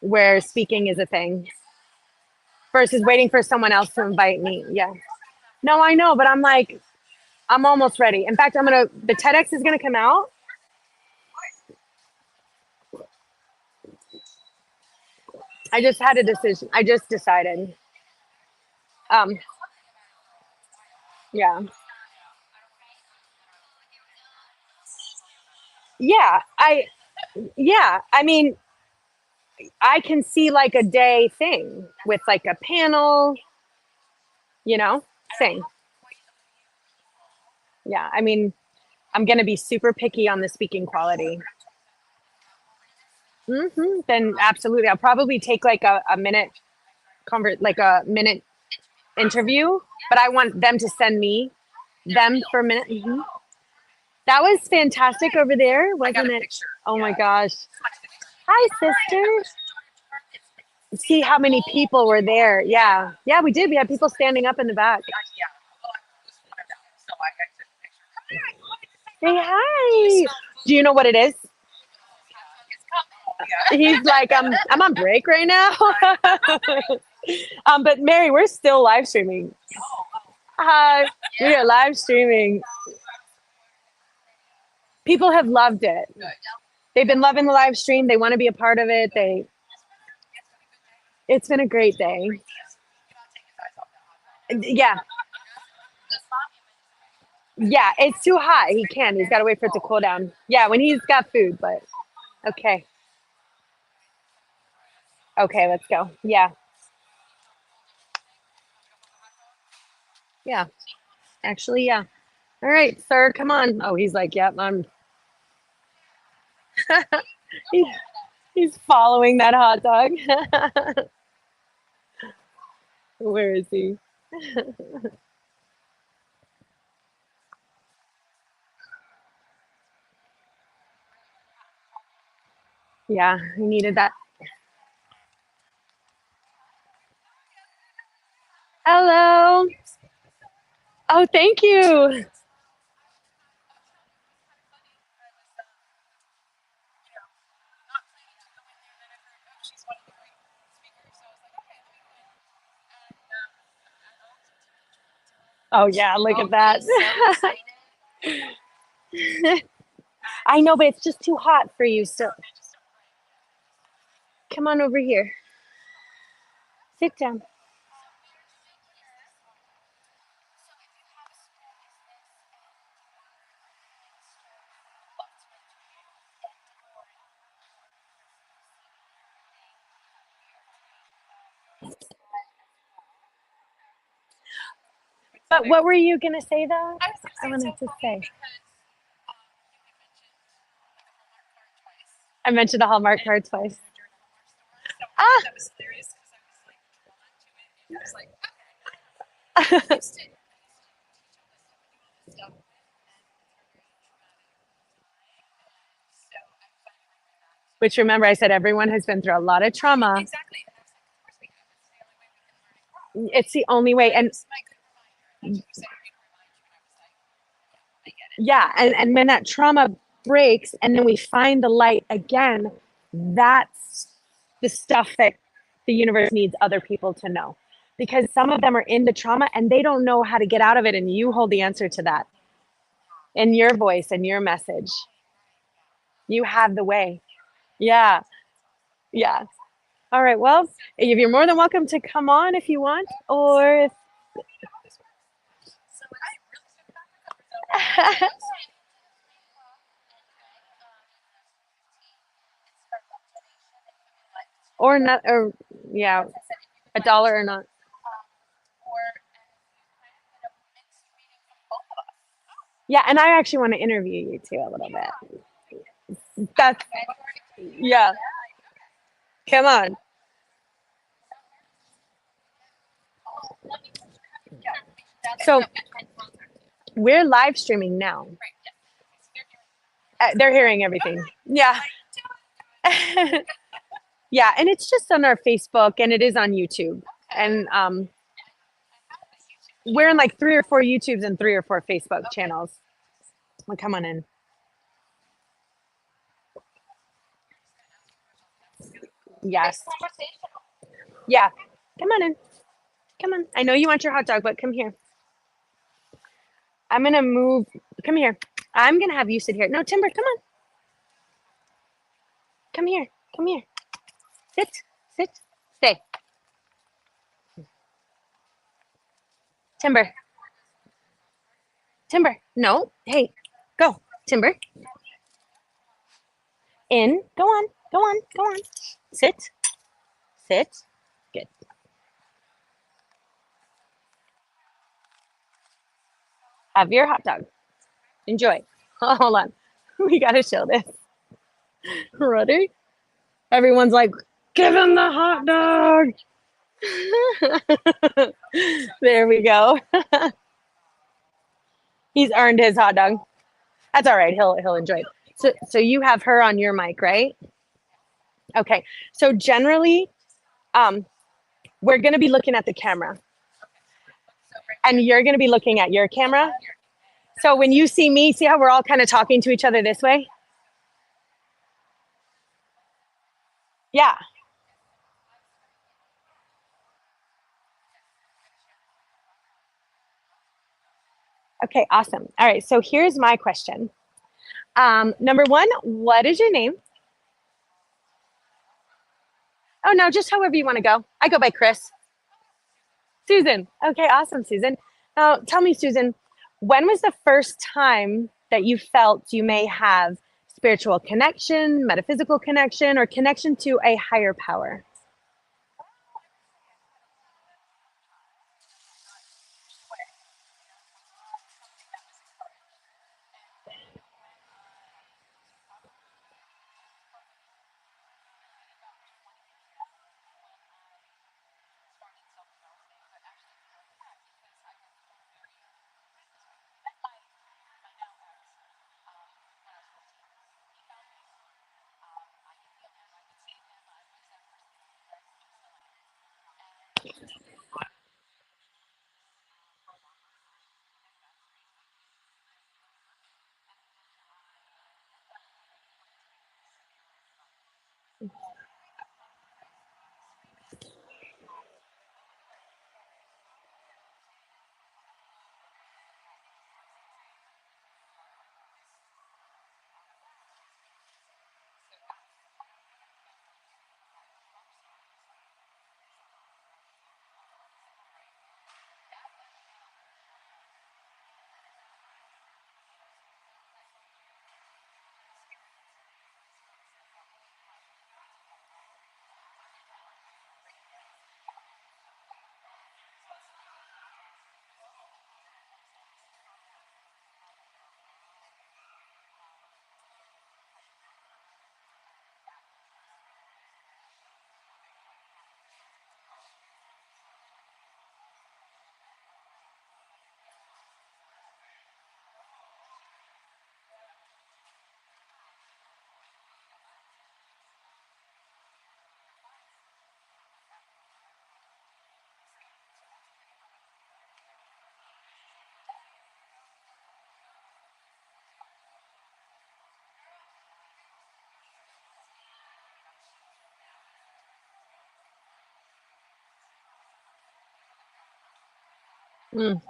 where speaking is a thing versus waiting for someone else to invite me. Yeah. No, I know, but I'm like, I'm almost ready. In fact, the TEDx is gonna come out. I just had a decision. I just decided. Um, yeah. Yeah. Yeah. I mean, I can see like a day thing with like a panel, thing. Yeah. I mean, I'm gonna be super picky on the speaking quality. Then absolutely, I'll probably take like a minute like a minute interview, but I want them to send me them for a minute. That was fantastic over there, wasn't it? Oh my gosh. Hi, sister. See how many people were there. Yeah. Yeah, we did. We had people standing up in the back. Say hi. Do you know what it is? He's like, I'm on break right now. But Mary, we're still live streaming. Hi, we are live streaming. People have loved it. They've been loving the live stream. They want to be a part of it. It's been a great day. Yeah. Yeah, it's too hot. He can't. He's got to wait for it to cool down. Yeah, when he's got food, but okay. Okay, let's go. Yeah. Yeah. Actually, yeah. All right, sir, come on. Oh, he's like, yep, he- he's following that hot dog. Where is he? Yeah, he needed that. Oh, thank you. Oh yeah, look at that. I know, but it's just too hot for you. So come on over here. Sit down. But what were you gonna say though? I wanted to say. I mentioned the Hallmark card twice. Ah. Which remember, I said everyone has been through a lot of trauma. It's the only way, and yeah, and when that trauma breaks, and then we find the light again, that's the stuff that the universe needs other people to know, because some of them are in the trauma and they don't know how to get out of it, and you hold the answer to that in your voice and your message. You have the way. Yeah, yeah. All right. Well, if you're more than welcome to come on if you want, or if or not, or yeah, $1 or not. Yeah, and I actually want to interview you too a little bit. That's yeah. Come on. So we're live streaming now. They're hearing everything. Yeah. Yeah, and it's just on our Facebook and it is on YouTube. And we're in like 3 or 4 YouTubes and 3 or 4 Facebook channels. Well, come on in. Yes. Yeah. Come on in. Come on. I know you want your hot dog, but come here. I'm gonna move. Come here. I'm gonna have you sit here. No, Timber, come on. Come here. Come here. Sit. Sit. Stay. Timber. Timber. No. Hey. Go. Timber. In. Go on. Go on. Go on. Sit. Sit. Good. Have your hot dog. Enjoy. Oh, hold on. We gotta show this. Ready? Everyone's like, give him the hot dog. There we go. He's earned his hot dog. That's all right. He'll enjoy it. So you have her on your mic, right? Okay. So generally, we're gonna be looking at the camera, and you're gonna be looking at your camera. So when you see me, see how we're all kind of talking to each other this way? Yeah. Okay, awesome. All right, so here's my question. Number one, what is your name? Oh, no, just however you want to go. I go by Chris. Susan. Okay, awesome, Susan. Now, tell me, Susan, when was the first time that you felt you may have spiritual connection, metaphysical connection, or connection to a higher power? Mm.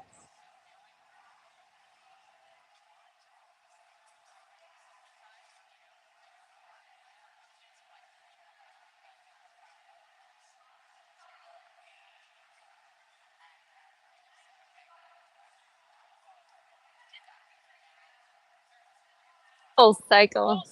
Full cycle.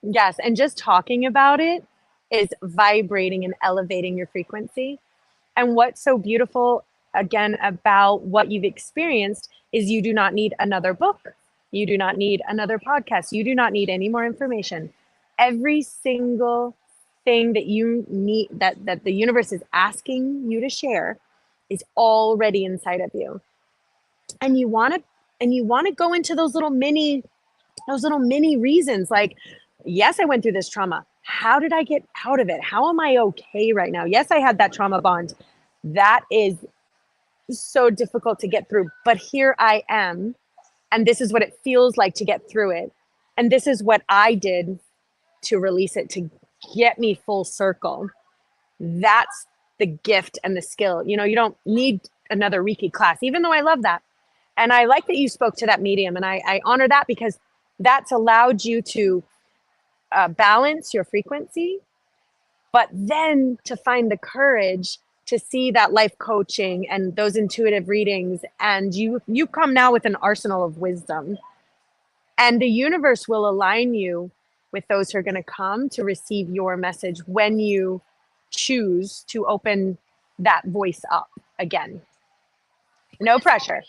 Yes, and just talking about it is vibrating and elevating your frequency. And what's so beautiful, again, about what you've experienced is you do not need another book. You do not need another podcast. You do not need any more information. Every single thing that you need, that the universe is asking you to share, is already inside of you. And you want to go into those little mini reasons, like, yes, I went through this trauma. How did I get out of it? How am I okay right now? Yes, I had that trauma bond. That is so difficult to get through, but here I am, and this is what it feels like to get through it. And this is what I did to release it, to get me full circle. That's the gift and the skill. You know, you don't need another Reiki class, even though I love that. And I like that you spoke to that medium, and I honor that, because that's allowed you to balance your frequency, but then to find the courage to see that life coaching and those intuitive readings, and you come now with an arsenal of wisdom, and the universe will align you with those who are going to come to receive your message when you choose to open that voice up again. No pressure.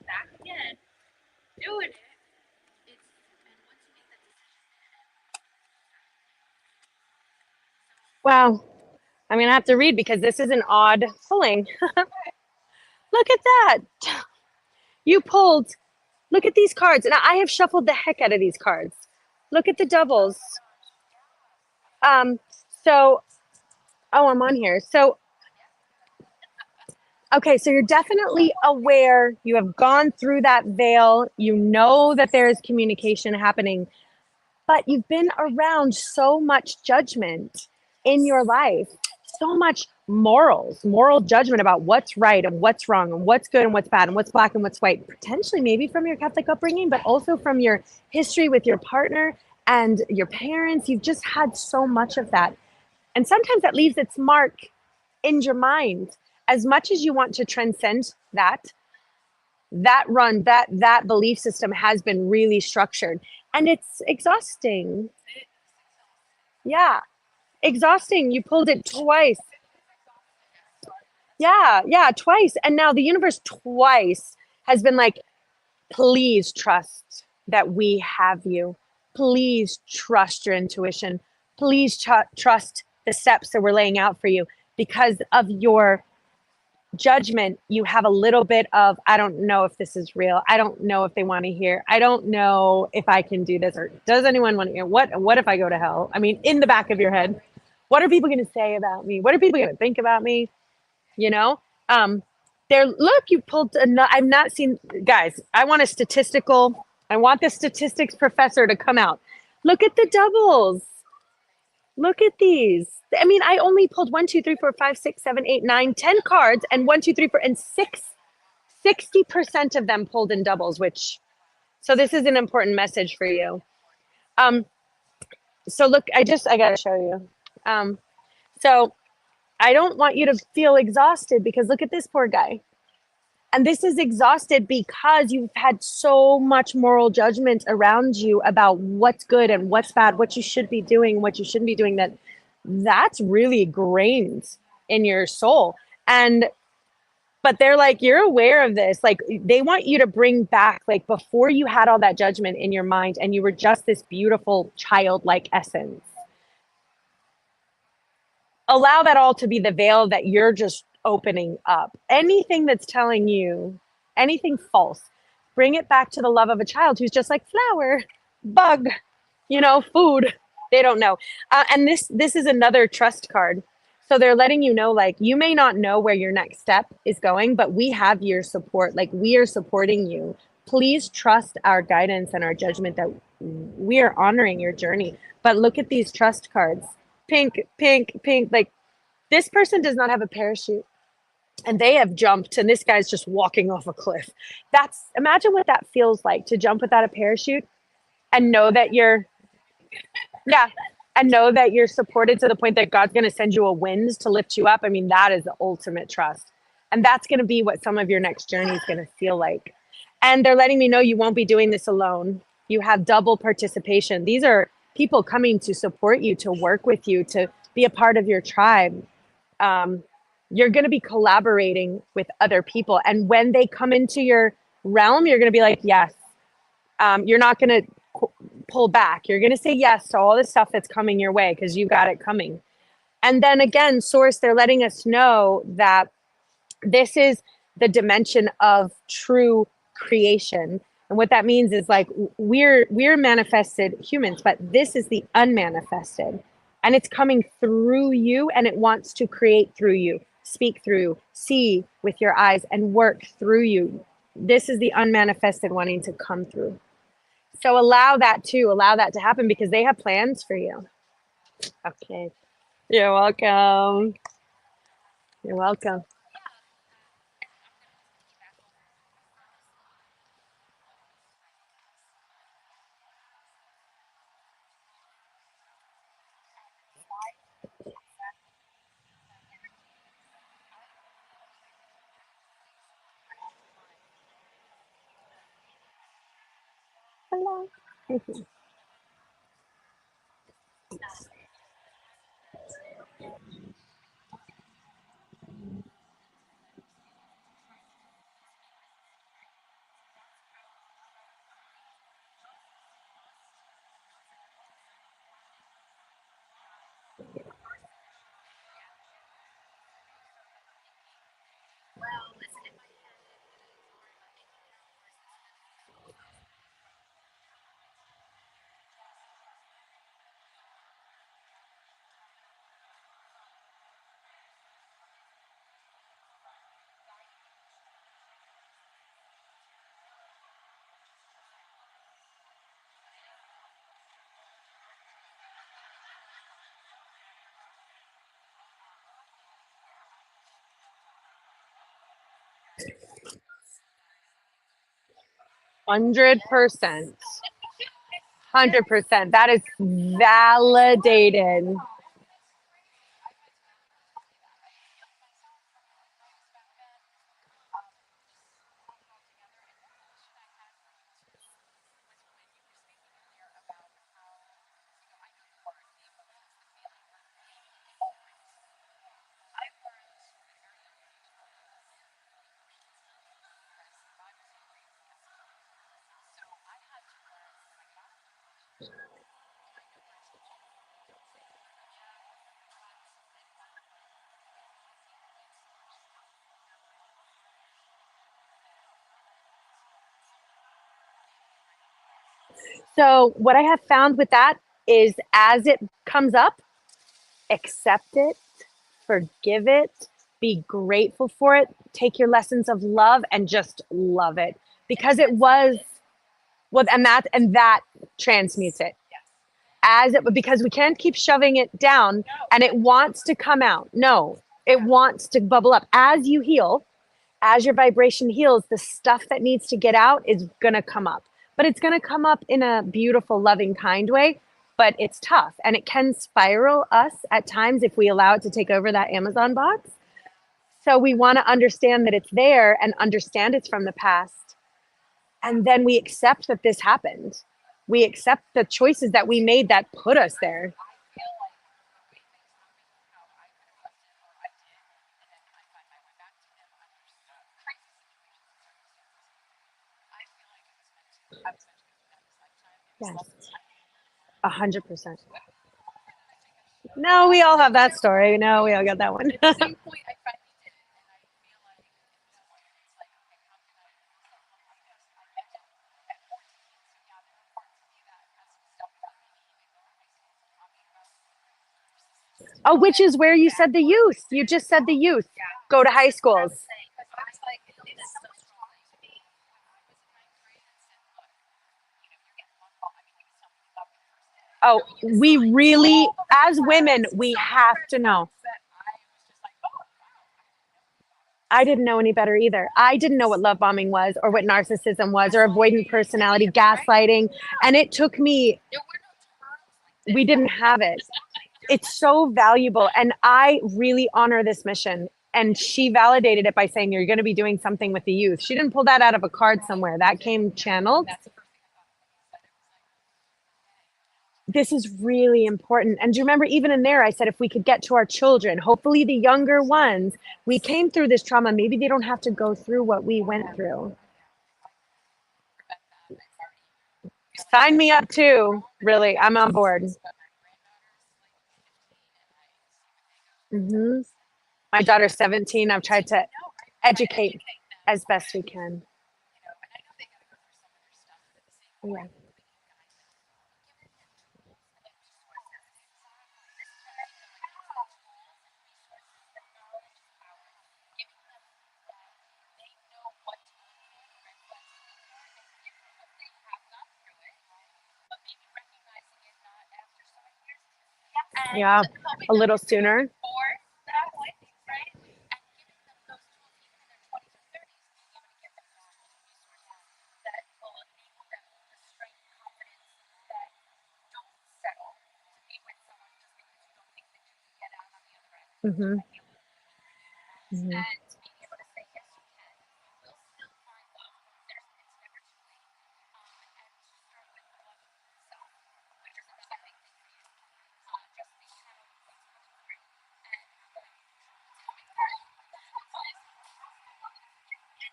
Back again, doing it. Wow. I'm going to have to read, because this is an odd pulling. Look at that. You pulled. Look at these cards. And I have shuffled the heck out of these cards. Look at the doubles. Um, so, oh, I'm on here. So, okay, so you're definitely aware. You have gone through that veil. You know that there is communication happening, but you've been around so much judgment in your life, so much moral judgment about what's right and what's wrong and what's good and what's bad and what's black and what's white, potentially maybe from your Catholic upbringing, but also from your history with your partner and your parents. You've just had so much of that. And sometimes that leaves its mark in your mind. As much as you want to transcend that belief system has been really structured, and it's exhausting. Yeah, exhausting. You pulled it twice. Yeah, twice. And now the universe twice has been like, please trust that we have you. Please trust your intuition. Please trust the steps that we're laying out for you, because of your judgment, you have a little bit of, I don't know if this is real. I don't know if they want to hear. I don't know if I can do this, or does anyone want to hear? What if I go to hell? I mean, in the back of your head, what are people going to say about me? What are people going to think about me? You know, there, look, you pulled, I've not seen, guys, I want the statistics professor to come out. Look at the doubles. Look at these. I mean, I only pulled 1, 2, 3, 4, 5, 6, 7, 8, 9, 10 cards, and 1, 2, 3, 4, and 60% of them pulled in doubles, which, so this is an important message for you. So look, I gotta show you. So I don't want you to feel exhausted, because look at this poor guy. And this is exhausted because you've had so much moral judgment around you about what's good and what's bad, what you should be doing, what you shouldn't be doing, that's really ingrained in your soul. But they're like, you're aware of this. Like, they want you to bring back, like, before you had all that judgment in your mind and you were just this beautiful childlike essence. Allow that all to be the veil that you're just opening up. Anything that's telling you anything false, bring it back to the love of a child who's just like flower, bug, food. They don't know. And this is another trust card. So they're letting you know, like, you may not know where your next step is going, but we have your support. Like, we are supporting you. Please trust our guidance and our judgment that we are honoring your journey. But look at these trust cards. Pink, pink, pink. Like, this person does not have a parachute, and they have jumped, and this guy's just walking off a cliff. Imagine what that feels like, to jump without a parachute and know that you're supported to the point that God's going to send you a wind to lift you up. I mean, that is the ultimate trust. And that's going to be what some of your next journey is going to feel like. And they're letting me know you won't be doing this alone. You have double participation. These are people coming to support you, to work with you, to be a part of your tribe. You're going to be collaborating with other people. And when they come into your realm, you're going to be like, yes. You're not going to pull back. You're going to say yes to all the stuff that's coming your way, because you got it coming. And then again, Source, they're letting us know that this is the dimension of true creation. And what that means is, like, we're manifested humans, but this is the unmanifested. And it's coming through you, and it wants to create through you, speak through, see with your eyes, and work through you. This is the unmanifested wanting to come through. So allow that to happen, because they have plans for you. Okay. You're welcome. You're welcome. Hello. 100%. 100%. That is validated. So what I have found with that is as it comes up, accept it, forgive it, be grateful for it, take your lessons of love and just love it because it was well and that transmutes it. As it because we can't keep shoving it down and it wants to come out. No, it wants to bubble up. As you heal, as your vibration heals, the stuff that needs to get out is going to come up. But it's going to come up in a beautiful, loving, kind way. But it's tough and it can spiral us at times if we allow it to take over that Amazon box. So we want to understand that it's there and understand it's from the past. And then we accept that this happened. We accept the choices that we made that put us there. Yes. 100%. No, we all have that story. No, we all got that one. Oh, which is where you said the youth. You just said the youth. Go to high schools. Oh, we really, as women, we have to know. I didn't know any better either. I didn't know what love bombing was or what narcissism was or avoidant personality, gaslighting. And it took me, we didn't have it. It's so valuable. And I really honor this mission. And she validated it by saying, you're going to be doing something with the youth. She didn't pull that out of a card somewhere. That came channeled. This is really important. And do you remember, even in there, I said, if we could get to our children, hopefully the younger ones, we came through this trauma. Maybe they don't have to go through what we went through. Sign me up too. Really, I'm on board. Mm-hmm. My daughter's 17. I've tried to educate as best we can. Yeah. Yeah, a little sooner. Mm-hmm. Mm-hmm.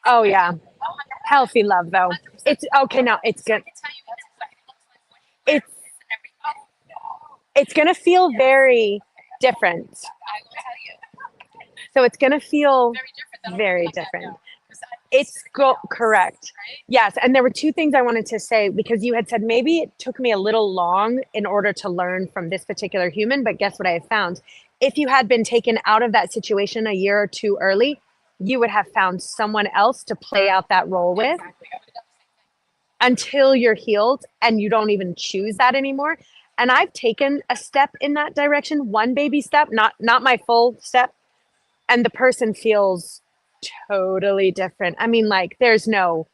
Oh yeah, healthy love though. It's okay. No, it's good. It's it's gonna feel very different. So it's gonna feel very different. It's correct. Yes, and there were two things I wanted to say because you had said maybe it took me a little long in order to learn from this particular human, but guess what I have found? If you had been taken out of that situation a year or two early, you would have found someone else to play out that role with until you're healed and you don't even choose that anymore. And I've taken a step in that direction, one baby step, not my full step, and the person feels totally different. I mean, like there's no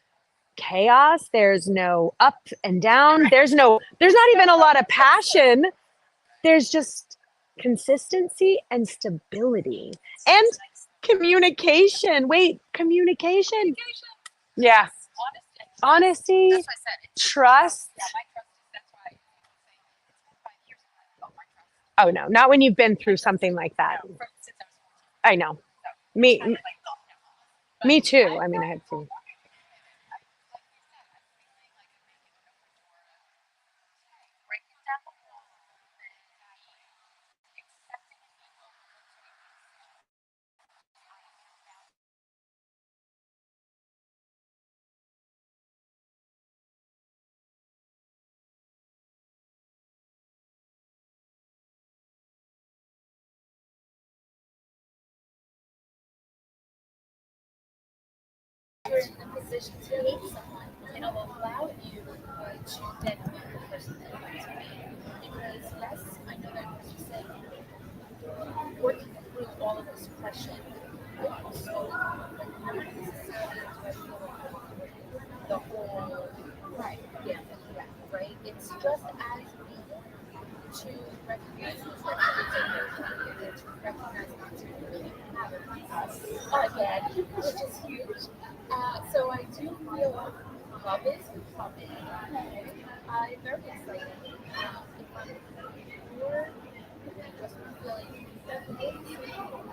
chaos, there's no up and down, there's not even a lot of passion. There's just consistency and stability and communication. Wait, communication. Yeah. Honesty, trust. Oh no, not when you've been through something like that. I know. Me too. I mean, I had to. you're in the position to meet someone, it'll allow you to then meet the person that you want to meet. Because yes, I know that what you're saying, working through all of this question, so not necessarily the whole right, yeah, right. It's just as needed to recognize things that and to recognize not to really have us again, which is huge. So I do feel love is coming. I'm very excited. If I'm pure, just feeling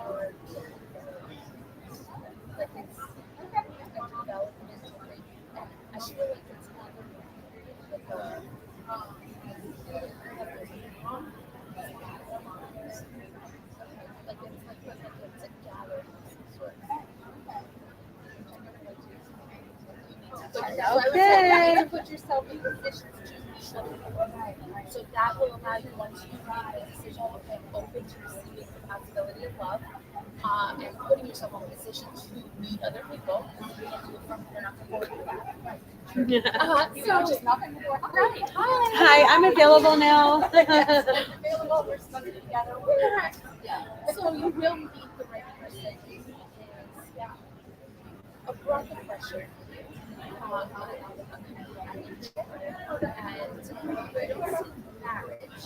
or like it's a development thing. And I feel like it's kind of like a like it's a gathering of some sort. Okay. You need to put yourself in positions to meet other people. So that will allow you, once you make a decision, open to receiving the possibility of love, and putting yourself in a position to meet other people. You can't do it from here, not forward to back. So just not before. Right. Hi, I'm available now. Yes, I'm available. We're stuck together. Yeah. So you will meet the right person who is a breath of fresh air. And I don't see marriage.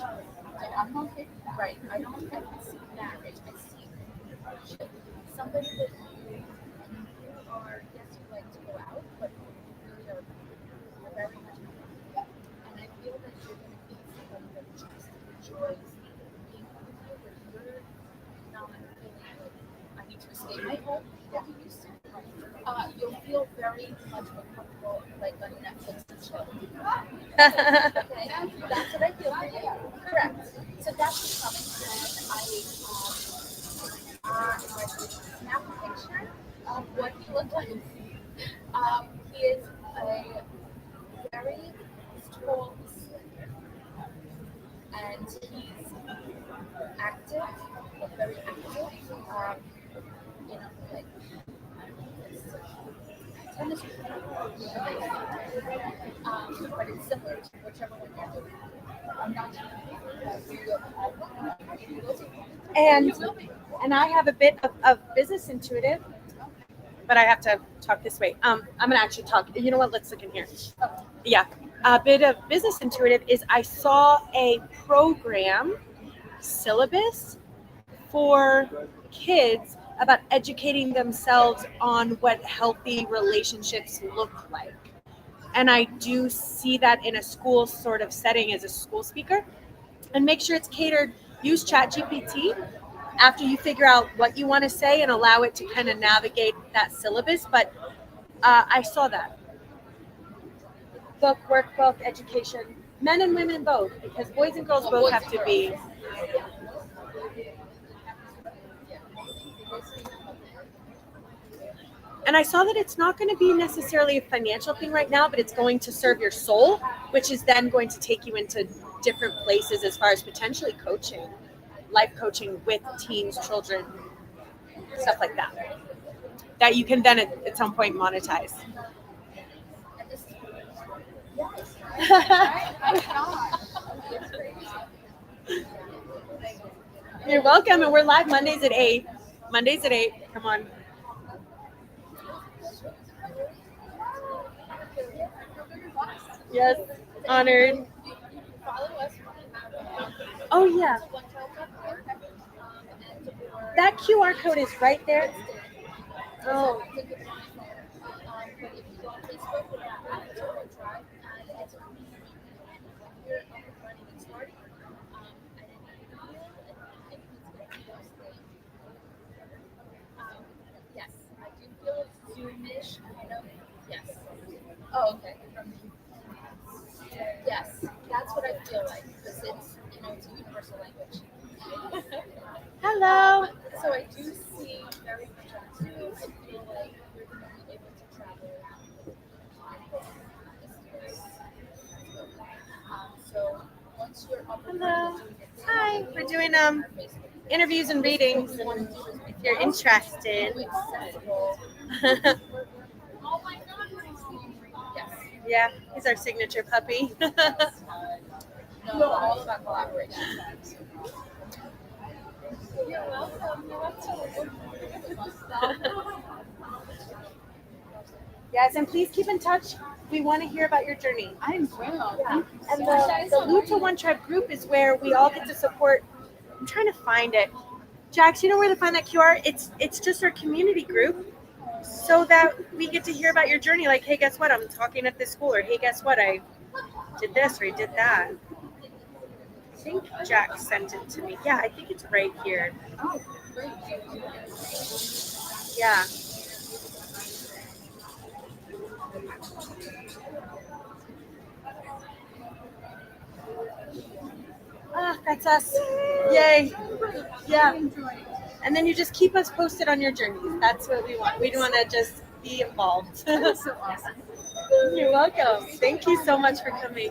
I'm not right. I don't see marriage. I see friendship. Somebody that you are, yes, you like to go out, but you really are very much. And I feel that you're going to be somebody that just enjoys being with you, where you're not feeling like I need to escape my home like you used to. You'll feel very much more comfortable, like on Netflix and chill. Okay, that's what I feel for you. Correct. So that's what's coming, and I snap a picture of what he looks like. He is a very tall, and he's active, very active. You know, like tennis, but it's similar to whichever one you're doing. I'm not And I have a bit of business intuitive, but I have to talk this way. I'm gonna actually talk. You know what? Let's look in here. Yeah, a bit of business intuitive is I saw a program syllabus for kids about educating themselves on what healthy relationships look like. And I do see that in a school sort of setting as a school speaker. And make sure it's catered. Use ChatGPT after you figure out what you want to say and allow it to kind of navigate that syllabus. But I saw that. Book, workbook, education, men and women both, because boys and girls both have to be. And I saw that it's not going to be necessarily a financial thing right now, but it's going to serve your soul, which is then going to take you into different places as far as potentially coaching, life coaching with teens, children, stuff like that, that you can then at some point monetize. You're welcome, and we're live Mondays at 8. Come on. Yes, honored. Oh, yeah. That QR code is right there. Oh. Yes, I do feel it's Zoom-ish, kind of. Yes. Oh, okay. Yes, that's what I feel like, because it's, it's a universal language. Hello. So I do see very much on Zoom. I feel like you're going to be able to travel around. So once you're up and Hello. Hi. We're doing interviews and readings, and if you're interested. Yeah, he's our signature puppy. No, all about collaboration. You're welcome. Yes, and please keep in touch. We want to hear about your journey. I will. Yeah. And the Liuta One Tribe group is where we all get to support. I'm trying to find it. Jax, you know where to find that QR? It's just our community group, so that we get to hear about your journey. Like, hey, guess what? I'm talking at this school, or hey, guess what? I did this or I did that. I think Jax sent it to me. Yeah, I think it's right here. Oh, great. Yeah. Ah, that's us. Yay. Yeah. And then you just keep us posted on your journeys. That's what we want. We want to just be involved. That's so awesome. You're welcome. Thank you so much for coming.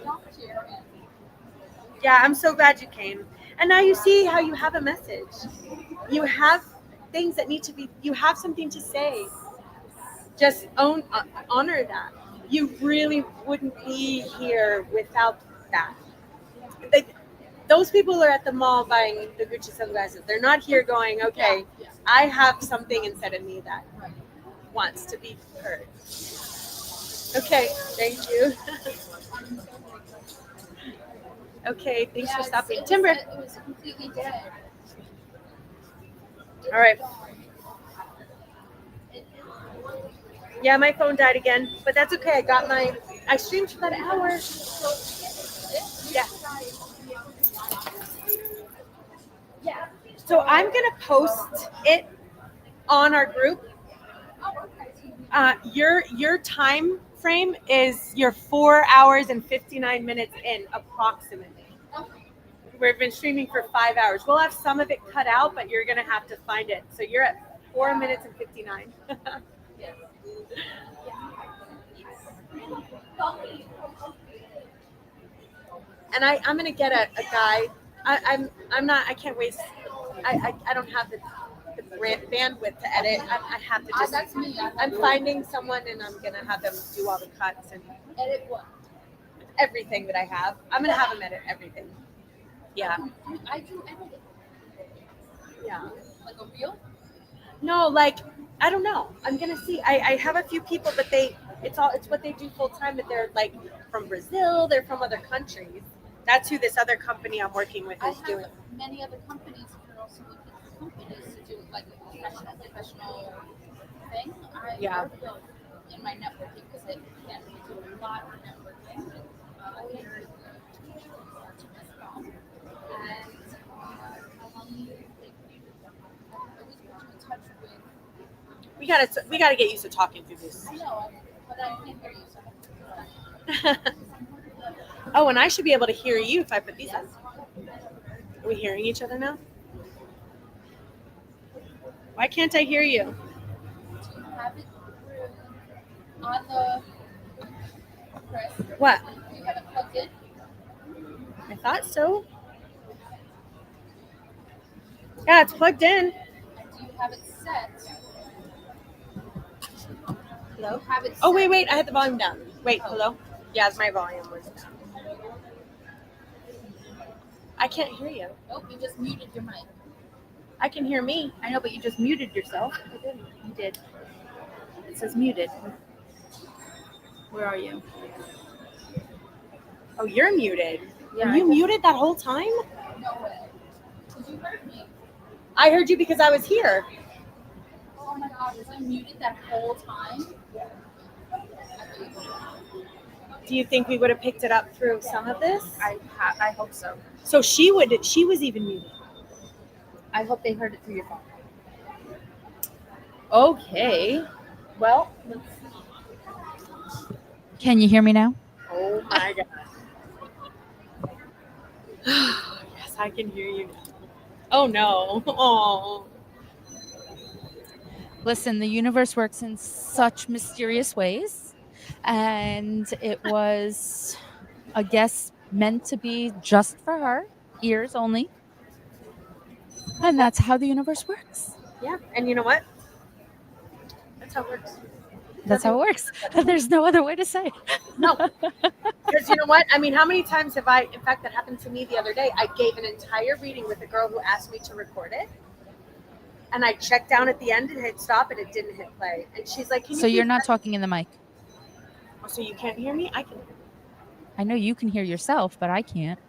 Yeah, I'm so glad you came. And now you see how you have a message. You have things that need to be, you have something to say. Just honor that. You really wouldn't be here without that. Those people are at the mall buying the Gucci sunglasses. They're not here going, okay, I have something inside of me that wants to be heard. Okay, thank you. Okay, thanks for stopping. Timber. It was completely dead. All right. Yeah, my phone died again, but that's okay. I streamed for that hour. Yeah. Yeah. So I'm going to post it on our group. Your time frame is your 4 hours and 59 minutes in, approximately. We've been streaming for 5 hours. We'll have some of it cut out, but you're going to have to find it. So you're at 4 minutes and 59. And I'm going to get a guy. I can't waste. I don't have the bandwidth to edit. I have to just. That's me. I'm finding someone, and I'm going to have them do all the cuts and Edit what? everything that I have. I'm going to have them edit everything. Yeah. I do everything. Yeah. Like a reel? No, like, I don't know. I'm gonna see. I have a few people, but it's what they do full time. But they're like from Brazil. They're from other countries. That's who this other company I'm working with is doing. Many other companies who are also looking for companies to do like a professional thing. Yeah. I work in my networking because I can't do a lot of networking. We gotta get used to talking through this. I know, but I can't hear you. So Oh, and I should be able to hear you if I put these on. Are we hearing each other now? Why can't I hear you? Do you have it on the press? What? Do you have it plugged in? I thought so. Yeah, it's plugged in. And do you have it set? Hello? Have it Oh, set. wait. I had the volume down. Wait, hello? Yeah, my volume was down. I can't hear you. Nope, you just muted your mic. I can hear me. I know, but you just muted yourself. I didn't. You did. It says muted. Where are you? Oh, you're muted. Yeah, Were you muted that whole time? No way. Because you heard me. I heard you because I was here. Oh my god, was I muted that whole time? Do you think we would have picked it up through some of this? I hope so. So she was even muted. I hope they heard it through your phone. Okay. Well, let's see. Can you hear me now? Oh my god. Yes, I can hear you. Oh no. Oh. Listen, the universe works in such mysterious ways, and it was, I guess, meant to be just for her, ears only. And that's how the universe works. Yeah, and you know what? That's how it works. That's how it works. There's no other way to say it. No. Because you know what? I mean, how many times have I, in fact, that happened to me the other day. I gave an entire reading with a girl who asked me to record it. And I checked down at the end and hit stop and it didn't hit play. And she's like, can you So you're please not talking in the mic. Oh, so you can't hear me? I can. I know you can hear yourself, but I can't.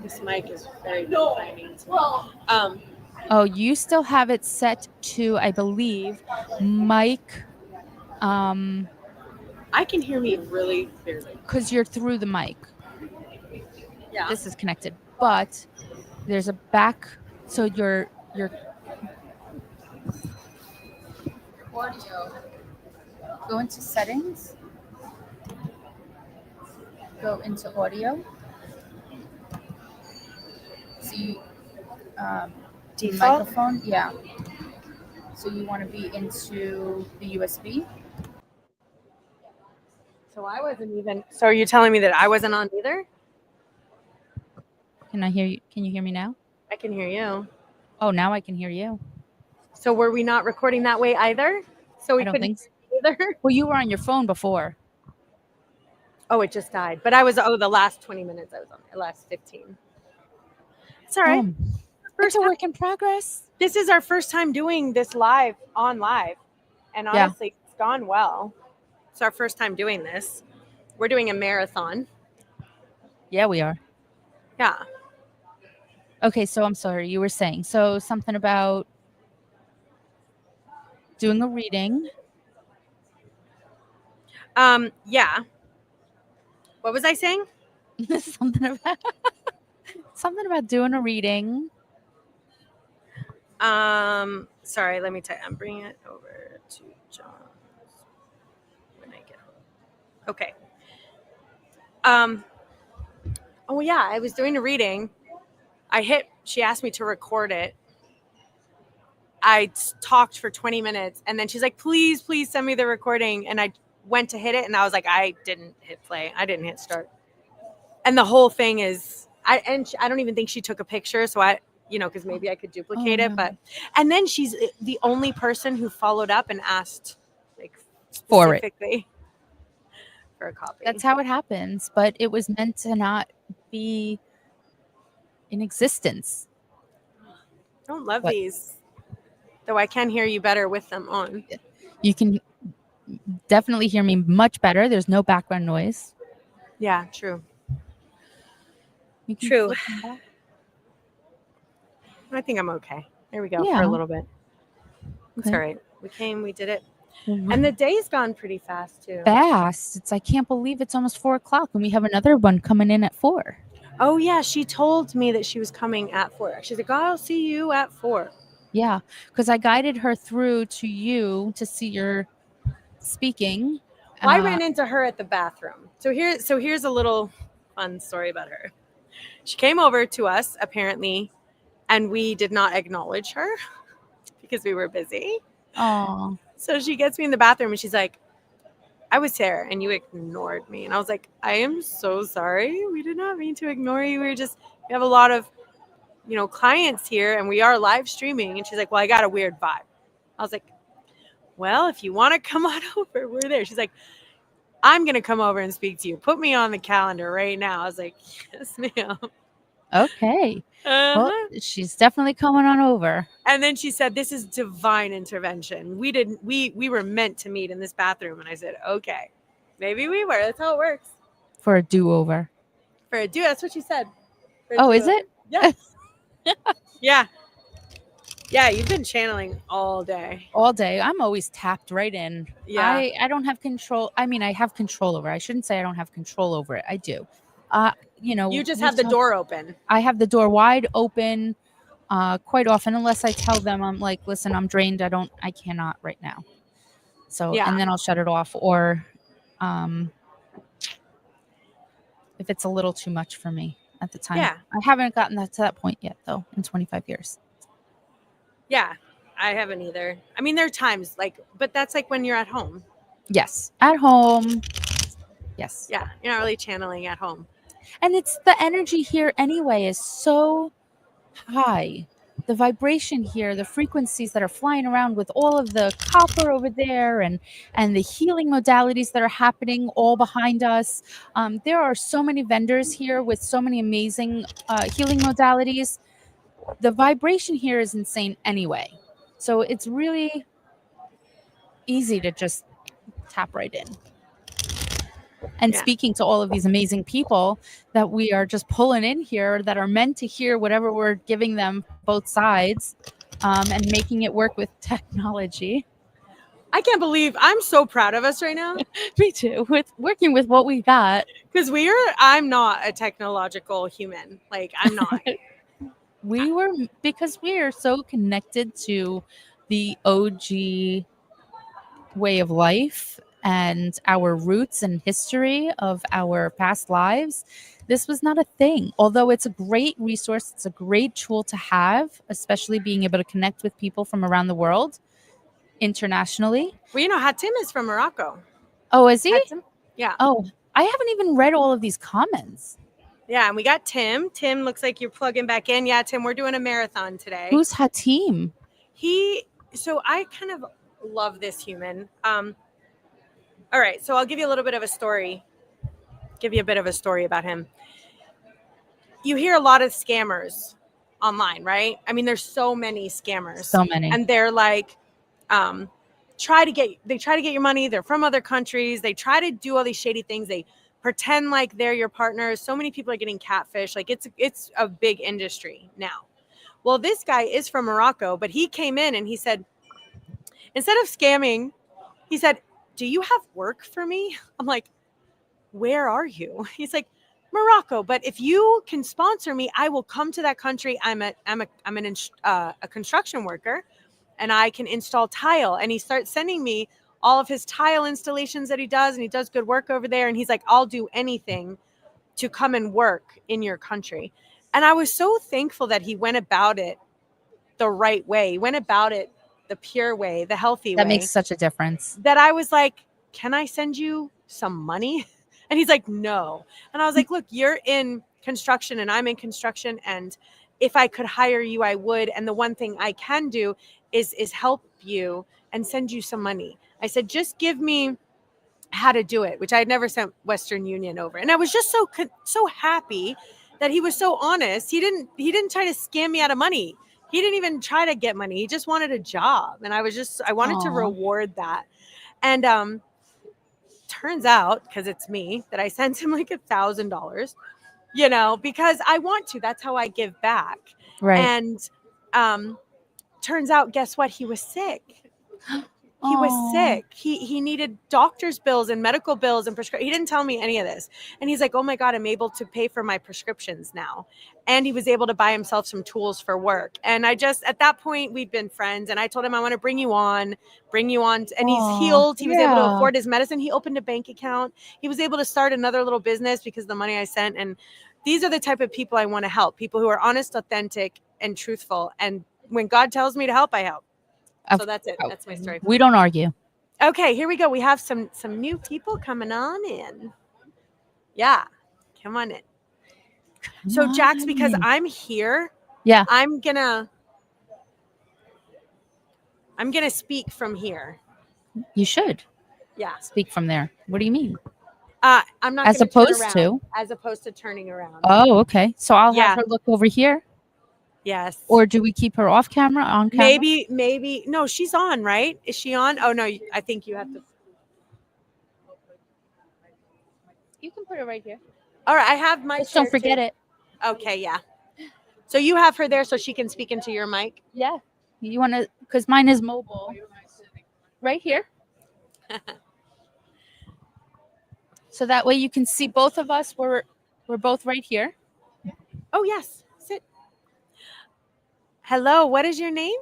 This mic is very confining to me. Oh, you still have it set to, I believe, mic. I can hear me really clearly. Because you're through the mic. Yeah. This is connected, but there's a back. So your audio. Go into settings. Go into audio. See default microphone. Yeah. So you want to be into the USB. So I wasn't even. So are you telling me that I wasn't on either? Can I hear you? Can you hear me now? I can hear you. Oh, now I can hear you. So were we not recording that way either? So we I don't couldn't think so. either. Well, you were on your phone before. Oh, it just died. But I was. Oh, the last 20 minutes I was on. The last 15. It's all right. It's a work in progress. This is our first time doing this live, and honestly, It's gone well. It's our first time doing this. We're doing a marathon. Yeah, we are. Yeah. Okay, so I'm sorry. You were saying something about doing a reading. Yeah. What was I saying? something about doing a reading. Sorry, let me tell you. I'm bringing it over to John when I get home. Okay. Oh yeah, I was doing a reading. She asked me to record it. I talked for 20 minutes and then she's like, please send me the recording. And I went to hit it and I was like, I didn't hit play. I didn't hit start. And the whole thing is, I don't even think she took a picture. So because maybe I could duplicate it, and then she's the only person who followed up and asked like specifically for a copy. That's how it happens, but it was meant to not be in existence. I don't love these, though I can hear you better with them on. You can definitely hear me much better. There's no background noise. Yeah, true. True. I think I'm okay. There we go Yeah. for a little bit. It's Okay. all right. We came, we did it. And the day's gone pretty fast too. I can't believe it's almost 4:00 and we have another one coming in at 4. Oh yeah, she told me that she was coming at 4. She's like, I'll see you at 4. Yeah, because I guided her through to you to see your speaking. Well, I ran into her at the bathroom. So here's a little fun story about her. She came over to us apparently, and we did not acknowledge her because we were busy. Oh. So she gets me in the bathroom and she's like, I was Sarah and you ignored me. And I was like, I am so sorry. We did not mean to ignore you. We have a lot of, clients here and we are live streaming. And she's like, well, I got a weird vibe. I was like, well, if you want to come on over, we're there. She's like, I'm going to come over and speak to you. Put me on the calendar right now. I was like, yes, ma'am. Okay. Well, she's definitely coming on over. And then she said, this is divine intervention. We were meant to meet in this bathroom. And I said, okay, maybe we were. That's how it works. For a do-over. That's what she said. Oh, is it? Yeah. Yeah. Yeah, you've been channeling all day. All day. I'm always tapped right in. Yeah. I don't have control. I mean, I have control over it. I shouldn't say I don't have control over it. I do. You just have the door open. I have the door wide open quite often, unless I tell them I'm like, listen, I'm drained. I cannot right now. So, Yeah. and then I'll shut it off. Or if it's a little too much for me at the time. Yeah. I haven't gotten to that point yet, though, in 25 years. Yeah, I haven't either. I mean, there are times but that's like when you're at home. Yes. At home. Yes. Yeah, you're not really channeling at home. And it's the energy here anyway is so high. the vibration here, the frequencies that are flying around with all of the copper over there, and the healing modalities that are happening all behind us. There are so many vendors here with so many amazing healing modalities. The vibration here is insane anyway, so it's really easy to just tap right in. And speaking to all of these amazing people that we are just pulling in here that are meant to hear whatever we're giving them, both sides, and making it work with technology. I can't believe I'm so proud of us right now. Me too. With working with what we got. Because I'm not a technological human. Like, I'm not. Because we are so connected to the OG way of life and our roots and history of our past lives. This was not a thing. Although it's a great resource, it's a great tool to have, especially being able to connect with people from around the world internationally. Well, you know, Hatim is from Morocco. Oh, is he? Hatim? Yeah. Oh, I haven't even read all of these comments. Yeah, and we got Tim. Tim, looks like you're plugging back in. Yeah, Tim, we're doing a marathon today. Who's Hatim? So I kind of love this human. All right, so I'll give you a little bit of a story. Give you a bit of a story about him. You hear a lot of scammers online, right? I mean, there's so many scammers. So many. And they're like, try to get your money. They're from other countries. They try to do all these shady things. They pretend like they're your partners. So many people are getting catfish. Like, it's a big industry now. Well, this guy is from Morocco, but he came in and he said, instead of scamming, he said, do you have work for me? I'm like, where are you? He's like, Morocco. But if you can sponsor me, I will come to that country. I'm a construction worker, and I can install tile. And he starts sending me all of his tile installations that he does, and he does good work over there. And he's like, I'll do anything to come and work in your country. And I was so thankful that he went about it the right way. He went about it the pure way, the healthy way. That makes such a difference. That I was like, can I send you some money? And he's like, no. And I was like, look, you're in construction and I'm in construction. And if I could hire you, I would. And the one thing I can do is help you and send you some money. I said, just give me how to do it, which I had never sent Western Union over. And I was just so happy that he was so honest. He didn't try to scam me out of money. He didn't even try to get money. He just wanted a job. And I wanted to reward that. And turns out, because it's me, that I sent him like $1,000, you know, because I want to. That's how I give back. Right. And turns out, guess what? He was sick. He was sick. He needed doctor's bills and medical bills and prescription. He didn't tell me any of this. And he's like, oh my God, I'm able to pay for my prescriptions now. And he was able to buy himself some tools for work. And at that point, we'd been friends. And I told him, I want to bring you on. And he's healed. He was able to afford his medicine. He opened a bank account. He was able to start another little business because of the money I sent. And these are the type of people I want to help. People who are honest, authentic, and truthful. And when God tells me to help, I help. So that's it. That's my story. We don't argue. Okay, here we go. We have some new people coming on in. Yeah, come on in. So Jax, because I'm here, yeah, I'm gonna speak from here. You should. Yeah. Speak from there. What do you mean? I'm not as gonna opposed turn to. around, as opposed to turning around. Oh, okay. So I'll have her look over here. Yes. Or do we keep her off camera, on camera? Maybe. No, she's on, right? Is she on? Oh, no, I think you have to. You can put it right here. All right, I have my Just don't forget it. Okay, yeah. So you have her there so she can speak into your mic? Yeah. You want to, because mine is mobile. Right here. So that way you can see both of us. We're both right here. Oh, yes. Sit. Hello, what is your name?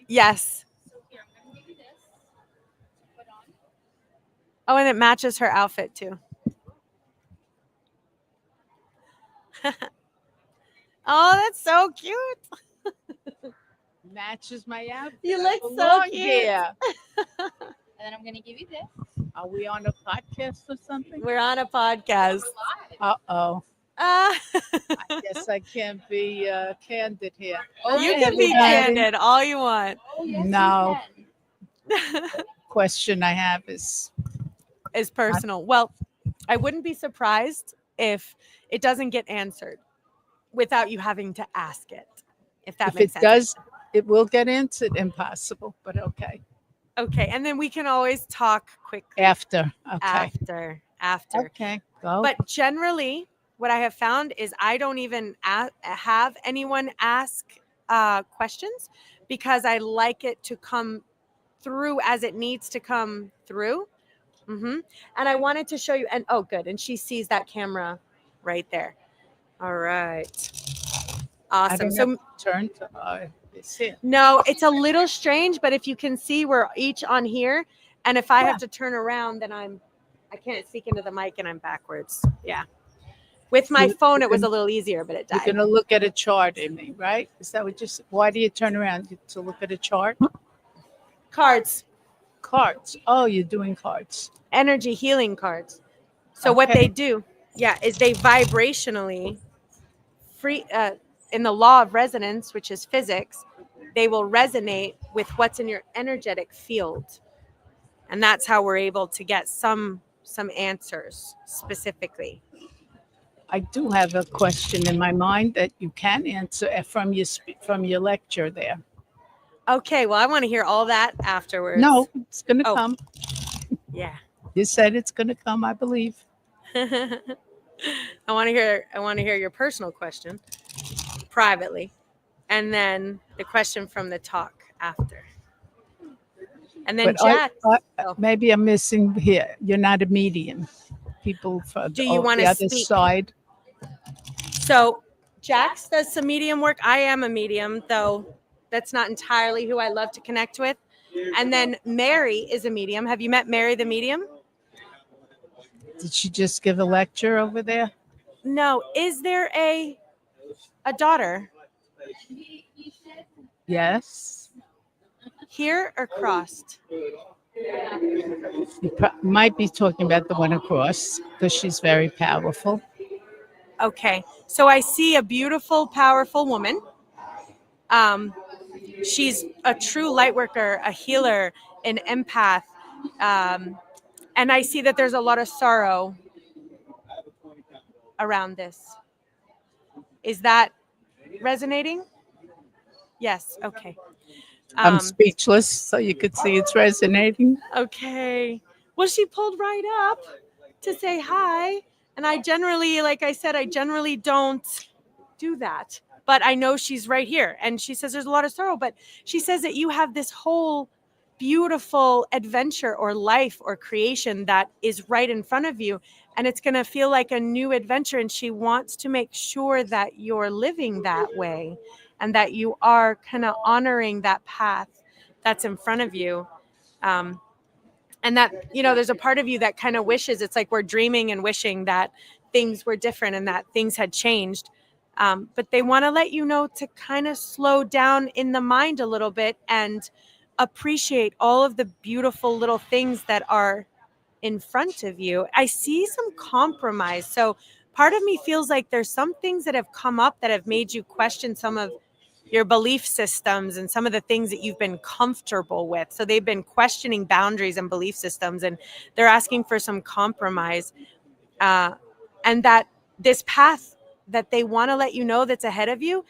Yes. Oh, and it matches her outfit too. Oh, that's so cute. Matches my outfit. You look so Belong cute. here. And then I'm going to give you this. Are we on a podcast or something? We're on a podcast. Uh-oh. I guess I can't be candid here. You Okay, can be everybody. candid all you want. Oh, yes, No. you can. Question I have is Is personal. Well, I wouldn't be surprised if it doesn't get answered without you having to ask it. If that if makes it sense. does, it will get answered. Impossible, but okay. Okay, and then we can always talk quickly After. Okay. After. Okay. Go. But generally, what I have found is I don't even have anyone ask questions because I like it to come through as it needs to come through. And I wanted to show you, and oh, good. And she sees that camera right there. All right. I Awesome. don't So have to turn to it's here. no, it's a little strange, but if you can see, we're each on here. And if I have to turn around, then I can't speak into the mic and I'm backwards. Yeah. With my phone, it was a little easier, but it You're died. going to look at a chart, Amy, right? Is that what why do you turn around? To look at a chart? Cards. Cards. Oh, you're doing cards. Energy healing cards. So what they do, is they vibrationally in the law of resonance, which is physics, they will resonate with what's in your energetic field. And that's how we're able to get some answers specifically. I do have a question in my mind that you can answer from your lecture there. Okay, well, I want to hear all that afterwards. No, it's going to come. Yeah. You said it's going to come, I believe. I want to hear your personal question privately, and then the question from the talk after. And then But Jack, maybe I'm missing here. You're not a medium. People from do you want the to other speak? side. So Jax does some medium work. I am a medium, though that's not entirely who I love to connect with. And then Mary is a medium. Have you met Mary the medium? Did she just give a lecture over there? No. Is there a daughter? Yes. Here or crossed? You might be talking about the one across because she's very powerful. Okay. So I see a beautiful, powerful woman. She's a true light worker, a healer, an empath. And I see that there's a lot of sorrow around this. Is that resonating? Yes. Okay. I'm speechless, so you could see it's resonating. Okay. Well, she pulled right up to say hi. And I generally, like I said, I generally don't do that. But I know she's right here. And she says there's a lot of sorrow. But she says that you have this whole beautiful adventure or life or creation that is right in front of you. And it's going to feel like a new adventure. And she wants to make sure that you're living that way and that you are kind of honoring that path that's in front of you. And that, there's a part of you that kind of wishes, it's like we're dreaming and wishing that things were different and that things had changed. But they want to let you know to kind of slow down in the mind a little bit and appreciate all of the beautiful little things that are in front of you. I see some compromise. So part of me feels like there's some things that have come up that have made you question some of your belief systems and some of the things that you've been comfortable with. So they've been questioning boundaries and belief systems, and they're asking for some compromise. And that this path that they want to let you know that's ahead of you,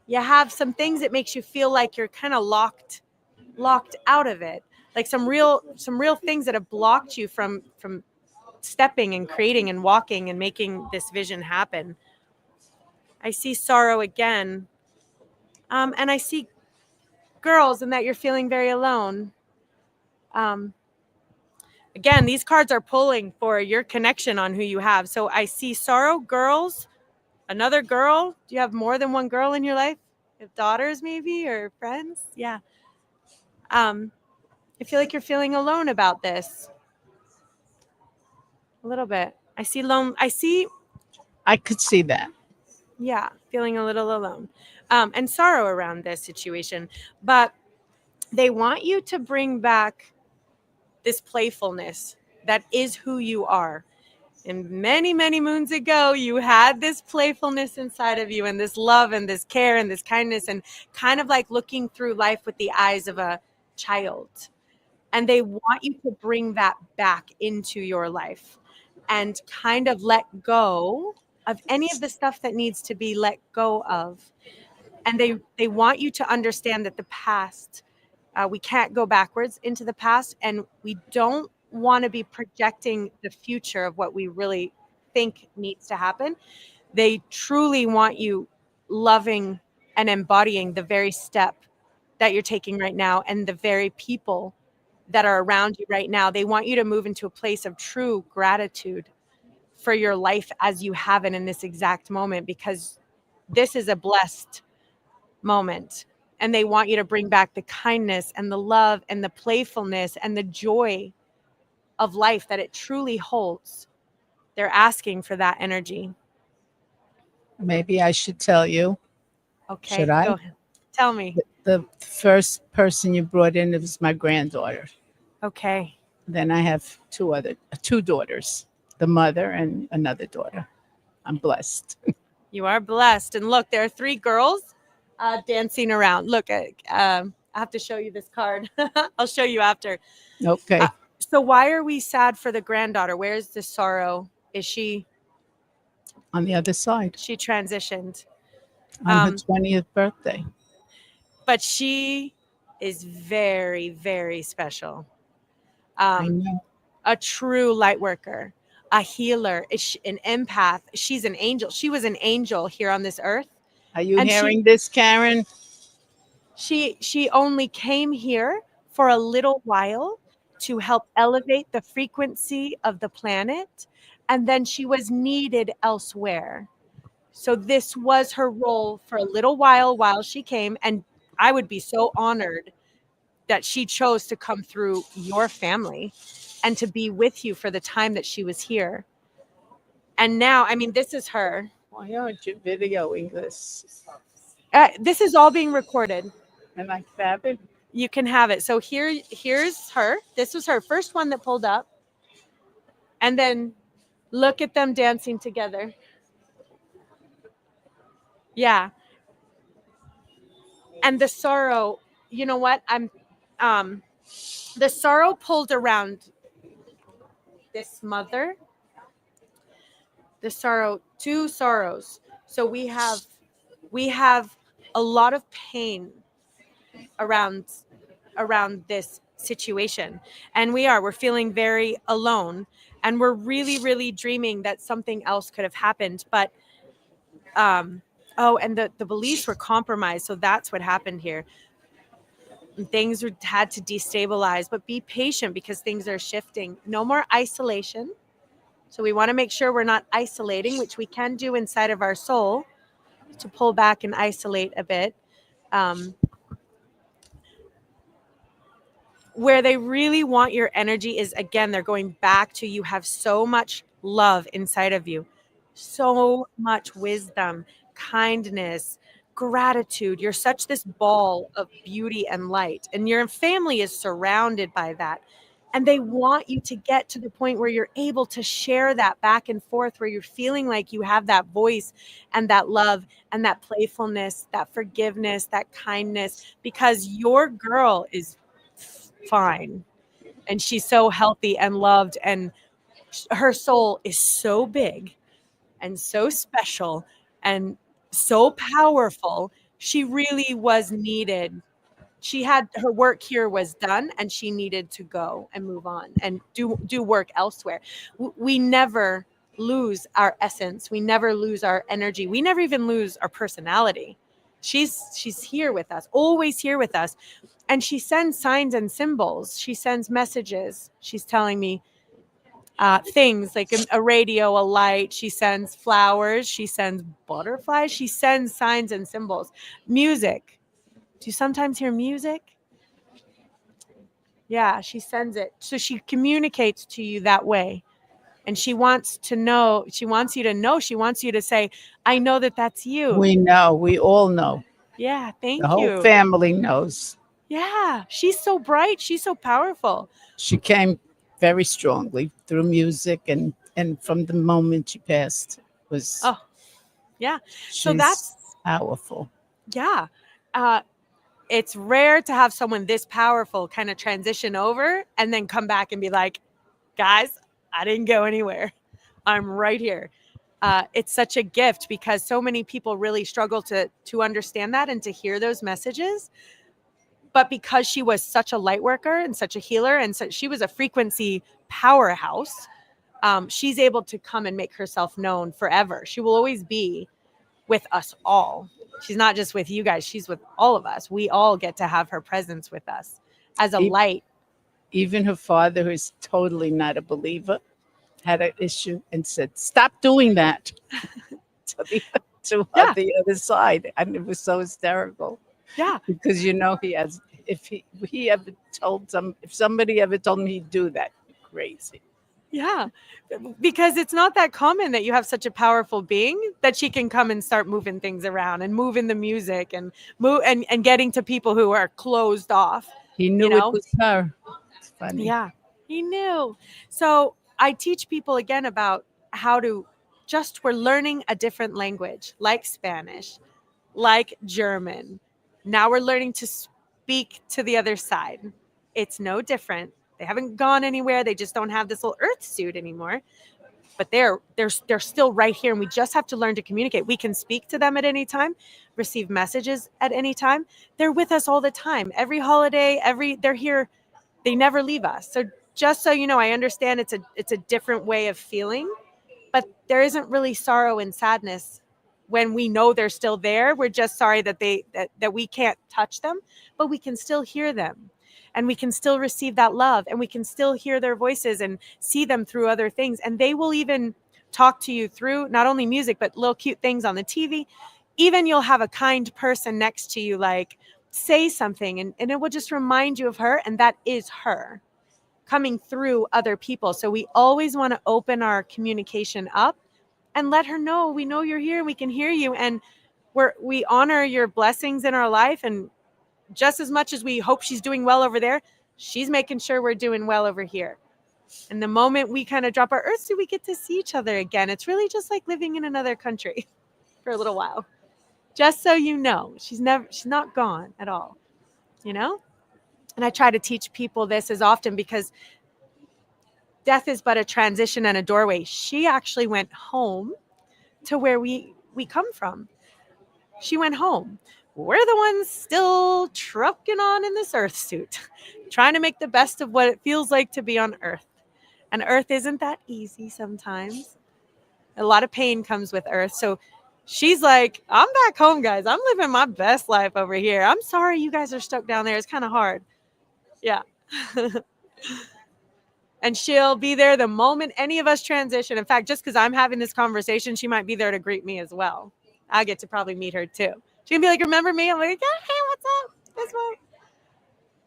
you have some things that makes you feel like you're kind of locked out of it. Like some real things that have blocked you from stepping and creating and walking and making this vision happen. I see sorrow again. And I see girls and that you're feeling very alone. Again, these cards are pulling for your connection on who you have. So I see sorrow, girls, another girl. Do you have more than one girl in your life? You have daughters maybe or friends? Yeah. I feel like you're feeling alone about this. A little bit. I see I could see that. Yeah, feeling a little alone. And sorrow around this situation. But they want you to bring back this playfulness that is who you are. And many, many moons ago, you had this playfulness inside of you and this love and this care and this kindness and kind of like looking through life with the eyes of a child. And they want you to bring that back into your life and kind of let go of any of the stuff that needs to be let go of. And they want you to understand that the past, we can't go backwards into the past, and we don't want to be projecting the future of what we really think needs to happen. They truly want you loving and embodying the very step that you're taking right now and the very people that are around you right now. They want you to move into a place of true gratitude for your life as you have it in this exact moment, because this is a blessed moment. And they want you to bring back the kindness and the love and the playfulness and the joy of life that it truly holds. They're asking for that energy. Maybe I should tell you. Okay, Should I? go ahead. Tell me. The first person you brought in was my granddaughter. Okay. Then I have two daughters, the mother and another daughter. I'm blessed. You are blessed. And look, there are 3 girls dancing around. Look, I have to show you this card. I'll show you after. Okay. So why are we sad for the granddaughter? Where's the sorrow? Is she On the other side. She transitioned. On her 20th birthday. But she is very, very special. I know. A true light worker, a healer, an empath. She's an angel. She was an angel here on this earth. Are you hearing this, Karen? She only came here for a little while to help elevate the frequency of the planet, and then she was needed elsewhere. So this was her role for a little while she came, and I would be so honored that she chose to come through your family and to be with you for the time that she was here. And now, I mean, this is her. Why aren't you videoing this? This is all being recorded. And I have it? You can have it. So here's her. This was her first one that pulled up. And then look at them dancing together. Yeah. And the sorrow, you know what? The sorrow pulled around this mother. The sorrow, 2 sorrows. So we have a lot of pain around this situation. And we're feeling very alone. And we're really, really dreaming that something else could have happened. But and the beliefs were compromised. So that's what happened here. Things had to destabilize, but be patient because things are shifting. No more isolation. So we want to make sure we're not isolating, which we can do inside of our soul to pull back and isolate a bit. Where they really want your energy is, again, they're going back to, you have so much love inside of you, so much wisdom, kindness, gratitude. You're such this ball of beauty and light, and your family is surrounded by that. And they want you to get to the point where you're able to share that back and forth, where you're feeling like you have that voice and that love and that playfulness, that forgiveness, that kindness, because your girl is fine and she's so healthy and loved, and her soul is so big and so special and so powerful. She really was needed. She had her work here was done, and she needed to go and move on and do work elsewhere. We never lose our essence. We never lose our energy. We never even lose our personality. She's here with us, always here with us. And she sends signs and symbols. She sends messages. She's telling me things like a radio, a light. She sends flowers. She sends butterflies. She sends signs and symbols. Music. Do you sometimes hear music? Yeah, she sends it. So she communicates to you that way. And she wants to know. She wants you to know. She wants you to say, I know that that's you. We know. We all know. Yeah, thank the you. The whole family knows. Yeah, she's so bright. She's so powerful. She came very strongly through music and and from the moment she passed was Oh, yeah. So she's that's powerful. yeah. It's rare to have someone this powerful kind of transition over and then come back and be like, guys, I didn't go anywhere. I'm right here. It's such a gift because so many people really struggle to understand that and to hear those messages. But because she was such a light worker and such a healer, and so she was a frequency powerhouse, she's able to come and make herself known forever. She will always be with us all. She's not just with you guys, she's with all of us. We all get to have her presence with us as a light. Even her father, who's totally not a believer, had an issue and said, "Stop doing that," to the other side, and it was so hysterical. Yeah, because he has. If he ever told if somebody ever told him he'd do that, crazy. Yeah, because it's not that common that you have such a powerful being that she can come and start moving things around and moving the music and move and getting to people who are closed off. He knew it was her. It's funny. Yeah, he knew. So I teach people again about how to we're learning a different language, like Spanish, like German. Now we're learning to speak to the other side. It's no different. They haven't gone anywhere. They just don't have this little earth suit anymore. But they're still right here, and we just have to learn to communicate. We can speak to them at any time, receive messages at any time. They're with us all the time. Every holiday, they're here. They never leave us. So just so you know, I understand it's a different way of feeling, but there isn't really sorrow and sadness when we know they're still there. We're just sorry that that we can't touch them, but we can still hear them. And we can still receive that love, and we can still hear their voices and see them through other things. And they will even talk to you through not only music, but little cute things on the TV. Even you'll have a kind person next to you, like say something, and it will just remind you of her. And that is her coming through other people. So we always want to open our communication up and let her know, we know you're here and we can hear you. And we honor your blessings in our life. And just as much as we hope she's doing well over there, she's making sure we're doing well over here. And the moment we kind of drop our earth suit, we get to see each other again. It's really just like living in another country for a little while. Just so you know, she's not gone at all, And I try to teach people this as often because death is but a transition and a doorway. She actually went home to where we come from. She went home. We're the ones still trucking on in this earth suit, trying to make the best of what it feels like to be on earth. And earth isn't that easy sometimes. A lot of pain comes with earth. So she's like, I'm back home, guys. I'm living my best life over here. I'm sorry you guys are stuck down there. It's kind of hard. Yeah. And she'll be there the moment any of us transition. In fact, just because I'm having this conversation, she might be there to greet me as well. I get to probably meet her too. She's gonna be like, remember me? I'm like, yeah, hey, what's up? That's what.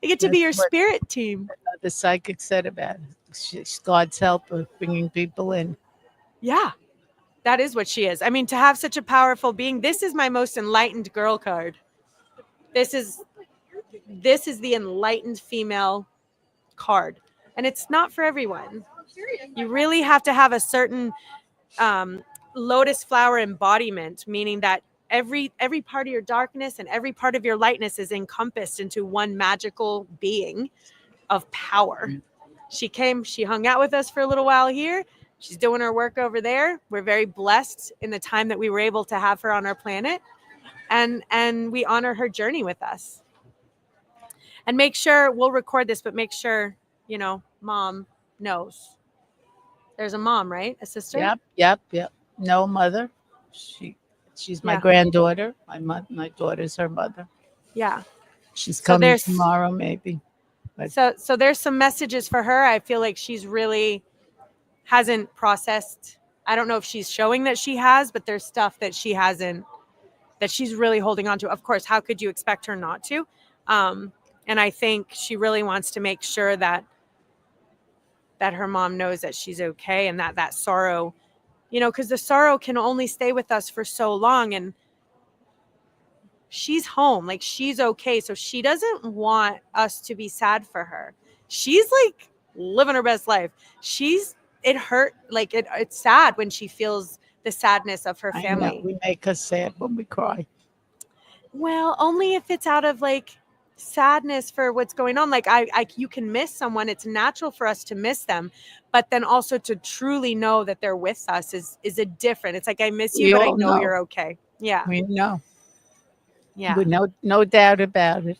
You get to be your spirit team. The psychic said about it. She's God's help of bringing people in. Yeah, that is what she is. I mean, to have such a powerful being. This is my most enlightened girl card. This is the enlightened female card. And it's not for everyone. You really have to have a certain lotus flower embodiment, meaning that every part of your darkness and every part of your lightness is encompassed into one magical being of power. She hung out with us for a little while here. She's doing her work over there. We're very blessed in the time that we were able to have her on our planet, and we honor her journey with us. And make sure we'll record this, but make sure, mom knows. There's a mom, right? A sister? Yep. No mother. She's my granddaughter. My daughter's her mother. Yeah. She's coming tomorrow, maybe. But so there's some messages for her. I feel like she's really hasn't processed. I don't know if she's showing that she has, but there's stuff that she hasn't, that she's really holding on to. Of course, how could you expect her not to? And I think she really wants to make sure that her mom knows that she's okay, and that sorrow, because the sorrow can only stay with us for so long, and she's home, like she's okay. So she doesn't want us to be sad for her. She's like living her best life. She's it hurt. Like it's sad when she feels the sadness of her I know family. we make us sad when we cry. Well, only if it's out of like sadness for what's going on. Like you can miss someone. It's natural for us to miss them, but then also to truly know that they're with us is a different. It's like I miss you, We but I all know know. you're okay. Yeah, We know. yeah. With no doubt about it.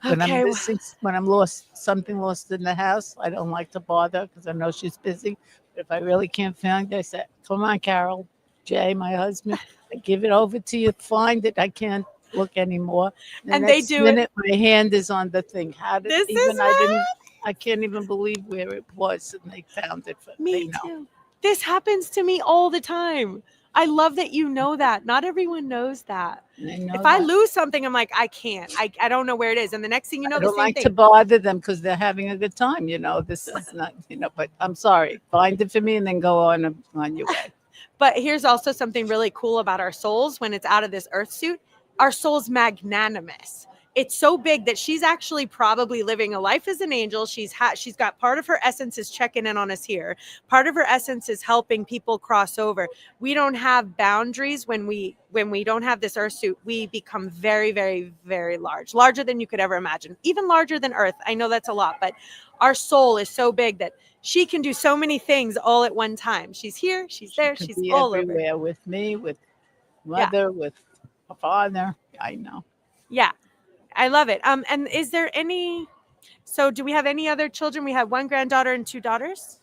When I'm Okay. missing, when I'm something lost in the house, I don't like to bother because I know she's busy. But if I really can't find it, I say, "Come on, Carol, Jay, my husband, I give it over to you. Find it. I can't look anymore." The And they next do it. minute, my hand is on the thing. How did This even is I can't even believe where it was, and they found it. They me know. too. This happens to me all the time. I love that you know that. Not everyone knows that. They know If I that. lose something, I'm like, I can't. I don't know where it is. And the next thing you know, I the don't same like to thing. bother them because they're having a good time. This is not, but I'm sorry. Find it for me and then go on your way. But here's also something really cool about our souls when it's out of this earth suit. Our soul's magnanimous. It's so big that she's actually probably living a life as an angel. She's got part of her essence is checking in on us here. Part of her essence is helping people cross over. We don't have boundaries when we don't have this earth suit. We become very, very, very larger than you could ever imagine, even larger than Earth. I know that's a lot, but our soul is so big that she can do so many things all at one time. She's here, she's there, Could she's be all over. everywhere with me, with mother, with a father. I know. Yeah, I love it. And is there any? So, do we have any other children? We have one granddaughter and two daughters.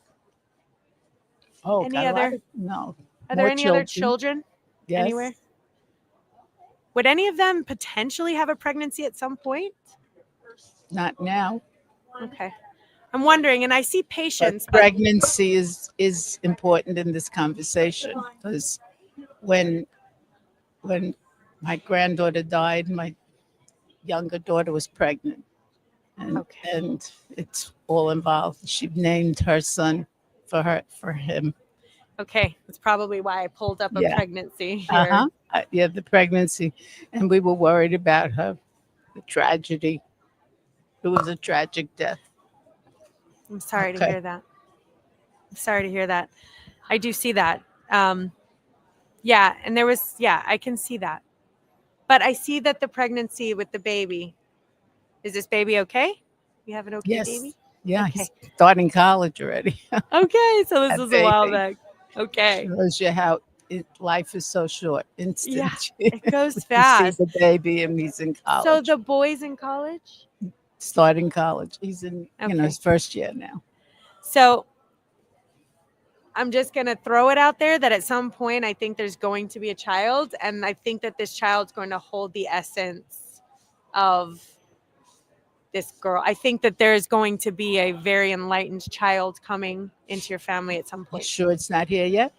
Oh, Any got a lot other? of, no. Are there More any other children Yes. anywhere? Would any of them potentially have a pregnancy at some point? Not now. Okay. I'm wondering, and I see patience, But pregnancy is important in this conversation because when my granddaughter died, my younger daughter was pregnant, and it's all involved. She named her son for him. Okay, that's probably why I pulled up a Yeah. pregnancy here. Yeah, the pregnancy, and we were worried about her, the tragedy. It was a tragic death. I'm sorry to Okay. hear that. I'm sorry to hear that. I do see that. Yeah, and I can see that. But I see that the pregnancy with the baby, is this baby okay? You have an okay Yes. baby? Yeah, Okay. he's starting college already. Okay, so this That was a while baby. back. Okay. Shows you how life is so short. Instant. Yeah, it goes You see fast. the baby, and he's in college. So the boy's in college? Starting college. He's in his first year now. So I'm just going to throw it out there that at some point I think there's going to be a child, and I think that this child's going to hold the essence of this girl. I think that there's going to be a very enlightened child coming into your family at some point. You sure it's not here yet?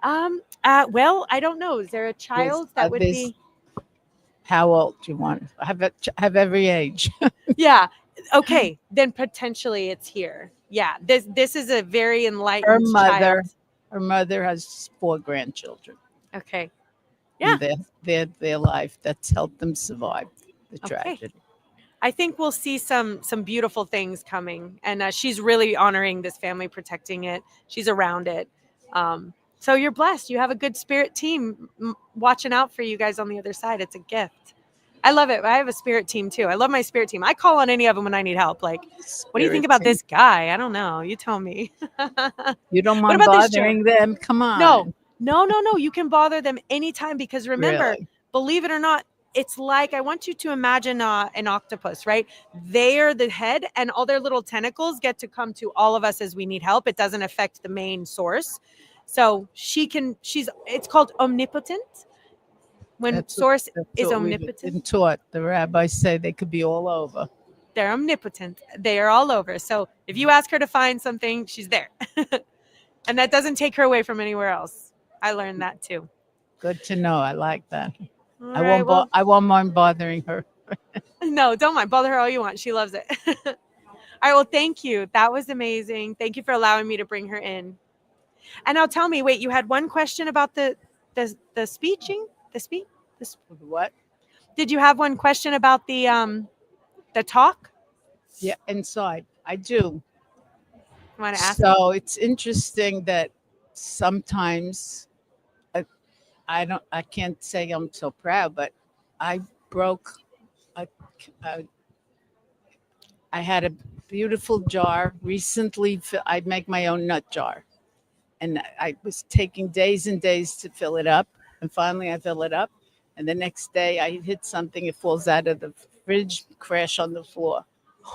Well, I don't know. Is there a child that would be? How old do you want? Have every age. Yeah. Okay. Then potentially it's here. Yeah. This is a very enlightened child. Her mother has 4 grandchildren. Okay. Yeah. And their life that's helped them survive the tragedy. I think we'll see some beautiful things coming, and she's really honoring this family, protecting it. She's around it. So you're blessed. You have a good spirit team watching out for you guys on the other side. It's a gift. I love it. I have a spirit team too. I love my spirit team. I call on any of them when I need help. Like, what do you think about this guy? I don't know. You tell me. You don't What mind about this bothering them? Come on. No. You can bother them anytime because remember, believe it or not, it's like I want you to imagine an octopus, right? They are the head, and all their little tentacles get to come to all of us as we need help. It doesn't affect the main source. So it's called omnipotent. When source is omnipotent. We've been taught. The rabbis say they could be all over. They're omnipotent. They are all over. So if you ask her to find something, she's there. And that doesn't take her away from anywhere else. I learned that too. Good to know. I like that. All I won't mind bothering her. No, don't mind. Bother her all you want. She loves it. All right. Well, thank you. That was amazing. Thank you for allowing me to bring her in. And now tell me, wait, you had one question about the speeching? What? Did you have one question about the talk? Yeah, inside. I do. Want to ask? So it's interesting that sometimes I can't say I'm so proud, but I broke a, a I had a beautiful jar recently. I make my own nut jar, and I was taking days and days to fill it up, and finally I fill it up, and the next day I hit something. It falls out of the fridge, crash on the floor.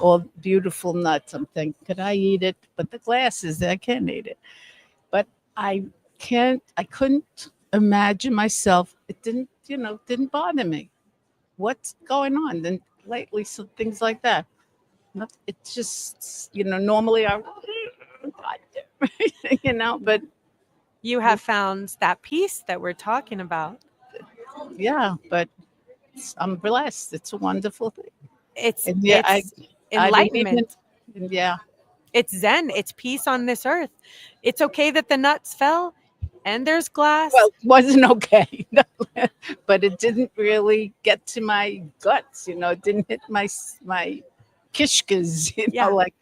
All beautiful nuts. I'm thinking, could I eat it? But the glass is there. I can't eat it. But I can't. I couldn't imagine myself. It didn't bother me. What's going on? Then lately, some things like that. It's just, normally I, but You have found that peace that we're talking about. yeah, but I'm blessed. It's a wonderful thing. It's And yeah, it's I didn't even, enlightenment. yeah, It's Zen. It's peace on this earth. It's okay that the nuts fell, and there's glass. well, it wasn't okay, but it didn't really get to my guts. It didn't hit my kishkas. Yeah. Like,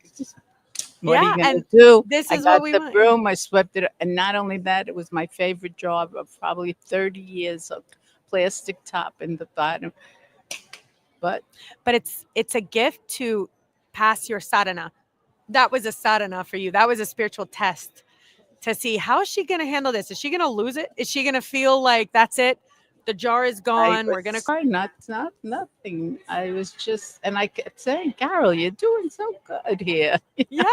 what are Yeah, you gonna and do? this I is got what we the want. broom, I swept it, and not only that, it was my favorite job of probably 30 years of plastic top in the bottom. But it's a gift to pass your sadhana. That was a sadhana for you. That was a spiritual test to see how is she going to handle this. Is she going to lose it? Is she going to feel like that's it? The jar is I gone. We're was going to fine, not nothing. I was just, and I kept saying, Carol, you're doing so good here. Yeah.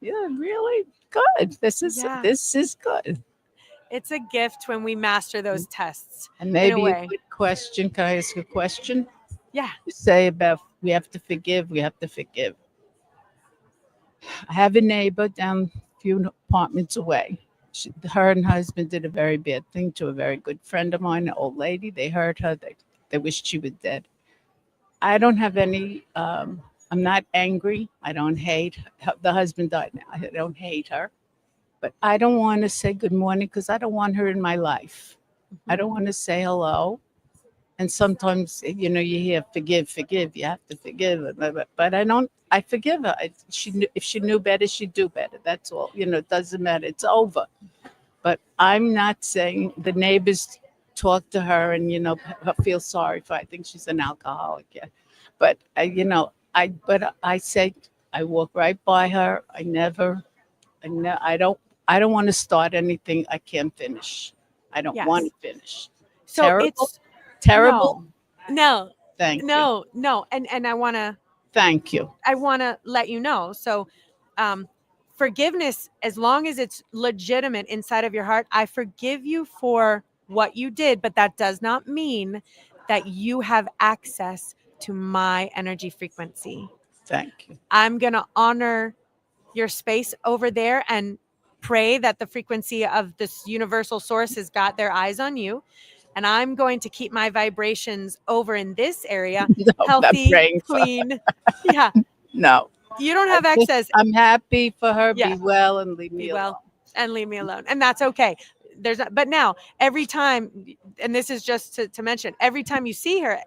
Yeah, really good. This is good. It's a gift when we master those tests. And in maybe a a way. good question. Can I ask a question? Yeah. You say about we have to forgive. We have to forgive. I have a neighbor down a few apartments away. Her and her husband did a very bad thing to a very good friend of mine, an old lady. They hurt her. They wished she was dead. I don't have any. I'm not angry. I don't hate. The husband died now. I don't hate her, but I don't want to say good morning because I don't want her in my life. I don't want to say hello. And sometimes, you hear forgive, forgive. You have to forgive, but I don't. I forgive her. If she knew better, she'd do better. That's all. It doesn't matter. It's over. But I'm not saying the neighbors talk to her and feel sorry for her. I think she's an alcoholic. Yeah, but I say I walk right by her. I don't want to start anything I can't finish. I don't want to finish. So Terrible. it's Terrible. No. Thank you. No. And I want to Thank you. I want to let you know. So, forgiveness, as long as it's legitimate inside of your heart, I forgive you for what you did, but that does not mean that you have access to my energy frequency. Thank you. I'm going to honor your space over there and pray that the frequency of this universal source has got their eyes on you. And I'm going to keep my vibrations over in this area, No, I'm not healthy, praying for her. clean. Yeah. No. You don't have access. I'm happy for her. Yeah. Be well and leave me Be alone. well and leave me alone. And that's okay. But now every time, and this is just to mention, every time you see her,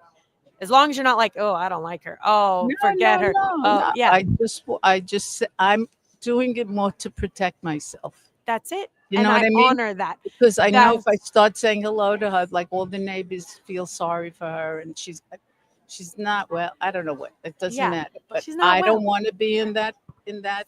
as long as you're not like, oh, I don't like her. Oh, forget her. Oh, yeah. I'm doing it more to protect myself. That's it. You and know what I mean? Honor that. Because I know if I start saying hello to her, like all the neighbors feel sorry for her, and she's not well. I don't know what. It doesn't matter. But she's not I don't well. want to be in that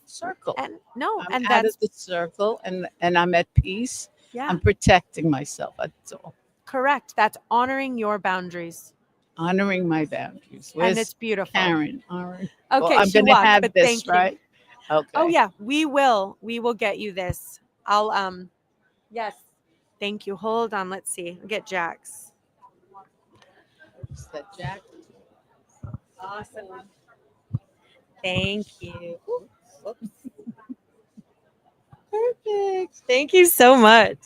circle. And no, I'm and out that's of the circle, and I'm at peace. Yeah. I'm protecting myself. That's all. Correct. That's honoring your boundaries. Honoring my boundaries. And it's beautiful. Karen. All right. Okay, Well, I'm she going to walked, have but this, thank you. right? Okay. Oh yeah, we will get you this. I'll yes. Thank you. Hold on, let's see. I'll get Jack's. Is that Jack? Awesome. Thank you. Whoops. Perfect. Thank you so much.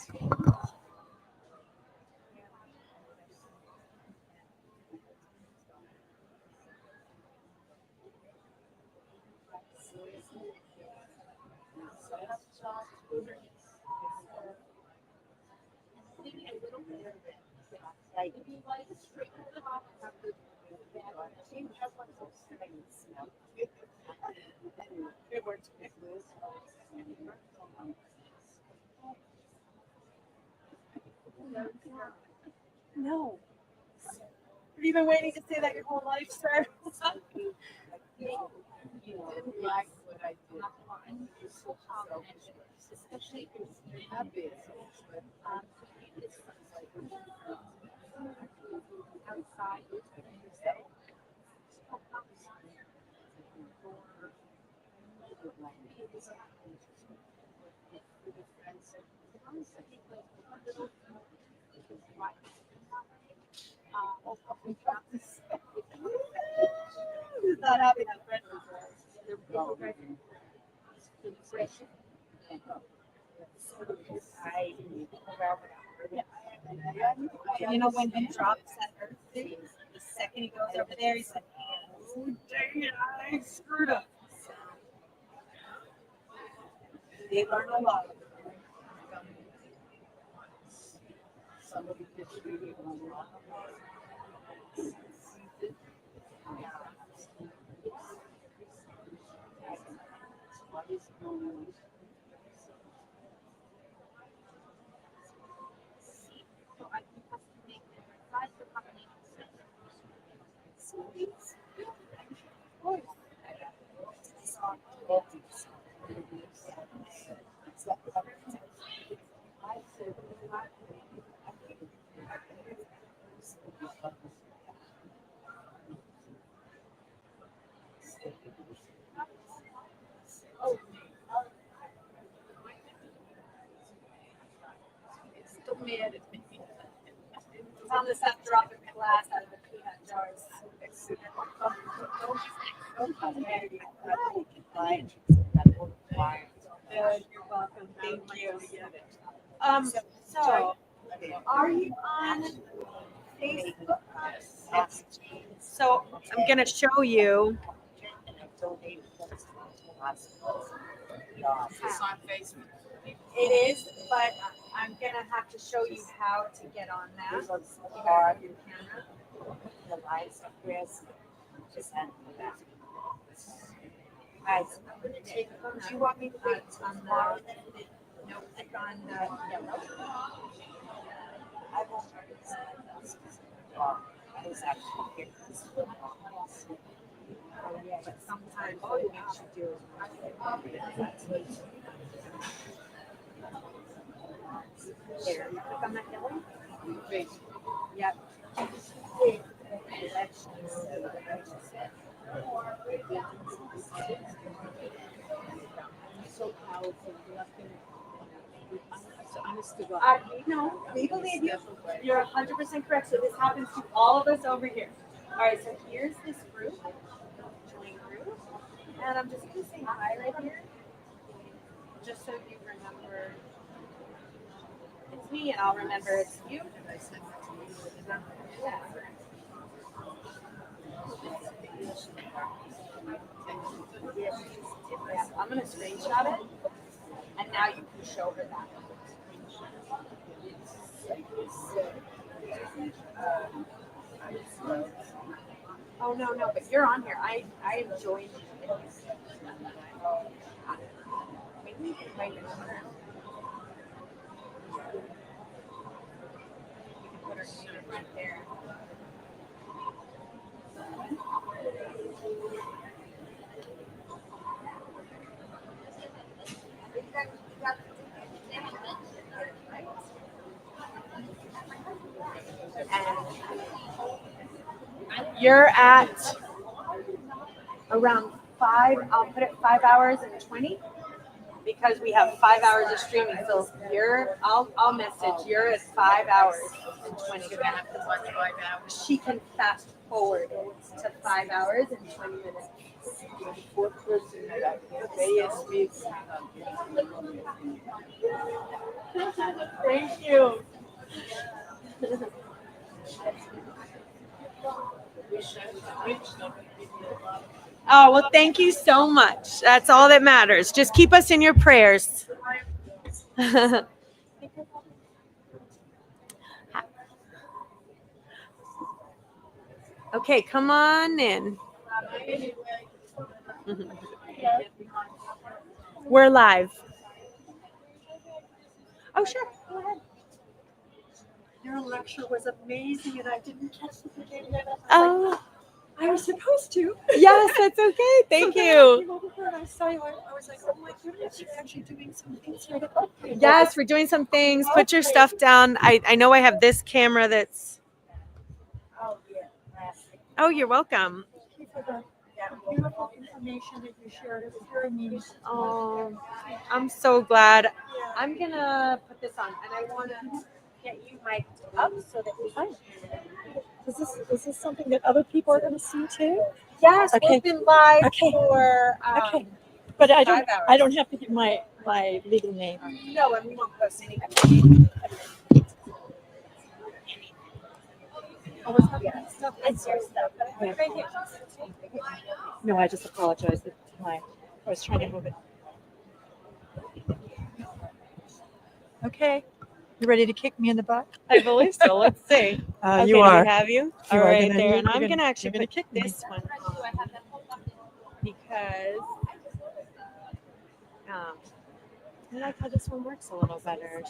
No. Have you been waiting to say that your whole life, sir? You didn't like what I did. Especially if you're happy, but it's like outside. Who's not having that friend? You know, when he drops that earth thing, the second he goes over there, he's like, oh, dang it, I screwed up. They learn a lot. Somebody gets really Still mad at me. Tell them to stop dropping glass out of the peanut jars. Good, you're welcome. Thank you. So, are you on Facebook? So, I'm going to show you. It's on Facebook. It is, but I'm going to have to show you how to get on that. You got your camera. The lights of Chris. Just hand me that. Guys, do you want me to wait on the no, click on the yellow. I won't. I was actually here. Oh yeah, but sometimes what it makes you do. There, you click on that yellow. Yep. So powerful. No, we believe you. You're 100% correct. So this happens to all of us over here. All right, so here's this group. Join group. And I'm just going to say hi right here. Just so you remember it's me and I'll remember it's you. Yeah. Yeah, I'm going to screenshot it. And now you can show her that. Oh no, but you're on here. I am joined. Wait. Put her name right there. And you're at around 5. I'll put it 5 hours and 20 because we have 5 hours of streaming. So I'll message. You're at 5 hours and 20. She can fast forward to 5 hours and 20 minutes. Thank you. Oh, well, thank you so much. That's all that matters. Just keep us in your prayers. Okay, come on in. We're live. Oh, sure. Go ahead. Your lecture was amazing, and I didn't catch the beginning of it. Oh, I was supposed to. yes, that's okay. Thank So then I you. came over here and I saw you. I was like, oh my goodness, you're actually doing some things here to help people. Yes, we're doing some things. Put your stuff down. I know I have this camera that's. Oh, you're welcome. Thank you for the beautiful information that you shared. It was very meaningful. Oh, I'm so glad. I'm gonna put this on, and I want to get you mic'd up so that we can. Is this something that other people are going to see too? Yes, Okay. we've been live Okay. for. Okay. But I 5 hours. don't have to give my legal name. No, and we won't post anything. Oh, it's not that stuff. It's your stuff. Yeah. Right here. No, I just apologize. I was trying to move it. Okay. You ready to kick me in the butt? I believe so. Let's see. Okay, You do are. we have you? You All are right, gonna- there. you're And I'm gonna- gonna actually you're gonna put kick me. this one on because I like how this one works a little better.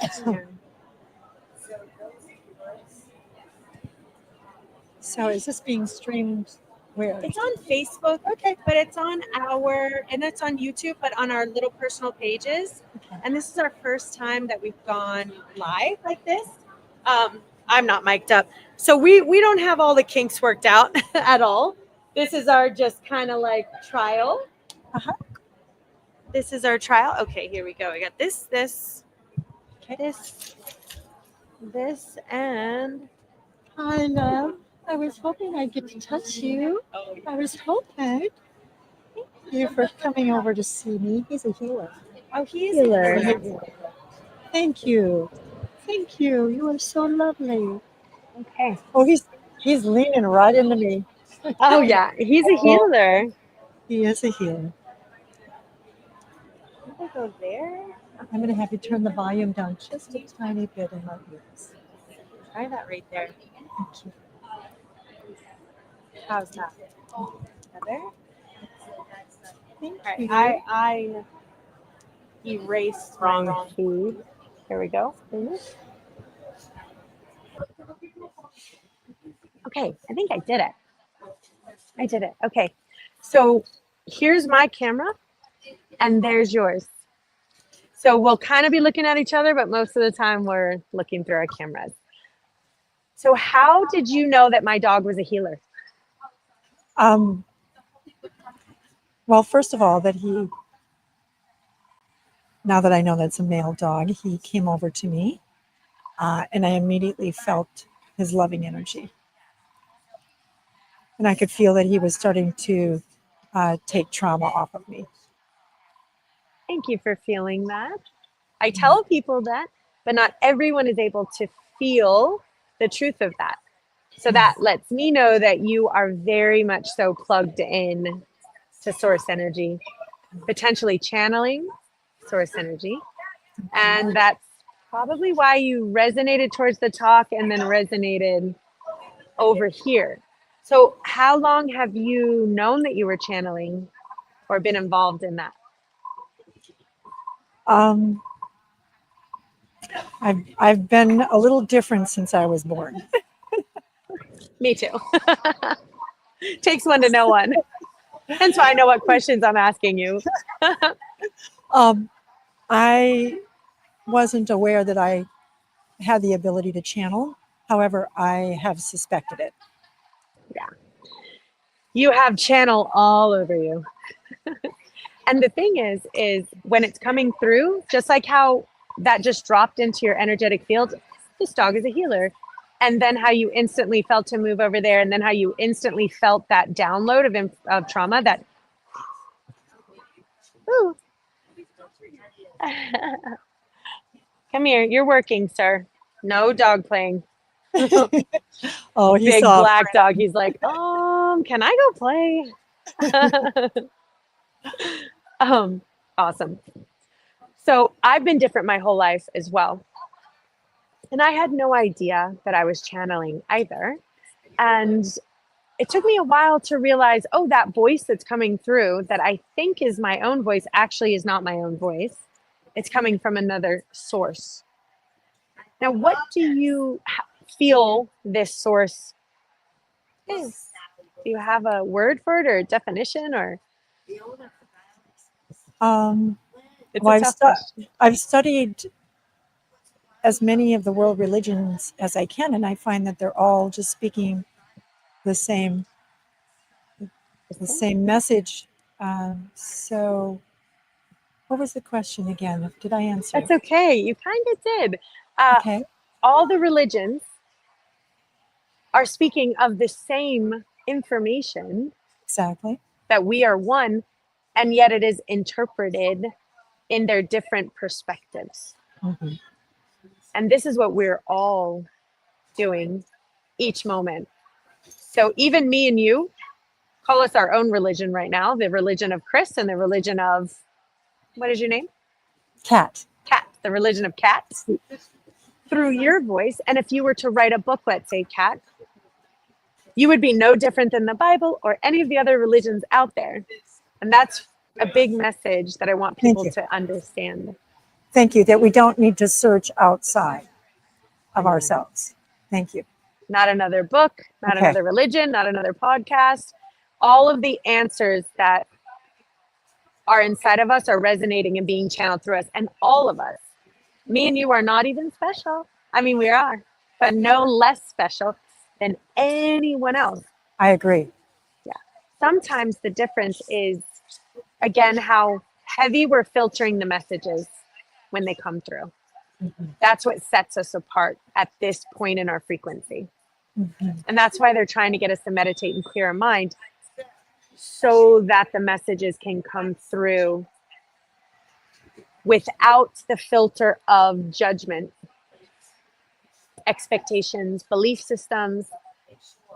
So is this being streamed where? It's on Facebook, Okay. but it's on it's on YouTube, but on our little personal pages. Okay. And this is our first time that we've gone live like this. I'm not mic'd up, so we don't have all the kinks worked out at all. This is our just kind of like trial. Uh-huh. This is our trial. Okay, here we go. I got this, Okay. this, and Hi, love. I was hoping I'd get to touch you. I was hoping. Thank you for coming over to see me. He's a healer. oh, he's Healer. Thank you. Thank you. You are so lovely. Okay. Oh, he's leaning right into me. Oh yeah, he's a healer. He is a healer. I go there. I'm going to have you turn the volume down just a tiny bit in my ears. Try that right there. Thank you. How's that? Better? Thank All you. right. I erased wrong feed. Here we go. Okay, I think I did it. Okay. So here's my camera and there's yours. So we'll kind of be looking at each other, but most of the time we're looking through our cameras. So how did you know that my dog was a healer? Well, first of all, now that I know that's a male dog, he came over to me, and I immediately felt his loving energy. And I could feel that he was starting to take trauma off of me. Thank you for feeling that. I tell people that, but not everyone is able to feel the truth of that. So that lets me know that you are very much so plugged in to source energy, potentially channeling source energy. And that's probably why you resonated towards the talk and then resonated over here. So how long have you known that you were channeling or been involved in that? I've been a little different since I was born. Me too. Takes one to know one. Hence why I know what questions I'm asking you. I wasn't aware that I had the ability to channel. However, I have suspected it. Yeah. You have channel all over you. And the thing is when it's coming through, just like how that just dropped into your energetic field, this dog is a healer. And then how you instantly felt to move over there, and then how you instantly felt that download of trauma, that ooh. Come here, you're working, sir. No dog playing. Oh, he's big soft. black dog. He's like, can I go play? Awesome. So I've been different my whole life as well. And I had no idea that I was channeling either. And it took me a while to realize, that voice that's coming through that I think is my own voice actually is not my own voice. It's coming from another source. Now, feel this source is. Do you have a word for it or a definition or? It's Well, a tough question. I've studied as many of the world religions as I can, and I find that they're all just speaking the same message. So, what was the question again? Did I answer? That's okay. You kind of did. Okay. All the religions are speaking of the same information. Exactly. That we are one, and yet it is interpreted in their different perspectives. Mm-hmm. And this is what we're all doing each moment. So even me and you call us our own religion right now, the religion of Chris and the religion of, what is your name? Cat. Cat, the religion of Cat. Through your voice. And if you were to write a book, let's say Cat, you would be no different than the Bible or any of the other religions out there. And that's a big message that I want people to understand. Thank you. That we don't need to search outside of ourselves. Thank you. Not another book, not another religion, not another podcast. All of the answers that are inside of us are resonating and being channeled through us. And all of us, me and you, are not even special. I mean, we are, but no less special than anyone else. I agree. Yeah. Sometimes the difference is, again, how heavy we're filtering the messages when they come through. Mm-hmm. That's what sets us apart at this point in our frequency. Mm-hmm. And that's why they're trying to get us to meditate and clear our mind so that the messages can come through without the filter of judgment, expectations, belief systems.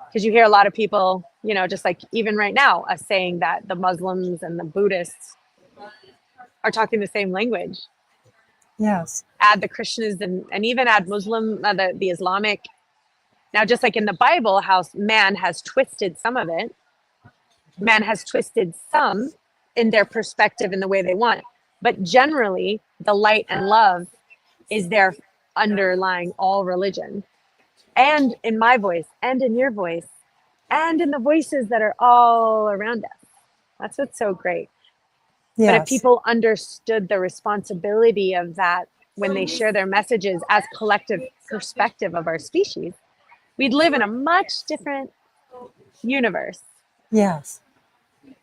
Because you hear a lot of people, you know, just like even right now, us saying that the Muslims and the Buddhists are talking the same language. Yes. Add the Christians and even add Muslim, the Islamic. Now, just like in the Bible, how man has twisted some of it, man has twisted some in their perspective in the way they want. But generally, the light and love is there underlying all religion. And in my voice, and in your voice, and in the voices that are all around us. That's what's so great. Yes. But if people understood the responsibility of that when they share their messages as collective perspective of our species, we'd live in a much different universe. Yes.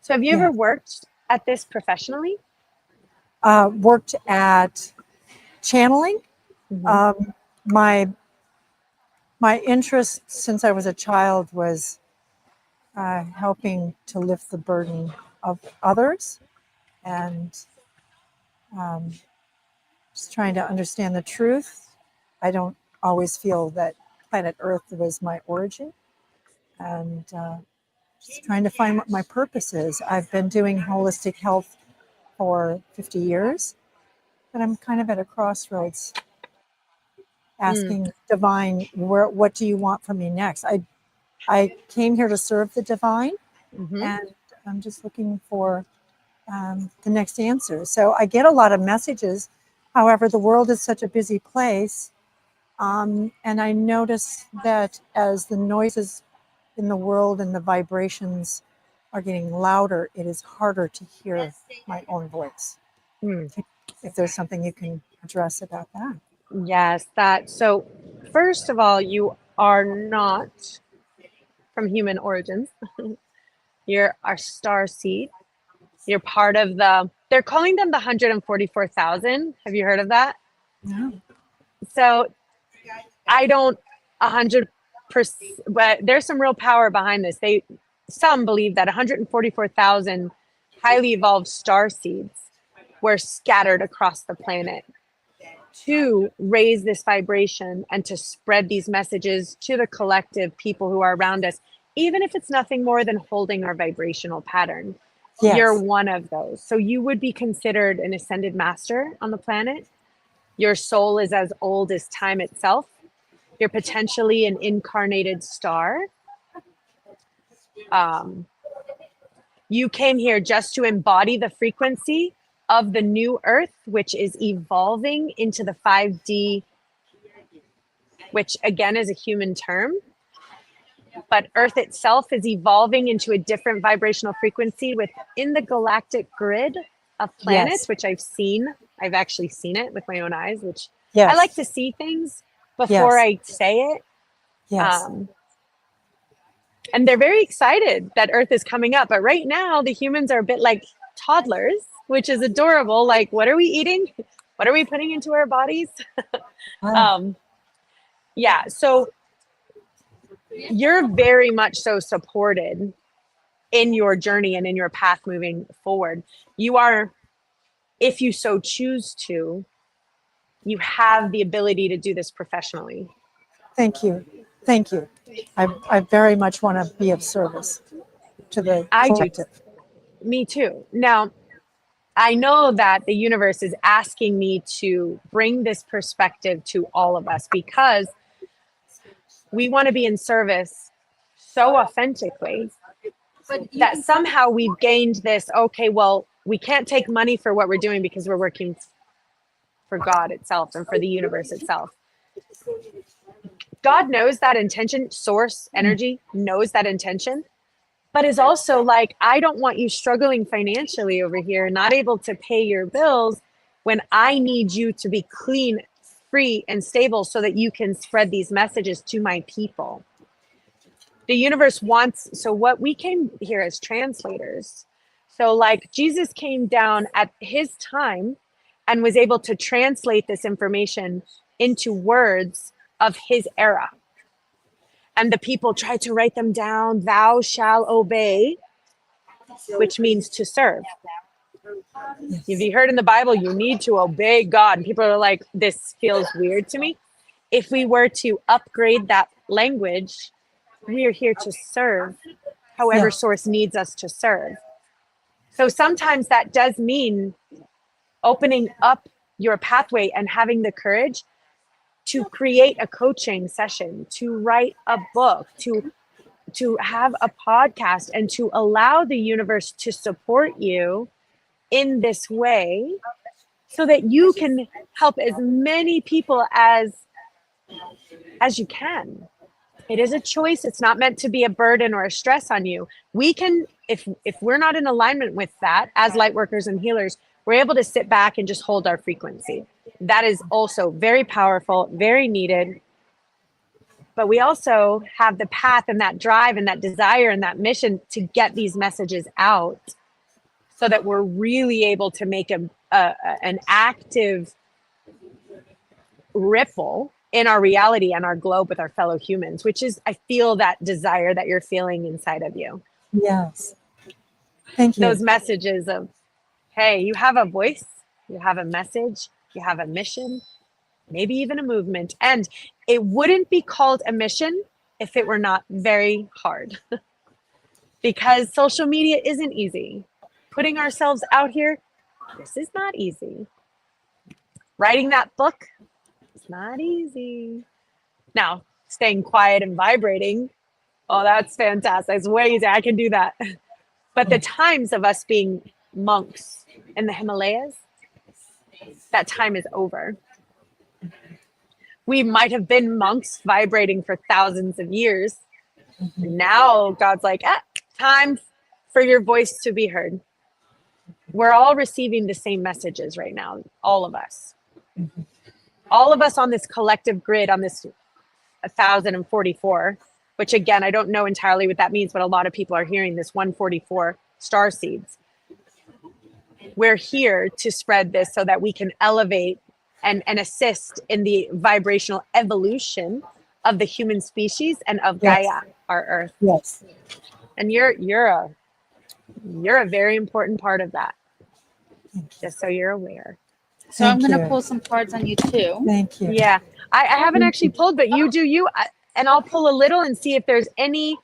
So have you ever worked at this professionally? Worked at channeling. Mm-hmm. My interest since I was a child was helping to lift the burden of others and just trying to understand the truth. I don't always feel that planet Earth was my origin, and just trying to find what my purpose is. I've been doing holistic health for 50 years, but I'm kind of at a crossroads asking divine, what do you want from me next? I came here to serve the divine, and I'm just looking for the next answer. So I get a lot of messages. However, the world is such a busy place. And I notice that as the noises in the world and the vibrations are getting louder, it is harder to hear my own voice. If there's something you can address about that. Yes, that. So first of all, you are not from human origins. You're our star seed. You're part of they're calling them the 144,000. Have you heard of that? No. So I don't 100%, but there's some real power behind this. Some believe that 144,000 highly evolved star seeds were scattered across the planet to raise this vibration and to spread these messages to the collective people who are around us, even if it's nothing more than holding our vibrational pattern. Yes. You're one of those. So you would be considered an ascended master on the planet. Your soul is as old as time itself. You're potentially an incarnated star. You came here just to embody the frequency of the new earth, which is evolving into the 5D which again is a human term. But Earth itself is evolving into a different vibrational frequency within the galactic grid of planets, Yes. which I've seen. I've actually seen it with my own eyes, which Yes. I like to see things before Yes. I say it. Yes. And they're very excited that Earth is coming up. But right now, the humans are a bit like toddlers, which is adorable. Like, what are we eating? What are we putting into our bodies? Yeah, so you're very much so supported in your journey and in your path moving forward. You are, if you so choose to, you have the ability to do this professionally. Thank you. Thank you. I very much want to be of service to the collective. Me too. Now, I know that the universe is asking me to bring this perspective to all of us because we want to be in service so authentically that somehow we've gained this, okay, well, we can't take money for what we're doing because we're working for God itself and for the universe itself. God knows that intention, source energy knows that intention, but is also like, I don't want you struggling financially over here, not able to pay your bills when I need you to be clean, free, and stable so that you can spread these messages to my people. The universe wants, so what we came here as translators. So like Jesus came down at his time and was able to translate this information into words of his era. And the people tried to write them down, thou shalt obey, which means to serve. If you heard in the Bible, you need to obey God. And people are like, this feels weird to me. If we were to upgrade that language, we are here to serve however source needs us to serve. So sometimes that does mean opening up your pathway and having the courage to create a coaching session, to write a book, to have a podcast, and to allow the universe to support you in this way so that you can help as many people as you can. It is a choice. It's not meant to be a burden or a stress on you. We can, if we're not in alignment with that as light workers and healers, we're able to sit back and just hold our frequency. That is also very powerful, very needed. But we also have the path and that drive and that desire and that mission to get these messages out so that we're really able to make an active ripple in our reality and our globe with our fellow humans, which is, I feel that desire that you're feeling inside of you. Yes. Thank you. Those messages of, hey, you have a voice, you have a message, you have a mission, maybe even a movement. And it wouldn't be called a mission if it were not very hard. Because social media isn't easy. Putting ourselves out here, this is not easy. Writing that book, it's not easy. Now, staying quiet and vibrating, oh, that's fantastic. It's way easier. I can do that. But the times of us being monks in the Himalayas, that time is over. We might have been monks vibrating for thousands of years. Now God's like, time for your voice to be heard. We're all receiving the same messages right now, all of us. All of us on this collective grid, on this 1044, which again, I don't know entirely what that means, but a lot of people are hearing this 144 star seeds. We're here to spread this so that we can elevate and assist in the vibrational evolution of the human species and of Gaia, our Earth. Yes. And you're a very important part of that. Just so you're aware. So I'm going to pull some cards on you too. Thank you. Yeah, I haven't actually pulled, but you do you, and I'll pull a little and see if there's any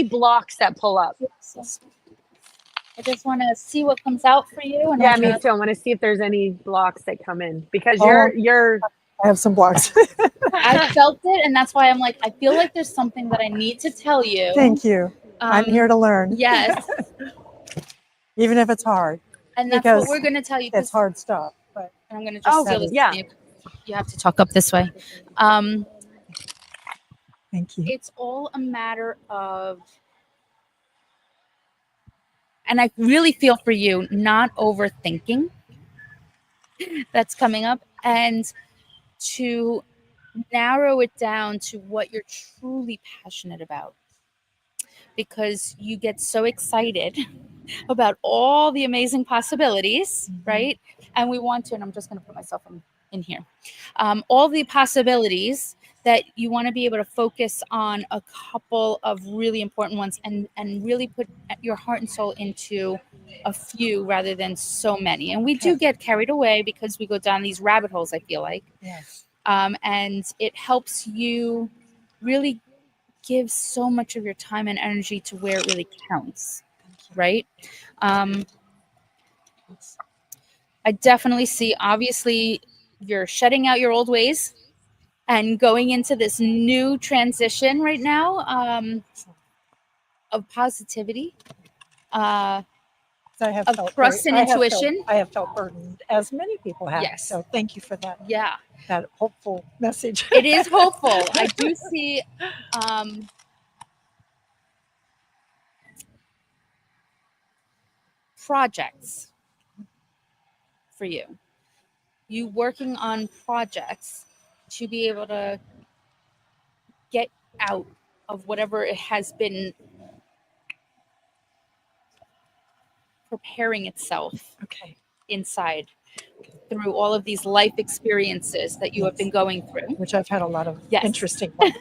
blocks that pull up. I just want to see what comes out for you. And Yeah, me too. I want to see if there's any blocks that come in because you're. I have some blocks. I felt it, and that's why I'm like, I feel like there's something that I need to tell you. Thank you. I'm here to learn. Yes. Even if it's hard. And that's what we're going to tell you. It's hard stuff. But I'm going to just seal this. Yeah. You have to talk up this way. Thank you. It's all a matter of, and I really feel for you, not overthinking that's coming up, and to narrow it down to what you're truly passionate about, because you get so excited about all the amazing possibilities, right? And we want to, and I'm just going to put myself in here, all the possibilities that you want to be able to focus on a couple of really important ones and really put your heart and soul into a few rather than so many. And we do get carried away because we go down these rabbit holes, I feel like. Yes. And it helps you really give so much of your time and energy to where it really counts, right? I definitely see, obviously, you're shedding out your old ways and going into this new transition right now of positivity, I have of felt trust and intuition. I have felt burdened, as many people have. Yes. So thank you for that. Yeah. That hopeful message. It is hopeful. I do see projects for you. You working on projects to be able to get out of whatever it has been preparing itself inside through all of these life experiences that you have been going through. Which I've had a lot of Yes. interesting ones.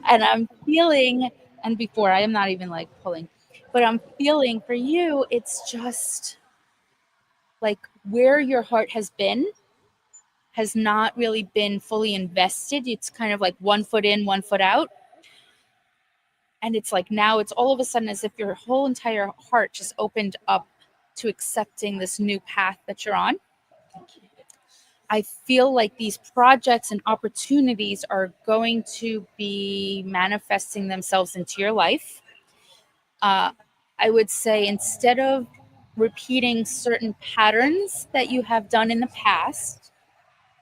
And I'm feeling, and before I am not even like pulling, but I'm feeling for you, it's just like where your heart has not really been fully invested. It's kind of like one foot in, one foot out. And it's like now it's all of a sudden as if your whole entire heart just opened up to accepting this new path that you're on. I feel like these projects and opportunities are going to be manifesting themselves into your life. I would say instead of repeating certain patterns that you have done in the past,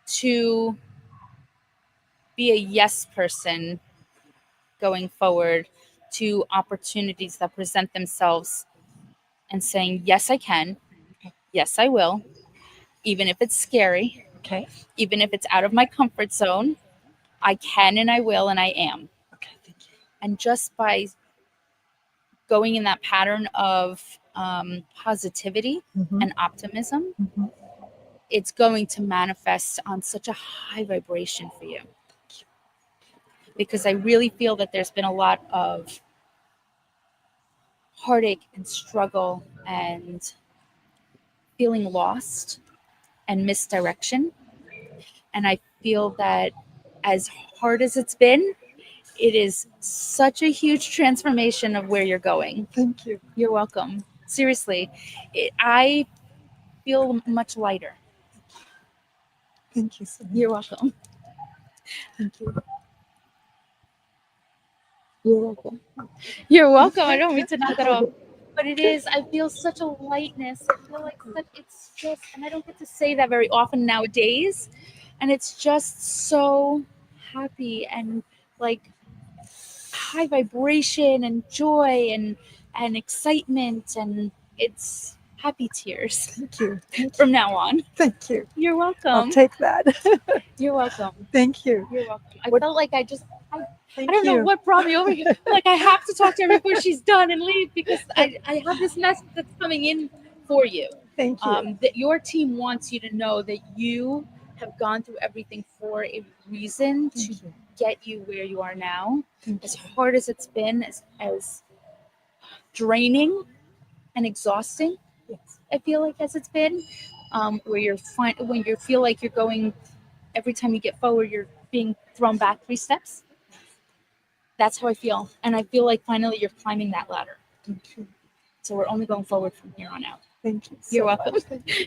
to be a yes person going forward to opportunities that present themselves and saying, yes, I can. Yes, I will. Even if it's scary. Okay. Even if it's out of my comfort zone, I can and I will and I am. Okay, thank you. And just by going in that pattern of positivity and optimism, it's going to manifest on such a high vibration for you. Because I really feel that there's been a lot of heartache and struggle and feeling lost and misdirection. And I feel that as hard as it's been, it is such a huge transformation of where you're going. Thank you. You're welcome. Seriously, I feel much lighter. Thank you so much. You're welcome. Thank you. You're welcome. You're welcome. I don't mean to knock that off. But it is, I feel such a lightness. I feel like it's just, and I don't get to say that very often nowadays. And it's just so happy and like high vibration and joy and excitement. And it's happy tears. Thank you. From now on. Thank you. You're welcome. I'll take that. You're welcome. Thank you. You're welcome. I felt like I Thank don't know you. what brought me over here. Like I have to talk to her before she's done and leave because I have this message that's coming in for you. Thank you. That your team wants you to know that you have gone through everything for a reason to get you where you are now. As hard as it's been, as draining and exhausting, I feel like as it's been, where when you feel like you're going, every time you get forward, you're being thrown back 3 steps. That's how I feel. And I feel like finally you're climbing that ladder. So we're only going forward from here on out. Thank you. You're welcome.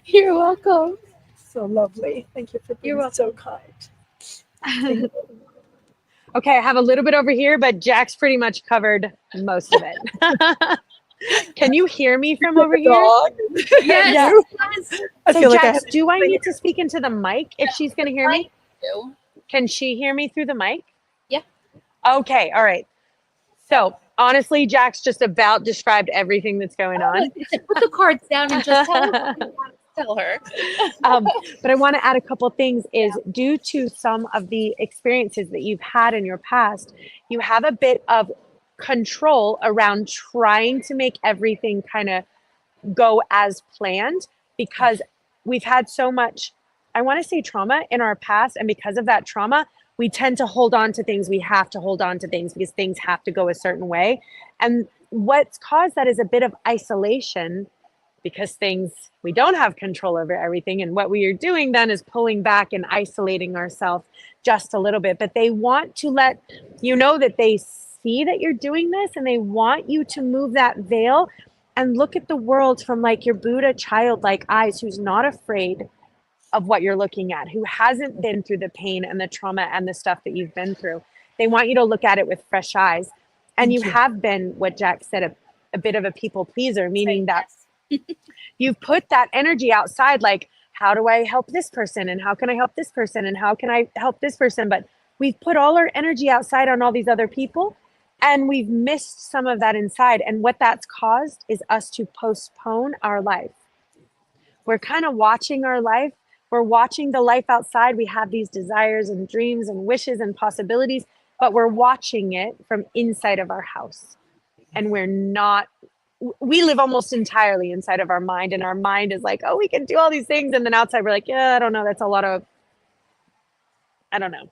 You're welcome. So lovely. Thank you for being so kind. Okay, I have a little bit over here, but Jack's pretty much covered most of it. Can you hear me from over here? Yes. So Jax, do I need to speak into the mic if she's going to hear me? Can she hear me through the mic? Yeah. Okay, all right. So honestly, Jack's just about described everything that's going on. Put the cards down and just tell her. Tell her. But I want to add a couple things is due to some of the experiences that you've had in your past, you have a bit of control around trying to make everything kind of go as planned because we've had so much, I want to say trauma in our past. And because of that trauma, we tend to hold on to things. We have to hold on to things because things have to go a certain way. And what's caused that is a bit of isolation because things, we don't have control over everything. And what we are doing then is pulling back and isolating ourselves just a little bit. But they want to let you know that they see that you're doing this and they want you to move that veil and look at the world from like your Buddha childlike eyes, who's not afraid of what you're looking at, who hasn't been through the pain and the trauma and the stuff that you've been through. They want you to look at it with fresh eyes. And you have been, what Jack said, a bit of a people pleaser, meaning that you've put that energy outside, like, how do I help this person? And how can I help this person? And how can I help this person? But we've put all our energy outside on all these other people. And we've missed some of that inside. And what that's caused is us to postpone our life. We're kind of watching our life. We're watching the life outside. We have these desires and dreams and wishes and possibilities, but we're watching it from inside of our house. And we're not, we live almost entirely inside of our mind. And our mind is like, oh, we can do all these things. And then outside, we're like, yeah, I don't know. That's a lot of, I don't know.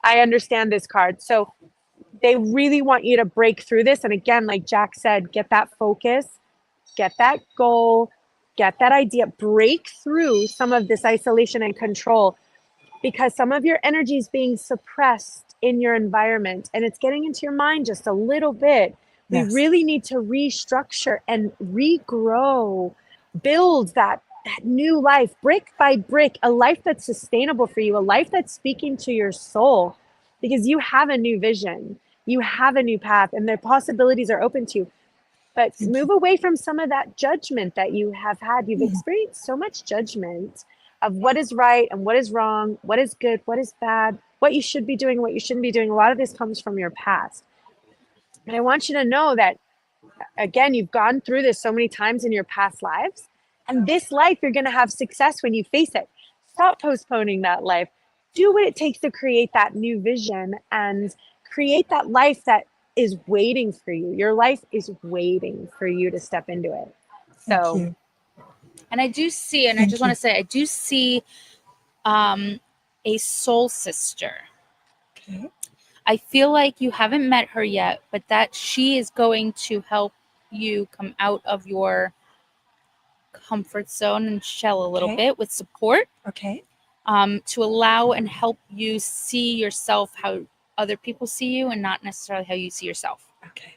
I understand this card. So they really want you to break through this. And again, like Jack said, get that focus, get that goal, get that idea, break through some of this isolation and control because some of your energy is being suppressed in your environment and it's getting into your mind just a little bit. Yes. We really need to restructure and regrow, build that new life, brick by brick, a life that's sustainable for you, a life that's speaking to your soul because you have a new vision. You have a new path and the possibilities are open to you. But move away from some of that judgment that you have had. You've experienced so much judgment of what is right and what is wrong, what is good, what is bad, what you should be doing, what you shouldn't be doing. A lot of this comes from your past. And I want you to know that, again, you've gone through this so many times in your past lives. And this life, you're going to have success when you face it. Stop postponing that life. Do what it takes to create that new vision and create that life that is waiting for you. Your life is waiting for you to step into it. So, and I do see, and I just want to say, I do see a soul sister. Okay. I feel like you haven't met her yet, but that she is going to help you come out of your comfort zone and shell a little bit with support. Okay. To allow and help you see yourself how other people see you and not necessarily how you see yourself. Okay.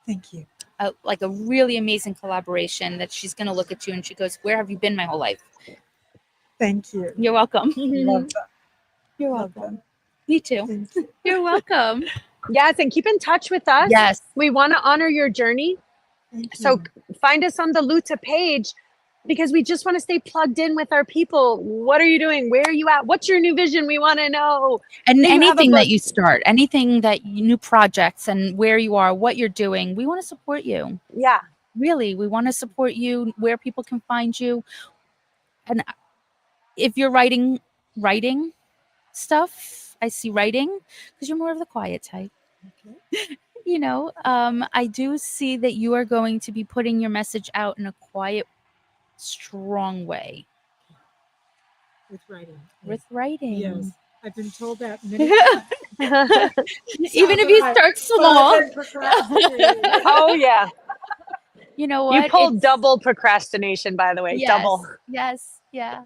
Thank you. Like a really amazing collaboration that she's going to look at you and she goes, where have you been my whole life? Thank you. You're welcome. Love that. You're Love welcome. Me too. You're welcome. Yes, and keep in touch with us. Yes. We want to honor your journey. So find us on the Liuta page because we just want to stay plugged in with our people. What are you doing? Where are you at? What's your new vision? We want to know. And Do you have a anything book? that you start, anything that new projects and where you are, what you're doing, we want to support you. Yeah. Really, we want to support you where people can find you. And if you're writing stuff, I see writing because you're more of the quiet type. Okay. You know, I do see that you are going to be putting your message out in a quiet, strong way. With writing. With writing. Yes. I've been told that many times. Even if you start small. Oh, yeah. You know what? You pulled double procrastination, by the way. Yes, Double. Yes. Yeah.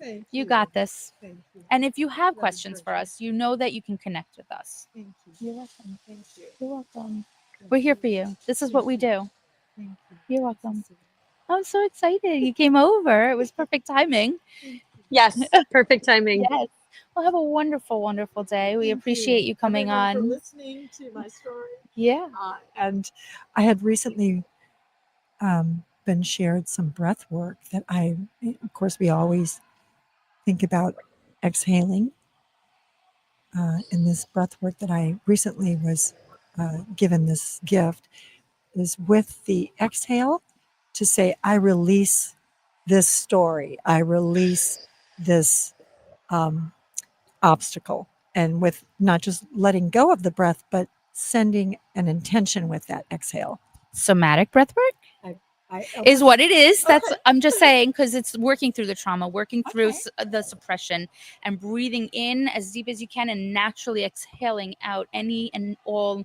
Thank you got this. Thank you. And if you have questions for us, you know that you can connect with us. Thank you. You're welcome. Thank you. You're welcome. We're here for you. This is what we do. Thank you. You're welcome. I'm so excited. You came over. It was perfect timing. Yes, perfect timing. Yes. Well, have a wonderful, wonderful day. We appreciate you coming Everyone on. for listening to my story. Yeah. And I had recently been shared some breath work that of course, we always think about exhaling in this breath work that I recently was given this gift is with the exhale to say, I release this story, I release this obstacle, and with not just letting go of the breath, but sending an intention with that exhale. Somatic breath work is what it is. That's I'm just saying, because it's working through the trauma, working through the suppression, and breathing in as deep as you can and naturally exhaling out any and all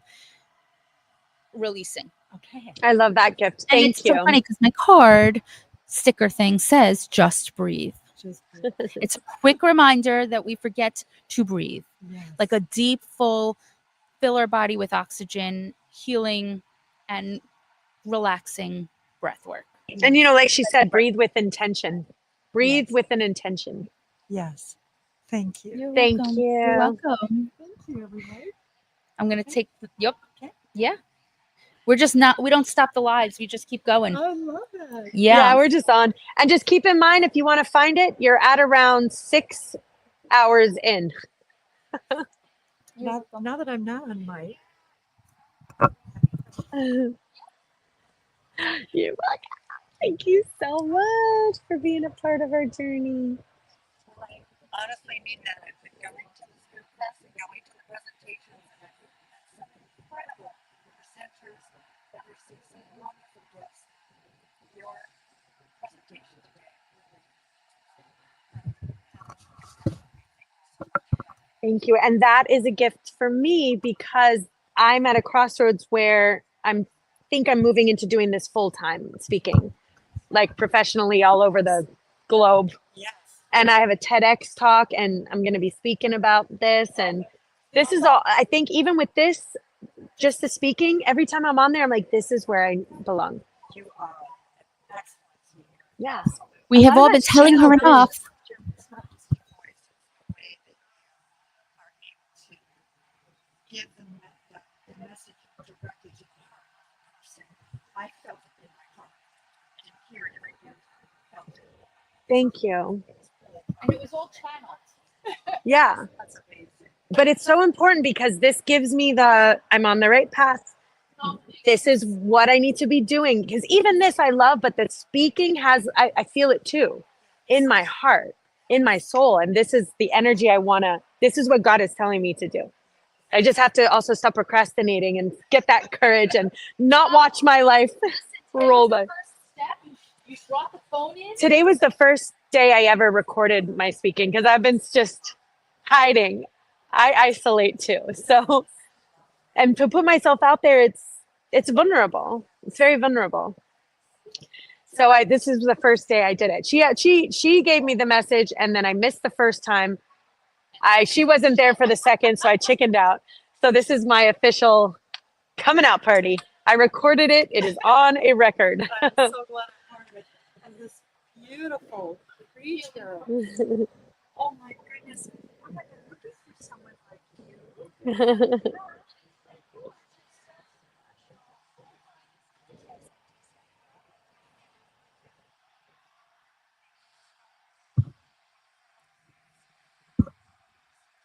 releasing. Okay. I love that gift. And Thank it's you. so funny because my card sticker thing says just breathe. It's a quick reminder that we forget to breathe. Yes. Like a deep, full, fill our body with oxygen, healing, and relaxing breath work. And like she said, breathe with intention. Breathe with an intention. Yes. Thank you. Thank welcome. you. You're welcome. Thank you, everybody. I'm gonna take. Yep. Yeah. We don't stop the lives. We just keep going. I love that. Yeah. We're just on. And just keep in mind, if you want to find it, you're at around 6 hours in. Now that I'm not on mic. You're welcome. Thank you so much for being a part of our journey. I honestly mean that. I've been going to the Spirit Fest and going to the presentations, and I've met some incredible presenters that received some wonderful gifts. Your presentation today. Thank you. And that is a gift for me because I'm at a crossroads where I'm moving into doing this full time speaking, like professionally all over the globe. Yes. And I have a TEDx talk and I'm going to be speaking about this. And this is all, I think even with this, just the speaking, every time I'm on there, I'm like, this is where I belong. You are an excellent speaker. Yeah. We have all been telling her enough. It's not just your voice, it's the way that you are able to give the message directly to the heart of the person. I felt it in my heart. And here it right here, I felt it. Thank you. And it was all channeled. Yeah. That's amazing. But it's so important because this gives me I'm on the right path. This is what I need to be doing. Because even this I love, but the speaking I feel it too in my heart, in my soul. And this is the energy this is what God is telling me to do. I just have to also stop procrastinating and get that courage and not watch my life roll by. You brought the phone in? Today was the first day I ever recorded my speaking because I've been just hiding. I isolate too. So, and to put myself out there, it's vulnerable. It's very vulnerable. So this is the first day I did it. She gave me the message and then I missed the first time. She wasn't there for the second, so I chickened out. So this is my official coming out party. I recorded it. It is on a record. I'm so glad I'm part of it. And this beautiful creature. Oh my goodness. I'm like looking for someone like you.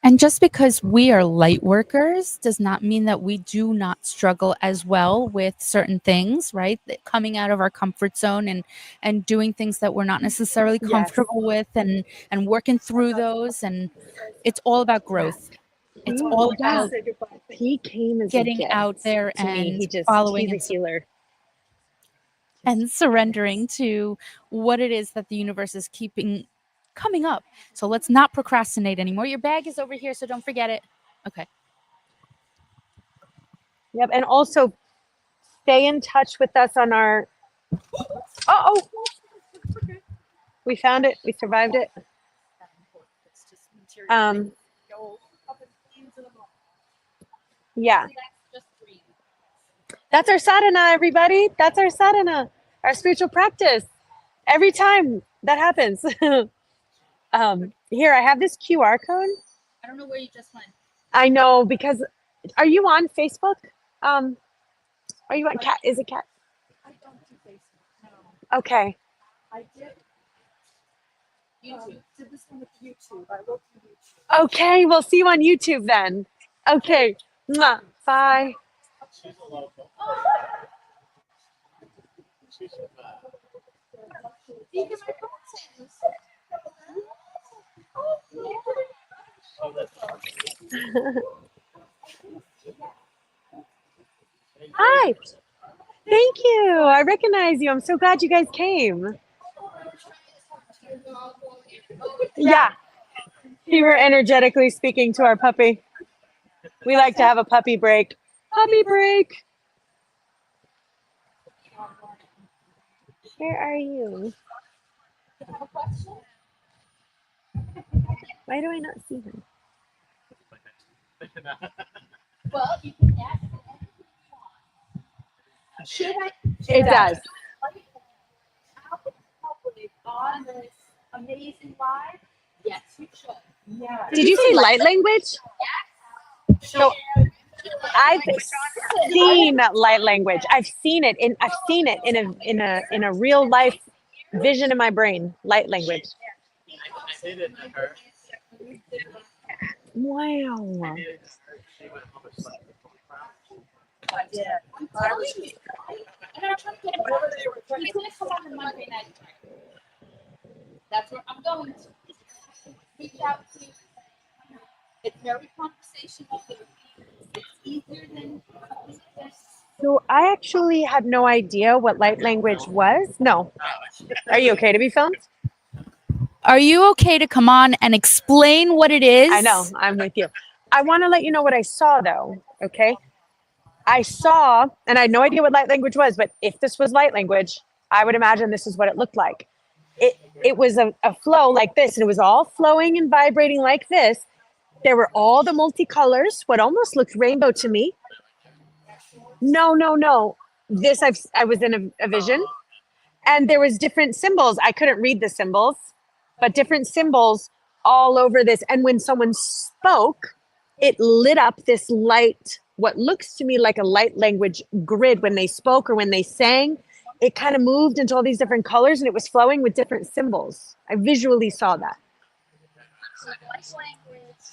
And just because we are light workers does not mean that we do not struggle as well with certain things, right? Coming out of our comfort zone and doing things that we're not necessarily comfortable with and working through those. And it's all about growth. It's all about he came as getting out there to me. and following He's a healer. and surrendering to what it is that the universe is coming up. So let's not procrastinate anymore. Your bag is over here, so don't forget it. Okay. Yep. And also stay in touch with us on our. We found it. We survived it. Yeah. That's our sadhana, everybody. That's our sadhana, our spiritual practice. Every time that happens. Here, I have this QR code. I don't know where you just went. I know because are you on Facebook? Are you on Cat? Is it Cat? I don't do Facebook. No. Okay. I did. Did this one with YouTube. I looked at YouTube. Okay, we'll see you on YouTube then. Okay. Mwah. Bye. She's a local. She's Hi. Thank you. I recognize you. I'm so glad you guys came. Yeah. You were energetically speaking to our puppy. We like to have a puppy break. Puppy break. Where are you? Why do I not see him? Well, you can ask it. Should I? It does. How can public on this amazing live? Yes, you should. Yeah. Did you say light language? Yes. So I've seen light language. I've seen it in a real life vision in my brain. Light language. I did it to her. Wow. I did. I'm telling you. And I'm trying to get him. He's going to come on the Monday night. That's where I'm going to. Reach out to. It's very conversational. It's easier than this. So I actually had no idea what light language was. No. Are you okay to be filmed? Are you okay to come on and explain what it is? I know. I'm with you. I want to let you know what I saw, though. Okay. I saw, and I had no idea what light language was, but if this was light language, I would imagine this is what it looked like. It was a flow like this, and it was all flowing and vibrating like this. There were all the multicolors, what almost looked rainbow to me. No. This I was in a vision, and there was different symbols. I couldn't read the symbols, but different symbols all over this. And when someone spoke, it lit up this light, what looks to me like a light language grid when they spoke or when they sang. It kind of moved into all these different colors, and it was flowing with different symbols. I visually saw that. So light language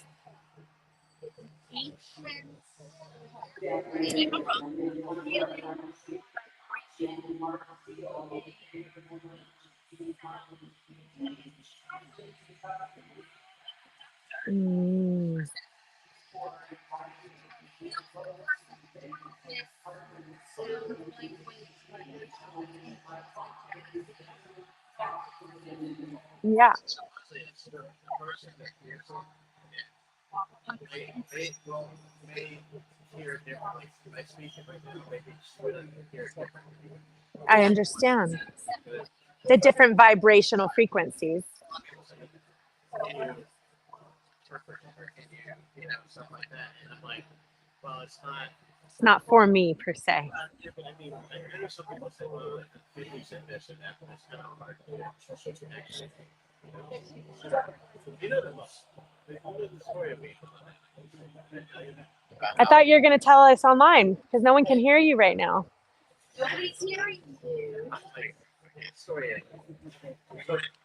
is ancient. Mm. Yeah. I understand the different vibrational frequencies. It's not for me per se. Some people say, well, if you said this and that, that's kind of hard to actually. You know the story of me. I thought you were going to tell us online because no one can hear you right now. Nobody's hearing you. Story.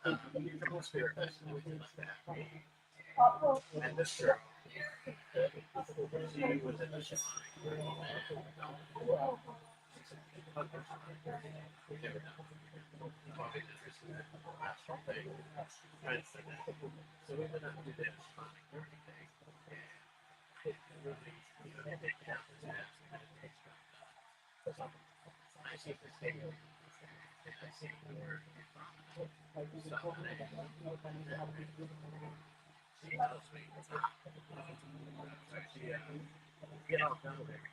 And this girl, she was in the show. So we went up to this. I see this thing. I see the word. She tells me, get off down there.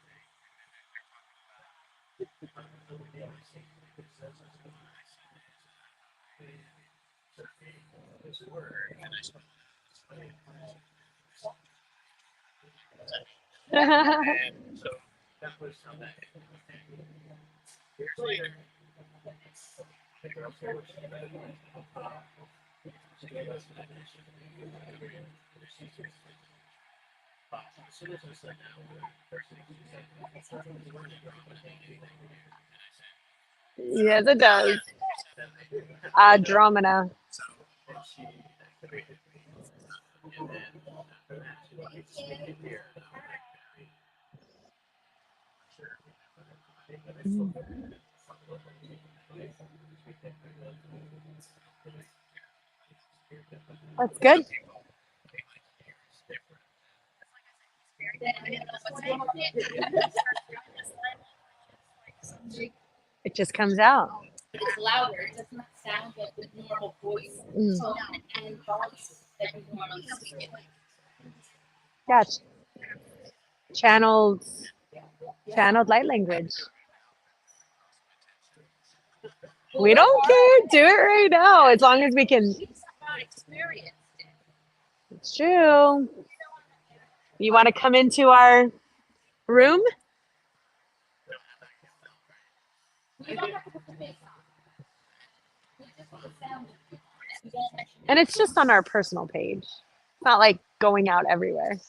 This word, and I spelled and so that was how that years later. The girl said, she gave us an admission. As soon as I said that, first thing she said, "You weren't anything." Yes, it does. Andromeda. And she activated me. And then after that, she wanted to speak in here. And I'm like, sure. But I still That's good. It just comes out. But it's louder. It doesn't sound like the normal voice tone and thoughts that you normally speak in. Yeah. Channeled light language. We don't care. Do it right now, as long as we can. It's true. You want to come into our room? And it's just on our personal page. It's not like going out everywhere.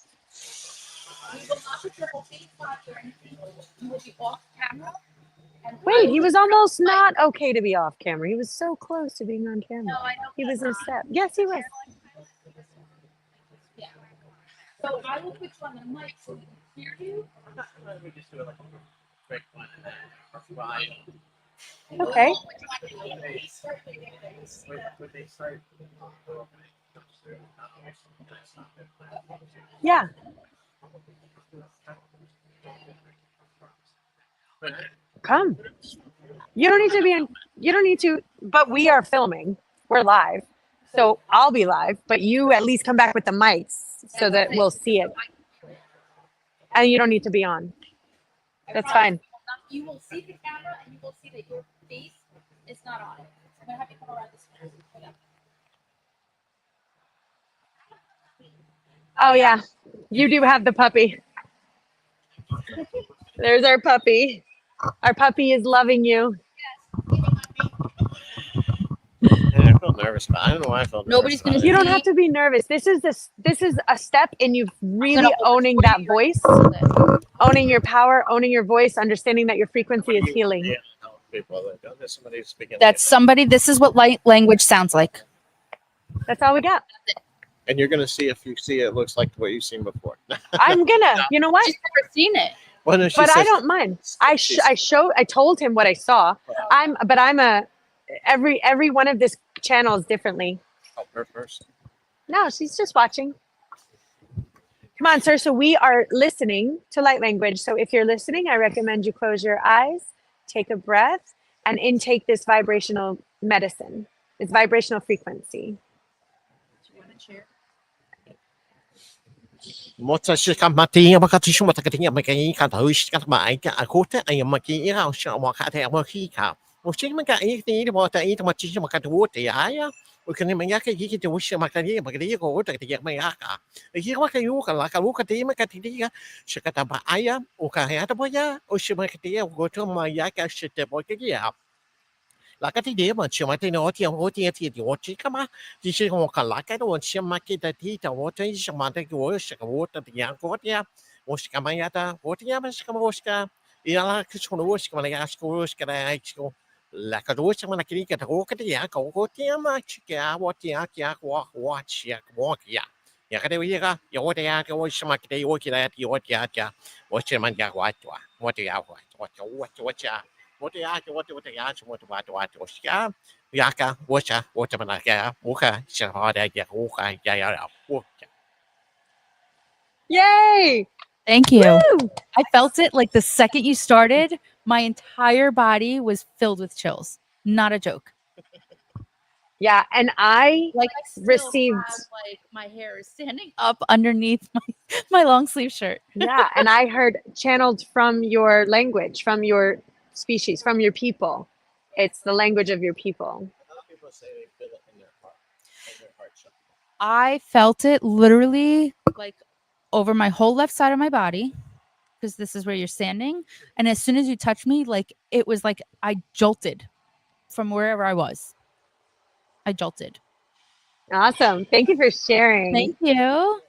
Wait, he was almost not okay to be off camera. He was so close to being on camera. He was a step. Yes, he was. Yeah. So I will put you on the mic so we can hear you. we just do it like a quick one and then right. Okay. Would they start? Yeah. Come. You don't need to be in. You don't need to. But we are filming. We're live. So I'll be live. But you at least come back with the mics so that we'll see it. And you don't need to be on. That's fine. You will see the camera and you will see that your face is not on it. I'm gonna have you come around this way. Oh yeah, you do have the puppy. There's our puppy. Our puppy is loving you. I felt nervous, but I don't know why I felt Nobody's nervous. gonna. You don't have to be nervous. This is a step in you really owning that voice, owning your power, owning your voice, understanding that your frequency is healing. That's somebody. This is what light language sounds like. That's all we got. And you're gonna see, if you see it looks like what you've seen before. I'm gonna. You know what? She's never seen it. Well, no, she But I says- don't mind. I told him what I saw. I'm every one of this channels differently. Oh, her first. No, she's just watching. Come on, sir. So we are listening to light language. So if you're listening, I recommend you close your eyes, take a breath, and intake this vibrational medicine. It's vibrational frequency. Do you want a chair? Mota shika mati maka tishu mata katinga maki ka hoish ka mai ka akota ay maki ira sha maka te maki ka o shi maka I ni mota I ma tishu maka to te ya o kan me ya ka yiki te wish maka ni maka ko ta te ya ka I maka yu ka la ka lu ka te maka te ya shika ta ba aya o ka ya ta boya o shi maka te go to ma ya ka shite bo ke ya la ka ti de ma chi ma te no ti o ti ti o chi ka ma ti shi ko ka la ka do chi ma ki ta ti ta o te shi ma te ko shi ka o ta ti ya ko ya o shi ka ma ya ta o ti ya ma shi ka mo shi ka ya la ki shi no shi ka ma ya shi ko shi ka ai shi ko la ka do shi ma na ki ka ta ko ka ti ya ko ti ya ma chi ka o ti ya ki ya ko chi ya ko ya ya ka de wi ka ya o te ya ka o shi ma ki de o ki la ti o ti ya ja o shi ma ya wa o ti ya o cha what the art, what the art, what Yaka, Washa, Watermanaka, Wuka, Shahada, Yahuka, Yaya, Yay! Thank you. Woo! I felt it like the second you started, my entire body was filled with chills. Not a joke. Yeah, and I like received like my hair is standing up underneath my long sleeve shirt. Yeah, and I heard channeled from your language, from your species, from your people. It's the language of your people. I felt it literally like over my whole left side of my body, because this is where you're standing. And as soon as you touched me, like it was like I jolted from wherever I was. I jolted. Awesome. Thank you for sharing. Thank you.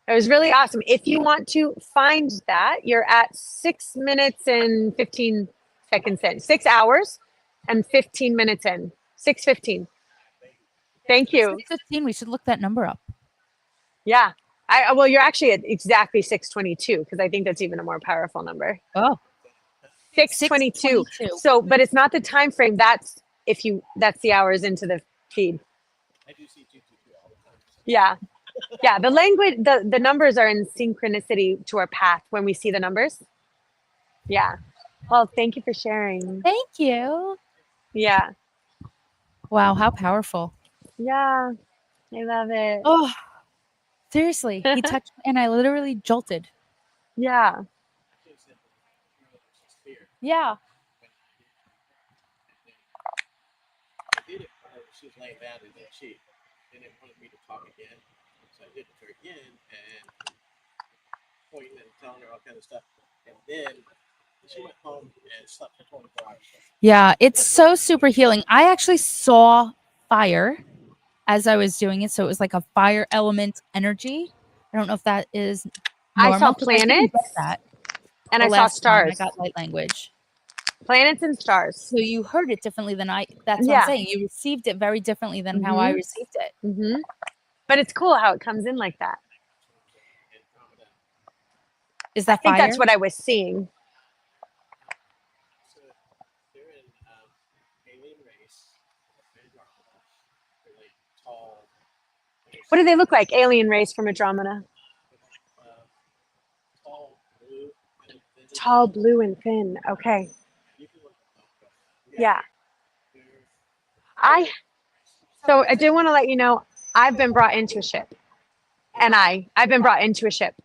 It was really awesome. If you want to find that, you're at 6 minutes and 15 seconds in. 6 hours and 15 minutes in. 6:15. Thank you. 6:15. We should look that number up. Yeah. Well, you're actually at exactly 622 because I think that's even a more powerful number. Oh. 622. So, but it's not the time frame. That's that's the hours into the feed. I do see 222 all the time. Yeah. Yeah. The language, the numbers are in synchronicity to our path when we see the numbers. Yeah. Well, thank you for sharing. Thank you. Yeah. Wow, how powerful. Yeah. I love it. Oh, seriously. He touched me and I literally jolted. Yeah. Yeah. I did it for her. She was laying down and then she didn't want me to talk again. So I did it to her again and pointing and telling her all kind of stuff. And then she went home and slept for 24 hours. Yeah, it's so super healing. I actually saw fire as I was doing it. So it was like a fire element energy. I don't know if that is normal. I saw 'cause I didn't get planets that and the I saw last time stars. I got light language. Planets and stars. So you heard it differently than that's what I'm saying. You received it very differently than how I received it. Mm-hmm. But it's cool how it comes in like that. Is that I think fire? that's what I was seeing. So they're in alien race. They're like tall. What do they look like? Alien race from Andromeda. Tall, blue, and thin. Okay. Yeah. So I did want to let you know, I've been brought into a ship. And I've been brought into a ship.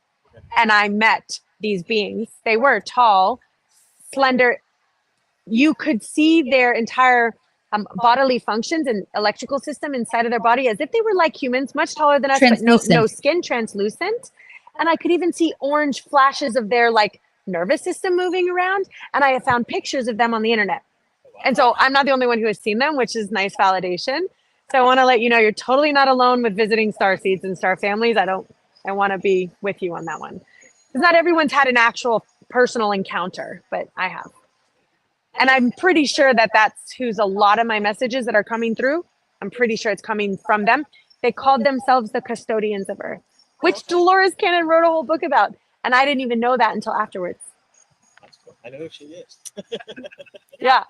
And I met these beings. They were tall, slender. You could see their entire bodily functions and electrical system inside of their body as if they were like humans, much taller than us, but no skin, translucent. And I could even see orange flashes of their like nervous system moving around. And I have found pictures of them on the internet. And so I'm not the only one who has seen them, which is nice validation. So I want to let you know you're totally not alone with visiting star seeds and star families. I want to be with you on that one. Because not everyone's had an actual personal encounter, but I have. And I'm pretty sure that that's who's a lot of my messages that are coming through. I'm pretty sure it's coming from them. They called themselves the custodians of Earth, which Dolores Cannon wrote a whole book about. And I didn't even know that until afterwards. That's cool. I know who she is. Yeah.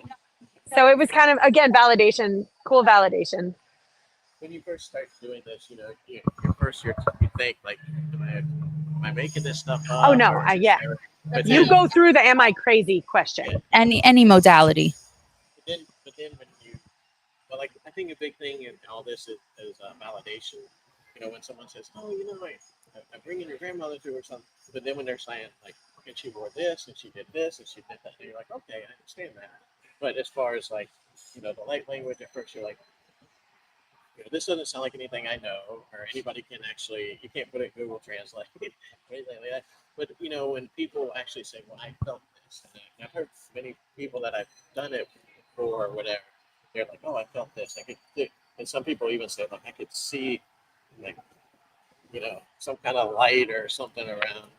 So it was kind of, again, validation, cool validation. When you first start doing this, you think like, am I making this stuff up? Oh no, yeah. But you go through the "Am I crazy?" question. Any modality. But then when like I think a big thing in all this is validation. You know, when someone says, "Oh, I'm bringing your grandmother through or something," but then when they're saying like, "And she wore this, and she did this, and she did that," and you're like, "Okay, I understand that." But as far as like, the light language, at first you're like, this doesn't sound like anything I know, or anybody can actually, you can't put it in Google Translate or anything like that. But, when people actually say, well, I felt this, and I've heard many people that I've done it for or whatever, they're like, oh, I felt this. And some people even say, like, I could see, like, some kind of light or something around.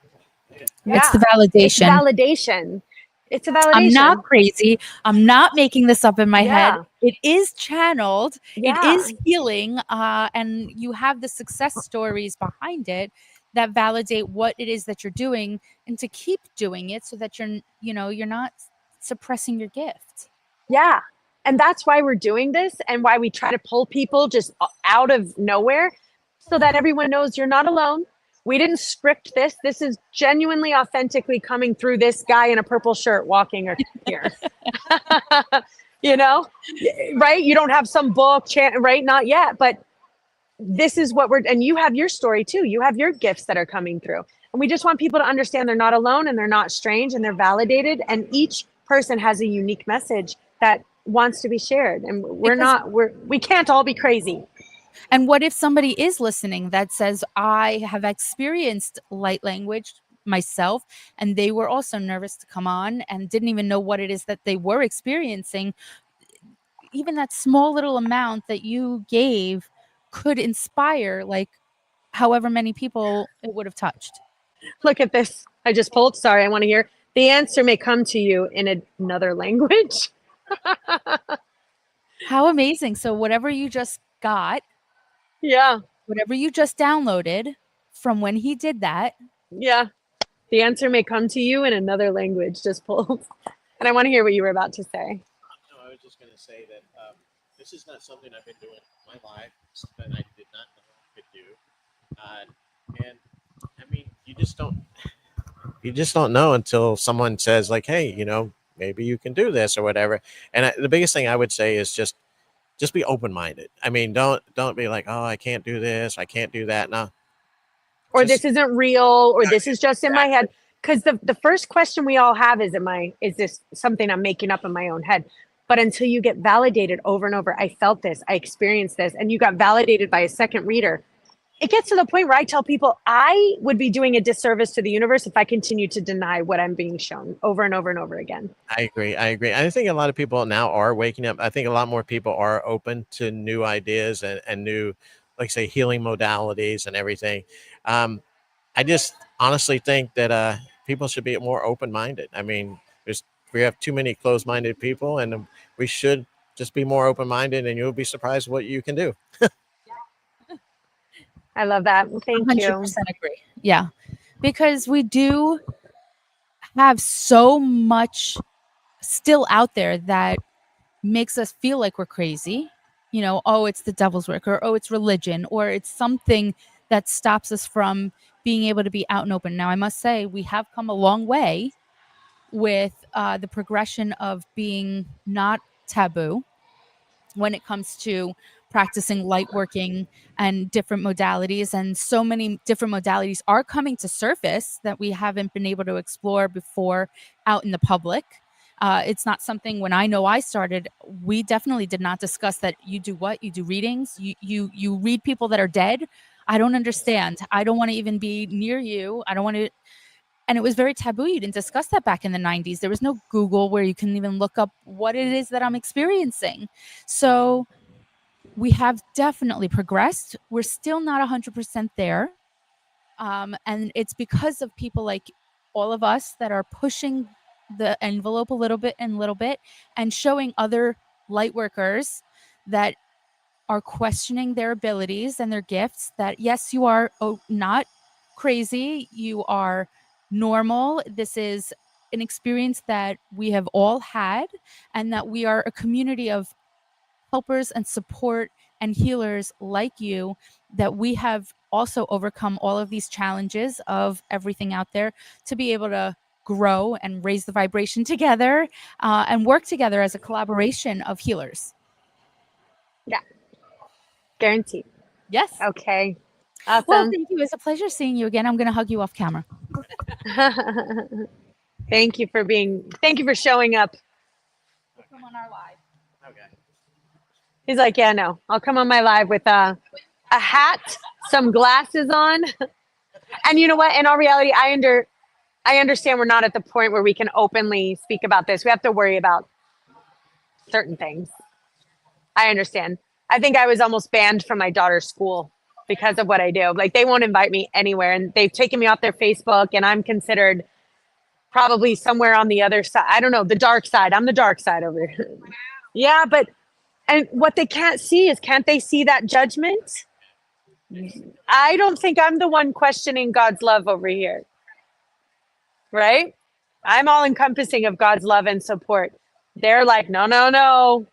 Yeah. It's the validation. It's a validation. I'm not crazy. I'm not making this up in my head. It is channeled. It is healing. And you have the success stories behind it that validate what it is that you're doing, and to keep doing it so that you're not suppressing your gift. Yeah. And that's why we're doing this and why we try to pull people just out of nowhere so that everyone knows you're not alone. We didn't script this. This is genuinely, authentically coming through this guy in a purple shirt walking here. Right? You don't have some book, right? Not yet, but this is what and you have your story too. You have your gifts that are coming through. And we just want people to understand they're not alone and they're not strange and they're validated. And each person has a unique message that wants to be shared. And we can't all be crazy. And what if somebody is listening that says, I have experienced light language myself, and they were also nervous to come on and didn't even know what it is that they were experiencing? Even that small little amount that you gave could inspire like however many people it would have touched. Look at this. I just pulled. Sorry, I want to hear. The answer may come to you in another language. How amazing. So whatever you just got, Yeah. Whatever you just downloaded from when he did that. Yeah. The answer may come to you in another language, just pulled. And I want to hear what you were about to say. No, I was just going to say that this is not something I've been doing my life, something I did not know I could do. And I mean, you just don't know until someone says like, hey, maybe you can do this or whatever. And the biggest thing I would say is just be open-minded. I mean, don't be like, oh, I can't do this, I can't do that. No. Or this isn't real, or this is just in my head. Because the first question we all have is this something I'm making up in my own head? But until you get validated over and over, I felt this, I experienced this, and you got validated by a second reader. It gets to the point where I tell people I would be doing a disservice to the universe if I continue to deny what I'm being shown over and over and over again. I agree. I think a lot of people now are waking up. I think a lot more people are open to new ideas and new, like say, healing modalities and everything. I just honestly think that people should be more open-minded. I mean, we have too many closed-minded people, and we should just be more open-minded, and you'll be surprised what you can do. I love that. Thank 100% you. 100% agree. Yeah, because we do have so much still out there that makes us feel like we're crazy. Oh, it's the devil's work, or oh, it's religion, or it's something that stops us from being able to be out and open. Now, I must say, we have come a long way with the progression of being not taboo when it comes to practicing light working and different modalities. And so many different modalities are coming to surface that we haven't been able to explore before out in the public. It's not something when I started, we definitely did not discuss that. You do what? You do readings? You read people that are dead? I don't understand. I don't want to even be near you. I don't want to. And it was very taboo. You didn't discuss that back in the 90s. There was no Google where you can even look up what it is that I'm experiencing. So we have definitely progressed. We're still not 100% there. And it's because of people like all of us that are pushing the envelope a little bit and showing other light workers that are questioning their abilities and their gifts, that yes, you are not crazy, you are normal. This is an experience that we have all had, and that we are a community of helpers and support and healers like you, that we have also overcome all of these challenges of everything out there to be able to grow and raise the vibration together and work together as a collaboration of healers. Yeah. Guaranteed. Yes. Okay. Awesome. Well, thank you. It's a pleasure seeing you again. I'm going to hug you off camera. Thank you for showing up. Come on our live. Okay. He's like, yeah, no, I'll come on my live with a hat, some glasses on. And you know what? In all reality, I understand we're not at the point where we can openly speak about this. We have to worry about certain things. I understand. I think I was almost banned from my daughter's school because of what I do. Like, they won't invite me anywhere, and they've taken me off their Facebook, and I'm considered probably somewhere on the other side. I don't know, the dark side. I'm the dark side over here. Yeah, and what they can't see is, can't they see that judgment? I don't think I'm the one questioning God's love over here. Right? I'm all encompassing of God's love and support. They're like, no, no, no.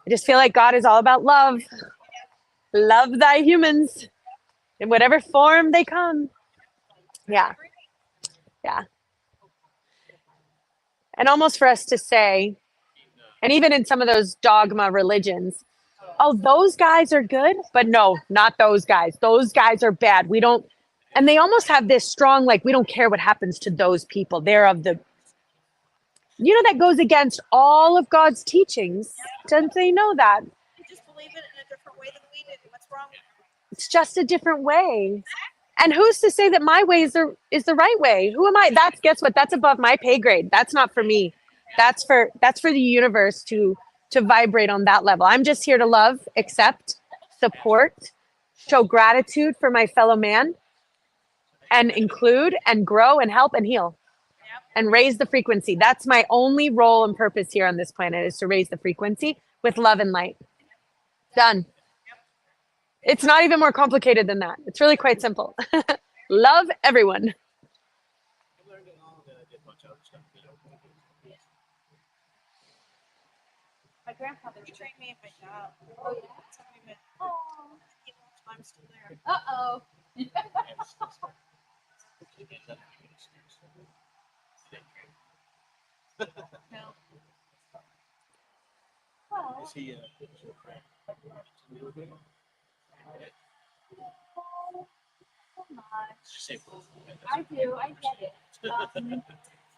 I just feel like God is all about love. Love thy humans in whatever form they come. Yeah. Yeah. And almost for us to say, and even in some of those dogma religions, oh, those guys are good, but no, not those guys. Those guys are bad. We don't, and they almost have this strong, like, we don't care what happens to those people. They're of the, that goes against all of God's teachings. Doesn't they know that? They just believe it in a different way than we did. What's wrong with it? It's just a different way. And who's to say that my way is the right way? Who am I? Guess what? That's above my pay grade. That's not for me. That's for the universe to vibrate on that level. I'm just here to love, accept, support, show gratitude for my fellow man, and include and grow and help and heal and raise the frequency. That's my only role and purpose here on this planet, is to raise the frequency with love and light. Done. It's not even more complicated than that. It's really quite simple. Love everyone. My grandfather trained me in my job. Oh, yeah? Oh, I'm still there. Uh-oh. No. Well, Is he so much. I do. I get it.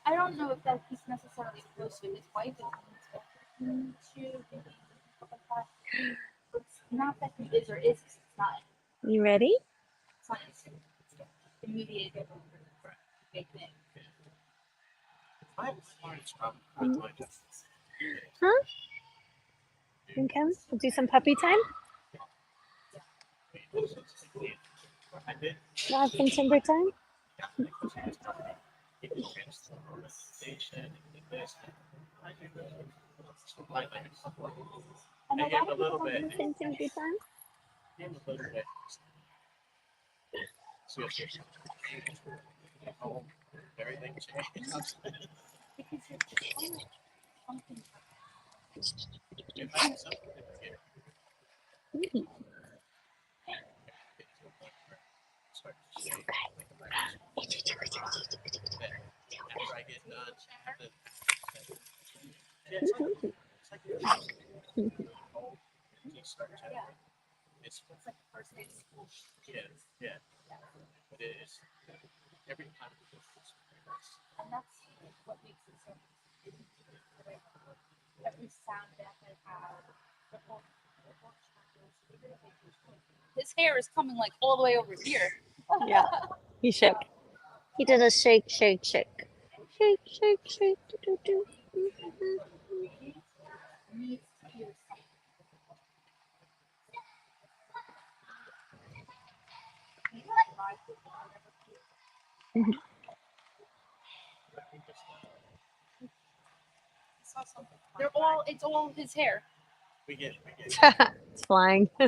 I don't know if that he's necessarily close to his wife. It's not that he is or is. It's not. You ready? It's not immediate big thing. Huh? Okay, we'll do some puppy time. Have some timber time. I have a little bit. Some timber time. Oh, everything changed. Yeah. But it is every time. And that's what makes it so every sound that they have. His hair is coming like all the way over here. Yeah, he shook. He did a shake, shake, shake. Shake, shake, shake. Do, do, do. It's all his hair. We get. It's flying. Yeah,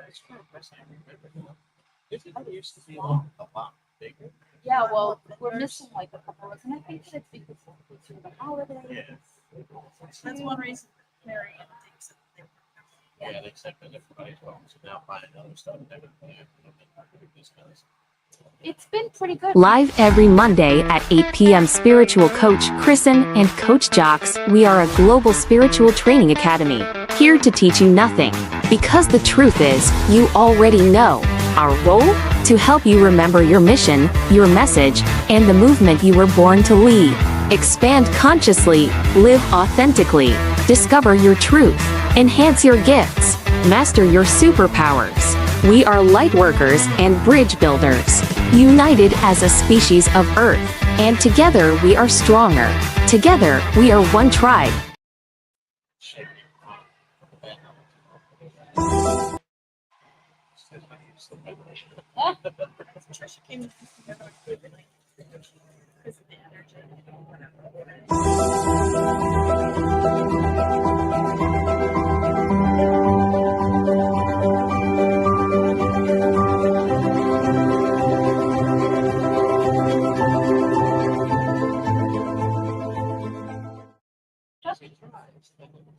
it's kind of impressive. It used to be a lot bigger. Yeah, well, we're missing like a couple of, and I think that it's because of the holidays. Yeah. That's one reason Mary Ann thinks that they were. Yeah, they said that everybody's going to now buying other stuff. It's been pretty good. Live every Monday at 8 p.m. Spiritual Coach Kristen and Coach Jocks, we are a global spiritual training academy, here to teach you nothing. Because the truth is, you already know. Our role? To help you remember your mission, your message, and the movement you were born to lead. Expand consciously, live authentically, discover your truth, enhance your gifts, master your superpowers. We are light workers and bridge builders, united as a species of Earth, and together we are stronger. Together, we are one tribe. Trisha came to see her because of the energy.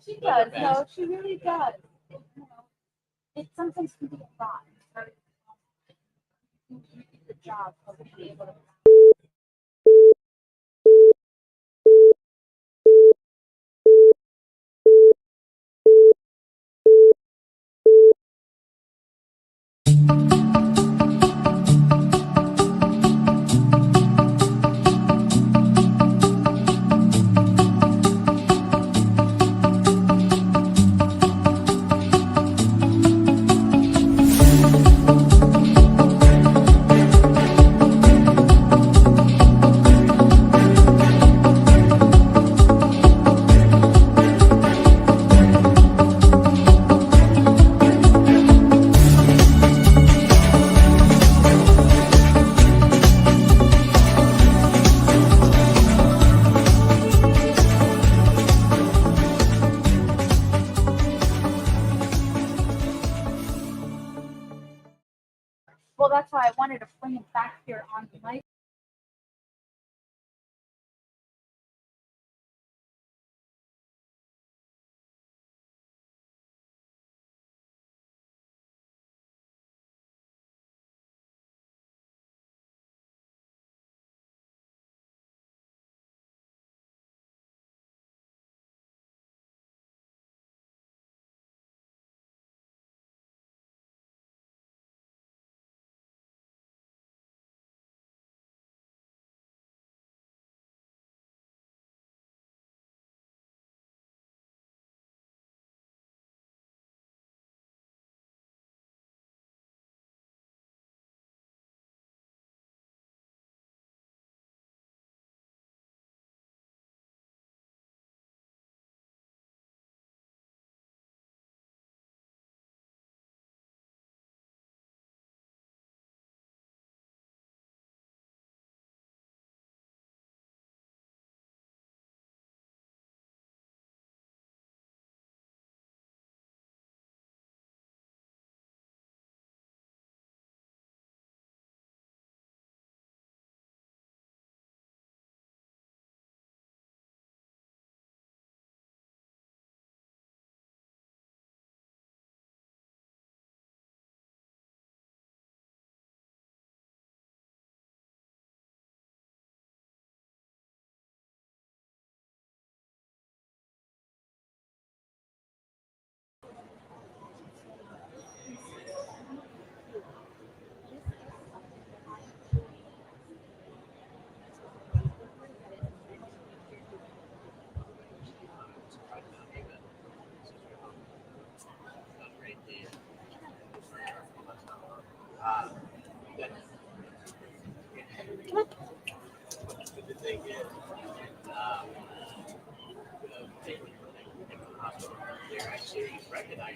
She does. No, she really does. You know, it sometimes can be a lot. It's very you do the job of being able to.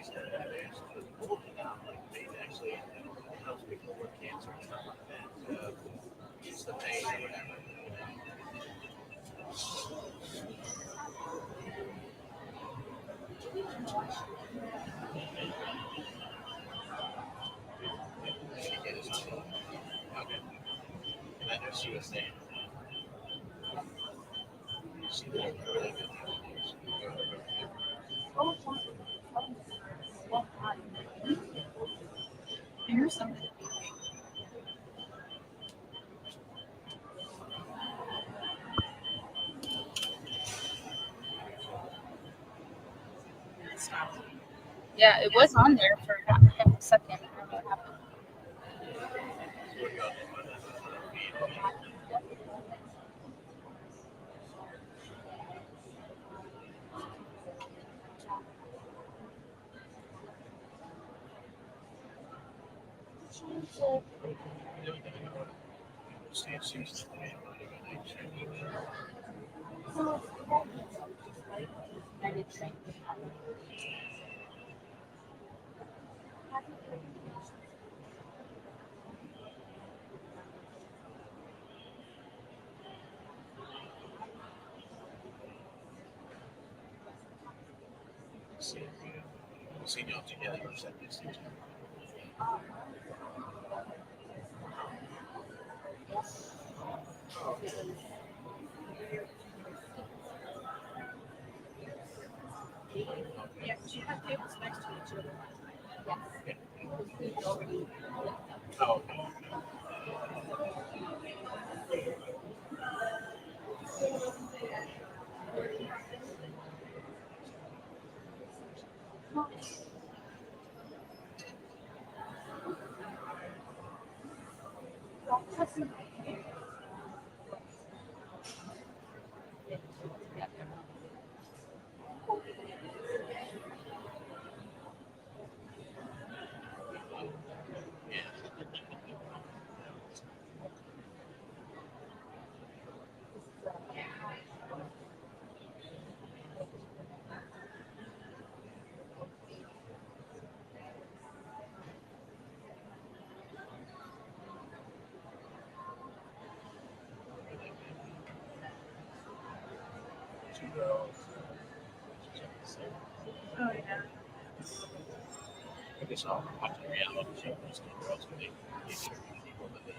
studies that have actually pulled it out, like they actually helps people with cancer and stuff like that. It's the pain or whatever. Okay. And I know she was saying, she did really good. Here's something. Yeah, it was on there for about half a second. I don't know what happened. We'll see y'all together or something. Yeah, she had tables next to each other. Yes. Oh, okay. Two girls. Oh, yeah. I guess I'll watch a reality show. Those two girls when they interview people that they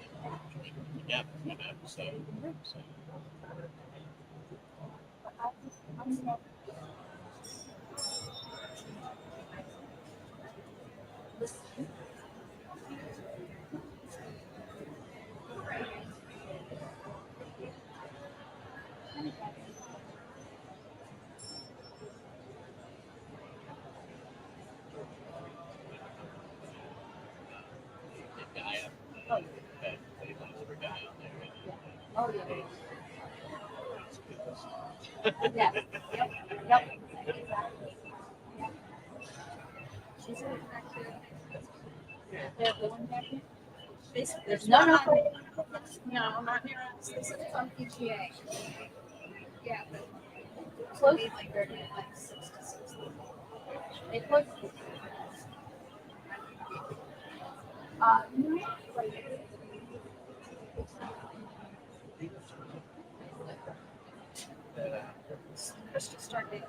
join together for an episode. So. The guy up, that plays an older guy on there. Oh, yeah. Yes. Yep. Yep. Exactly. Yeah. She's in back here. They're going back here. There's no, not near us. This is from PGA. Yeah, but close. Like they're doing like 6 to 6. They put. Crystal started.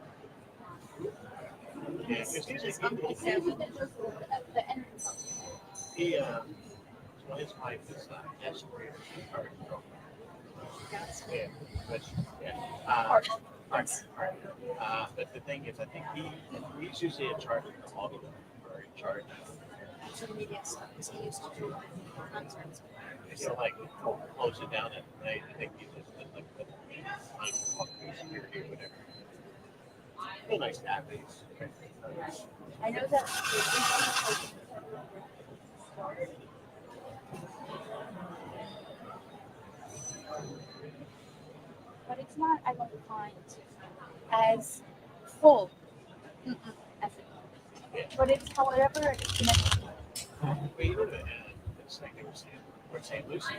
Yeah, his Uncle Sam with the entrance. he, well, his wife is desperate. Yeah, but but the thing is, I think he's usually in charge of the audio, or in charge of Social media stuff because he used to do concerts. so like close it down at night. I think he just did like the security or whatever. Real nice to have these. I know that. But it's not, I don't find, as full as it. But it's however it's meant to be. Well, you know, it's like they were saying, or St. Lucie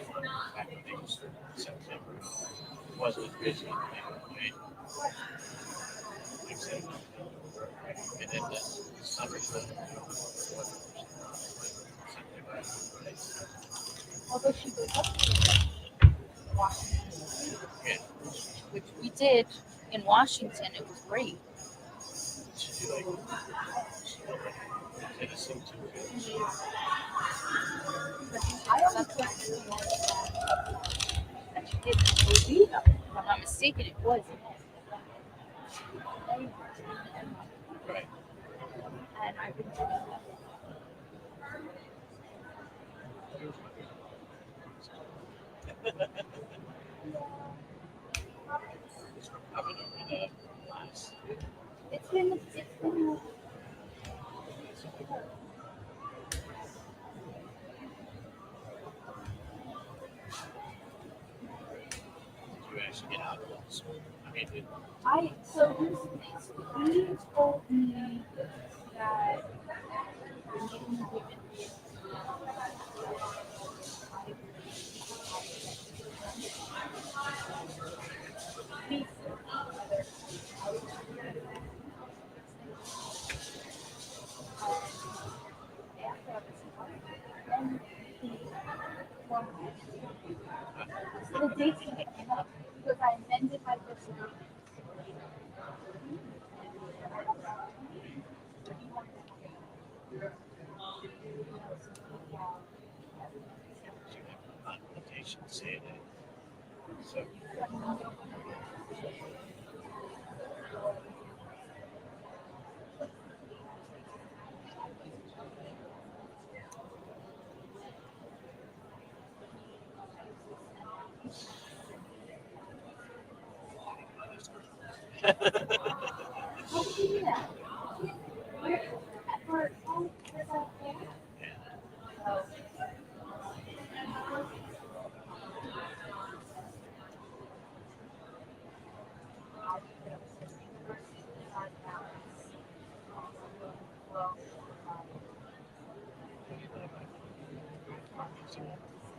back when they used to September wasn't as busy. Like And then the summer's the Although she goes up to Washington, yeah. which we did in Washington, it was great. She like Tennessee too. I always thought that she did Liuta. If I'm not mistaken, it was. Right. And I've been doing that. Coming over the last. It's been Did you actually get out of it? I mean, so here's the thing. So he told me that the dates that it came up because I amended my first name. notation saying it. So.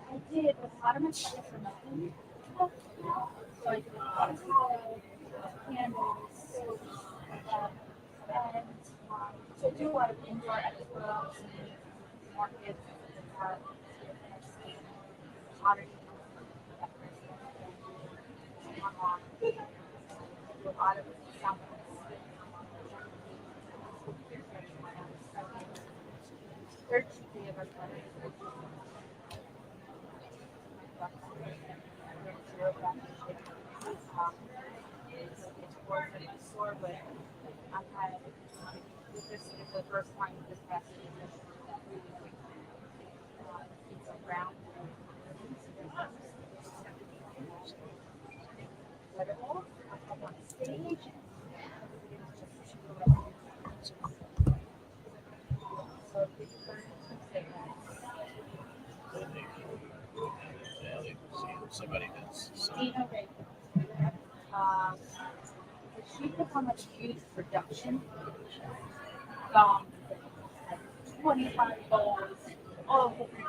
I did, but a lot of my stuff for nothing. So I did a lot of candles, and so I do a lot of indoor expos and markets that pottery online. I do a lot of samples. There's three of us. It's worth it in the store, but I've had this is the first time this past season. It's around. But it all up on stage. So Somebody that's Dina Ray. She took on a huge production. 25 bowls, all the things.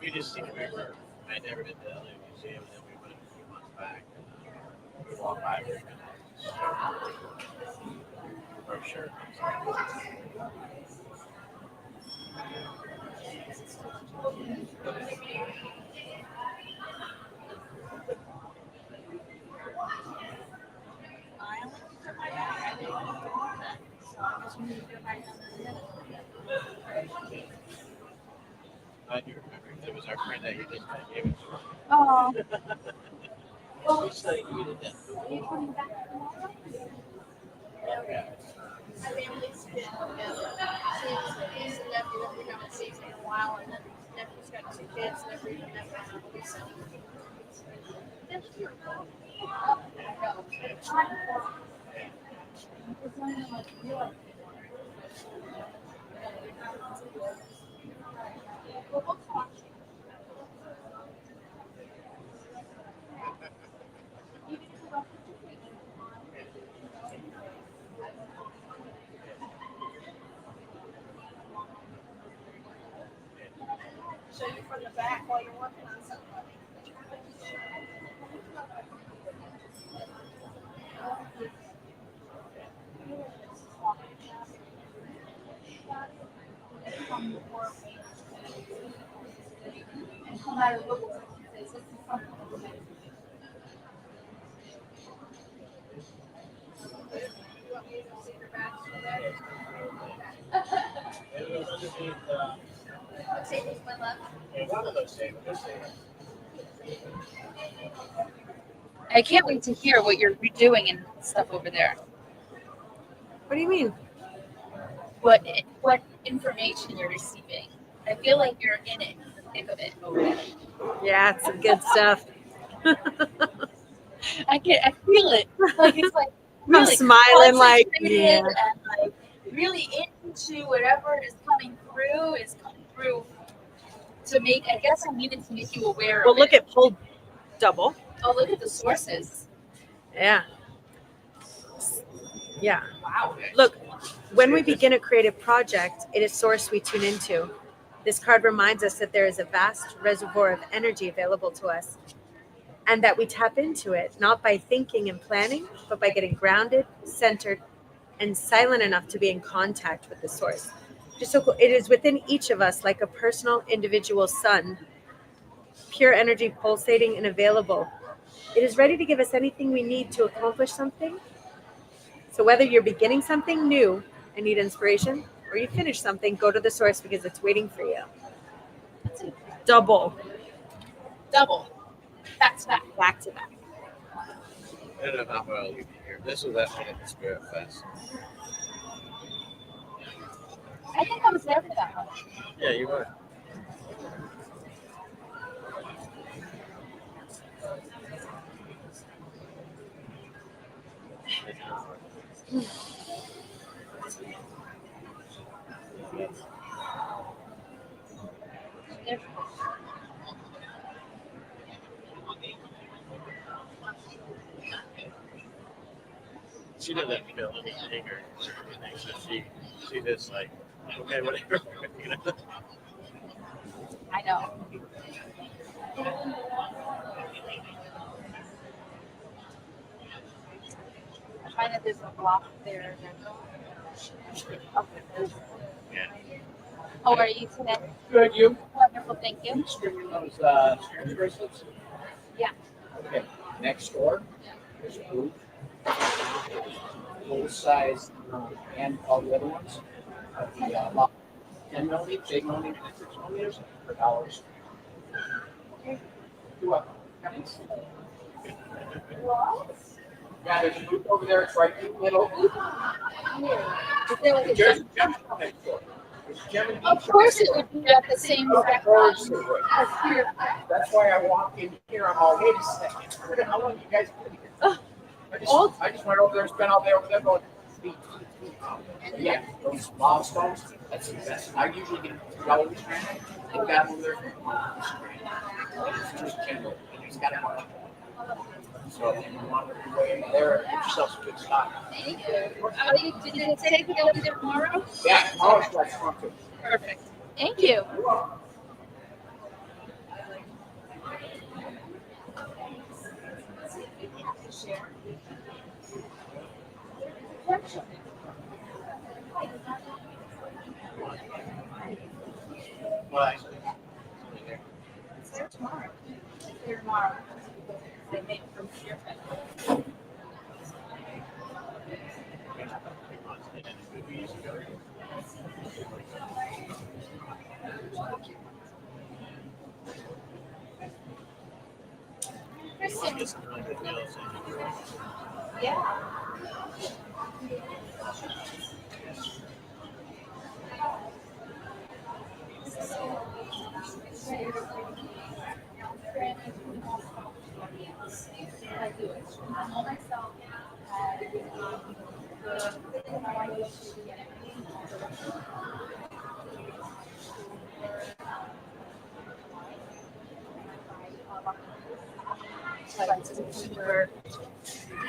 we just seem to remember. I never been to the LA Museum, and then we went a few months back. And, we walked by every minute. For sure. I do remember it was our friend that you just gave it to. Oh. She said you did that. Are you coming back tomorrow? Yeah. My family's been together. Since he's a nephew that we haven't seen in a while, and then nephew's got 2 kids, never even met one of them. So. Show you from the back while you're working on something. I can't wait to hear what you're doing and stuff over there. What do you mean? What information you're receiving? I feel like you're in it, the thick of it over there. Yeah, it's some good stuff. I feel it. Like it's like I'm really smiling like, concentrated yeah. and like really into whatever is coming through to make. I guess I needed to make you aware. Well, of look it. at pull double. Oh, look at the sources. Yeah. Yeah. Wow. Look, when we begin a creative project, it is source we tune into. This card reminds us that there is a vast reservoir of energy available to us and that we tap into it, not by thinking and planning, but by getting grounded, centered, and silent enough to be in contact with the source. Just so cool. It is within each of us like a personal individual sun, pure energy pulsating and available. It is ready to give us anything we need to accomplish something. So whether you're beginning something new and need inspiration, or you finish something, go to the source because it's waiting for you. Double. Back to back. Back to back. I don't know how well you can hear. This was actually at the Spirit Fest. I think I was there for that one. Yeah, you were. She doesn't feel anything or anything, so she just like, okay, whatever, you know. I know. I find that there's a block there. Yeah. How are you today? Good, you? Wonderful, thank you. Those strange bracelets? Yeah. Okay, next door, there's a booth. Full size and all the other ones. The 10 millimeters, 8 millimeters, 6 millimeters for dollars. Okay. You're welcome. Yeah, there's a booth over there. It's right in the middle. There's Jim's next door. Of course it would be at the same exact time as here. That's why I walked in here. I'm all, wait a second. How long you guys been here? I just went over there and spent all day over there going, yeah, those milestones, that's the best. I usually get $2 grand. They got over there for $1. It's just general. You just got to have it. So if you want to go in there, get yourself some good stock. Thank you. Did it say that they'll be there tomorrow? Yeah, tomorrow's like fun too. Perfect. Thank you. Why? It's there tomorrow. It's there tomorrow. They make it from here. Yeah. like super.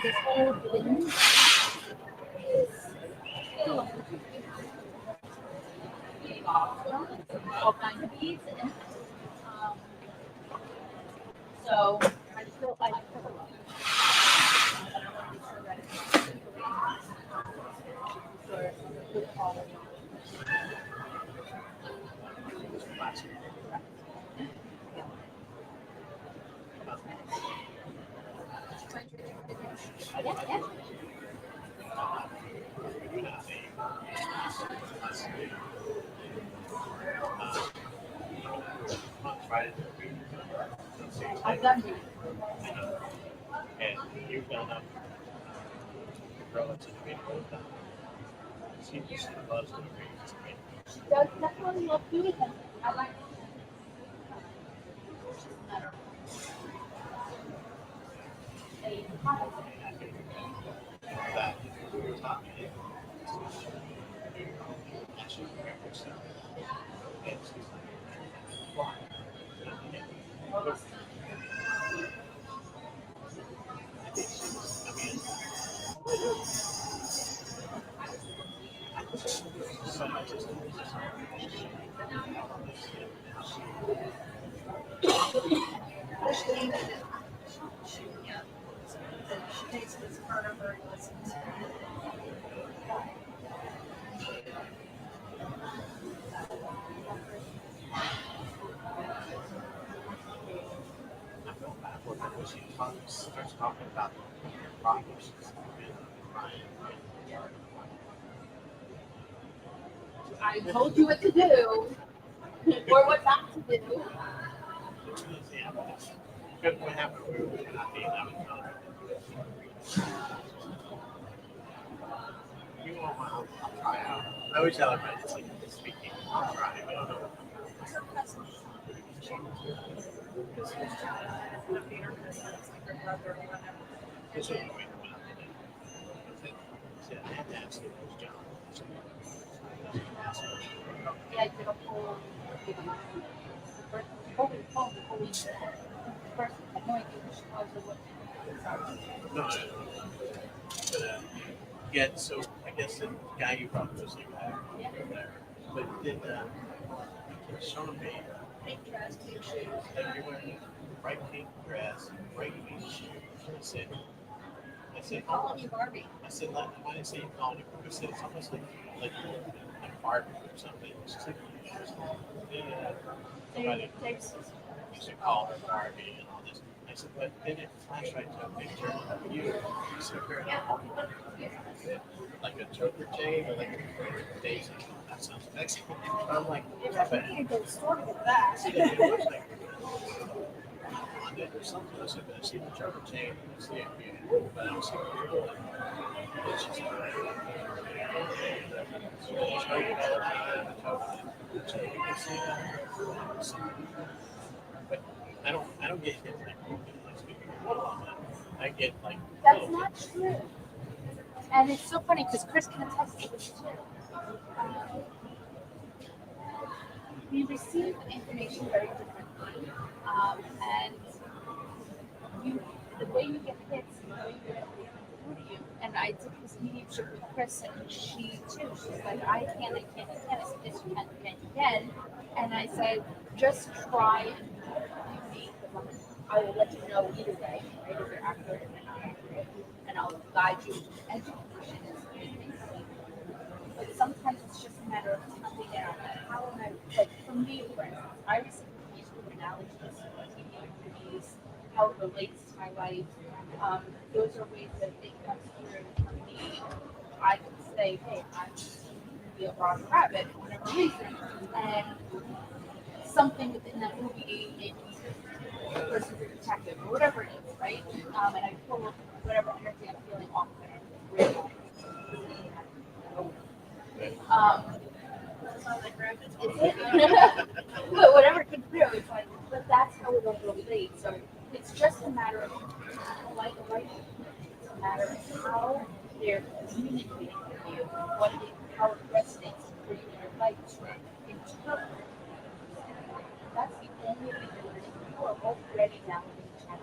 This whole thing is all kinds of beads, and so I feel like. I've done it. And you've done up the girl that's in the video. She loves the video. She does definitely love doing them. I like That taught me actually prepare yourself. And she's like, why? So much is She takes this part of her and listens. I feel bad for her when she starts talking about your problems. I told you what to do or what not to do. Yeah, but what happened? We were happy and I was not. You want my I'll try out. I always tell everybody it's like speaking. I'll try. I don't know. This is going to have to ask him his job. Yeah, I did a whole first I had no idea who she was or what. No, but yeah, so I guess the guy you brought was like that. But did Sean me Pink dress, pink shoes. that you're wearing bright pink dress, bright pink shoes. I said, Calling you Barbie. I said, why didn't I say you calling you? I said, it's almost like Barbie or something. It's just like, yeah. Somebody used to call her Barbie and all this. I said, but then it flashed right to a picture of you. So like a choker chain or like a daisy. That sounds excellent. I'm like, yeah, but I go sort of with that. see that it looks like on it or something. I said, but I see the choker chain, I see it, but I don't see the wood. It's just so you can see that. But I don't get hit like I get like That's not true. And it's so funny because Chris can attest to this too. We receive information very differently. And the way you get hits, the way you get through to you. And I did this mediumship with Chris, and she too. She's like, I can. I said, yes, you can. And I said, just try and do me. I will let you know either way, right? If you're accurate or not accurate, and I'll guide you. Education is but sometimes it's just a matter of tapping out. How am I, like for me, for instance, I receive these analogies, TV movies, how it relates to my life. Those are ways that it comes through for me. I can say, hey, I'm be a brown rabbit for whatever reason, and something within that movie made me a person who's detective or whatever it is, right? And I pull whatever energy I'm feeling off of it. Is it? But whatever comes through, it's like, but that's how it will relate. So it's just a matter of like it's a matter of how they're communicating with you, how it resonates for you in your life to interpret. That's the only thing that you are already down with each other.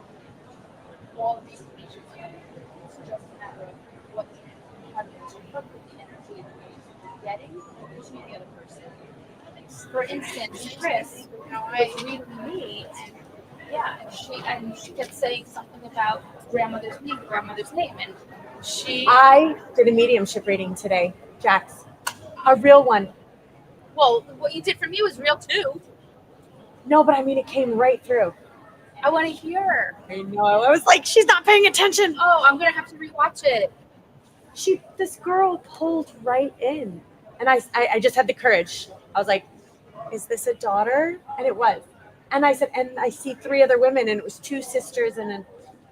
all of the information to you. It's just a matter of what how to interpret the energy and the way you're getting to the other person. For instance, Chris was reading me, and yeah, and she kept saying something about grandmother's name, and I did a mediumship reading today, Jax. A real one. Well, what you did for me was real too. No, but I mean, it came right through. I want to hear. I know. I was like, she's not paying attention. Oh, I'm gonna have to rewatch it. This girl pulled right in, and I just had the courage. I was like, is this a daughter? And it was. And I said, and I see 3 other women, and it was 2 sisters and a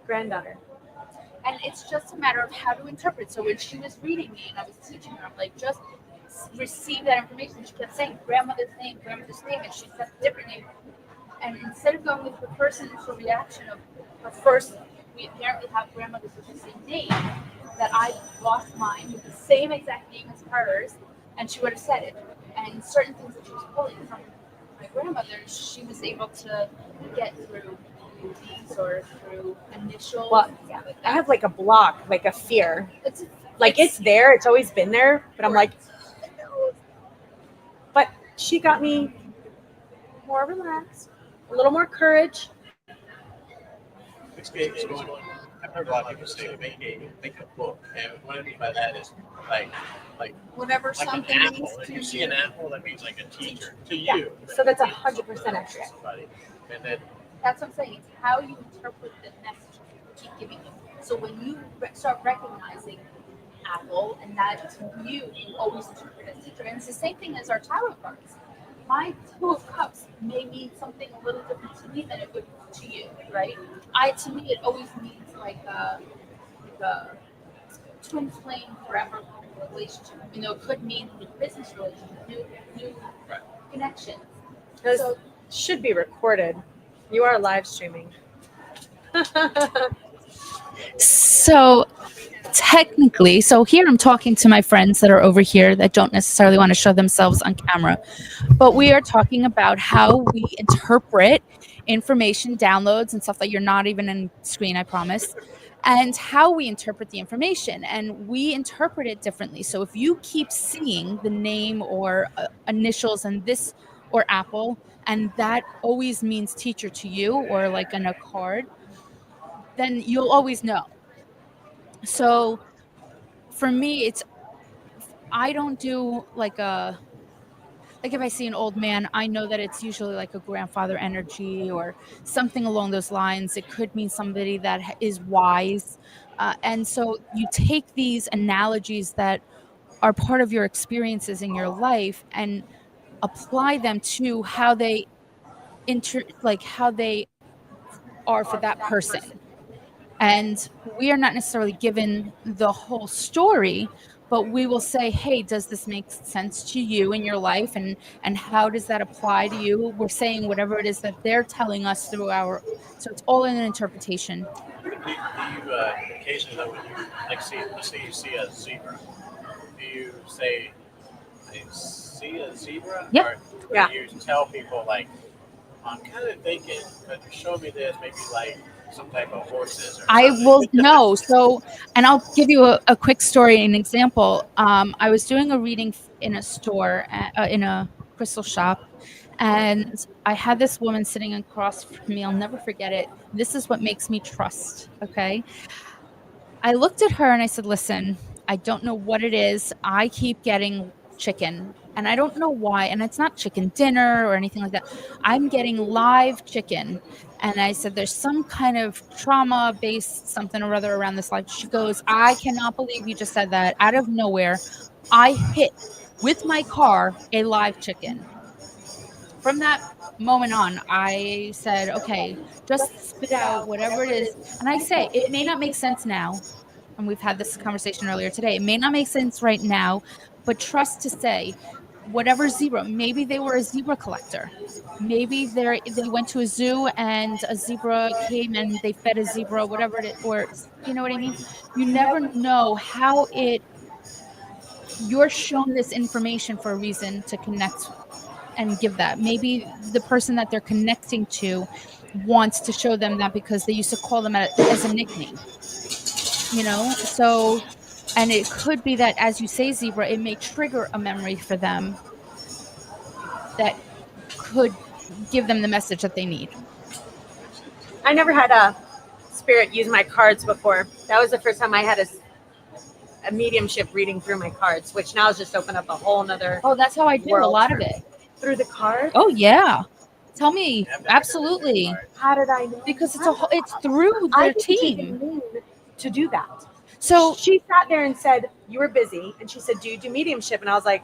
granddaughter. And it's just a matter of how to interpret. So when she was reading me and I was teaching her, I'm like, just receive that information. She kept saying grandmother's name, and she said a different name. And instead of going with the first initial reaction of her first, we apparently have grandmothers with the same name, that I lost mine with the same exact name as hers, and she would have said it. And certain things that she was pulling from my grandmother, she was able to get through movies or through initial. Well, I have like a block, like a fear. It's there. It's always been there. But I'm like, but she got me more relaxed, a little more courage. It's going on. I've heard a lot of people say make a book, and what I mean by that is like whenever like something an apple. means If to you see you. an apple, that means like a teacher to Yeah. you. So that's 100% accurate. Somebody. And then That's what I'm saying. It's how you interpret the message people keep giving you. So when you start recognizing apple, and that you always interpret as teacher, and it's the same thing as our tarot cards. My 2 of cups may mean something a little different to me than it would to you, right? To me, it always means like a twin flame forever relationship. You know, it could mean a business relationship, new connections. This So should be recorded. You are live streaming. So technically, so here I'm talking to my friends that are over here that don't necessarily want to show themselves on camera, but we are talking about how we interpret information downloads and stuff that you're not even in screen, I promise, and how we interpret the information, and we interpret it differently. So if you keep seeing the name or initials and this or apple, and that always means teacher to you, or like in a card, then you'll always know. So for me, I don't do like if I see an old man, I know that it's usually like a grandfather energy or something along those lines. It could mean somebody that is wise. And so you take these analogies that are part of your experiences in your life and apply them to how they how they are for that person. And we are not necessarily given the whole story, but we will say, hey, does this make sense to you in your life? And how does that apply to you? We're saying whatever it is that they're telling us through so it's all in an interpretation. do you occasionally, though, when you like see, let's say you see a zebra, do you say, I see a zebra? Yep. Or Yeah. do you tell people like, I'm kind of thinking, but show me this, maybe like some type of horses or I something. will know. So, and I'll give you a quick story, an example. I was doing a reading in a store, in a crystal shop, and I had this woman sitting across from me. I'll never forget it. This is what makes me trust. Okay. I looked at her and I said, listen, I don't know what it is. I keep getting chicken and I don't know why. And it's not chicken dinner or anything like that. I'm getting live chicken. And I said, there's some kind of trauma based something or other around this life. She goes, I cannot believe you just said that. Out of nowhere, I hit with my car a live chicken. From that moment on, I said, okay, just spit out whatever it is. And I say, it may not make sense now. And we've had this conversation earlier today. It may not make sense right now, but trust to say, whatever zebra, maybe they were a zebra collector. Maybe they went to a zoo and a zebra came and they fed a zebra, whatever it is, or you know what I mean? You never know how you're shown this information for a reason to connect and give that. Maybe the person that they're connecting to wants to show them that because they used to call them as a nickname, you know? So, and it could be that, as you say, Zebra, it may trigger a memory for them that could give them the message that they need. I never had a spirit use my cards before. That was the first time I had a mediumship reading through my cards, which now has just opened up a whole nother. Oh, that's how I do a lot of it. Through the cards? Oh yeah. Tell me, absolutely. How did I know? Because it's through their team to do that. So she sat there and said, "You were busy," and she said, "Do you do mediumship?" And I was like,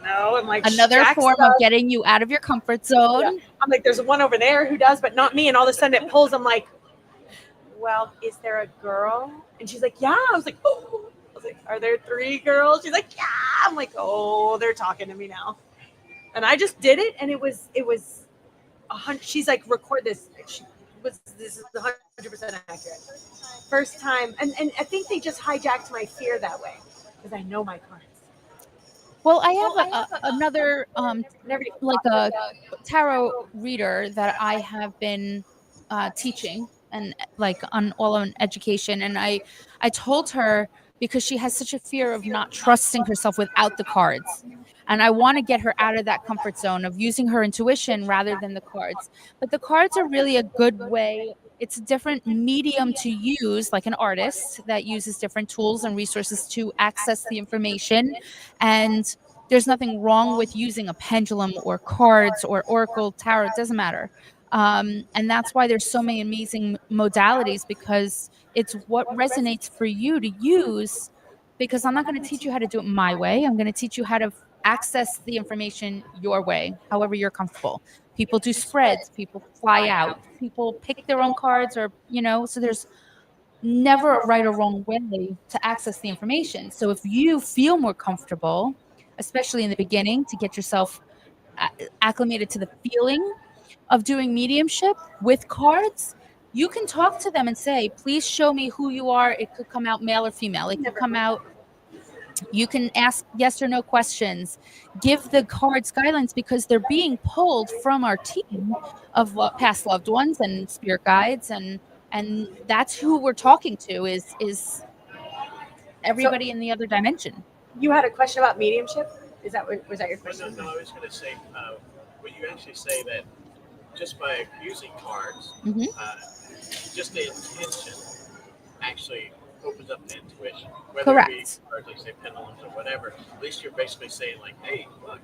"No." I'm like, another Jack form does. of getting you out of your comfort zone. Yeah. I'm like, "There's one over there who does, but not me." And all of a sudden, it pulls. I'm like, "Well, is there a girl?" And she's like, "Yeah." I was like, "Oh." I was like, "Are there 3 girls?" She's like, "Yeah." I'm like, "Oh, they're talking to me now." And I just did it, and it was 100. She's like, "Record this." This is 100% accurate. First time, and I think they just hijacked my fear that way because I know my cards. Well, I have another like a tarot reader that I have been teaching and like on education, and I told her, because she has such a fear of not trusting herself without the cards, and I want to get her out of that comfort zone of using her intuition rather than the cards. But the cards are really a good way. It's a different medium to use, like an artist that uses different tools and resources to access the information. And there's nothing wrong with using a pendulum or cards or oracle tarot. It doesn't matter. And that's why there's so many amazing modalities, because it's what resonates for you to use. Because I'm not going to teach you how to do it my way. I'm going to teach you how to access the information your way, however you're comfortable. People do spreads, people fly out, people pick their own cards, or, you know, so there's never a right or wrong way to access the information. So if you feel more comfortable, especially in the beginning, to get yourself acclimated to the feeling of doing mediumship with cards, you can talk to them and say, "Please show me who you are." It could come out male or female. It could come out, you can ask yes or no questions, give the cards guidelines, because they're being pulled from our team of past loved ones and spirit guides, and that's who we're talking to, is everybody in the other dimension. You had a question about mediumship? Was that your question? No, I was going to say, when you actually say that just by using cards, just the intention actually opens up the intuition. Whether Correct. it be cards, like say pendulums or whatever, at least you're basically saying like, "Hey, look,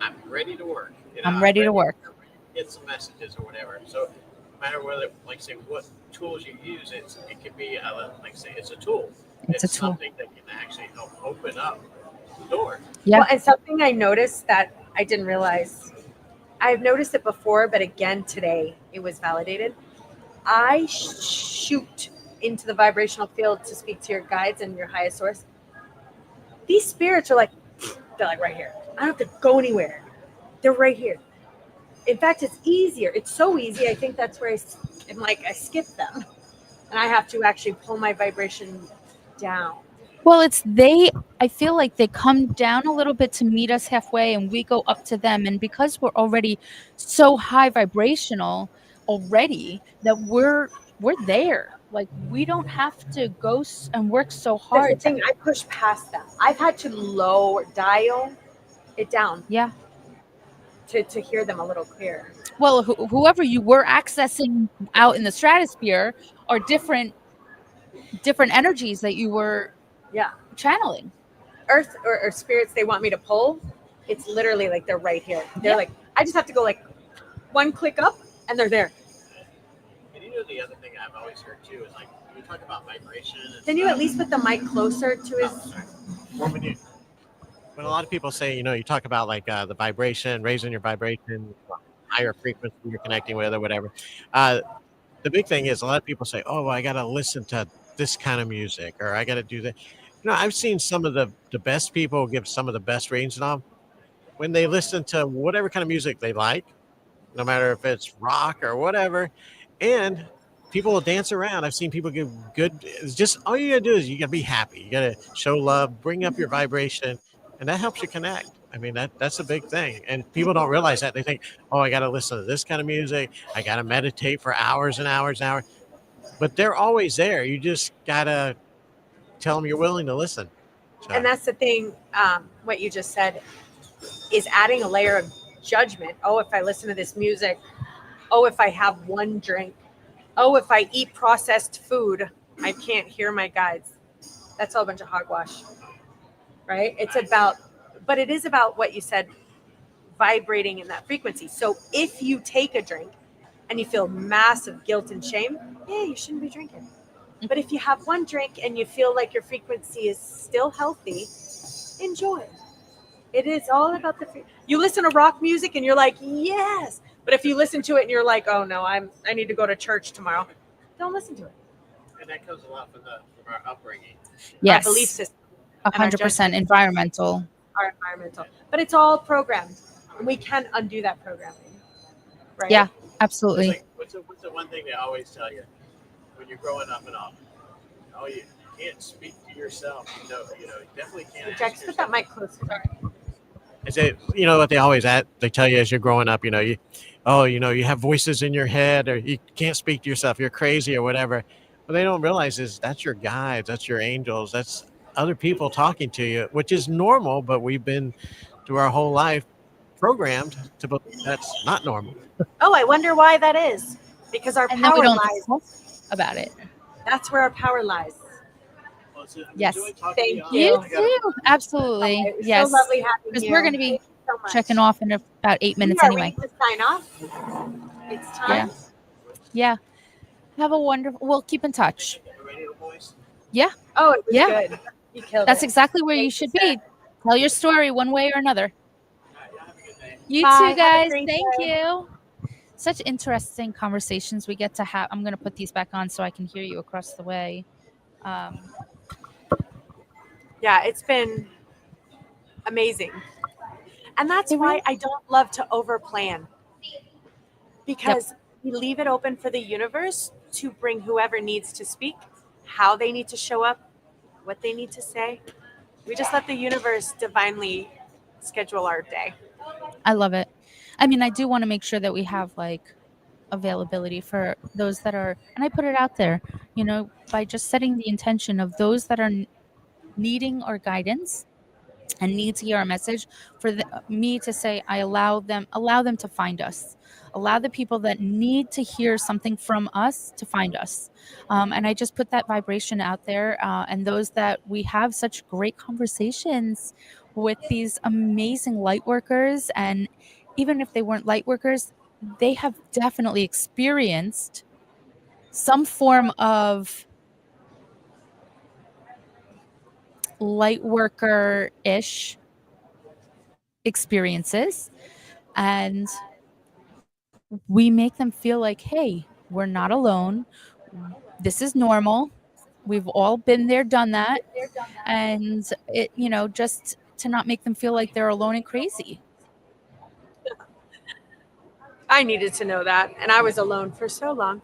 I'm ready to work. You know, I'm ready to work. Get some messages or whatever." So no matter whether, like say, what tools you use, it can be like say it's a tool. It's a tool. Something that can actually help open up the door. Yeah. Well, and something I noticed that I didn't realize, I've noticed it before, but again today it was validated. I shoot into the vibrational field to speak to your guides and your highest source. These spirits are like, they're like right here. I don't have to go anywhere. They're right here. In fact, it's easier. It's so easy. I think that's where I'm like, I skip them. And I have to actually pull my vibration down. Well, I feel like they come down a little bit to meet us halfway, and we go up to them. And because we're already so high vibrational already, that we're there. Like, we don't have to go and work so hard. That's the thing. I push past them. I've had to dial it down. Yeah. To hear them a little clearer. Well, whoever you were accessing out in the stratosphere are different energies that you were channeling. Earth or spirits they want me to pull, it's literally like they're right here. They're like, I just have to go like one click up and they're there. And you know the other thing I've always heard too is like when we talk about vibration. Can you at least put the mic closer to his? When a lot of people say, you know, you talk about like the vibration, raising your vibration, higher frequency you're connecting with or whatever. The big thing is a lot of people say, "Oh, well, I got to listen to this kind of music, or I got to do that." You know, I've seen some of the best people give some of the best readings and all when they listen to whatever kind of music they like, no matter if it's rock or whatever, and people will dance around. I've seen people give good. It's just all you gotta do is you gotta be happy. You gotta show love, bring up your vibration, and that helps you connect. I mean, that's a big thing. And people don't realize that. They think, oh, I got to listen to this kind of music. I got to meditate for hours and hours and hours. But they're always there. You just got to tell them you're willing to listen. So. And that's the thing. What you just said is adding a layer of judgment. Oh, if I listen to this music. Oh, if I have one drink. Oh, if I eat processed food, I can't hear my guides. That's all a bunch of hogwash, right? But it is about what you said, vibrating in that frequency. So if you take a drink and you feel massive guilt and shame, yeah, you shouldn't be drinking. But if you have one drink and you feel like your frequency is still healthy, enjoy. It is all about you listen to rock music and you're like, yes. But if you listen to it and you're like, oh no, I need to go to church tomorrow, don't listen to it. And that comes a lot from our upbringing. Yes. Our belief system. 100% environmental. Our environmental. But it's all programmed. And we can undo that programming. Right? Yeah, absolutely. Like, what's the one thing they always tell you when you're growing up and all? Oh, you can't speak to yourself. You definitely can't. Jax, put that mic closer. I say, what they always they tell you as you're growing up, you have voices in your head, or you can't speak to yourself, you're crazy or whatever. What they don't realize is that's your guides, that's your angels, that's other people talking to you, which is normal, but we've been through our whole life programmed to believe that's not normal. Oh, I wonder why that is. Because our power lies about it. That's where our power lies. Yes. Thank you. You too. Absolutely. It was yes. so lovely having Because you. we're going to be checking off in about 8 minutes anyway. Ready to sign off. It's time. Yeah. Have a wonderful. We'll keep in touch. Yeah. Oh, it was good. You killed That's it. exactly where you should be. Tell your story one way or another. You Bye. too, guys. Have a great Thank day. you. Such interesting conversations we get to have. I'm going to put these back on so I can hear you across the way. Yeah, it's been amazing. And that's why I don't love to overplan. Because we leave it open for the universe to bring whoever needs to speak, how they need to show up, what they need to say. We just let the universe divinely schedule our day. I love it. I mean, I do want to make sure that we have availability for those that are, and I put it out there, by just setting the intention of those that are needing our guidance and need to hear our message, for me to say, I allow them to find us, allow the people that need to hear something from us to find us. And I just put that vibration out there, and those that we have such great conversations with these amazing light workers. And even if they weren't light workers, they have definitely experienced some form of light worker-ish experiences, and we make them feel like, hey, we're not alone. This is normal. We've all been there, done that. And it, just to not make them feel like they're alone and crazy. I needed to know that. And I was alone for so long.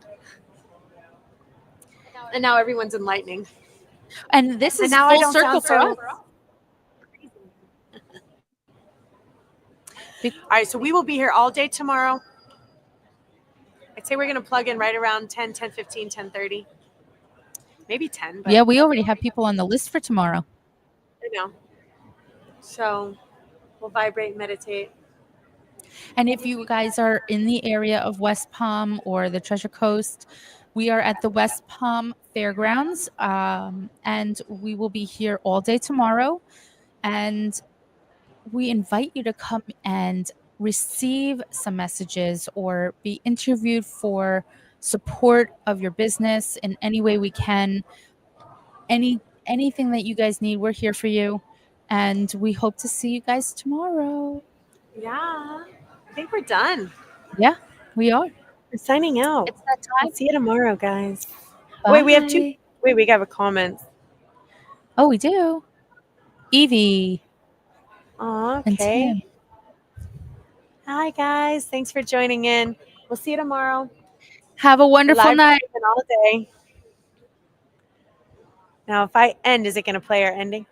And now everyone's enlightening. And this is now full circle for us. All right, so we will be here all day tomorrow. I'd say we're going to plug in right around 10, 10:15, 10:30. Maybe 10. But yeah, we already have people on the list for tomorrow. I know. So we'll vibrate, meditate. And if you guys are in the area of West Palm or the Treasure Coast, we are at the West Palm Fairgrounds, and we will be here all day tomorrow. And we invite you to come and receive some messages or be interviewed for support of your business in any way we can. Anything that you guys need, we're here for you. And we hope to see you guys tomorrow. Yeah, I think we're done. Yeah, we are. We're signing out. It's that time. We'll see you tomorrow, guys. Bye. Wait, we have two. Wait, we have a comment. Oh, we do. Evie. Oh, okay. Hi, guys. Thanks for joining in. We'll see you tomorrow. Have a wonderful night. All day. Now, if I end, is it going to play our ending?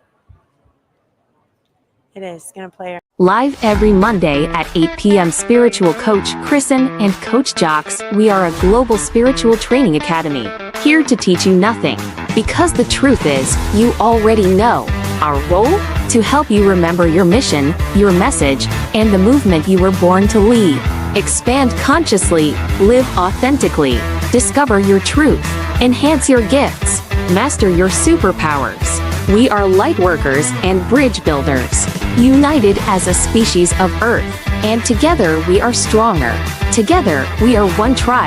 It is going to play our Live every Monday at 8 p.m. Spiritual Coach Kristen and Coach Jocks, we are a global spiritual training academy, here to teach you nothing. Because the truth is, you already know. Our role? To help you remember your mission, your message, and the movement you were born to lead. Expand consciously, live authentically, discover your truth, enhance your gifts, master your superpowers. We are light workers and bridge builders, united as a species of Earth, and together we are stronger. Together we are one tribe.